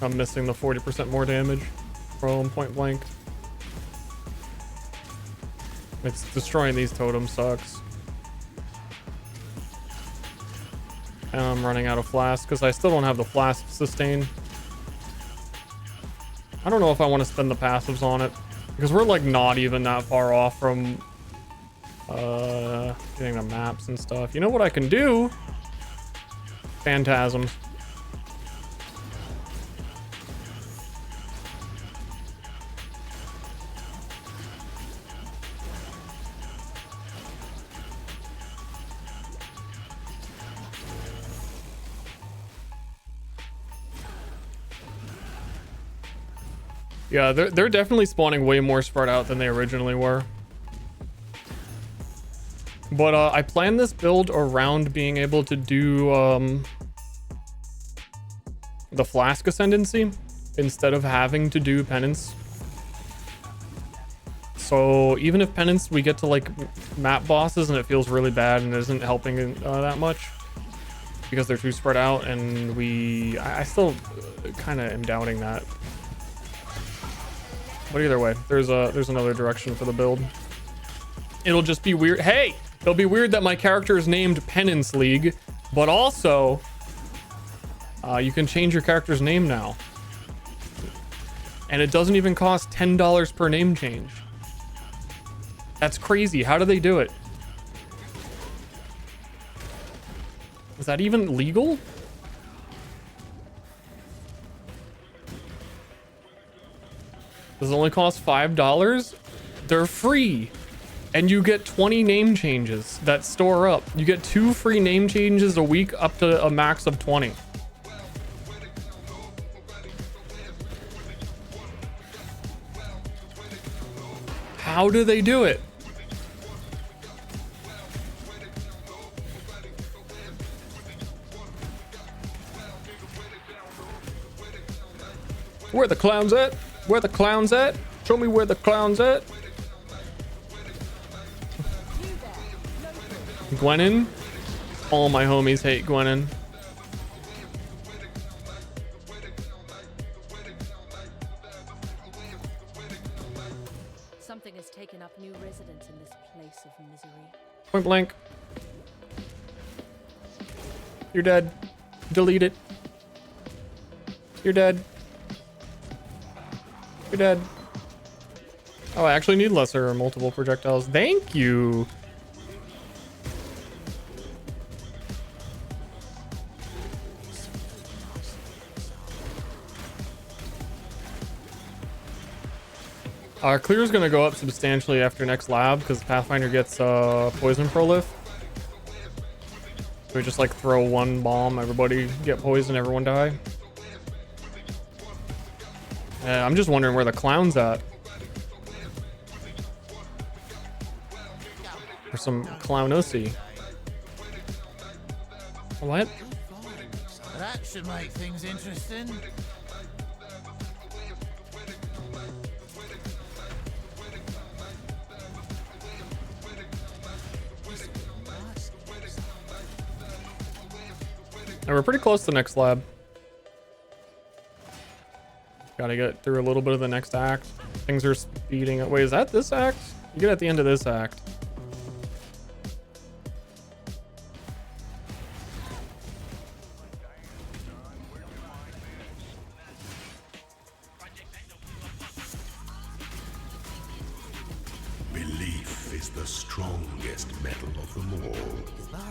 I'm missing the 40% more damage from point blank. It's destroying these totems sucks. And I'm running out of flasks because I still don't have the flask sustain. I don't know if I want to spend the passives on it because we're like not even that far off from getting the maps and stuff. You know what I can do? Phantasms. Yeah, they're definitely spawning way more spread out than they originally were. But I planned this build around being able to do the flask ascendancy instead of having to do penance. So even if penance we get to like map bosses and it feels really bad and isn't helping that much because they're too spread out, and I still kind of am doubting that. But either way, there's another direction for the build. It'll just be weird. Hey, it'll be weird that my character is named Penance League, but also you can change your character's name now. And it doesn't even cost $10 per name change. That's crazy. How do they do it? Is that even legal? Does it only cost $5? They're free. And you get 20 name changes that store up. You get 2 free name changes a week up to a max of 20. How do they do it? Where the clowns at? Where the clowns at? Show me where the clowns at. Gwennon? All my homies hate Gwennon. Something has taken up new residence in this place of misery. Point blank. You're dead. Delete it. You're dead. You're dead. Oh, I actually need lesser or multiple projectiles. Thank you. Our clear is going to go up substantially after next lab because Pathfinder gets poison prolif, we just like throw one bomb, everybody get poisoned, everyone die? I'm just wondering where the clown's at. For some clownussy. What? That should make things interesting. And we're pretty close to the next lab. Gotta get through a little bit of the next act. Things are speeding up. Wait, is that this act? You get at the end of this act. Belief is the strongest metal of them all. Bye.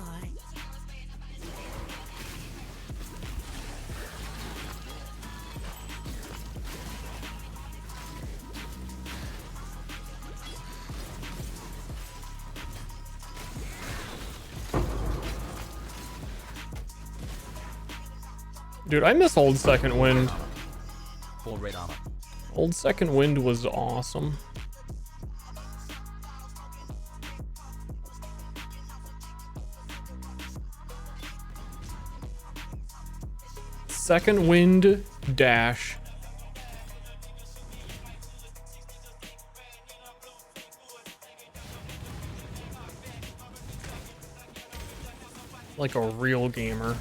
Dude, I miss Old Second Wind. Full red armor. Old Second Wind was awesome. Second Wind dash. Like a real gamer.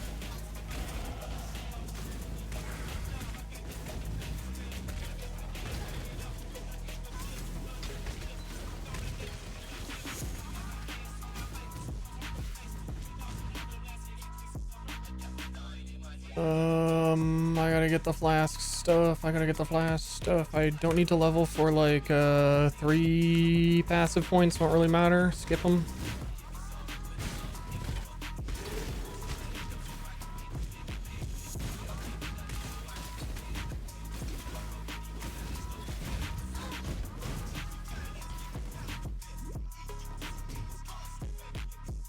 I gotta get the flask stuff. I don't need to level for like 3 passive points. Won't really matter. Skip them.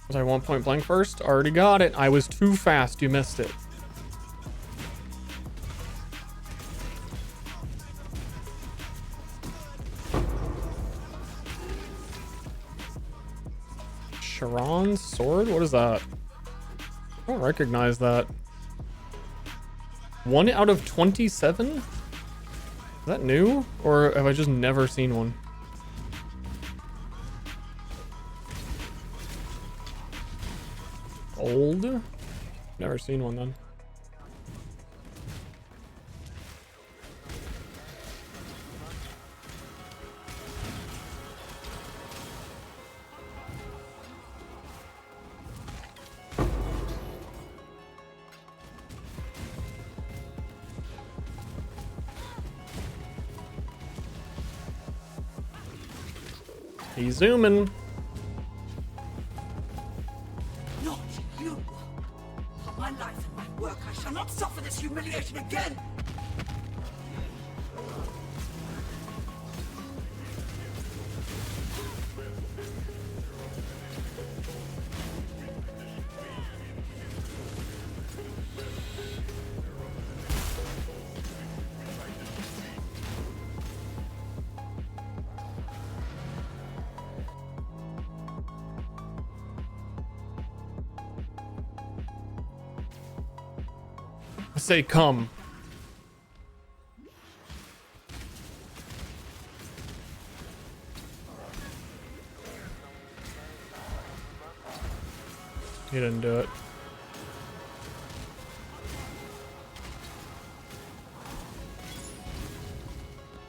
Was I 1 point blank first? Already got it. I was too fast. You missed it. Sharon's sword? What is that? I don't recognize that. 1 out of 27? Is that new? Or have I just never seen one? Old? Never seen one then. He's zooming. Not you! For my life and my work, I shall not suffer this humiliation again! Say come. He didn't do it.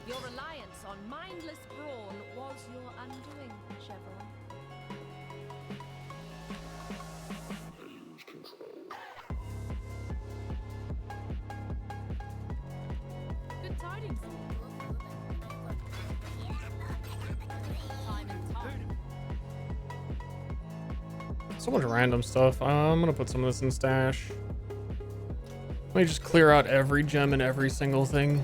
Your reliance on mindless brawn was your undoing, Chevron. Good tidings. Time and time. So much random stuff. I'm gonna put some of this in stash. Let me just clear out every gem and every single thing.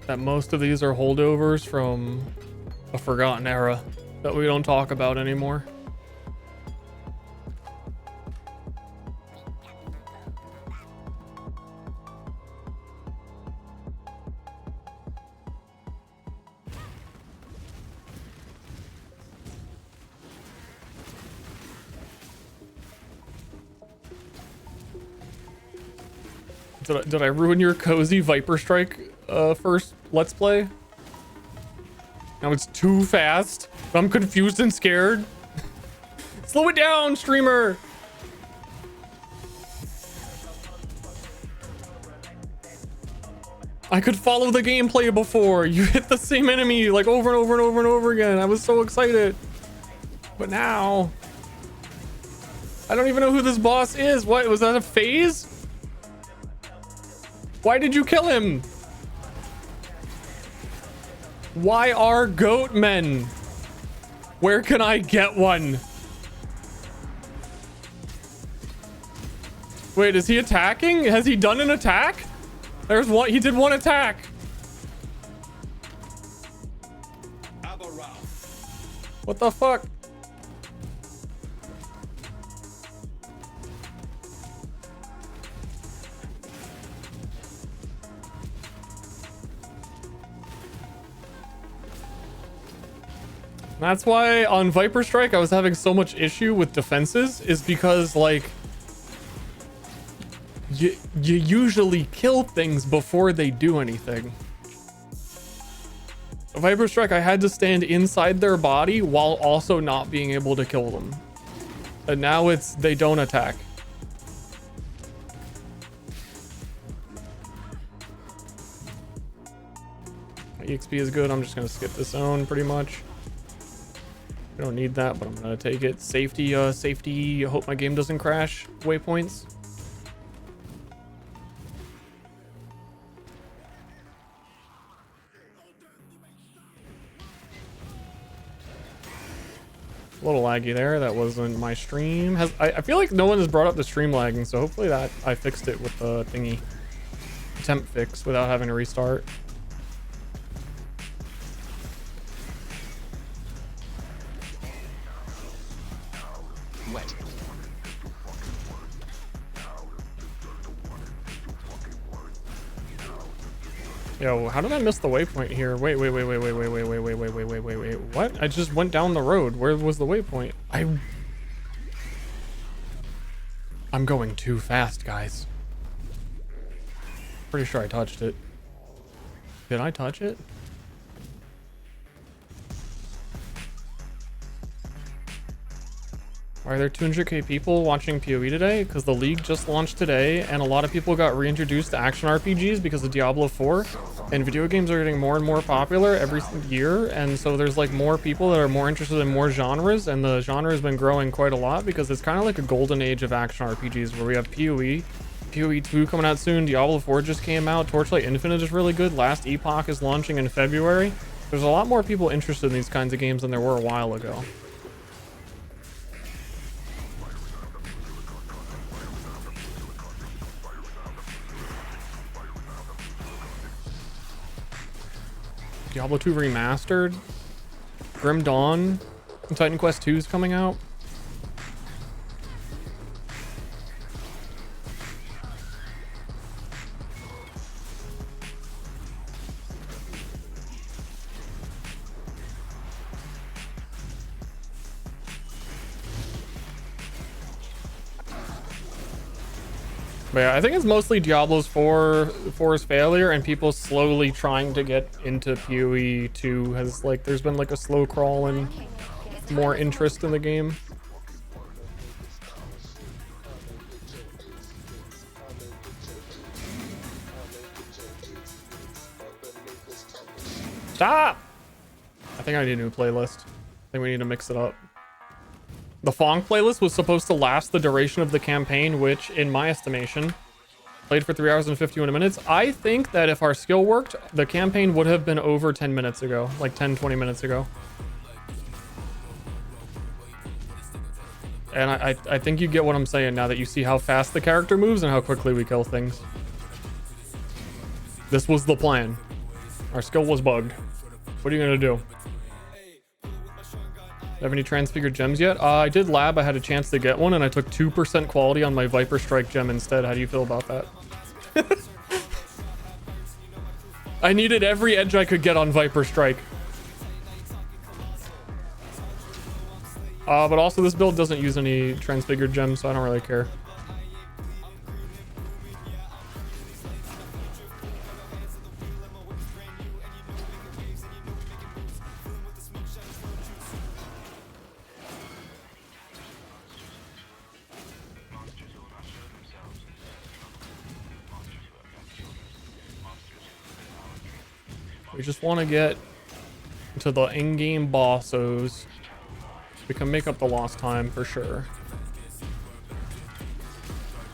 That most of these are holdovers from a forgotten era that we don't talk about anymore. Did I ruin your cozy Viper Strike first Let's Play? Now it's too fast. I'm confused and scared. Slow it down, streamer. I could follow the gameplay before. You hit the same enemy like over and over and over and over again. I was so excited. But now I don't even know who this boss is. What was that, a phase? Why did you kill him? Why are goat men? Where can I get one? Wait, is he attacking? Has he done an attack? There's one. He did one attack. What the fuck? That's why on Viper Strike I was having so much issue with defenses, is because like you usually kill things before they do anything. Viper Strike, I had to stand inside their body while also not being able to kill them. And now it's they don't attack. EXP is good. I'm just gonna skip this zone pretty much. I don't need that, but I'm gonna take it. Safety, safety. Hope my game doesn't crash. Waypoints. A little laggy there. That wasn't my stream. I feel like no one has brought up the stream lagging, so hopefully that I fixed it with the thingy temp fix without having to restart. Wet. Yo, how did I miss the waypoint here? Wait. What? I just went down the road. Where was the waypoint? I'm going too fast, guys. Pretty sure I touched it. Did I touch it? Why are there 200k people watching PoE today? Because the league just launched today and a lot of people got reintroduced to action RPGs because of Diablo 4, and video games are getting more and more popular every year, and so there's like more people that are more interested in more genres, and the genre has been growing quite a lot because it's kind of like a golden age of action RPGs where we have PoE 2 coming out soon, Diablo 4 just came out, Torchlight Infinite is really good, Last Epoch is launching in February. There's a lot more people interested in these kinds of games than there were a while ago. Diablo 2 Remastered, Grim Dawn, and Titan Quest 2 is coming out. But yeah, I think it's mostly Diablo's 4's failure and people slowly trying to get into PoE 2 has like, there's been like a slow crawl and more interest in the game. Stop! I think I need a new playlist. I think we need to mix it up. The Fong playlist was supposed to last the duration of the campaign, which, in my estimation, played for 3 hours and 51 minutes. I think that if our skill worked, the campaign would have been over 10 minutes ago, like 10-20 minutes ago. And I think you get what I'm saying now that you see how fast the character moves and how quickly we kill things. This was the plan. Our skill was bugged. What are you gonna do? Have any transfigured gems yet? I did lab. I had a chance to get one and I took 2% quality on my Viper Strike gem instead. How do you feel about that? I needed every edge I could get on Viper Strike. But also this build doesn't use any transfigured gems, so I don't really care. We just want to get to the in-game bossos. We can make up the lost time for sure.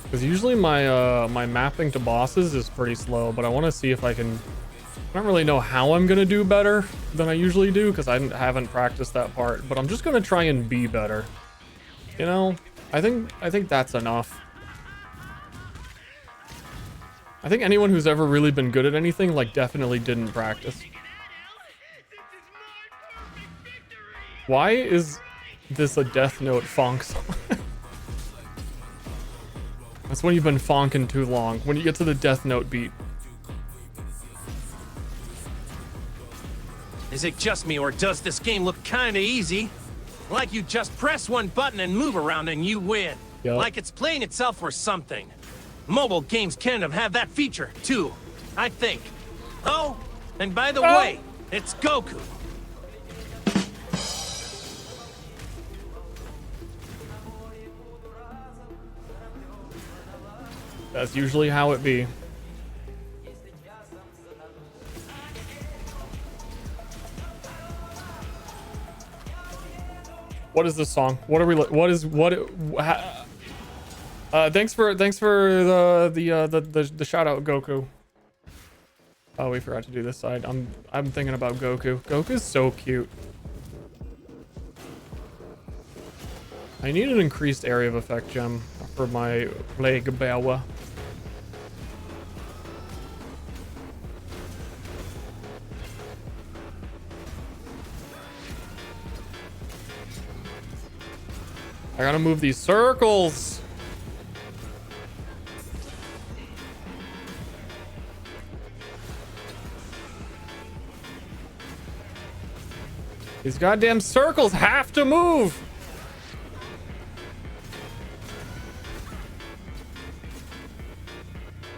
Because usually my my mapping to bosses is pretty slow, but I want to see if I can. I don't really know how I'm gonna do better than I usually do because I haven't practiced that part. But I'm just gonna try and be better. You know, I think that's enough. I think anyone who's ever really been good at anything like definitely didn't practice. Why is this a Death Note fonk song? That's when you've been fonking too long. When you get to the Death Note beat. Is it just me, or does this game look kinda easy? Like you just press one button and move around and you win. Yep. Like it's playing itself or something. Mobile games kind of have that feature, too. I think. Oh, and by the way, it's Goku. That's usually how it be. What is this song? What are we? Thanks for the shout out, Goku. Oh, we forgot to do this side. I'm thinking about Goku. Goku's so cute. I need an increased area of effect gem for my leg Bawa. I gotta move these circles. These goddamn circles have to move.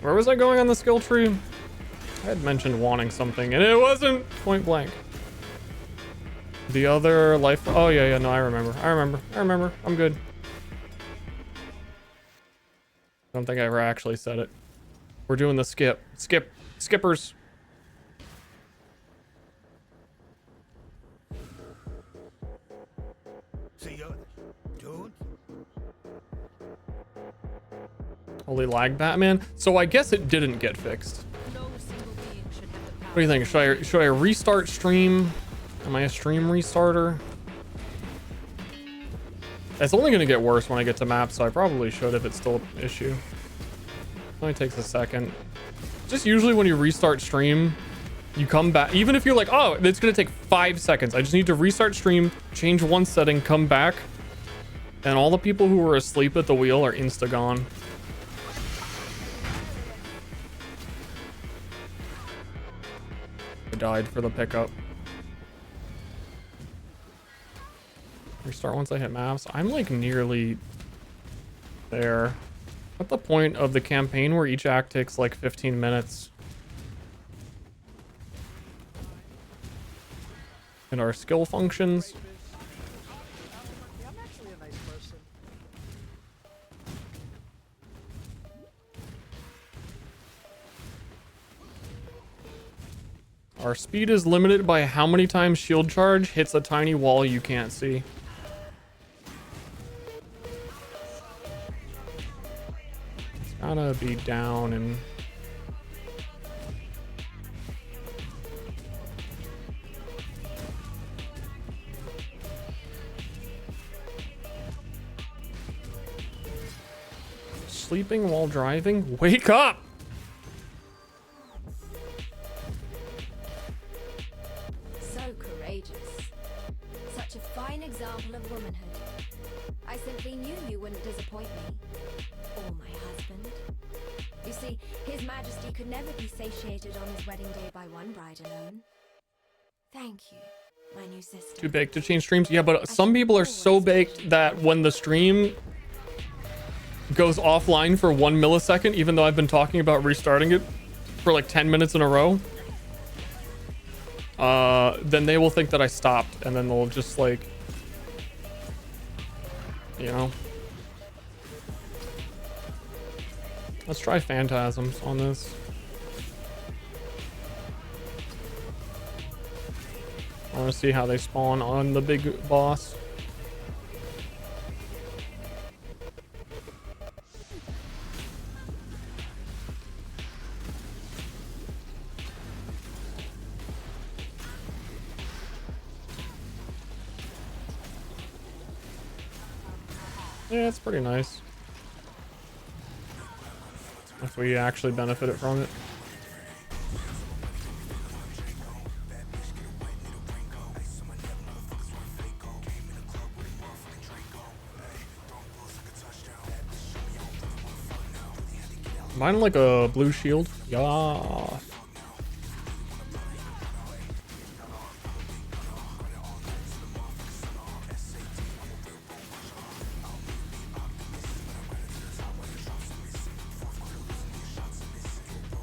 Where was I going on the skill tree? I had mentioned wanting something and it wasn't point blank. The other life. Oh, yeah, no, I remember. I'm good. I don't think I ever actually said it. We're doing the skippers. Holy lag, Batman. So I guess it didn't get fixed. What do you think? Should I restart stream? Am I a stream restarter? It's only going to get worse when I get to maps, so I probably should if it's still an issue. It only takes a second. Just usually when you restart stream, you come back. Even if you're like, oh, it's going to take 5 seconds. I just need to restart stream, change one setting, come back. And all the people who were asleep at the wheel are insta-gone. I died for the pickup. Restart once I hit maps. I'm like nearly there. At the point of the campaign where each act takes like 15 minutes. And our skill functions. Our speed is limited by how many times shield charge hits a tiny wall you can't see. It's gotta be down and... Sleeping while driving? Wake up! Such a fine example of womanhood. I simply knew you wouldn't disappoint me. Or my husband. You see, His Majesty could never be satiated on his wedding day by one bride alone. Thank you, my new sister. Too baked to change streams? Yeah, but some people are so baked that when the stream goes offline for 1 millisecond, even though I've been talking about restarting it for like 10 minutes in a row, then they will think that I stopped, and then they'll just like, you know. Let's try phantasms on this. I want to see how they spawn on the big boss. Yeah, it's pretty nice. If we actually benefited from it. Mine like a blue shield. Yeah.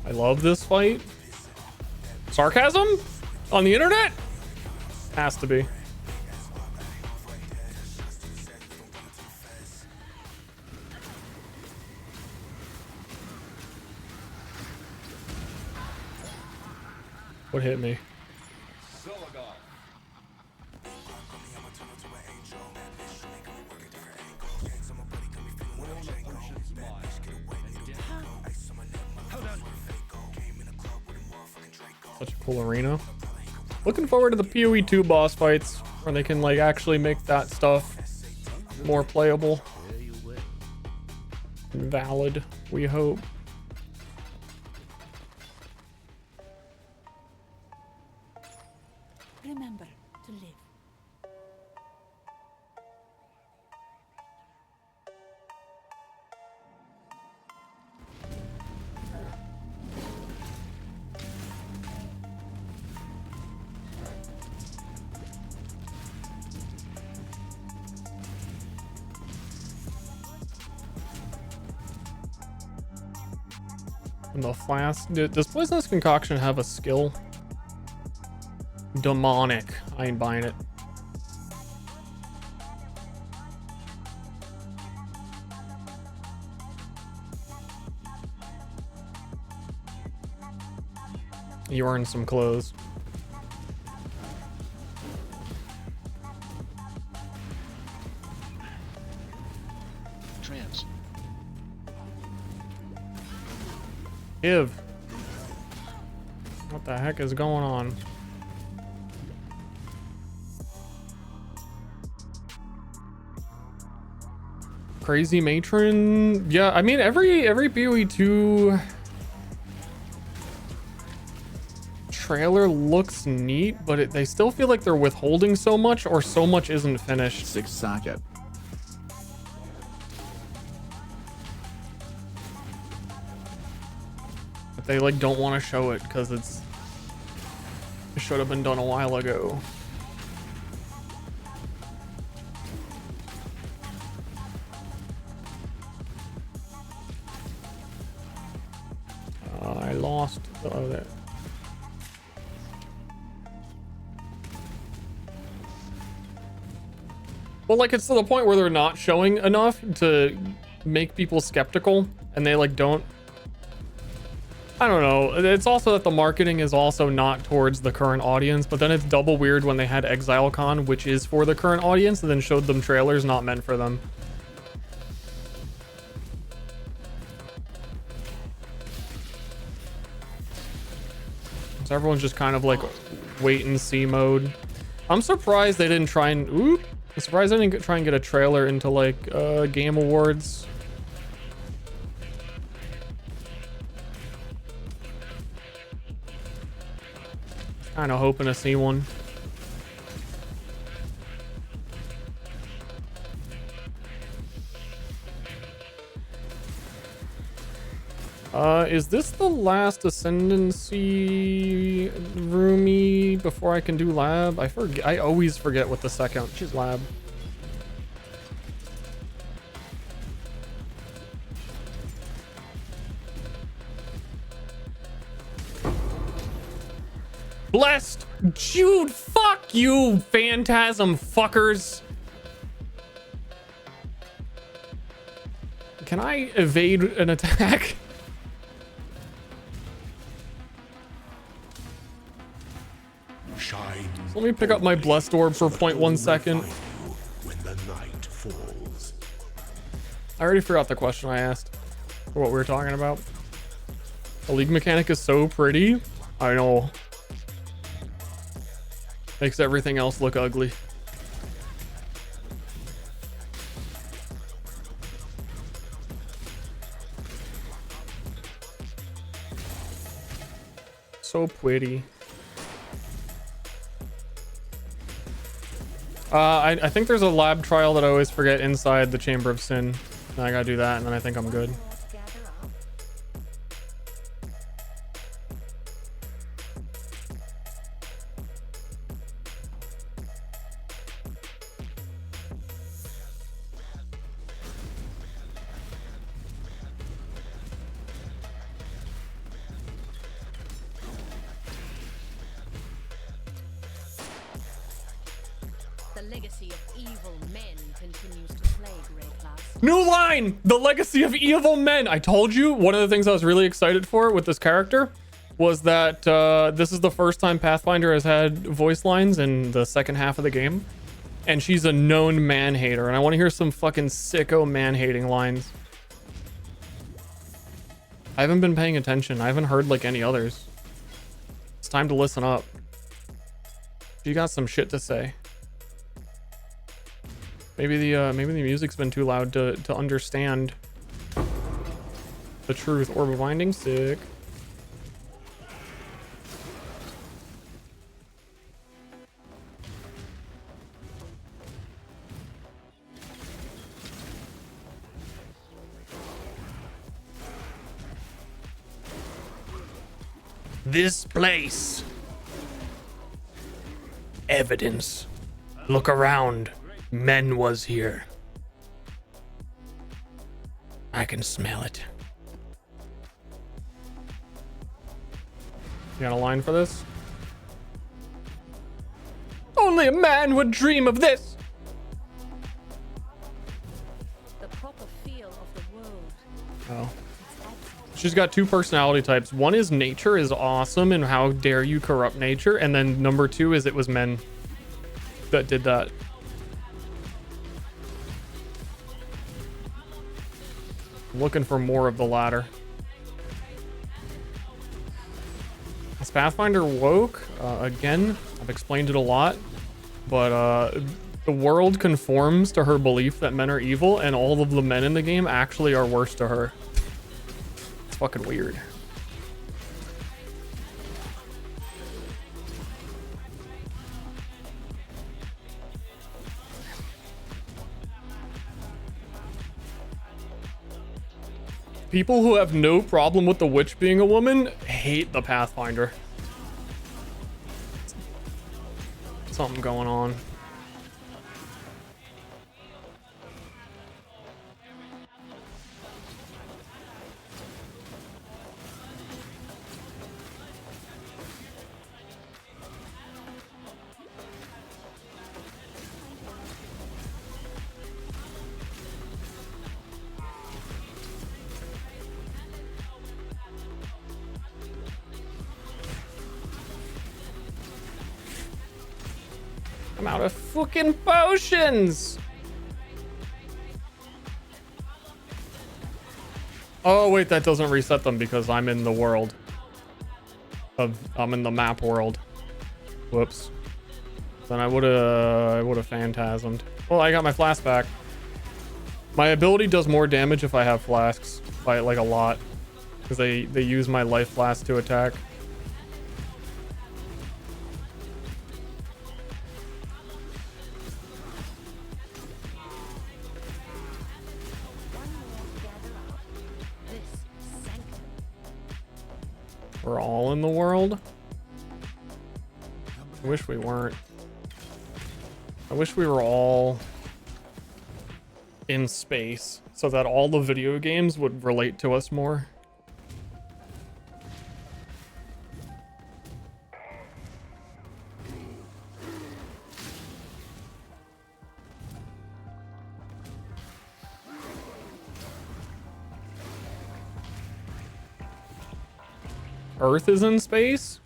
I love this fight. Sarcasm? On the internet? Has to be. What hit me? Such a cool arena. Looking forward to the PoE 2 boss fights where they can like actually make that stuff more playable. Valid, we hope. Remember to live. And the flask. Does Poisonous Concoction have a skill? Demonic. I ain't buying it. You earned some clothes. Trance. Give. What the heck is going on? Crazy Matron. Yeah, I mean every PoE 2 trailer looks neat, but they still feel like they're withholding so much, or so much isn't finished. 6 socket. But they like don't want to show it because it should have been done a while ago. I lost. Oh, there. Well, like it's to the point where they're not showing enough to make people skeptical, and they like don't. I don't know. It's also that the marketing is also not towards the current audience, but then it's double weird when they had ExileCon, which is for the current audience, and then showed them trailers not meant for them. So everyone's just kind of like wait and see mode. I'm surprised they didn't try and I'm surprised they didn't try and get a trailer into like Game Awards. Kind of hoping to see one. Is this the last Ascendancy roomie before I can do lab? I forget. I always forget what the second lab. Blessed Jude, fuck you, phantasm fuckers. Can I evade an attack? shine. So let me pick up my blessed orb for 0.1 second. When the night falls. I already forgot the question I asked for what we were talking about. The league mechanic is so pretty. I know. Makes everything else look ugly. So pretty. I think there's a lab trial that I always forget inside the Chamber of Sin. And I gotta do that, and then I think I'm good. The legacy of evil men continues to plague Ray class. New line! The legacy of evil men! I told you, one of the things I was really excited for with this character was that this is the first time Pathfinder has had voice lines in the second half of the game. And she's a known man-hater, and I want to hear some fucking sicko man-hating lines. I haven't been paying attention. I haven't heard like any others. It's time to listen up. You got some shit to say. Maybe the music's been too loud to understand the truth. Orb of Binding, sick. This place. Evidence. Look around. Men was here. I can smell it. You got a line for this? Only a man would dream of this. The proper feel of the world. Oh. She's got two personality types. One is nature is awesome and how dare you corrupt nature. And then number two is it was men that did that. I'm looking for more of the latter. Is Pathfinder woke? Again, I've explained it a lot, but the world conforms to her belief that men are evil, and all of the men in the game actually are worse to her. It's fucking weird. People who have no problem with the witch being a woman hate the Pathfinder. Something going on. I'm out of fucking potions. Oh wait, that doesn't reset them because I'm in the world of I'm in the map world. Whoops. Then I would have phantasmed. Well, I got my flask back. My ability does more damage if I have flasks by like a lot because they use my life flask to attack. We're all in the world? I wish we weren't. I wish we were all in space so that all the video games would relate to us more. Earth is in space?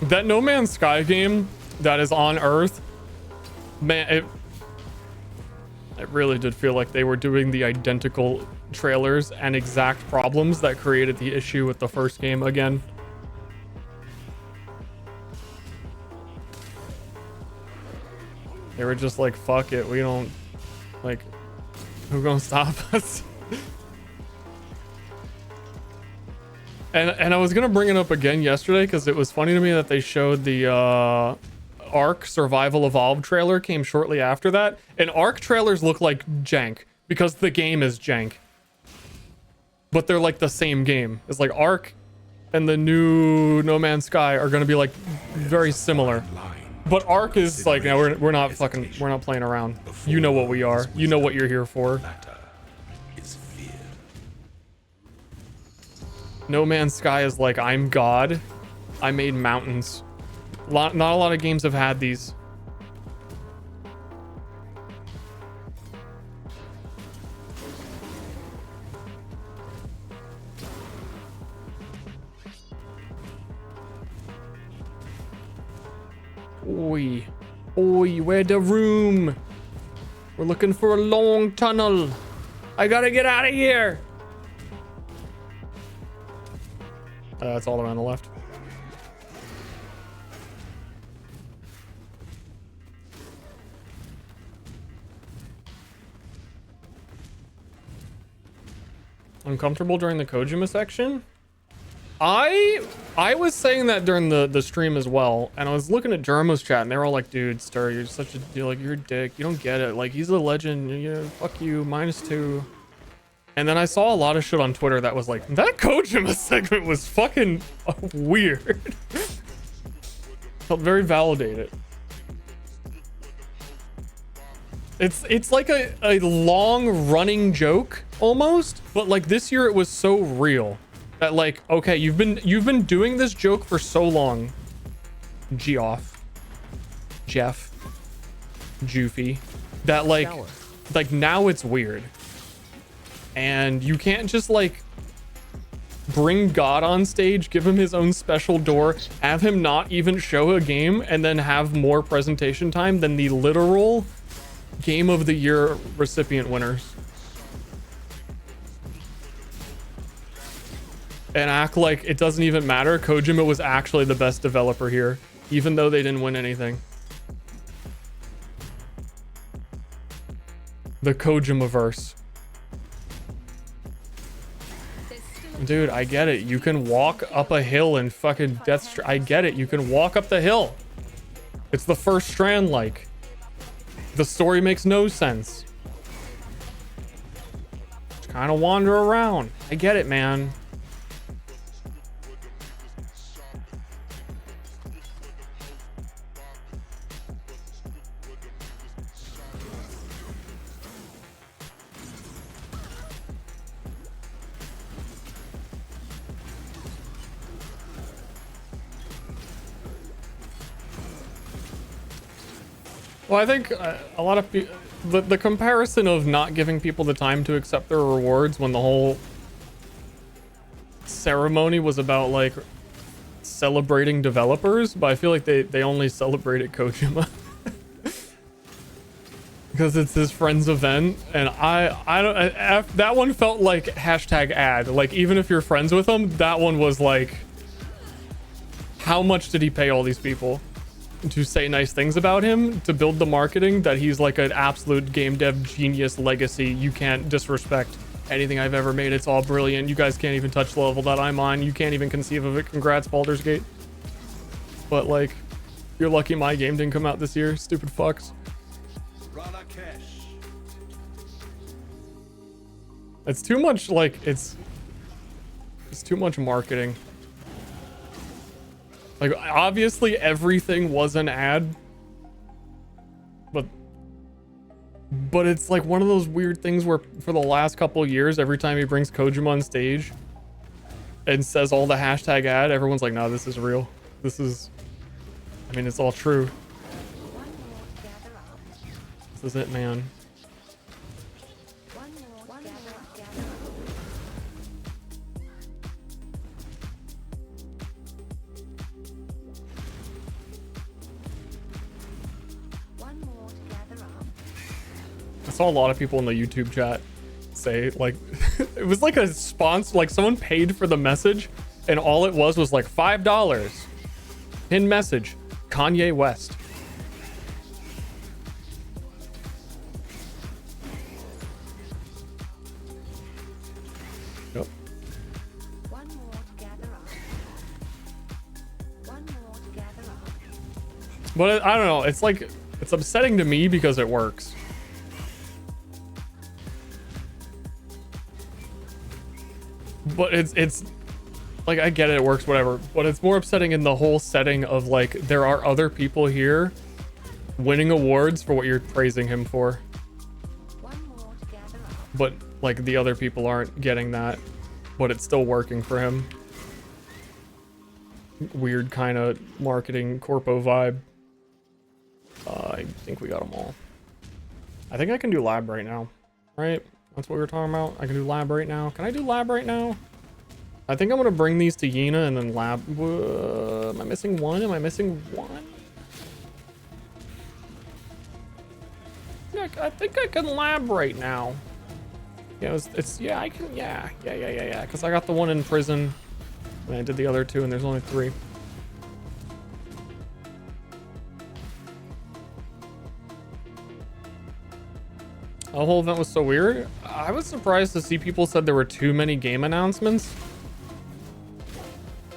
That No Man's Sky game that is on Earth, man, it really did feel like they were doing the identical trailers and exact problems that created the issue with the first game again. They were just like, fuck it, we don't, like, who gonna stop us? And I was gonna bring it up again yesterday because it was funny to me that they showed the Ark Survival Evolved trailer came shortly after that. And Ark trailers look like jank because the game is jank. But they're like the same game. It's like Ark and the new No Man's Sky are gonna be like very similar. But Ark is like, no, we're not playing around. You know what we are. You know what you're here for. No Man's Sky is like, I'm God. I made mountains. Not a lot of games have had these. Oi. Oi, where the room? We're looking for a long tunnel. I gotta get out of here. That's all around the left. Uncomfortable during the Kojima section? I was saying that during the stream as well, and I was looking at Germo's chat, and they were all like, "Dude, Ster, you're such a like you're a dick. You don't get it. Like he's a legend. You know, fuck you. -2." And then I saw a lot of shit on Twitter that was like, that Kojima segment was fucking weird. Felt very validated. It's like a long running joke almost, but like this year it was so real that like, okay, you've been doing this joke for so long, Geoff, Jeff, Joofy, that like now it's weird. And you can't just like bring God on stage, give him his own special door, have him not even show a game, and then have more presentation time than the literal Game of the Year recipient winners. And act like it doesn't even matter. Kojima was actually the best developer here, even though they didn't win anything. The Kojima-verse. Dude, I get it. You can walk up a hill and fucking I get it. You can walk up the hill. It's the first Strand like. The story makes no sense. Just kind of wander around. I get it, man. Well, I think a lot of people, the comparison of not giving people the time to accept their rewards when the whole ceremony was about like celebrating developers, but I feel like they only celebrated Kojima because it's his friend's event, and that one felt like hashtag ad. Like even if you're friends with him, that one was like, how much did he pay all these people to say nice things about him, to build the marketing that he's like an absolute game dev genius legacy? You can't disrespect anything I've ever made. It's all brilliant. You guys can't even touch the level that I'm on. You can't even conceive of it. Congrats, Baldur's Gate. But like, you're lucky my game didn't come out this year. Stupid fucks. It's too much, like, it's too much marketing. Like, obviously everything was an ad, but it's like one of those weird things where for the last couple of years, every time he brings Kojima on stage and says all the hashtag ad, everyone's like, no, this is real. This is, I mean, it's all true. This is it, man. I saw a lot of people in the YouTube chat say like it was like a sponsor, like someone paid for the message and all it was like $5. Pinned message, Kanye West. Yep. One more to gather up. One more to gather up. But I don't know, it's like, it's upsetting to me because it works. But it's like, I get it, it works, whatever. But it's more upsetting in the whole setting of like, there are other people here winning awards for what you're praising him for. But like the other people aren't getting that, but it's still working for him. Weird kind of marketing corpo vibe. I think we got them all. I think I can do lab right now, right? That's what we were talking about. I can do lab right now. Can I do lab right now? I think I'm gonna bring these to Yina and then lab. Am I missing one? Am I missing one? Yeah, I think I can lab right now. Yeah, yeah, I can, yeah. Because I got the one in prison and I did the other two and there's only 3. The whole event was so weird. I was surprised to see people said there were too many game announcements.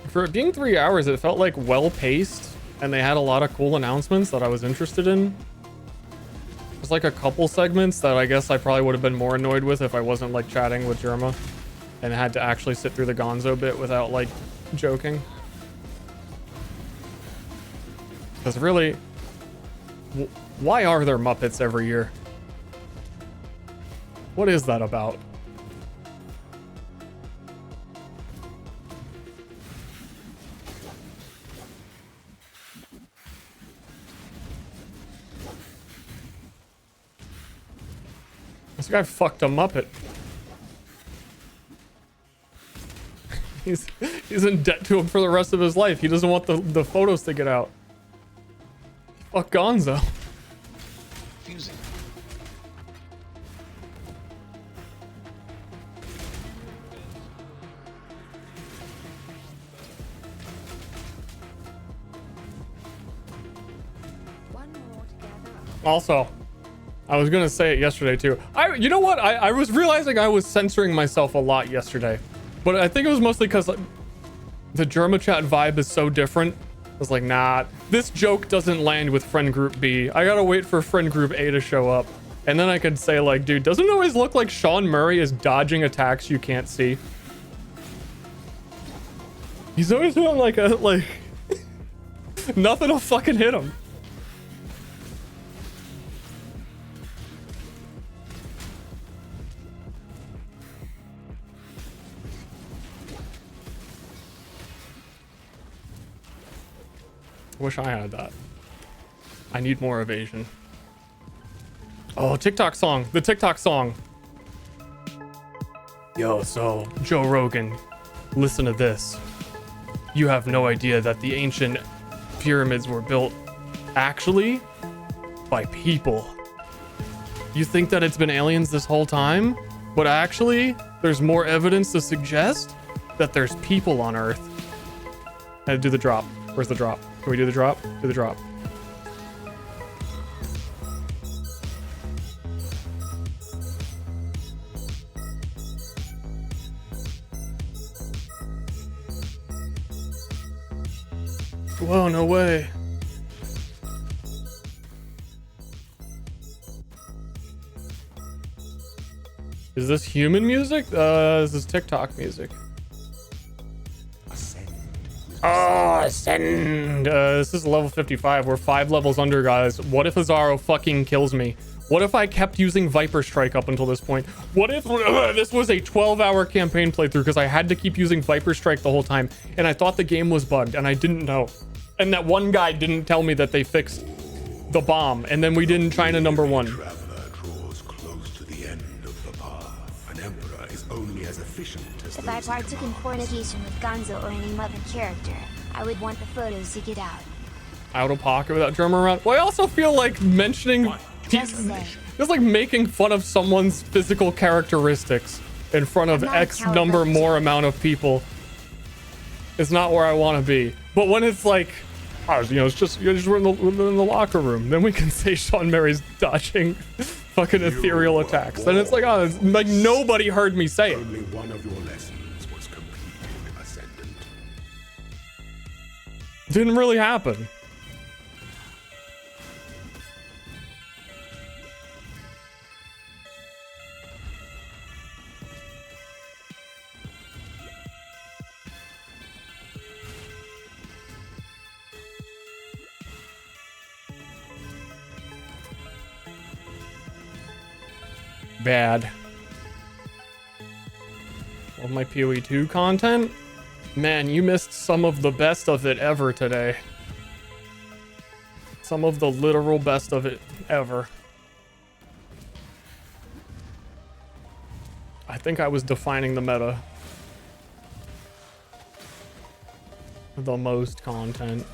For it being 3 hours, it felt like well paced and they had a lot of cool announcements that I was interested in. There's like a couple segments that I guess I probably would have been more annoyed with if I wasn't like chatting with Germa and had to actually sit through the Gonzo bit without like joking. Because really, why are there Muppets every year? What is that about? This guy fucked a Muppet. He's in debt to him for the rest of his life. He doesn't want the photos to get out. Fuck Gonzo. Fusing. Also, I was gonna say it yesterday too. You know what? I was realizing I was censoring myself a lot yesterday, but I think it was mostly because the Germa chat vibe is so different. I was like, nah, this joke doesn't land with friend group B. I gotta wait for friend group A to show up, and then I could say like, dude, doesn't it always look like Sean Murray is dodging attacks you can't see? He's always doing like nothing will fucking hit him. Wish I had that. I need more evasion. Oh, TikTok song. The TikTok song. Yo, so Joe Rogan, listen to this. You have no idea that the ancient pyramids were built actually by people. You think that it's been aliens this whole time, but actually there's more evidence to suggest that there's people on Earth. I had to do the drop. Where's the drop? Can we do the drop? Do the drop. Whoa, no way. Is this human music? This is TikTok music. Oh, ascend. This is level 55. We're 5 levels under, guys. What if Azaro fucking kills me? What if I kept using Viper Strike up until this point? What if this was a 12-hour campaign playthrough because I had to keep using Viper Strike the whole time and I thought the game was bugged and I didn't know. And that one guy didn't tell me that they fixed the bomb and then we didn't China number 1. Traveler draws close to the end of the path. An emperor is only as efficient as If I partook in fornication with Gonzo or any other character, I would want the photos to get out. Out of pocket without Germa around. Well, I also feel like mentioning It's like making fun of someone's physical characteristics in front of X number more amount of people. It's not where I want to be. But when it's like, oh, you know, it's just we're in the locker room, then we can say Sean Mary's dodging fucking ethereal attacks. Then it's like, oh, it's like nobody heard me say it. Only one of your lessons was completed, Ascendant. Didn't really happen. Bad. All my PoE 2 content? Man, you missed some of the best of it ever today. Some of the literal best of it ever. I think I was defining the meta. The most content.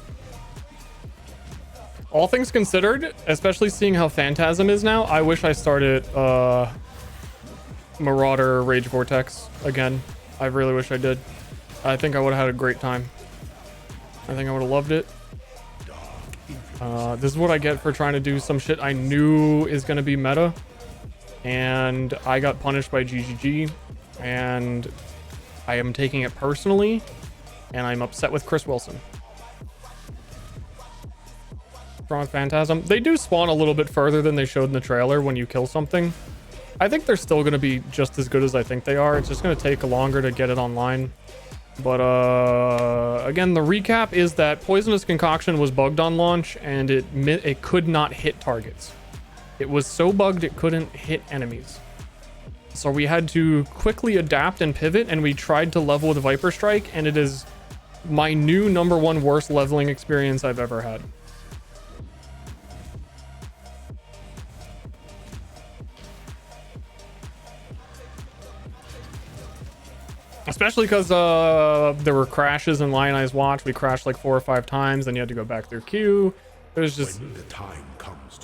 All things considered, especially seeing how Phantasm is now, I wish I started Marauder Rage Vortex again. I really wish I did. I think I would have had a great time. I think I would have loved it. This is what I get for trying to do some shit I knew is going to be meta. And I got punished by GGG. And I am taking it personally. And I'm upset with Chris Wilson. Strong Phantasm. They do spawn a little bit further than they showed in the trailer when you kill something. I think they're still going to be just as good as I think they are. It's just going to take longer to get it online. But again, the recap is that Poisonous Concoction was bugged on launch and it could not hit targets. It was so bugged it couldn't hit enemies. So we had to quickly adapt and pivot, and we tried to level with Viper Strike, and it is my new #1 worst leveling experience I've ever had. Especially because there were crashes in Lionized Watch. We crashed like 4 or 5 times, and you had to go back through queue. It was just...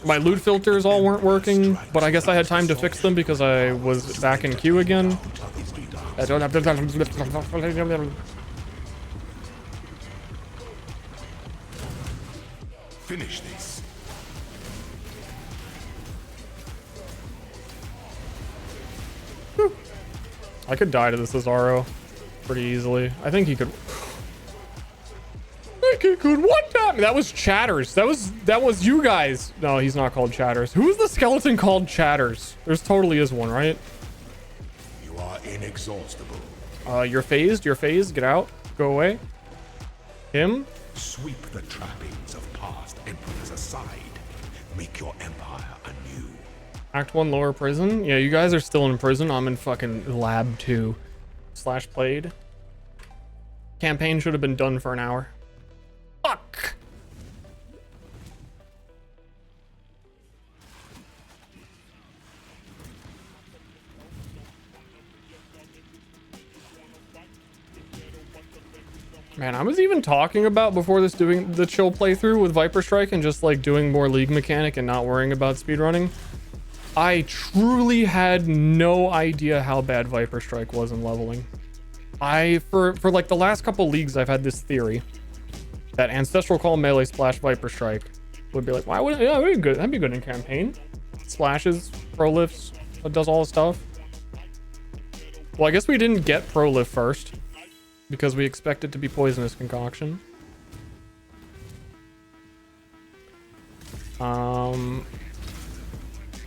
My loot filters all weren't working, but I guess I had time to fix them because I was back in queue again. I don't have to... Finish this. I could die to this Cesaro pretty easily. I think he could. I think he could one time. That was Chatters. That was you guys. No, he's not called Chatters. Who is the skeleton called Chatters? There's totally is one, right? You are inexhaustible. You're phased. You're phased. Get out. Go away. Him. Sweep the trappings of past emperors aside. Make your empire anew. Act 1 lower prison. Yeah, you guys are still in prison. I'm in fucking lab 2 / played. Campaign should have been done for an hour. Fuck. Man, I was even talking about before this doing the chill playthrough with Viper Strike and just like doing more league mechanic and not worrying about speedrunning. I truly had no idea how bad Viper Strike was in leveling. For like the last couple leagues, I've had this theory that Ancestral Call Melee / Viper Strike would be like, why wouldn't, yeah, that'd be good. That'd be good in campaign. Splashes, pro lifts, it does all the stuff. Well, I guess we didn't get pro lift first because we expected to be Poisonous Concoction.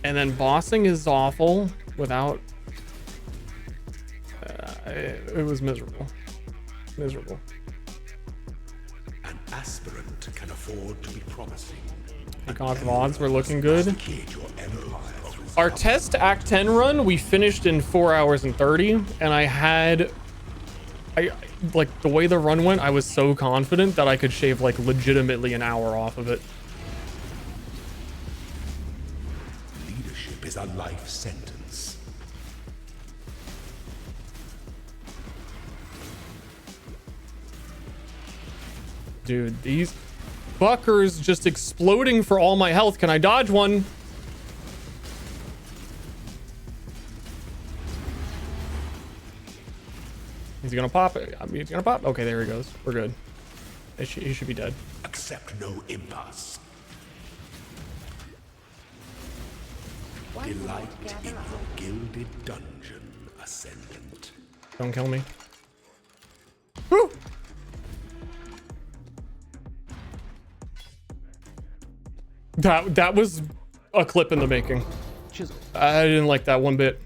And then bossing is awful without... it was miserable. Miserable. An aspirant can afford to be promising. Peacock VODs were looking good. Our test Act 10 run, we finished in 4 hours and 30. And I like, the way the run went, I was so confident that I could shave, like, legitimately an hour off of it. Is a life sentence. Dude, these fuckers just exploding for all my health. Can I dodge one? Is he gonna pop it? I mean, he's gonna pop. Okay, there he goes. We're good. He should be dead. Accept no impasse. Delight in your gilded dungeon, Ascendant. Don't kill me. Woo! That was a clip in the making. I didn't like that one bit.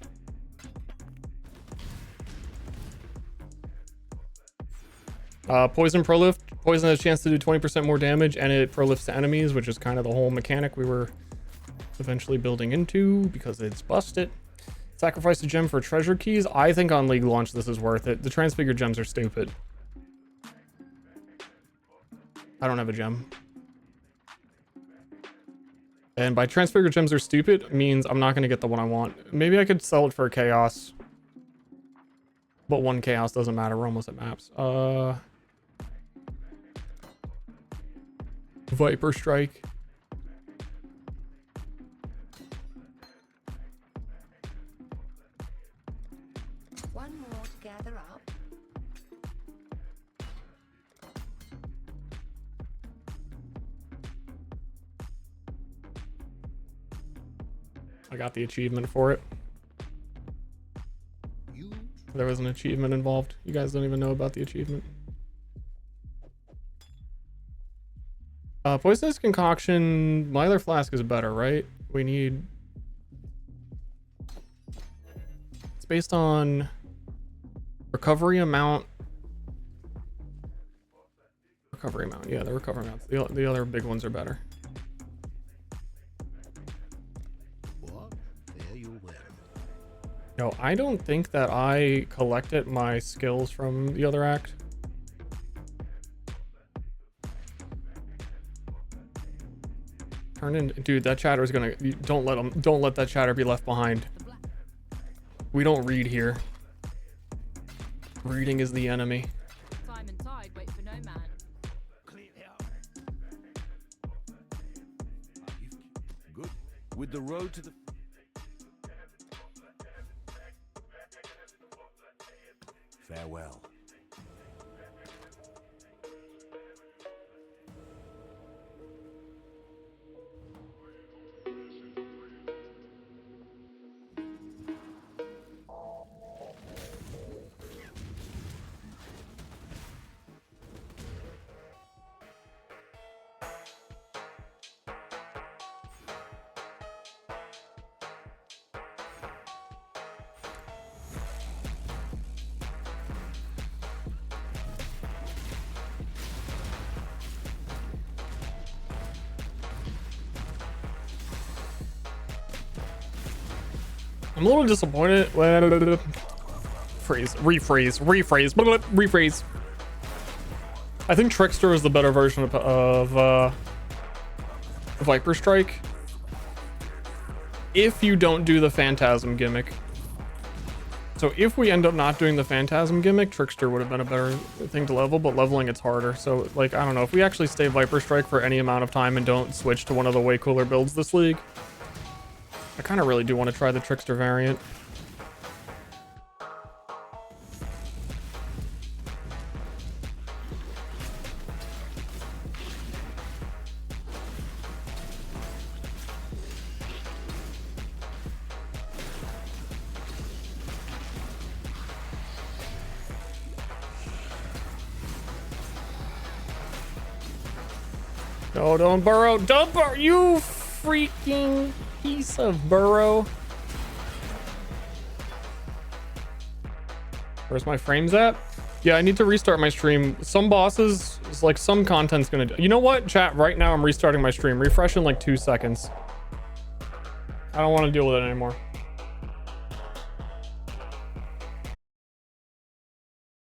Poison prolift. Poison has a chance to do 20% more damage, and it prolifts to enemies, which is kind of the whole mechanic we were eventually building into because it's busted. Sacrifice a gem for treasure keys. I think on League launch this is worth it. The transfigured gems are stupid. I don't have a gem. And by transfigured gems are stupid means I'm not going to get the one I want. Maybe I could sell it for chaos. But one chaos doesn't matter. We're almost at maps. Viper Strike. One more to gather up. I got the achievement for it. There was an achievement involved. You guys don't even know about the achievement. Poisonous concoction. My other flask is better, right? We need... It's based on recovery amount. Recovery amount. Yeah, the recovery amounts. The other big ones are better. No, I don't think that I collected my skills from the other act. Turn in, dude, that chatter is gonna, don't let that chatter be left behind. We don't read here. Reading is the enemy. Time and tide wait for no man. Good. With the road to the... Farewell. I'm a little disappointed. Rephrase. I think Trickster is the better version of Viper Strike. If you don't do the Phantasm gimmick. So if we end up not doing the Phantasm gimmick, Trickster would have been a better thing to level, but leveling it's harder. So like, I don't know, if we actually stay Viper Strike for any amount of time and don't switch to one of the way cooler builds this league, I kind of really do want to try the Trickster variant. No, don't burrow. Don't burrow. You freaking piece of burrow. Where's my frames at? Yeah, I need to restart my stream. Some bosses, it's like some content's gonna do. You know what, chat? Right now I'm restarting my stream. Refresh in like 2 seconds. I don't want to deal with it anymore.